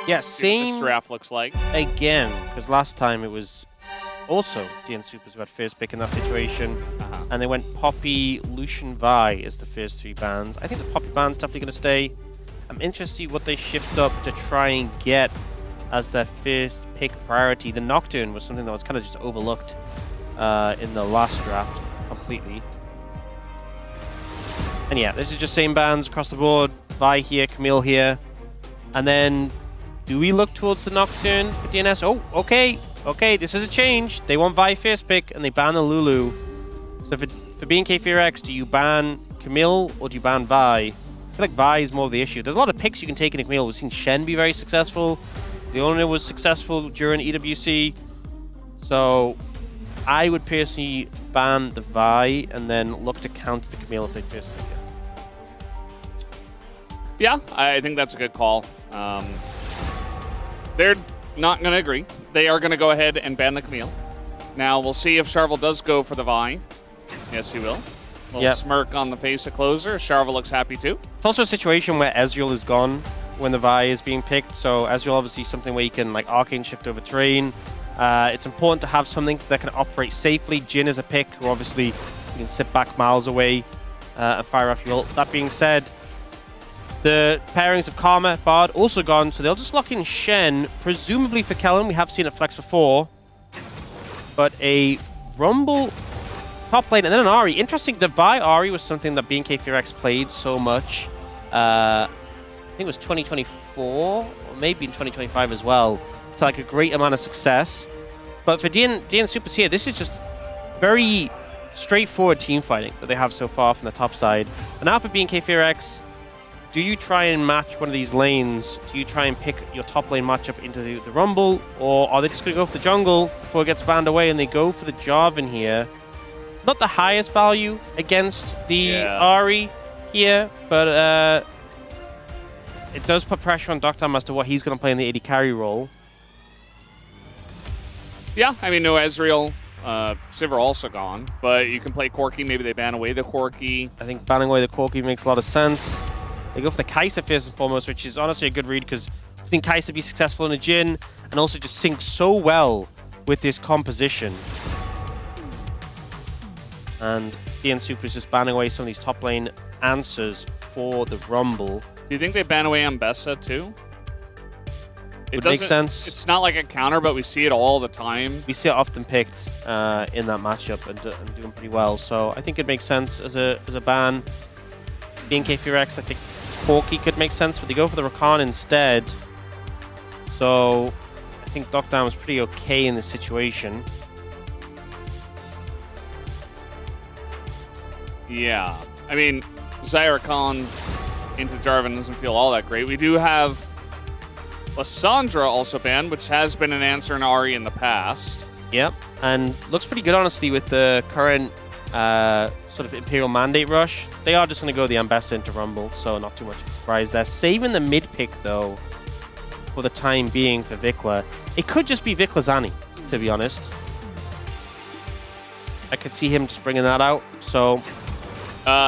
Yes, same. This draft looks like again, because last time it was also DN Supers who had first pick in that situation, and they went Poppy, Lucian, Vi as the first 3 bans. I think the Poppy ban's definitely going to stay. I'm interested to see what they shift up to try and get as their first pick priority. The Nocturne was something that was kind of just overlooked in the last draft completely. And yeah, this is just same bans across the board. Vi here, Camille here, and then. Do we look towards the Nocturne for DNS? Oh, okay. Okay, this is a change. They want Vi first pick, and they ban the Lulu. So for BNK4X, do you ban Camille, or do you ban Vi? I feel like Vi is more of the issue. There's a lot of picks you can take in Camille. We've seen Shen be very successful. The owner was successful during EWC. So I would personally ban the Vi, and then look to counter the Camille if they first pick it. Yeah, I think that's a good call. They're not going to agree. They are going to go ahead and ban the Camille. Now, we'll see if Charvel does go for the Vi. Yes, he will. Little smirk on the face of Closer. Charvel looks happy too. It's also a situation where Ezreal is gone when the Vi is being picked. So Ezreal obviously something where you can like Arcane shift over terrain. It's important to have something that can operate safely. Jhin is a pick, who obviously you can sit back miles away and fire off your ult. That being said, the pairings of Karma, Bard also gone, so they'll just lock in Shen, presumably for Kellen. We have seen it flex before. But a Rumble top lane, and then an Ahri. Interesting, the Vi Ahri was something that BNK4X played so much. I think it was 2024, or maybe in 2025 as well, to like a great amount of success. But for DN Supers here, this is just very straightforward team fighting that they have so far from the top side. And now for BNK4X, do you try and match one of these lanes? Do you try and pick your top lane matchup into the Rumble? Or are they just going to go for the jungle before it gets banned away and they go for the Jarvan here? Not the highest value against the Ahri here, but it does put pressure on Doctam as to what he's going to play in the AD carry role. Yeah, I mean, no Ezreal. Sivir also gone, but you can play Corki. Maybe they ban away the Corki. I think banning away the Corki makes a lot of sense. They go for the Kai'Sa first and foremost, which is honestly a good read because I've seen Kai'Sa be successful in a Jhin and also just sync so well with this composition. And DN Super is just banning away some of these top lane answers for the Rumble. Do you think they ban away Ambessa too? It makes sense. It's not like a counter, but we see it all the time. We see it often picked in that matchup and doing pretty well. So I think it makes sense as a ban. BNK4X, I think Corki could make sense, but they go for the Rakan instead. So I think Doctam was pretty okay in this situation. Yeah. I mean, Zyra Khan into Jarvan doesn't feel all that great. We do have Lissandra also banned, which has been an answer in Ahri in the past. Yep, and looks pretty good, honestly, with the current sort of Imperial Mandate rush. They are just going to go the Ambessa into Rumble, so not too much of a surprise there. Saving the mid pick, though, for the time being for Vikla. It could just be Vikla Zani, to be honest. I could see him just bringing that out. So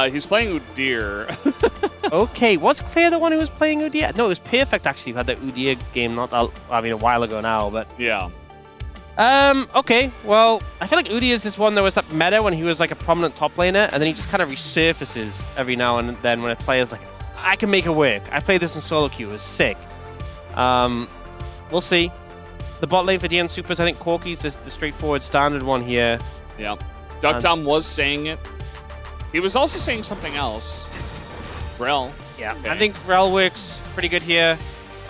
he's playing Udyr. okay, was Claire the one who was playing Udyr? No, it was Perfect actually who had that Udyr game a while ago now, but yeah. Okay, well, I feel like Udyr is one that was that meta when he was like a prominent top laner, and then he just kind of resurfaces every now and then when a player's like, I can make it work. I played this in solo queue, it was sick. We'll see. The bot lane for DN Supers, I think Corky's the straightforward standard one here. Yeah. Ducktom was saying it. He was also saying something else. Rel. Yeah, okay. I think Rel works pretty good here.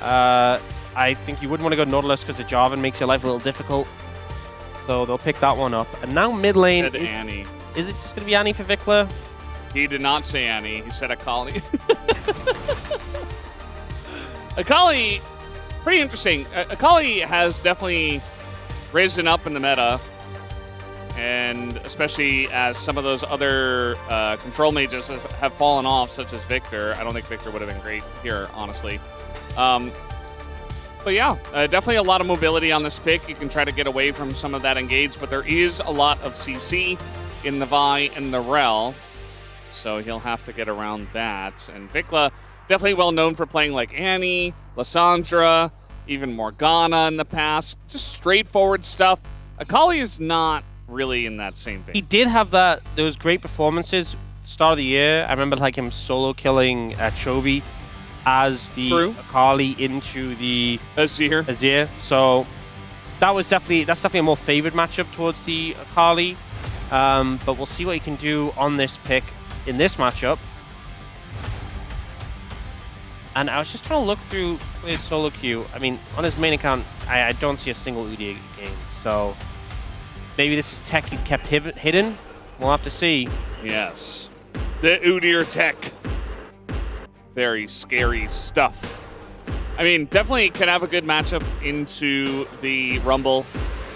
I think you wouldn't want to go Nautilus because the Jarvan makes your life a little difficult. So they'll pick that one up. And now mid lane Said Annie. Is it just going to be Annie for Vikla? He did not say Annie. He said Akali. Akali, pretty interesting. Akali has definitely risen up in the meta. And especially as some of those other control mages have fallen off, such as Victor. I don't think Victor would have been great here, honestly. But yeah, definitely a lot of mobility on this pick. You can try to get away from some of that engage, but there is a lot of CC in the Vi and the Rel. So he'll have to get around that. And Vikla, definitely well known for playing like Annie, Lissandra, even Morgana in the past. Just straightforward stuff. Akali is not really in that same vein. He did have those great performances start of the year. I remember like him solo killing Chovy as the Akali into the Azir. So that's definitely a more favored matchup towards the Akali. But we'll see what he can do on this pick in this matchup. And I was just trying to look through his solo queue. I mean, on his main account, I don't see a single Udyr game. So maybe this is tech he's kept hidden. We'll have to see. Yes. The Udyr tech. Very scary stuff. I mean, definitely can have a good matchup into the Rumble.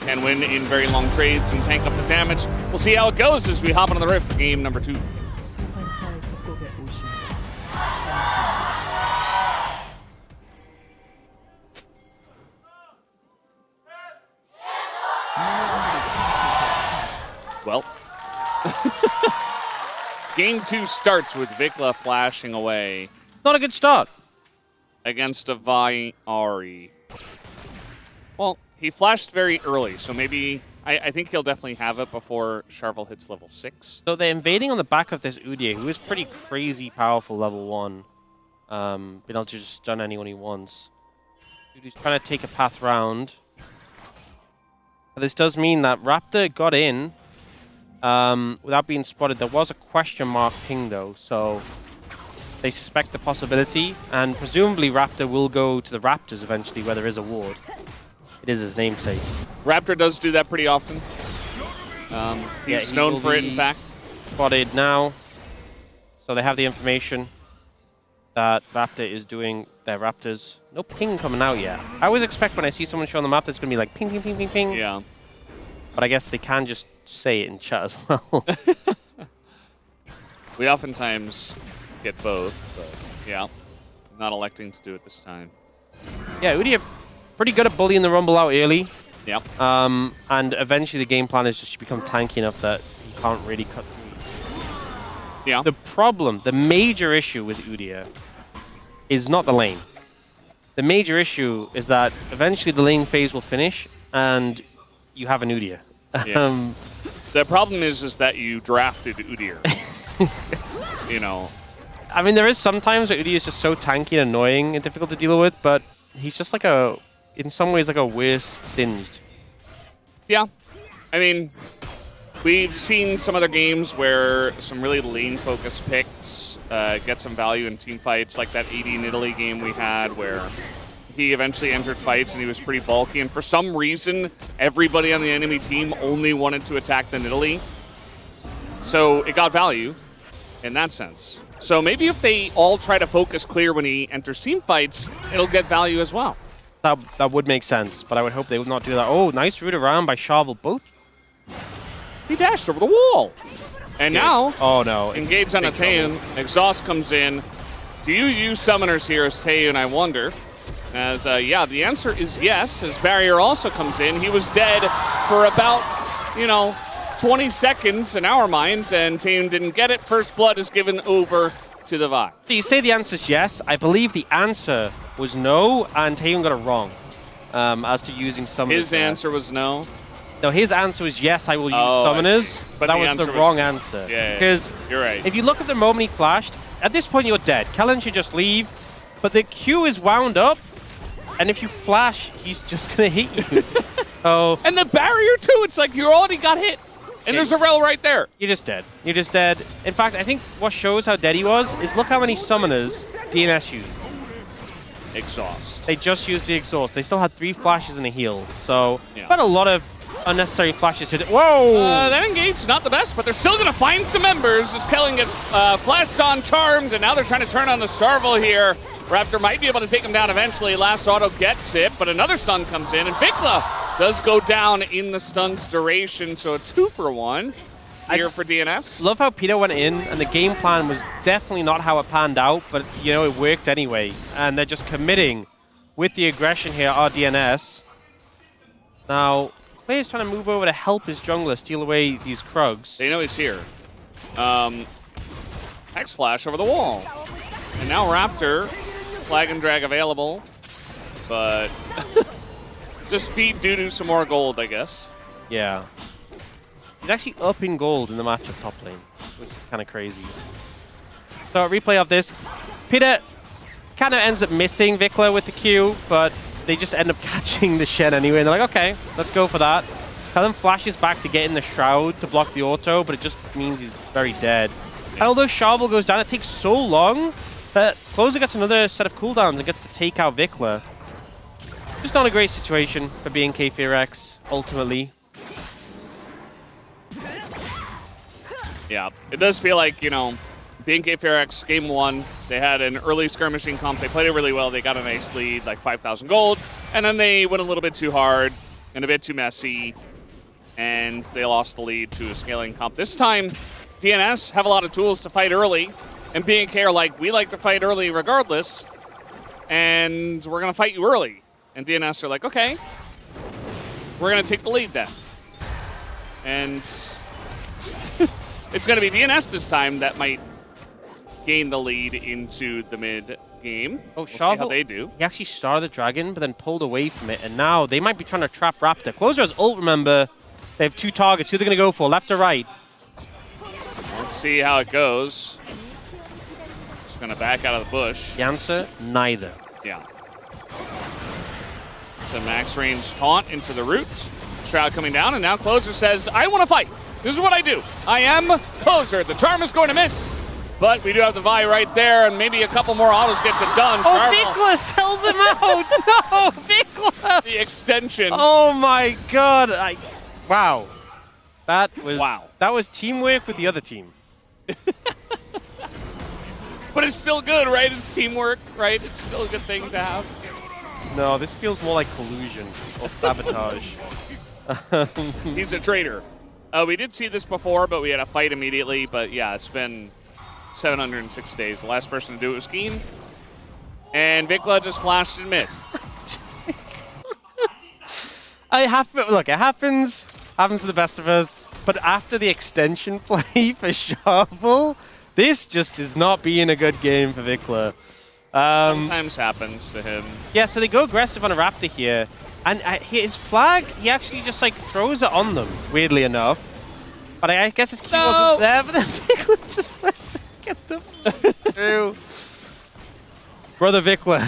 Can win in very long trades and tank up the damage. We'll see how it goes as we hop on the Rift for game number 2. Well, game 2 starts with Vikla flashing away. Not a good start. Against a Vi Ahri. Well, he flashed very early, so maybe I think he'll definitely have it before Charvel hits level 6. So they're invading on the back of this Udyr, who is pretty crazy powerful level 1. Being able to just stun anyone he wants. He's trying to take a path round. But this does mean that Raptor got in without being spotted. There was a question mark ping though, so they suspect the possibility, and presumably Raptor will go to the Raptors eventually where there is a ward. It is his namesake. Raptor does do that pretty often. He's known for it, in fact. Spotted now. So they have the information that Raptor is doing their Raptors. No ping coming out yet. I always expect when I see someone show on the map, it's going to be like ping, ping, ping, ping, ping. Yeah. But I guess they can just say it in chat as well. We oftentimes get both, but yeah, not electing to do it this time. Yeah, Udyr pretty good at bullying the Rumble out early. Yep. And eventually the game plan is just to become tanky enough that he can't really cut through. Yeah. The problem, the major issue with Udyr is not the lane. The major issue is that eventually the lane phase will finish and you have an Udyr. Yeah. The problem is that you drafted Udyr. You know. I mean, there is sometimes where Udyr is just so tanky and annoying and difficult to deal with, but he's just like in some ways, like a worse Singed. Yeah. I mean, we've seen some other games where some really lane-focused picks get some value in team fights, like that AD in Italy game we had where he eventually entered fights and he was pretty bulky, and for some reason, everybody on the enemy team only wanted to attack the Nidalee. So it got value in that sense. So maybe if they all try to focus clear when he enters team fights, it'll get value as well. That would make sense, but I would hope they would not do that. Oh, nice route around by Charvel. Both. He dashed over the wall. And now, oh no, engaged on a Taeyeon. Exhaust comes in. Do you use summoners here as Taeyeon, I wonder? As, yeah, the answer is yes, as Barrier also comes in. He was dead for about, 20 seconds in our mind, and team didn't get it. First blood is given over to the Vi. So you say the answer is yes. I believe the answer was no, and Taeyong got it wrong as to using summoners. His answer was no? No, his answer was yes, I will use summoners. But that the was the wrong answer. Yeah, because you're right. if you look at the moment he flashed, at this point you're dead. Kellen should just leave, but the Q is wound up, and if you flash, he's just going to hit you. So, and the barrier too, it's like you already got hit. And there's a rel right there. You're just dead. You're just dead. In fact, I think what shows how dead he was is look how many summoners DNS used. Exhaust. They just used the exhaust. They still had 3 flashes and a heal. So, but a lot of unnecessary flashes. Whoa! That engage, not the best, but they're still going to find some members as Kellen gets flashed on, charmed, and now they're trying to turn on the Sarvel here. Raptor might be able to take him down eventually. Last auto gets it, but another stun comes in, and Vikla does go down in the stun's duration, so a 2-for-1 here for DNS. Love how Peter went in, and the game plan was definitely not how it panned out, but you know, it worked anyway. And they're just committing with the aggression here, our DNS. Now, player's trying to move over to help his jungler steal away these Krugs. They know he's here. Hex Flash over the wall. And now Raptor, flag and drag available, but just feed Dudu some more gold, I guess. Yeah. He's actually up in gold in the matchup top lane, which is kind of crazy. So a replay of this. Peter kind of ends up missing Vikla with the Q, but they just end up catching the Shen anyway, and they're like, okay, let's go for that. Kellen flashes back to get in the Shroud to block the auto, but it just means he's very dead. And although Sharvel goes down, it takes so long that Closer gets another set of cooldowns and gets to take out Vikla. Just not a great situation for BNK FearX, ultimately. Yeah, it does feel like, you know, BNK FearX game 1, they had an early skirmishing comp. They played it really well. They got a nice lead, like 5,000 gold. And then they went a little bit too hard and a bit too messy. And they lost the lead to a scaling comp. This time, DNS have a lot of tools to fight early. And BNK are like, we like to fight early regardless. And we're going to fight you early. And DNS are like, okay, we're going to take the lead then. And it's going to be DNS this time that might gain the lead into the mid game. Oh, we'll see how they do. He actually started the dragon, but then pulled away from it. And now they might be trying to trap Raptor. Closer has ult, remember. They have 2 targets. Who are they going to go for, left or right? Let's see how it goes. Just going to back out of the bush. The answer, neither. Yeah. It's a max range taunt into the roots. Shroud coming down, and now Closer says, I want to fight. This is what I do. I am Closer. The charm is going to miss, but we do have the Vi right there, and maybe a couple more autos gets it done. Oh, Vikla sells him out. No, Vikla. The extension. Oh my God. Wow. That was teamwork with the other team. But it's still good, right? It's teamwork, right? It's still a good thing to have. No, this feels more like collusion or sabotage. He's a traitor. We did see this before, but we had a fight immediately. But yeah, it's been 706 days. The last person to do it was Keen. And Vikla just flashed in mid. Look, it happens to the best of us. But after the extension play for Sharvel, this just is not being a good game for Vikla. Sometimes happens to him. Yeah, so they go aggressive on a Raptor here. And his flag, he actually just like throws it on them, weirdly enough. But I guess his key wasn't there, but then Vikla just lets it get them through. Brother Vikla.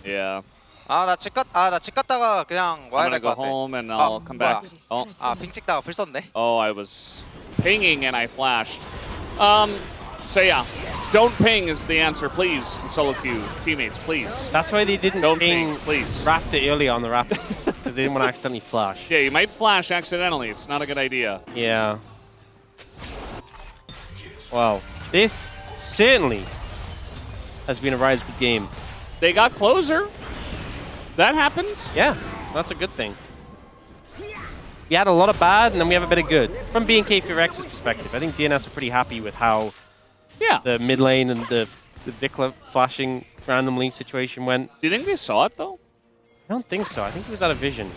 Yeah. 나 집 갔다가 그냥 와야 I'm gonna 될 것 go 같아. home and I'll come back. Oh. 핑 찍다가 불 썼네. Oh, I was pinging and I flashed. So yeah, don't ping is the answer, please. Solo queue, teammates, please. That's why they didn't ping, please. Raptor early on the Raptor, because they didn't want to accidentally flash. Yeah, you might flash accidentally. It's not a good idea. Yeah. Wow. This certainly has been a Rise good game. They got Closer. That happened. Yeah, that's a good thing. We had a lot of bad, and then we have a bit of good. From BNK FearX's perspective, I think DNS are pretty happy with how the mid lane and the Vikla flashing randomly situation went. Do you think they saw it, though? I don't think so. I think he was out of vision.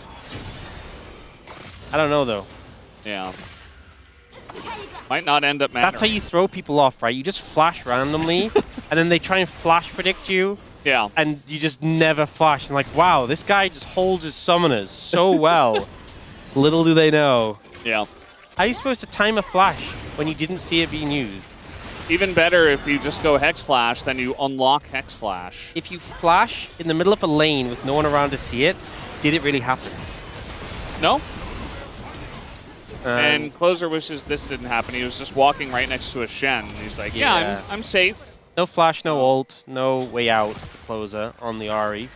I don't know, though. Yeah. Might not end up mattering. That's how you throw people off, right? You just flash randomly, and then they try and flash predict you. Yeah. And you just never flash. And like, wow, this guy just holds his summoners so well. Little do they know. Yeah. How are you supposed to time a flash when you didn't see it being used? Even better if you just go Hex Flash, then you unlock Hex Flash. If you flash in the middle of a lane with no one around to see it, did it really happen? No. And Closer wishes this didn't happen. He was just walking right next to a Shen. He's like, yeah, I'm safe. No flash, no ult, no way out for Closer on the Ahri.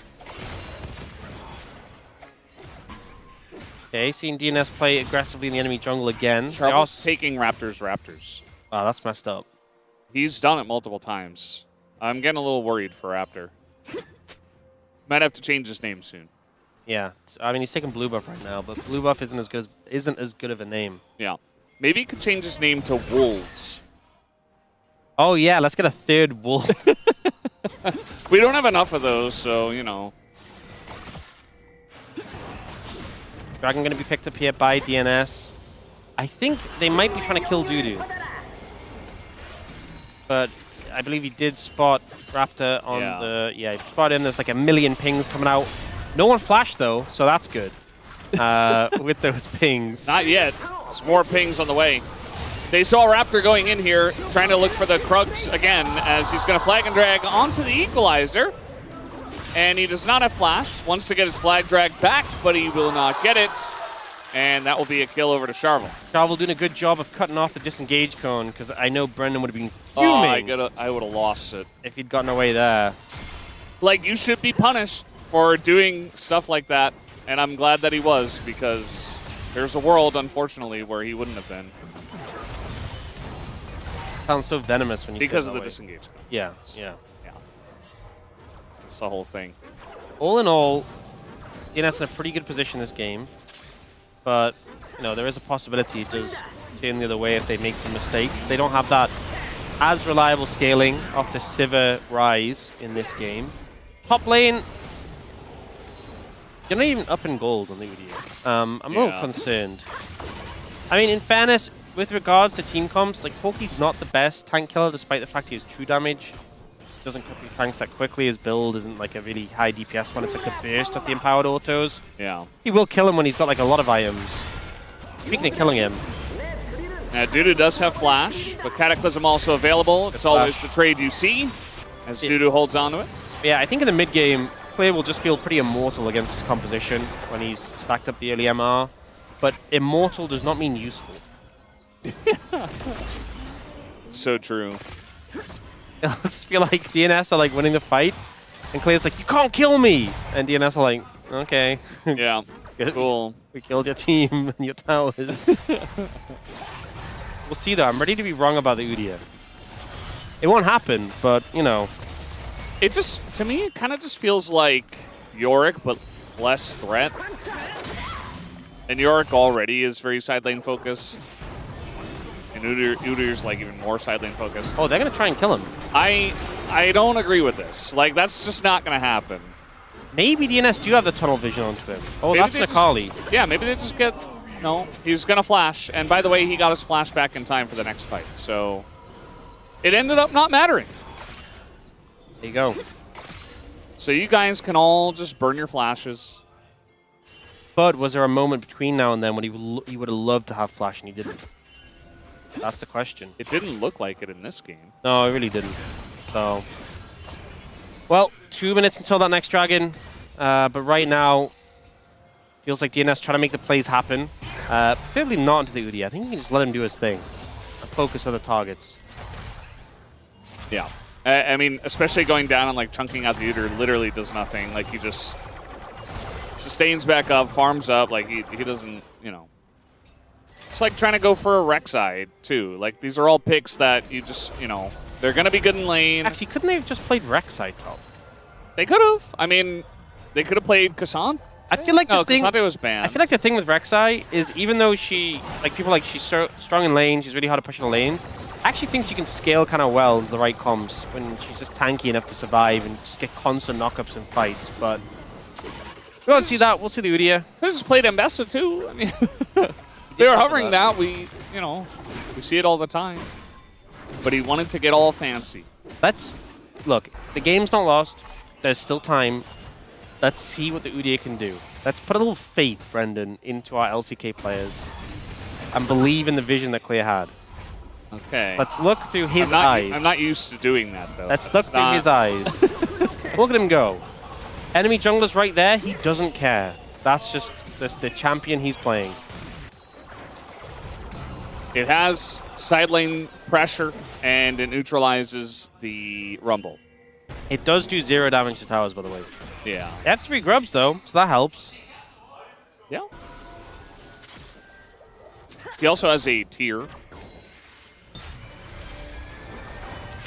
Okay, seeing DNS play aggressively in the enemy jungle again. Charles taking Raptors. Wow, that's messed up. He's done it multiple times. I'm getting a little worried for Raptor. Might have to change his name soon. Yeah, I mean he's taking blue buff right now, but blue buff isn't as good of a name. Yeah, maybe he could change his name to Wolves. Oh yeah, let's get a third wolf. We don't have enough of those, so you know. Dragon gonna be picked up here by DNS. I think they might be trying to kill Dudu. But I believe he did spot Raptor on the... Yeah, he spotted him. There's like a million pings coming out. No one flashed, though, so that's good. With those pings. Not yet. There's more pings on the way. They saw Raptor going in here, trying to look for the Krugs again, as he's going to flag and drag onto the Equalizer. And he does not have flash. Wants to get his flag drag back, but he will not get it. And that will be a kill over to Charvel. Charvel doing a good job of cutting off the disengage cone, because I know Brendan would have been fuming. Oh, I would have lost it. If he'd gotten away there. Like, you should be punished for doing stuff like that. And I'm glad that he was, because there's a world, unfortunately, where he wouldn't have been. Sounds so venomous when you because say of that the way. disengage. Yeah, yeah. That's the whole thing. All in all, DNS in a pretty good position this game. But, you know, there is a possibility it does turn the other way if they make some mistakes. They don't have that as reliable scaling of the Sivir Rise in this game. Top lane, you're not even up in gold on the UDA. I'm a little concerned. I mean, in fairness, with regards to team comps, like, Toki's not the best tank killer despite the fact he has true damage. Just doesn't cut through tanks that quickly. His build isn't like a really high DPS one. It's like the burst of the empowered autos. Yeah. He will kill him when he's got like a lot of items. Speaking of killing him. Now, Dudu does have flash, but Cataclysm also available. It's always the trade you see as Dudu holds on to it. Yeah, I think in the mid game, player will just feel pretty immortal against his composition when he's stacked up the early MR. But immortal does not mean useful. So true. I just feel like DNS are like winning the fight, and Clay's like, you can't kill me! And DNS are like, okay. Yeah, cool. We killed your team and your towers. We'll see though, I'm ready to be wrong about the Udyr. It won't happen, but, you know. It just, to me, it kind of just feels like Yorick, but less threat. And Yorick already is very side lane focused. And Udyr's like even more side lane focused. Oh, they're going to try and kill him. I don't agree with this. Like, that's just not going to happen. Maybe DNS do have the tunnel vision onto him. Oh, Maybe that's Nikali. Yeah, maybe they just get... No, he's going to flash. And by the way, he got his flash back in time for the next fight. So it ended up not mattering. There you go. So you guys can all just burn your flashes. But was there a moment between now and then when he would have loved to have flash and he didn't? That's the question. It didn't look like it in this game. No, it really didn't. So, well, 2 minutes until that next dragon. But right now, feels like DNS trying to make the plays happen. Preferably not into the Udyr. I think you can just let him do his thing. And focus on the targets. Yeah. I mean, especially going down and like chunking out the Udyr literally does nothing. Like, he just sustains back up, farms up. Like, he doesn't, you know. It's like trying to go for a Rek'Sai, too. Like, these are all picks that you just, you know, they're going to be good in lane. Actually, couldn't they have just played Rek'Sai top? They could have. I mean, they could have played Cassandra. I feel like no, the thing... Cassandra was banned. I feel like the thing with Rek'Sai is even though she... Like, people like, she's so strong in lane, she's really hard to push in the lane. I actually think she can scale kind of well into the right comps when she's just tanky enough to survive and just get constant knockups in fights, but... We won't see that. We'll see the Udyr. This is played Ambessa, too. I mean... They were hovering that. We see it all the time. But he wanted to get all fancy. Look, the game's not lost. There's still time. Let's see what the Udyr can do. Let's put a little faith, Brendan, into our LCK players and believe in the vision that Clear had. Okay. Let's look through his eyes. I'm not used to doing that, though. Let's look through his eyes. Look at him go. Enemy jungler's right there. He doesn't care. That's just the champion he's playing. It has side lane pressure, and it neutralizes the Rumble. It does do 0 damage to towers, by the way. Yeah. They have 3 grubs, though, so that helps. Yeah. He also has a tier.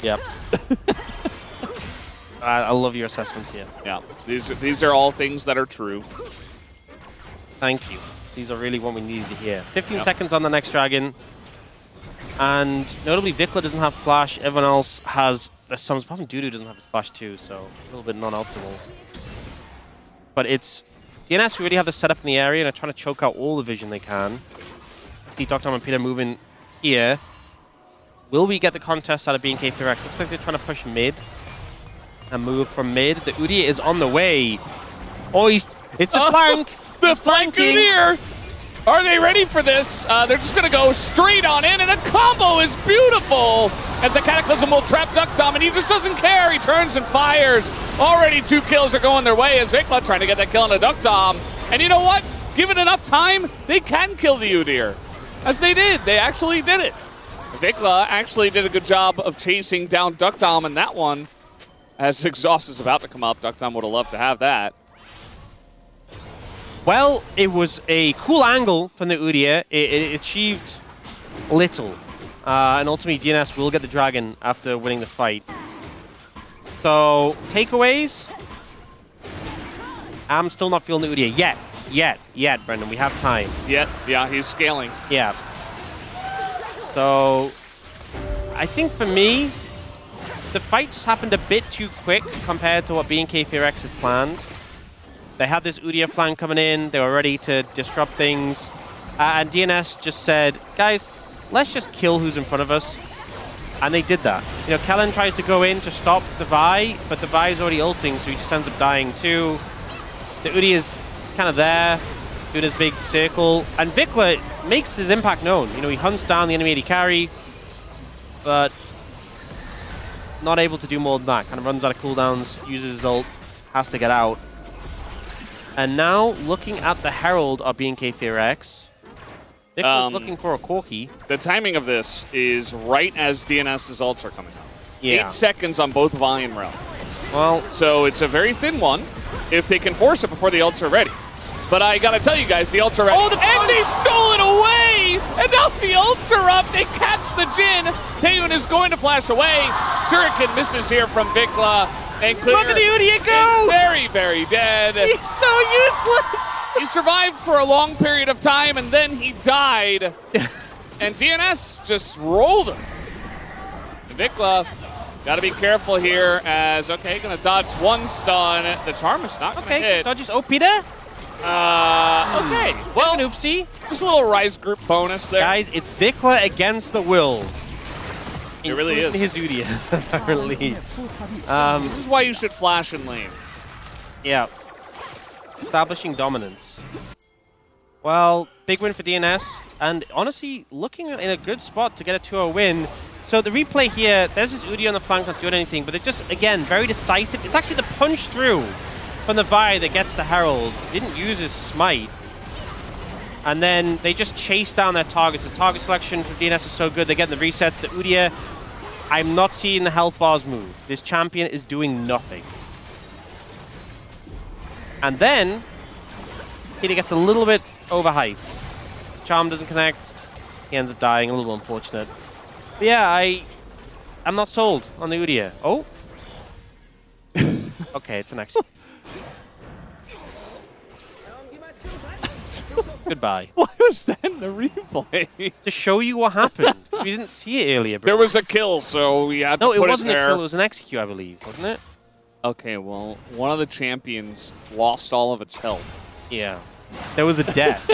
Yep. I love your assessments here. Yeah. These are all things that are true. Thank you. These are really what we needed to hear. 15 seconds on the next dragon. And notably, Vikla doesn't have flash. Everyone else has some. Probably Dudu doesn't have his flash too, so a little bit non-optimal. But it's DNS who already have the setup in the area and are trying to choke out all the vision they can. See Dr. and Peter moving here. Will we get the contest out of BNK Ferex? Looks like they're trying to push mid and move from mid. The Udyr is on the way. Oh, it's a flank. The flank Udyr. Are they ready for this? They're just going to go straight on in, and the combo is beautiful as the Cataclysm will trap Duck Dom, and he just doesn't care. He turns and fires. Already 2 kills are going their way as Vikla trying to get that kill on the Duck Dom. And you know what? Given enough time, they can kill the Udyr. As they did. They actually did it. Vikla actually did a good job of chasing down Duck Dom in that one. As Exhaust is about to come up, Duck Dom would have loved to have that. Well, it was a cool angle from the Udyr. It achieved little. And ultimately, DNS will get the dragon after winning the fight. So, takeaways? I'm still not feeling the Udyr yet, Brendan. We have time. Yeah, he's scaling. Yeah. So, I think for me, the fight just happened a bit too quick compared to what BNK Ferex had planned. They had this Udyr flank coming in. They were ready to disrupt things. And DNS just said, guys, let's just kill who's in front of us. And they did that. You know, Kellen tries to go in to stop the Vi, but the Vi is already ulting, so he just ends up dying too. The Udyr is kind of there, doing his big circle. And Vikla makes his impact known. You know, he hunts down the enemy AD carry, but not able to do more than that. Kind of runs out of cooldowns, uses his ult, has to get out. And now, looking at the Herald of BNK Ferex, Vikla's looking for a Corki. The timing of this is right as DNS's ults are coming out. Yeah. 8 seconds on both Vi and Rel. Well, so it's a very thin one if they can force it before the ults are ready. But I gotta tell you guys, the ults are ready. Oh, and they stole it away! And now the ults are up. They catch the Jhin. Taeyeon is going to flash away. Shuriken misses here from Vikla. And Clear look at the Udyr go! Is very, very dead. He's so useless! He survived for a long period of time, and then he died. And DNS just rolled him. Vikla, gotta be careful here as, okay, gonna dodge 1 stun. The charm is not gonna hit. Dodges OP there? Okay. Well, oopsie. Just a little Rise group bonus there. Guys, it's Vikla against the world. It really is. His Udyr, apparently. This is why you should flash in lane. Yeah. Establishing dominance. Well, big win for DNS. And honestly, looking in a good spot to get a 2-0 win. So the replay here, there's this Udyr on the flank not doing anything, but it's just, again, very decisive. It's actually the punch through from the Vi that gets the Herald. Didn't use his smite. And then they just chase down their targets. The target selection from DNS is so good. They're getting the resets. The Udyr, I'm not seeing the health bars move. This champion is doing nothing. And then, he gets a little bit overhyped. Charm doesn't connect. He ends up dying, a little unfortunate. But yeah, I'm not sold on the Udyr. Oh. Okay, it's an extra. Goodbye. Why was that in the replay? To show you what happened. We didn't see it earlier, bro. There was a kill, so we had to put it there. No, it wasn't a kill. It was an execute, I believe, wasn't it? Okay, well, one of the champions lost all of its health. Yeah. There was a death.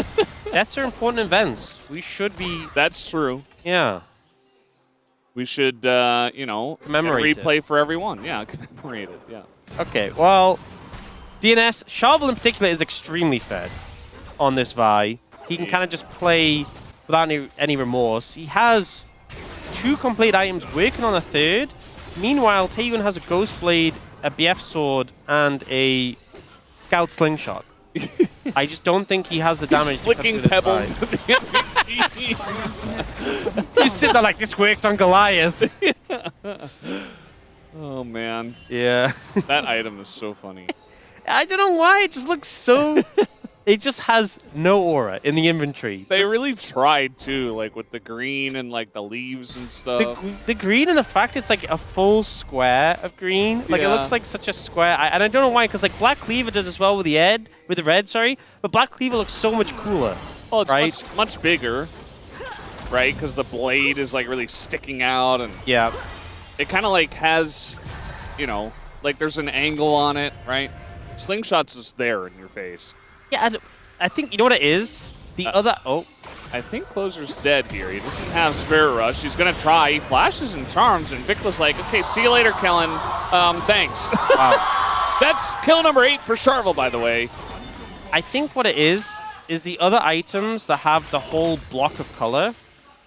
Deaths are important events. We should be... That's true. Yeah. We should, you know, commemorate replay for everyone. Yeah, commemorate it, yeah. Okay, well, DNS, Charvel in particular is extremely fed on this Vi. He can kind of just play without any remorse. He has 2 complete items, working on a 3rd. Meanwhile, Taegun has a Ghost Blade, a BF Sword, and a Scout Slingshot. I just don't think he has the damage to cut through this pebbles. He's sitting there like, this worked on Goliath. Oh, man. Yeah. That item is so funny. I don't know why. It just looks so... It just has no aura in the inventory. They really tried, too, like with the green and like the leaves and stuff. The green and the fact it's like a full square of green. Like, it looks like such a square. And I don't know why, because like Black Cleaver does as well with the red, sorry. But Black Cleaver looks so much cooler. Oh, it's right? much bigger, right? Because the blade is like really sticking out. And yeah. It kind of like has, you know, like there's an angle on it, right? Slingshot's just there in your face. Yeah, I think, you know what it is? The other... Oh. I think Closer's dead here. He doesn't have Spirit Rush. He's going to try. He flashes and charms, and Vicla's like, okay, see you later, Kellen. Thanks. Wow. That's kill number 8 for Charvel, by the way. I think what it is the other items that have the whole block of color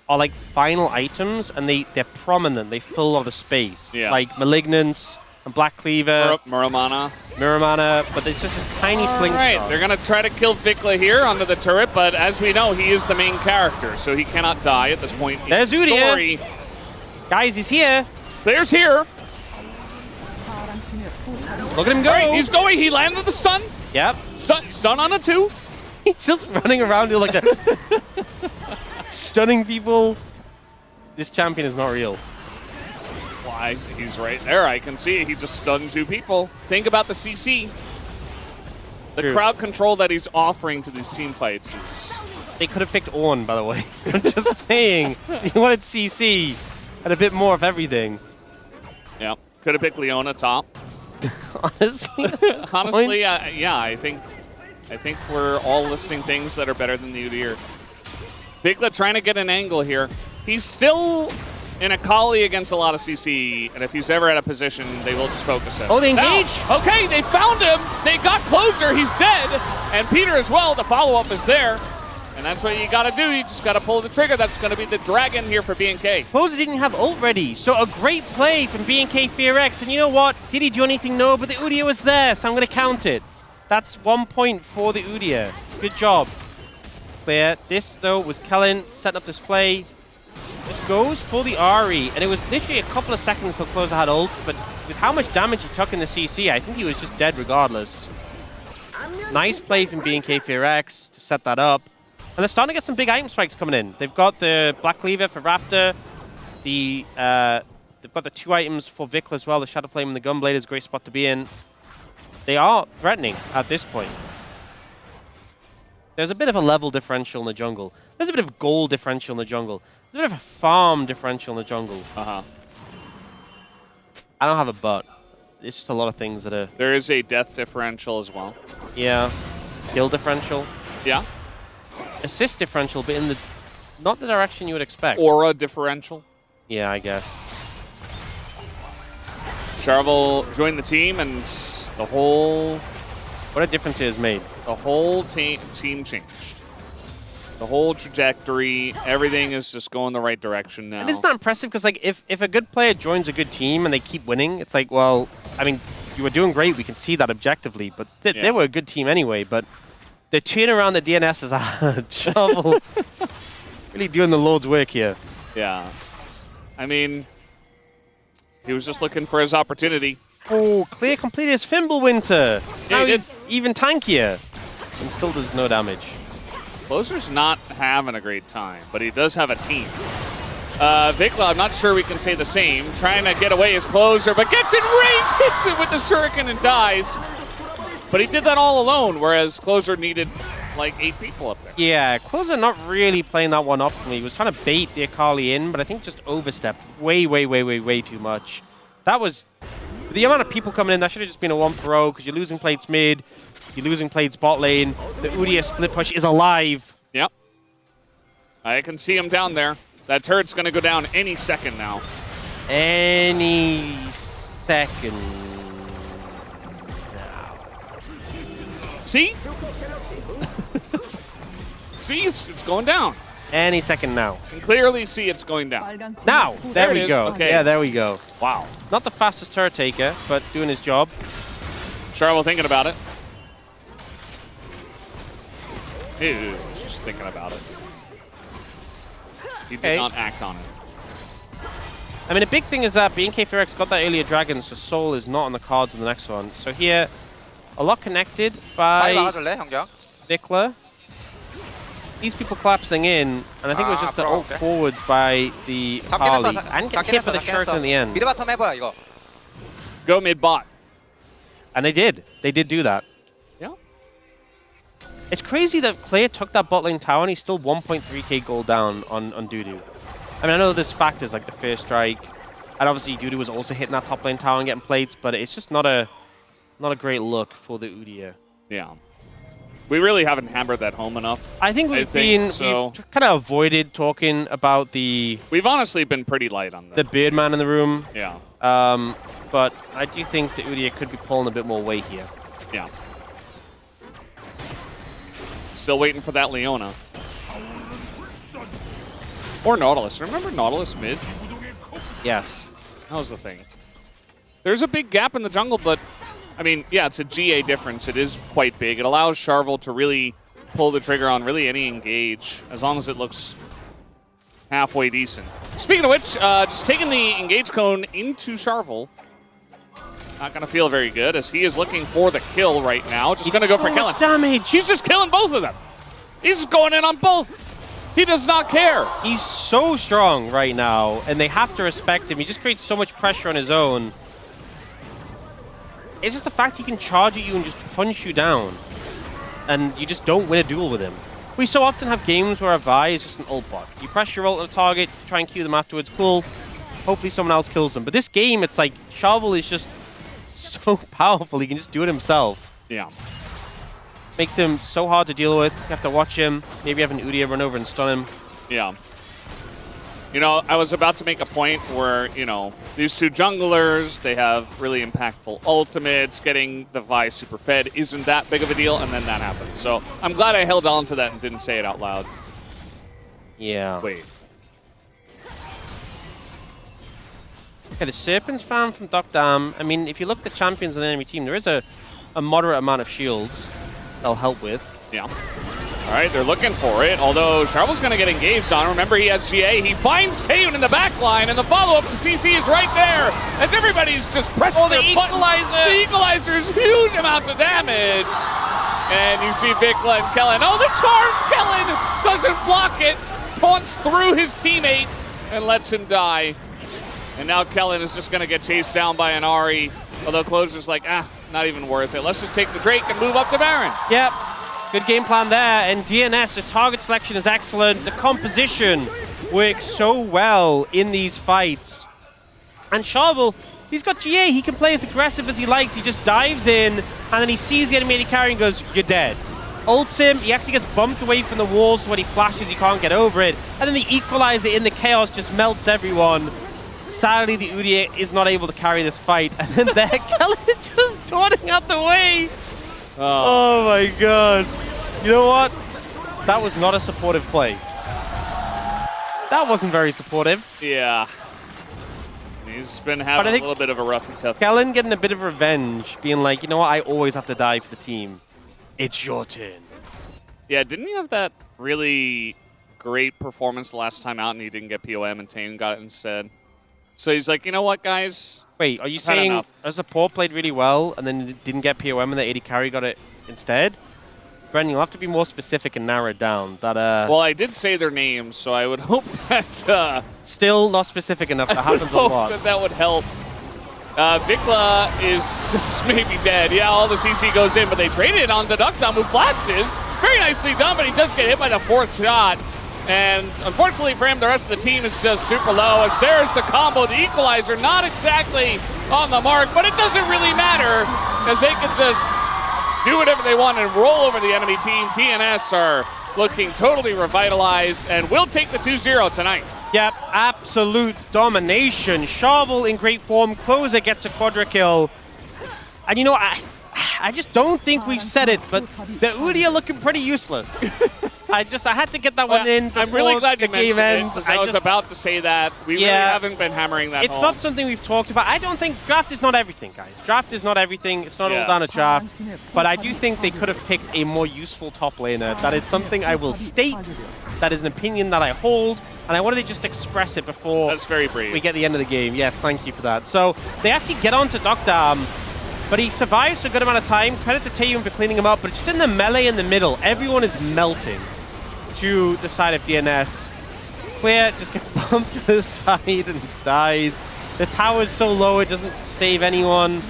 are like final items, and they're prominent. They fill a lot of space. Yeah. Like Malignance and Black Cleaver. Muramana. But it's just this tiny slingshot. Right, they're going to try to kill Vicla here under the turret, but as we know, he is the main character, so he cannot die at this point. There's in the Udia. story. Guys, he's here. There's here. Look at him go. Right, he's going. He landed the stun. Yep. Stun on a 2. He's just running around doing like that. Stunning people. This champion is not real. Why? He's right there. I can see it. He just stunned 2 people. Think about the CC. The crowd control that he's offering to these team fights is... They could have picked Ornn, by the way. I'm just saying. You wanted CC and a bit more of everything. Yeah. Could have picked Leona top. Honestly? Yeah, I think we're all listing things that are better than the Udyr. Vicla trying to get an angle here. He's still in a collie against a lot of CC, and if he's ever at a position, they will just focus him. Oh, they engage! Now, okay, they found him! They got Closer, he's dead! And Peter as well, the follow-up is there. And that's what you gotta do, you just gotta pull the trigger. That's gonna be the dragon here for BNK. Closer didn't have ult ready, so a great play from BNK FearX. And you know what? Did he do anything? No, but the Udyr was there, so I'm gonna count it. That's 1 point for the Udyr. Good job. Clear. This, though, was Kellen setting up this play. This goes for the Ahri, and it was literally a couple of seconds till Closer had ult, but with how much damage he took in the CC, I think he was just dead regardless. Nice play from BNK FearX to set that up. And they're starting to get some big item spikes coming in. They've got the Black Cleaver for Raptor. They've got the 2 items for Vicla as well. The Shadow Flame and the Gunblade is a great spot to be in. They are threatening at this point. There's a bit of a level differential in the jungle. There's a bit of a gold differential in the jungle. There's a bit of a farm differential in the jungle. I don't have a but. It's just a lot of things that are... There is a death differential as well. Yeah. Kill differential. Yeah. Assist differential, but in the... Not the direction you would expect. Aura differential. Yeah, I guess. Charvel joined the team, and the whole... What a difference it has made. The whole team changed. The whole trajectory, everything is just going the right direction now. And it's not impressive because, like, if a good player joins a good team and they keep winning, it's like, well, I mean, you were doing great. We can see that objectively, but they were a good team anyway. But they're turning around the DNS as a Charvel. Really doing the Lord's work here. Yeah. I mean, he was just looking for his opportunity. Oh, Clear completed his Fimbulwinter. Yeah, now he's even tankier and still does no damage. Closer's not having a great time, but he does have a team. Vicla, I'm not sure we can say the same. Trying to get away his Closer, but gets in range, hits it with the shuriken and dies. But he did that all alone, whereas Closer needed like 8 people up there. Yeah, Closer not really playing that one optimally. He was trying to bait the Akali in, but I think just overstepped way too much. That was... The amount of people coming in, that should have just been a 1-for-0 because you're losing plates mid, you're losing plates bot lane. The Udyr split push is alive. Yep. I can see him down there. That turret's going to go down any second now. Any second now. See? See, it's going down. Any second now. You can clearly see it's going down. Now! There we go. Okay. Yeah, there we go. Wow. Not the fastest turret taker, but doing his job. Charvel thinking about it. Ew, just thinking about it. He did not act on it. I mean, the big thing is that BNK4X got that earlier dragon, so Soul is not on the cards in the next one. So here, a lot connected by Vikla. These people collapsing in, and I think it was just the ult forwards by the Harley. And get hit by the Shuriken in the end. Go mid bot. And they did. They did do that. Yeah. It's crazy that Clay took that bot lane tower and he's still 1.3k gold down on Dudu. I mean, I know there's factors like the first strike, and obviously Dudu was also hitting that top lane tower and getting plates, but it's just not a great look for the Udyr. Yeah. We really haven't hammered that home enough. I think we've kind of avoided talking about the... We've honestly been pretty light on that. The beard man in the room. Yeah. But I do think the Udyr could be pulling a bit more weight here. Yeah. Still waiting for that Leona. Or Nautilus. Remember Nautilus mid? Yes. That was the thing. There's a big gap in the jungle, but I mean, yeah, it's a GA difference. It is quite big. It allows Charvel to really pull the trigger on really any engage, as long as it looks halfway decent. Speaking of which, just taking the engage cone into Charvel. Not going to feel very good, as he is looking for the kill right now. Just going to go for killing. Damage. He's just killing both of them. He's just going in on both. He does not care. He's so strong right now, and they have to respect him. He just creates so much pressure on his own. It's just the fact he can charge at you and just punch you down, and you just don't win a duel with him. We so often have games where a Vi is just an ult bot. You press your ult on a target, try and Q them afterwards, cool. Hopefully someone else kills them. But this game, it's like Charvel is just so powerful, he can just do it himself. Yeah. Makes him so hard to deal with. You have to watch him. Maybe have an Udyr run over and stun him. Yeah. You know, I was about to make a point where, you know, these two junglers, they have really impactful ultimates. Getting the Vi super fed isn't that big of a deal, and then that happened. So I'm glad I held on to that and didn't say it out loud. Yeah. Wait. Okay, the Serpent's found from Doc Dam. I mean, if you look at the champions on the enemy team, there is a moderate amount of shields they'll help with. Yeah. All right, they're looking for it, although Charvel's going to get engaged on. Remember, he has GA. He finds Taeyoon in the back line, and the follow-up, and CC is right there, as everybody's just pressing their buttons. The equalizer's huge amounts of damage. And you see Vikla and Kellen. Oh, the charm! Kellen doesn't block it, taunts through his teammate, and lets him die. And now Kellen is just going to get chased down by an Ahri, although Closer's like, not even worth it. Let's just take the Drake and move up to Baron. Yep. Good game plan there, and DNS, the target selection is excellent. The composition works so well in these fights. And Charvel, he's got GA. He can play as aggressive as he likes. He just dives in, and then he sees the enemy carry and goes, you're dead. Ults him, he actually gets bumped away from the wall, so when he flashes, he can't get over it. And then the equalizer in the chaos just melts everyone. Sadly, the Udyr is not able to carry this fight. And then there, Kellen just taunting out the way. Oh my god. You know what? That was not a supportive play. That wasn't very supportive. Yeah. He's been having a little bit of a rough and tough. Kellen getting a bit of revenge, being like, you know what, I always have to die for the team. It's your turn. Yeah, didn't he have that really great performance the last time out and he didn't get POM and Taeyoon got it instead? So he's like, you know what, guys? Wait, are you saying a support played really well and then didn't get POM and the AD carry got it instead? Brendan, you'll have to be more specific and narrow it down. That Well, I did say their names, so I would hope that... Still not specific enough. That happens a lot. That would help. Vikla is just maybe dead. Yeah, all the CC goes in, but they traded it onto Duckdom, who flashes. Very nicely done, but he does get hit by the fourth shot. And unfortunately for him, the rest of the team is just super low, as there's the combo, the equalizer, not exactly on the mark, but it doesn't really matter, as they can just do whatever they want and roll over the enemy team. DNS are looking totally revitalized, and will take the 2-0 tonight. Yep, absolute domination. Charvel in great form. Closer gets a quadra kill. And you know, I just don't think we've said it, but the Udi are looking pretty useless. I had to get that one in before I'm really glad you the game mentioned ends. it, 'cause I was about to say that. We really haven't been hammering that It's home. not something we've talked about. I don't think draft is not everything, guys. Draft is not everything. It's not all down a draft. But I do think they could have picked a more useful top laner. That is something I will state. That is an opinion that I hold. And I wanted to just express it before That's very brave. we get the end of the game. Yes, thank you for that. So they actually get on to Dokdam, but he survives for a good amount of time. Credit to Taeyun for cleaning him up. But just in the melee in the middle, everyone is melting to the side of DNS. Clear just gets bumped to the side and dies. The tower's so low it doesn't save anyone.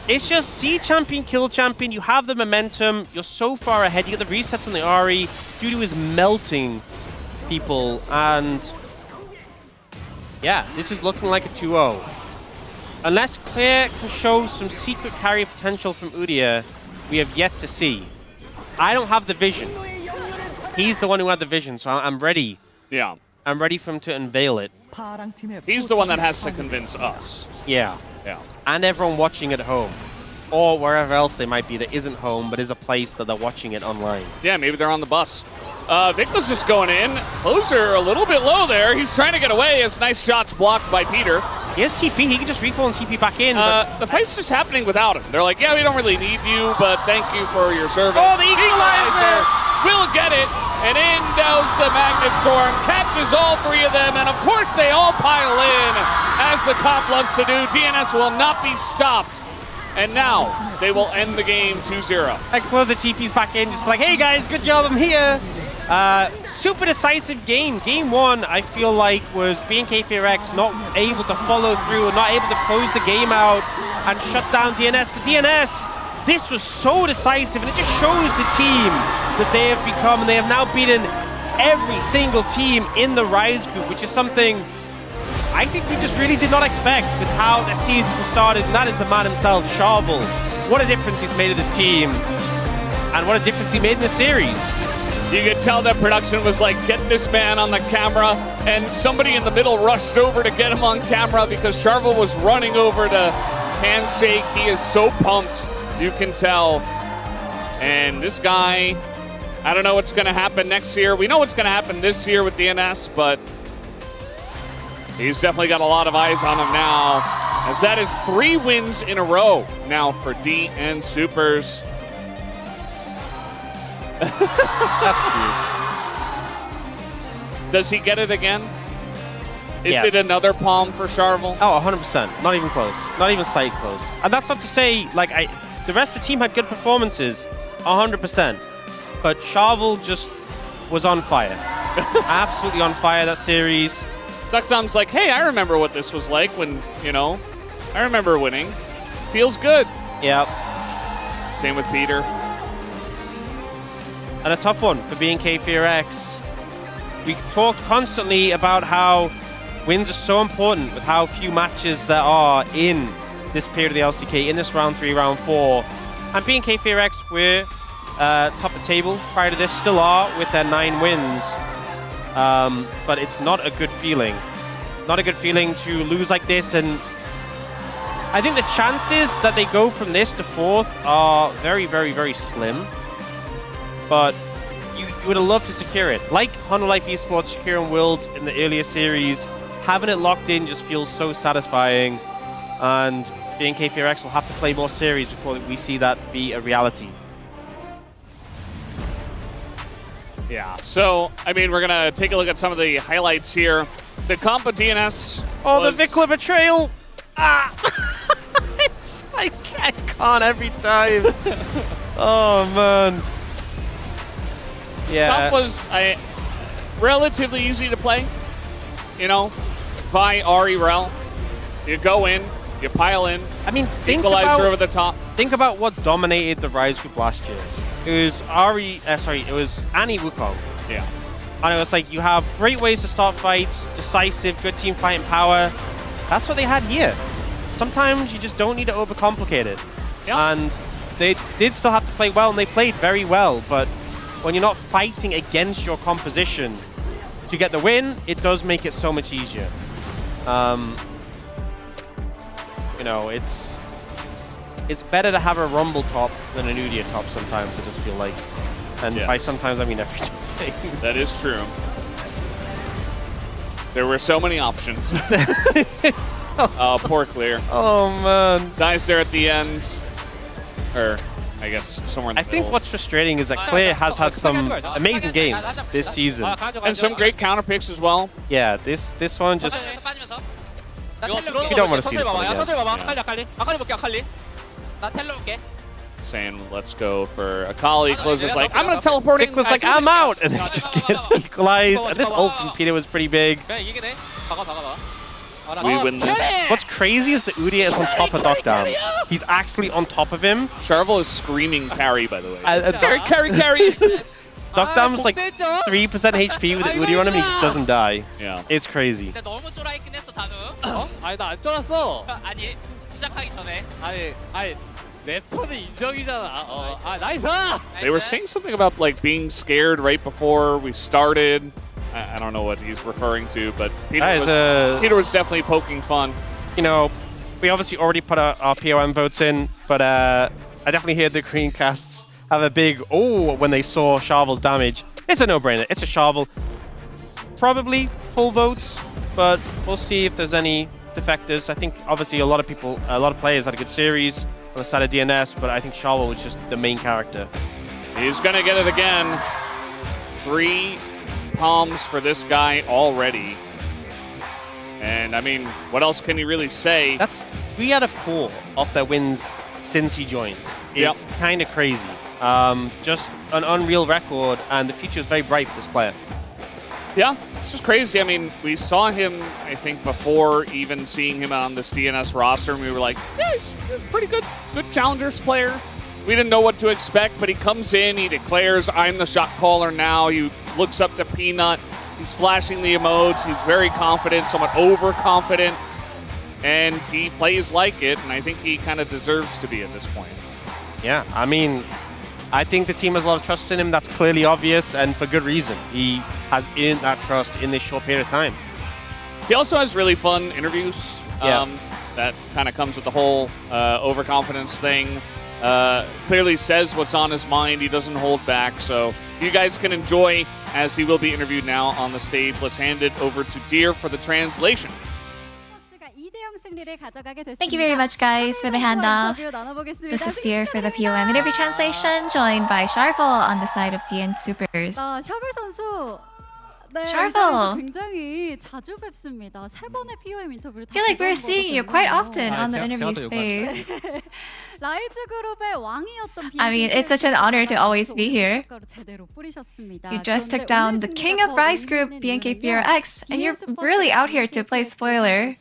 It's just see champion, kill champion. You have the momentum. You're so far ahead. You get the resets on the Ahri. Dudu is melting people, and yeah, this is looking like a 2-0. Unless Clear can show some secret carry potential from Udia, we have yet to see. I don't have the vision. He's the one who had the vision, so I'm ready. Yeah. I'm ready for him to unveil it. He's the one that has to convince us. Yeah. Yeah. And everyone watching at home. Or wherever else they might be that isn't home, but is a place that they're watching it online. Yeah, maybe they're on the bus. Vic was just going in. Closer a little bit low there. He's trying to get away. His nice shots blocked by Peter. He has TP. He can just recall and TP back in. The fight's just happening without him. They're like, yeah, we don't really need you, but thank you for your service. Oh, the equalizer! Will get it. And in goes the Magnet Storm. Catches all three of them. And of course, they all pile in. As the comp loves to do. DNS will not be stopped. And now, they will end the game 2-0. I close the TPs back in, just like, hey guys, good job, I'm here. Super decisive game. Game one, I feel like, was BNK4X not able to follow through, not able to close the game out and shut down DNS. But DNS, this was so decisive, and it just shows the team that they have become, and they have now beaten every single team in the Rise group, which is something I think we just really did not expect with how the season started, and that is the man himself, Charvel. What a difference he's made to this team, and what a difference he made in the series. You could tell that production was like, get this man on the camera, and somebody in the middle rushed over to get him on camera because Charvel was running over to handshake. He is so pumped, you can tell. And this guy, I don't know what's going to happen next year. We know what's going to happen this year with DNS, but he's definitely got a lot of eyes on him now, as that is 3 wins in a row now for DN Supers. That's cute. Does he get it again? Is Yes. it another palm for Charvel? Oh, 100%. Not even close. Not even slightly close. And that's not to say, like, the rest of the team had good performances, 100%. But Charvel just was on fire. Absolutely on fire that series. Duckdom's like, hey, I remember what this was like when, I remember winning. Feels good. Yep. Same with Peter. And a tough one for BNK4X. We talked constantly about how wins are so important with how few matches there are in this period of the LCK, in this round 3, round 4. And BNK4X were top of the table prior to this, still are with their 9 wins. But it's not a good feeling. Not a good feeling to lose like this, and I think the chances that they go from this to 4th are very, very, very slim. But you would have loved to secure it. Like Honor Life Esports securing Worlds in the earlier series, having it locked in just feels so satisfying, and BNK4X will have to play more series before we see that be a reality. Yeah, so, I mean, we're going to take a look at some of the highlights here. The comp of DNS Oh, was... the Vikla betrayal! Ah! It's like, I can't every time. Oh, man. Yeah. Comp was relatively easy to play. Vi, Ahri, Rel. You go in, you pile in. I mean, equalizer over the top. Think about what dominated the Rise group last year. It was it was Annie Wukong. Yeah. And it was like, you have great ways to start fights, decisive, good team fighting power. That's what they had here. Sometimes you just don't need to overcomplicate it. Yeah. And they did still have to play well, and they played very well, but when you're not fighting against your composition to get the win, it does make it so much easier. You know, it's better to have a Rumble top than an Udia top sometimes, I just feel like. And by sometimes, I mean every day. That is true. There were so many options. Oh, poor Clear. Oh, man. Dies there at the end. Or, I guess, somewhere in the middle. I think what's frustrating is that Clear has had some amazing games this season. And some great counter picks as well. Yeah, this one just... You don't want to see this one again. Saying, let's go for Akali. Closes like, I'm going to teleport it. Vic was like, I'm out! And then it just gets equalized. And this ult from Peter was pretty big. We win this. What's crazy is that Udia is on top of Dokdam. He's actually on top of him. Charvel is screaming carry, by the way. Carry! Dokdam's like 3% HP with the Udia on him, he just doesn't die. Yeah. It's crazy. 아니 나 안 쫄았어. 아니 시작하기 전에. 아니 내 턴은 인정이잖아. 나이스. They were saying something about like being scared right before we started. I don't know what he's referring to, but Peter was definitely poking fun. You know, we obviously already put our POM votes in, but I definitely heard the Greencasts have a big when they saw Charvel's damage. It's a no-brainer. It's a Charvel. Probably full votes, but we'll see if there's any defectors. I think obviously a lot of players had a good series on the side of DNS, but I think Charvel was just the main character. He's gonna get it again. 3 palms for this guy already. And I mean, what else can you really say? That's 3 out of 4 of their wins since he joined. It's kind of crazy. Just an unreal record, and the future is very bright for this player. Yeah, it's just crazy. I mean, we saw him, I think, before even seeing him on this DNS roster, and we were like, yeah, he's a pretty good Challengers player. We didn't know what to expect, but he comes in, he declares, I'm the shot caller now. He looks up to Peanut. He's flashing the emotes. He's very confident, somewhat overconfident, and he plays like it, and I think he kind of deserves to be at this point. Yeah, I mean, I think the team has a lot of trust in him. That's clearly obvious, and for good reason. He has earned that trust in this short period of time. He also has really fun interviews. That kind of comes with the whole overconfidence thing. Clearly says what's on his mind. He doesn't hold back. So you guys can enjoy as he will be interviewed now on the stage. Let's hand it over to Deer for the translation. Thank you very much, guys, for the handoff. This is Deer for the POM interview translation, joined by Charvel on the side of DN Supers. 샤블 선수 Charvel. 굉장히 자주 뵙습니다. 3번의 POM 인터뷰를 I feel like we're seeing you quite often on the interview space. 라이즈 그룹의 왕이었던 I mean, it's such an honor to always be here. You just took down the king of Rise group, BNK4X, and you're really out here to play spoiler.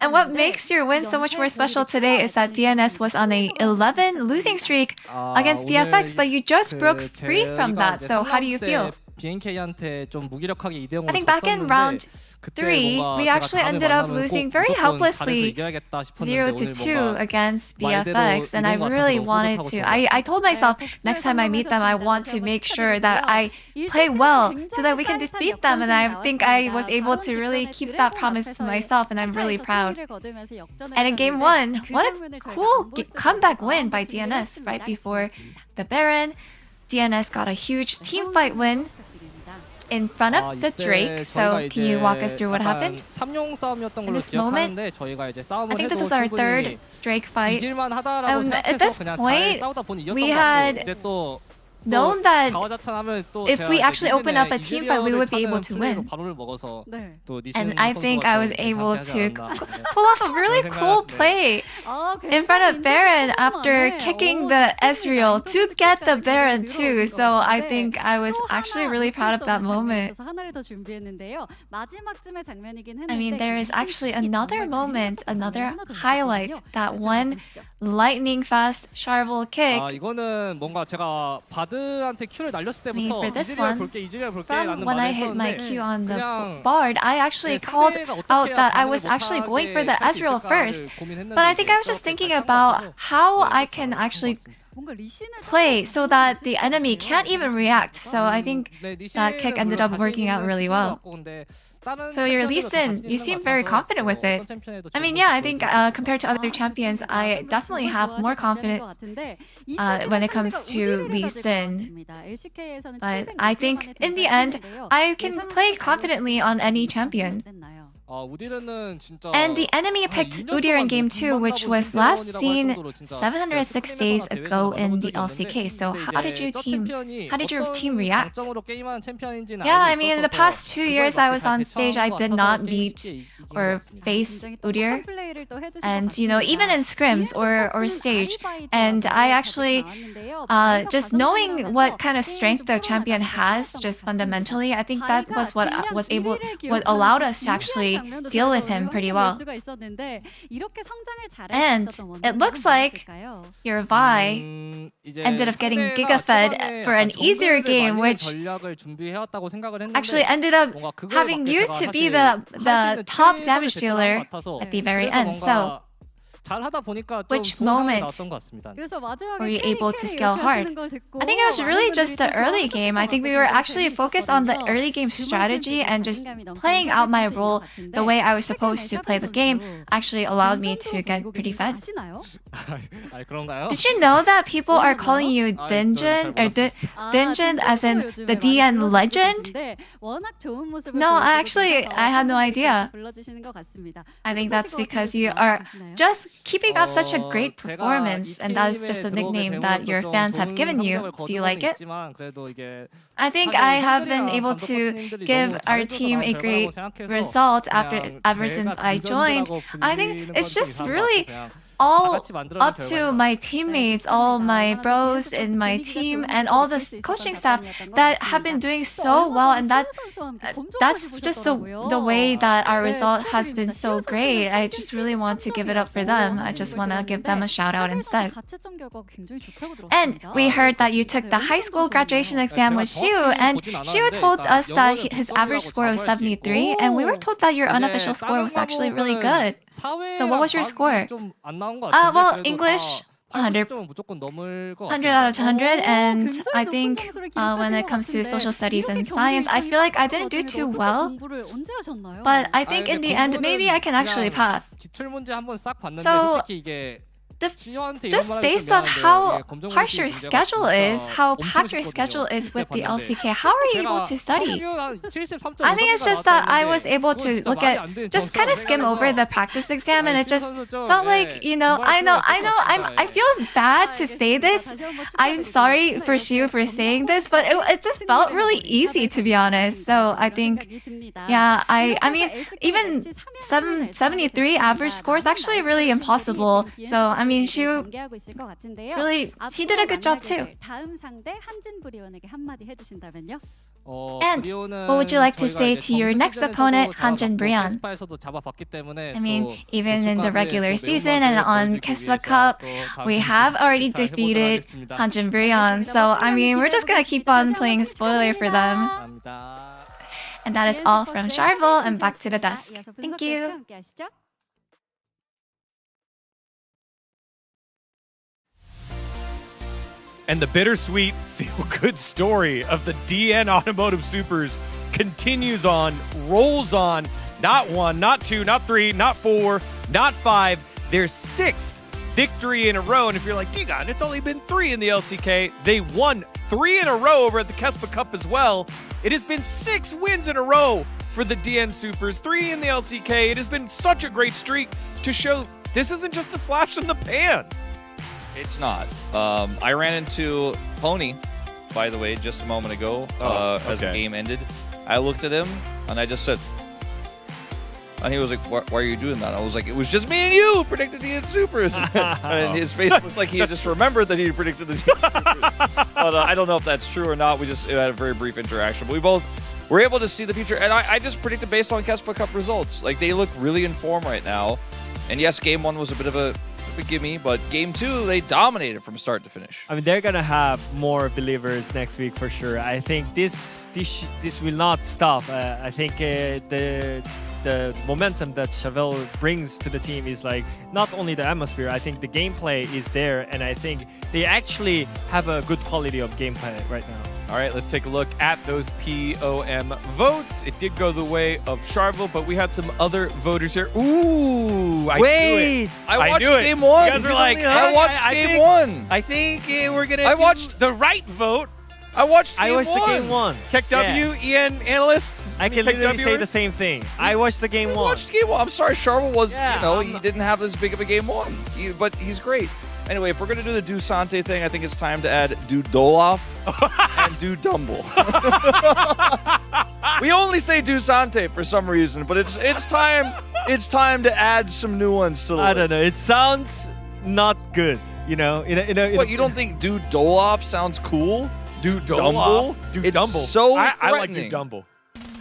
And what makes your win so much more special today is that DNS was on a 11 losing streak against BFX, but you just broke free from that. So how do you feel? BNK한테 좀 무기력하게 2대0으로 I think back in round 3, we actually ended up losing very helplessly 0-2 against BFX, and I really wanted to. I told myself next time I meet them, I want to make sure that I play well so that we can defeat them, and I think I was able to really keep that promise to myself, and I'm really proud. And in game 1, what a cool comeback win by DNS right before the Baron. DNS got a huge team fight win in front of the Drake. So can you walk us through what happened? In this moment, I think this was our 3rd Drake fight. At this point, we had known that if we actually open up a team fight, we would be able to win. And I think I was able to pull off a really cool play in front of Baron after kicking the Ezreal to get the Baron too. So I think I was actually really proud of that moment. I mean, there is actually another moment, another highlight, that one lightning fast Charvel kick. I mean, for this one, from when I hit my Q on the Bard, I actually called out that I was actually going for the Ezreal first. But I think I was just thinking about how I can actually play so that the enemy can't even react. So I think that kick ended up working out really well. So your Lee Sin, you seem very confident with it. I mean, yeah, I think compared to other champions, I definitely have more confidence when it comes to Lee Sin. But I think in the end, I can play confidently on any champion. And the enemy picked Udyr in game 2, which was last seen 706 days ago in the LCK. So how did your team react? Yeah, I mean, in the past 2 years I was on stage, I did not meet or face Udyr. And, you know, even in scrims or stage. And I actually, just knowing what kind of strength the champion has, just fundamentally, I think that was what allowed us to actually deal with him pretty well. And it looks like your Vi ended up getting Giga-fed for an easier game, which actually ended up having you to be the top damage dealer at the very end. So which moment were you able to scale hard? I think it was really just the early game. I think we were actually focused on the early game strategy and just playing out my role the way I was supposed to play the game actually allowed me to get pretty fed. Did you know that people are calling you Dinjin or Dinjin as in the DN legend? No, I had no idea. I think that's because you are just keeping up such a great performance, and that's just a nickname that your fans have given you. Do you like it? I think I have been able to give our team a great result ever since I joined. I think it's just really all up to my teammates, all my bros in my team, and all the coaching staff that have been doing so well, and that's just the way that our result has been so great. I just really want to give it up for them. I just want to give them a shout out instead. And we heard that you took the high school graduation exam with Shiu, and Shiu told us that his average score was 73, and we were told that your unofficial score was actually really good. So what was your score? Well, English, 100 out of 100, and I think when it comes to social studies and science, I feel like I didn't do too well, but I think in the end, maybe I can actually pass. So, just based on how harsh your schedule is, how packed your schedule is with the LCK, how are you able to study? I think it's just that I was able to just kind of skim over the practice exam, and it just felt like, you know, I feel bad to say this. I'm sorry for Shiu for saying this, but it just felt really easy, to be honest. So I think, yeah, I mean, even 73 average score is actually really impossible. So I mean, Shiu really, he did a good job too. And what would you like to say to your next opponent, Hanjin Brian? I mean, even in the regular season and on Keswa Cup, we have already defeated Hanjin Brian. So I mean, we're just gonna keep on playing spoiler for them. And that is all from Sharvel, and back to the desk. Thank you. And the bittersweet, feel-good story of the DN Automotive Supers continues on, rolls on. Not 1, not 2, not 3, not 4, not 5. Their 6th victory in a row. And if you're like, Digon, it's only been 3 in the LCK. They won 3 in a row over at the Kespa Cup as well. It has been 6 wins in a row for the DN Supers, 3 in the LCK. It has been such a great streak to show this isn't just a flash in the pan. It's not. I ran into Pony, by the way, just a moment ago as the game ended. I looked at him and I just said, and he was like, why are you doing that? I was like, it was just me and you who predicted the DN Supers. And his face looked like he just remembered that he had predicted the DN Supers. But I don't know if that's true or not. We just had a very brief interaction. But we both were able to see the future. And I just predicted based on Kespa Cup results. Like, they look really in form right now. And yes, game 1 was a bit of a gimme, but game 2 they dominated from start to finish. I mean, they're gonna have more believers next week for sure. I think this will not stop. I think the the momentum that Chevelle brings to the team is like not only the atmosphere. I think the gameplay is there, and I think they actually have a good quality of gameplay right now. All right, let's take a look at those POM votes. It did go the way of Charvel, but we had some other voters here. Ooh, I knew it. I watched knew it. game one. You guys are like, I watched game one. I think we're gonna. I watched the right vote. I watched the game one. Keck W, Ian, analyst. I can literally say the same thing. I watched the game one. Watched game one. I'm sorry, Charvel was, he didn't have this big of a game one, but he's great. Anyway, if we're going to do the Dusante thing, I think it's time to add Dudolaf and Dumble. We only say Dusante for some reason, but it's time to add some new ones to the list. I don't know. It sounds not good, you know. What, you don't think Dudolaf sounds cool? Dumble? It's so I like Dumble.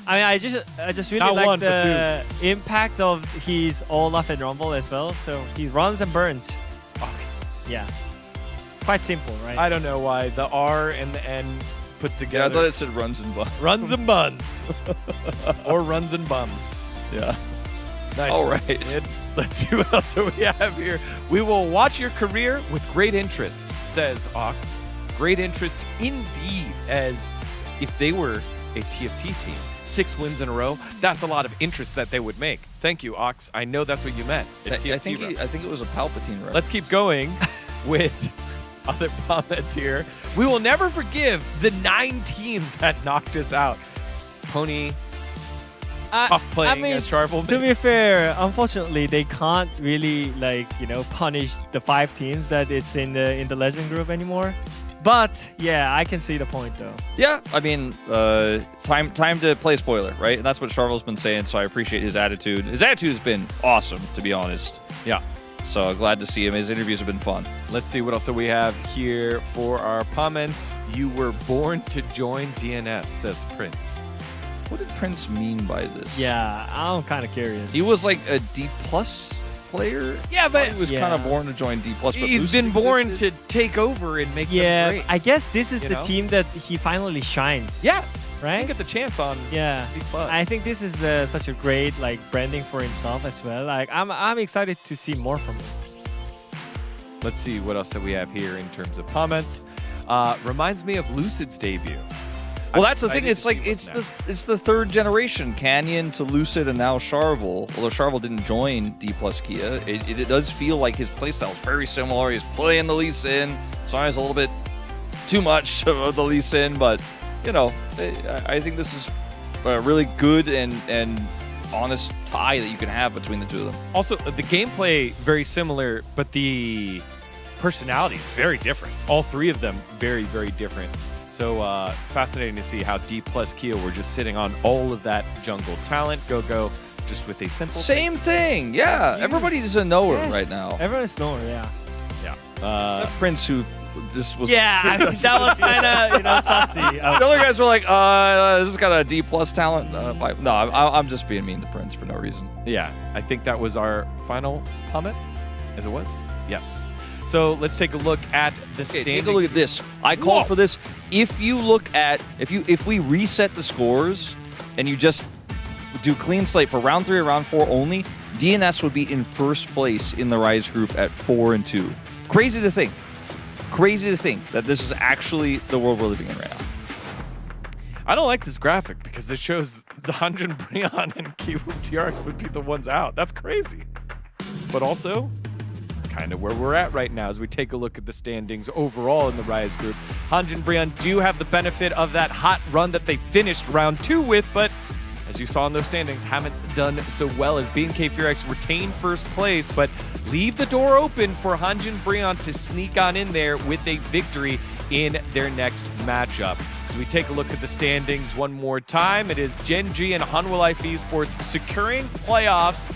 I mean, I just really Not like one, the impact of his Olaf and Rumble as well. So he runs and burns. Yeah. Quite simple, right? I don't know why the R and the N put together. Yeah, I thought it said runs and buns. Runs and buns. Or runs and bums. Yeah. Nice. All one, right. kid. Let's see what else we have here. We will watch your career with great interest, says Ox. Great interest indeed, as if they were a TFT team. 6 wins in a row, that's a lot of interest that they would make. Thank you, Ox. I know that's what you meant. I think it was a Palpatine reference. Let's keep going with other comments here. We will never forgive the 9 teams that knocked us out. Pony cosplaying as Charvel. To be fair, unfortunately, they can't really punish the 5 teams that it's in the Legend group anymore. But yeah, I can see the point though. Yeah, I mean, time to play spoiler, right? And that's what Charvel's been saying, so I appreciate his attitude. His attitude has been awesome, to be honest. Yeah. So glad to see him. His interviews have been fun. Let's see what else we have here for our comments. You were born to join DNS, says Prince. What did Prince mean by this? Yeah, I'm kind of curious. He was like a D+ player. Yeah, but he was kind of born to join D+. But he's been born to take over and make them great. I guess this is the team that he finally shines. Yes, right. He get the chance on. Yeah, D+. I think this is such a great branding for himself as well. Like I'm excited to see more from him. Let's see what else that we have here in terms of comments. Reminds me of Lucid's debut. Well, that's the thing. It's like it's the third generation, Canyon to Lucid and now Charvel. Although Charvel didn't join D+ Kia, it does feel like his playstyle is very similar. He's playing the Lee Sin. Sometimes a little bit too much of the Lee Sin, but I think this is a really good and honest tie that you can have between the two of them. Also, the gameplay very similar, but the personality is very different. All 3 of them very, very different. So fascinating to see how D+ Kia were just sitting on all of that jungle talent. Go just with a simple same thing. Yeah, everybody's a knower right now. Everyone's knower. Yeah. Yeah. Prince, who this was. Yeah, I mean, that was kind of sussy. The other guys were like, this has got a D+ talent. No, I'm just being mean to Prince for no reason. Yeah, I think that was our final comment, as it was. Yes. So let's take a look at the standings. Take a look at this. I call for this. If you look at if we reset the scores and you just do clean slate for round 3 or round 4 only, DNS would be in first place in the Rise group at 4-2. Crazy to think. Crazy to think that this is actually the world we're living in right now. I don't like this graphic because it shows the Hanjin Brion and Kiwu TRX would be the ones out. That's crazy. But also, kind of where we're at right now as we take a look at the standings overall in the Rise group. Hanjin Brion do have the benefit of that hot run that they finished round 2 with, but as you saw in those standings, haven't done so well as BNK FuryX retain first place, but leave the door open for Hanjin Brion to sneak on in there with a victory in their next matchup. So we take a look at the standings one more time. It is Gen G and Hanwha Life Esports securing playoffs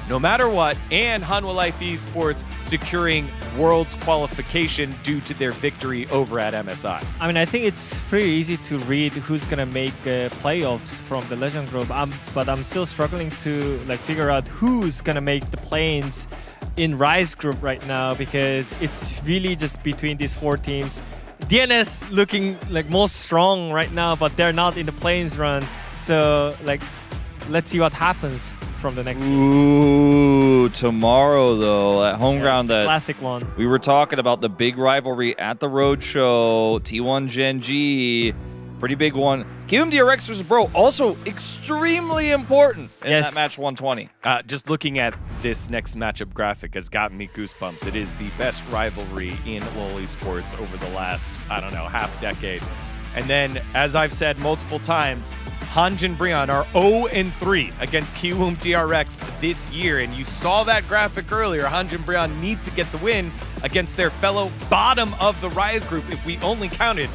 no matter what, and Hanwha Life Esports securing Worlds qualification due to their victory over at MSI. I mean, I think it's pretty easy to read who's gonna make playoffs from the Legend group, but I'm still struggling to figure out who's gonna make the planes in Rise group right now, because it's really just between these 4 teams. DNS looking most strong right now, but they're not in the planes run, so let's see what happens. from the next game. Ooh, tomorrow though, at home ground, that classic one. We were talking about the big rivalry at the Roadshow, T1 Gen G, pretty big one. Kiwum DRX versus Bro, also extremely important in that match 120. Just looking at this next matchup graphic has gotten me goosebumps. It is the best rivalry in LoL esports over the last, I don't know, half decade. And then, as I've said multiple times, Hanjin Brion are 0-3 against Kiwum DRX this year. And you saw that graphic earlier. Hanjin Brion needs to get the win against their fellow bottom of the Rise group. If we only counted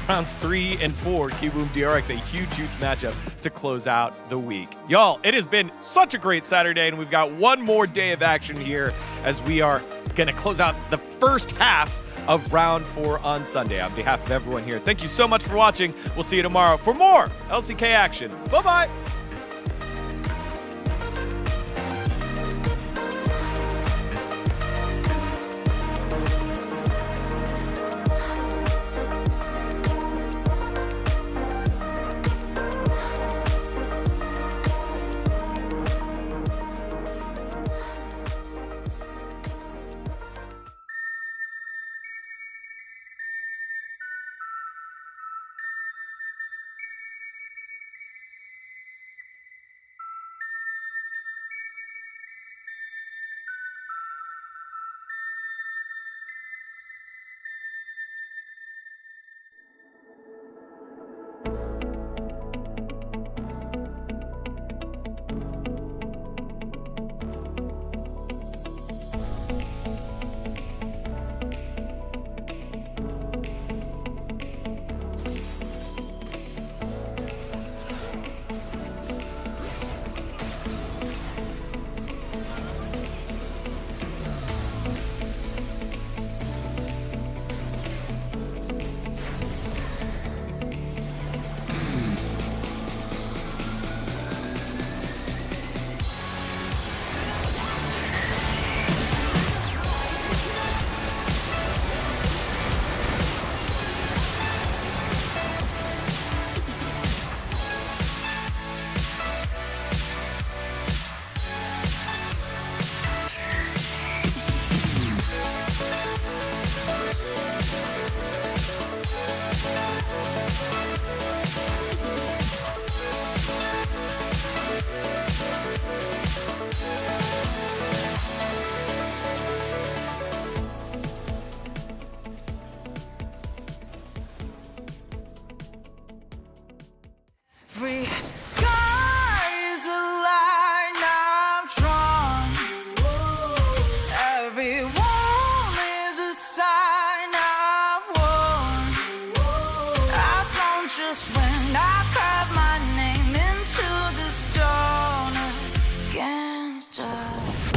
rounds 3 and 4, Kiwum DRX, a huge matchup to close out the week. Y'all, it has been such a great Saturday, and we've got one more day of action here as we are going to close out the first half of round 4 on Sunday. On behalf of everyone here, thank you so much for watching. We'll see you tomorrow for more LCK action. Bye-bye. Every sky's a line I've drawn. Every wall is a sign I've worn. I don't just win, I carve my name into the stone against us.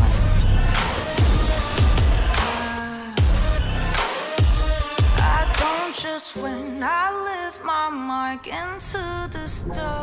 I don't just win, I live my mark into the stone.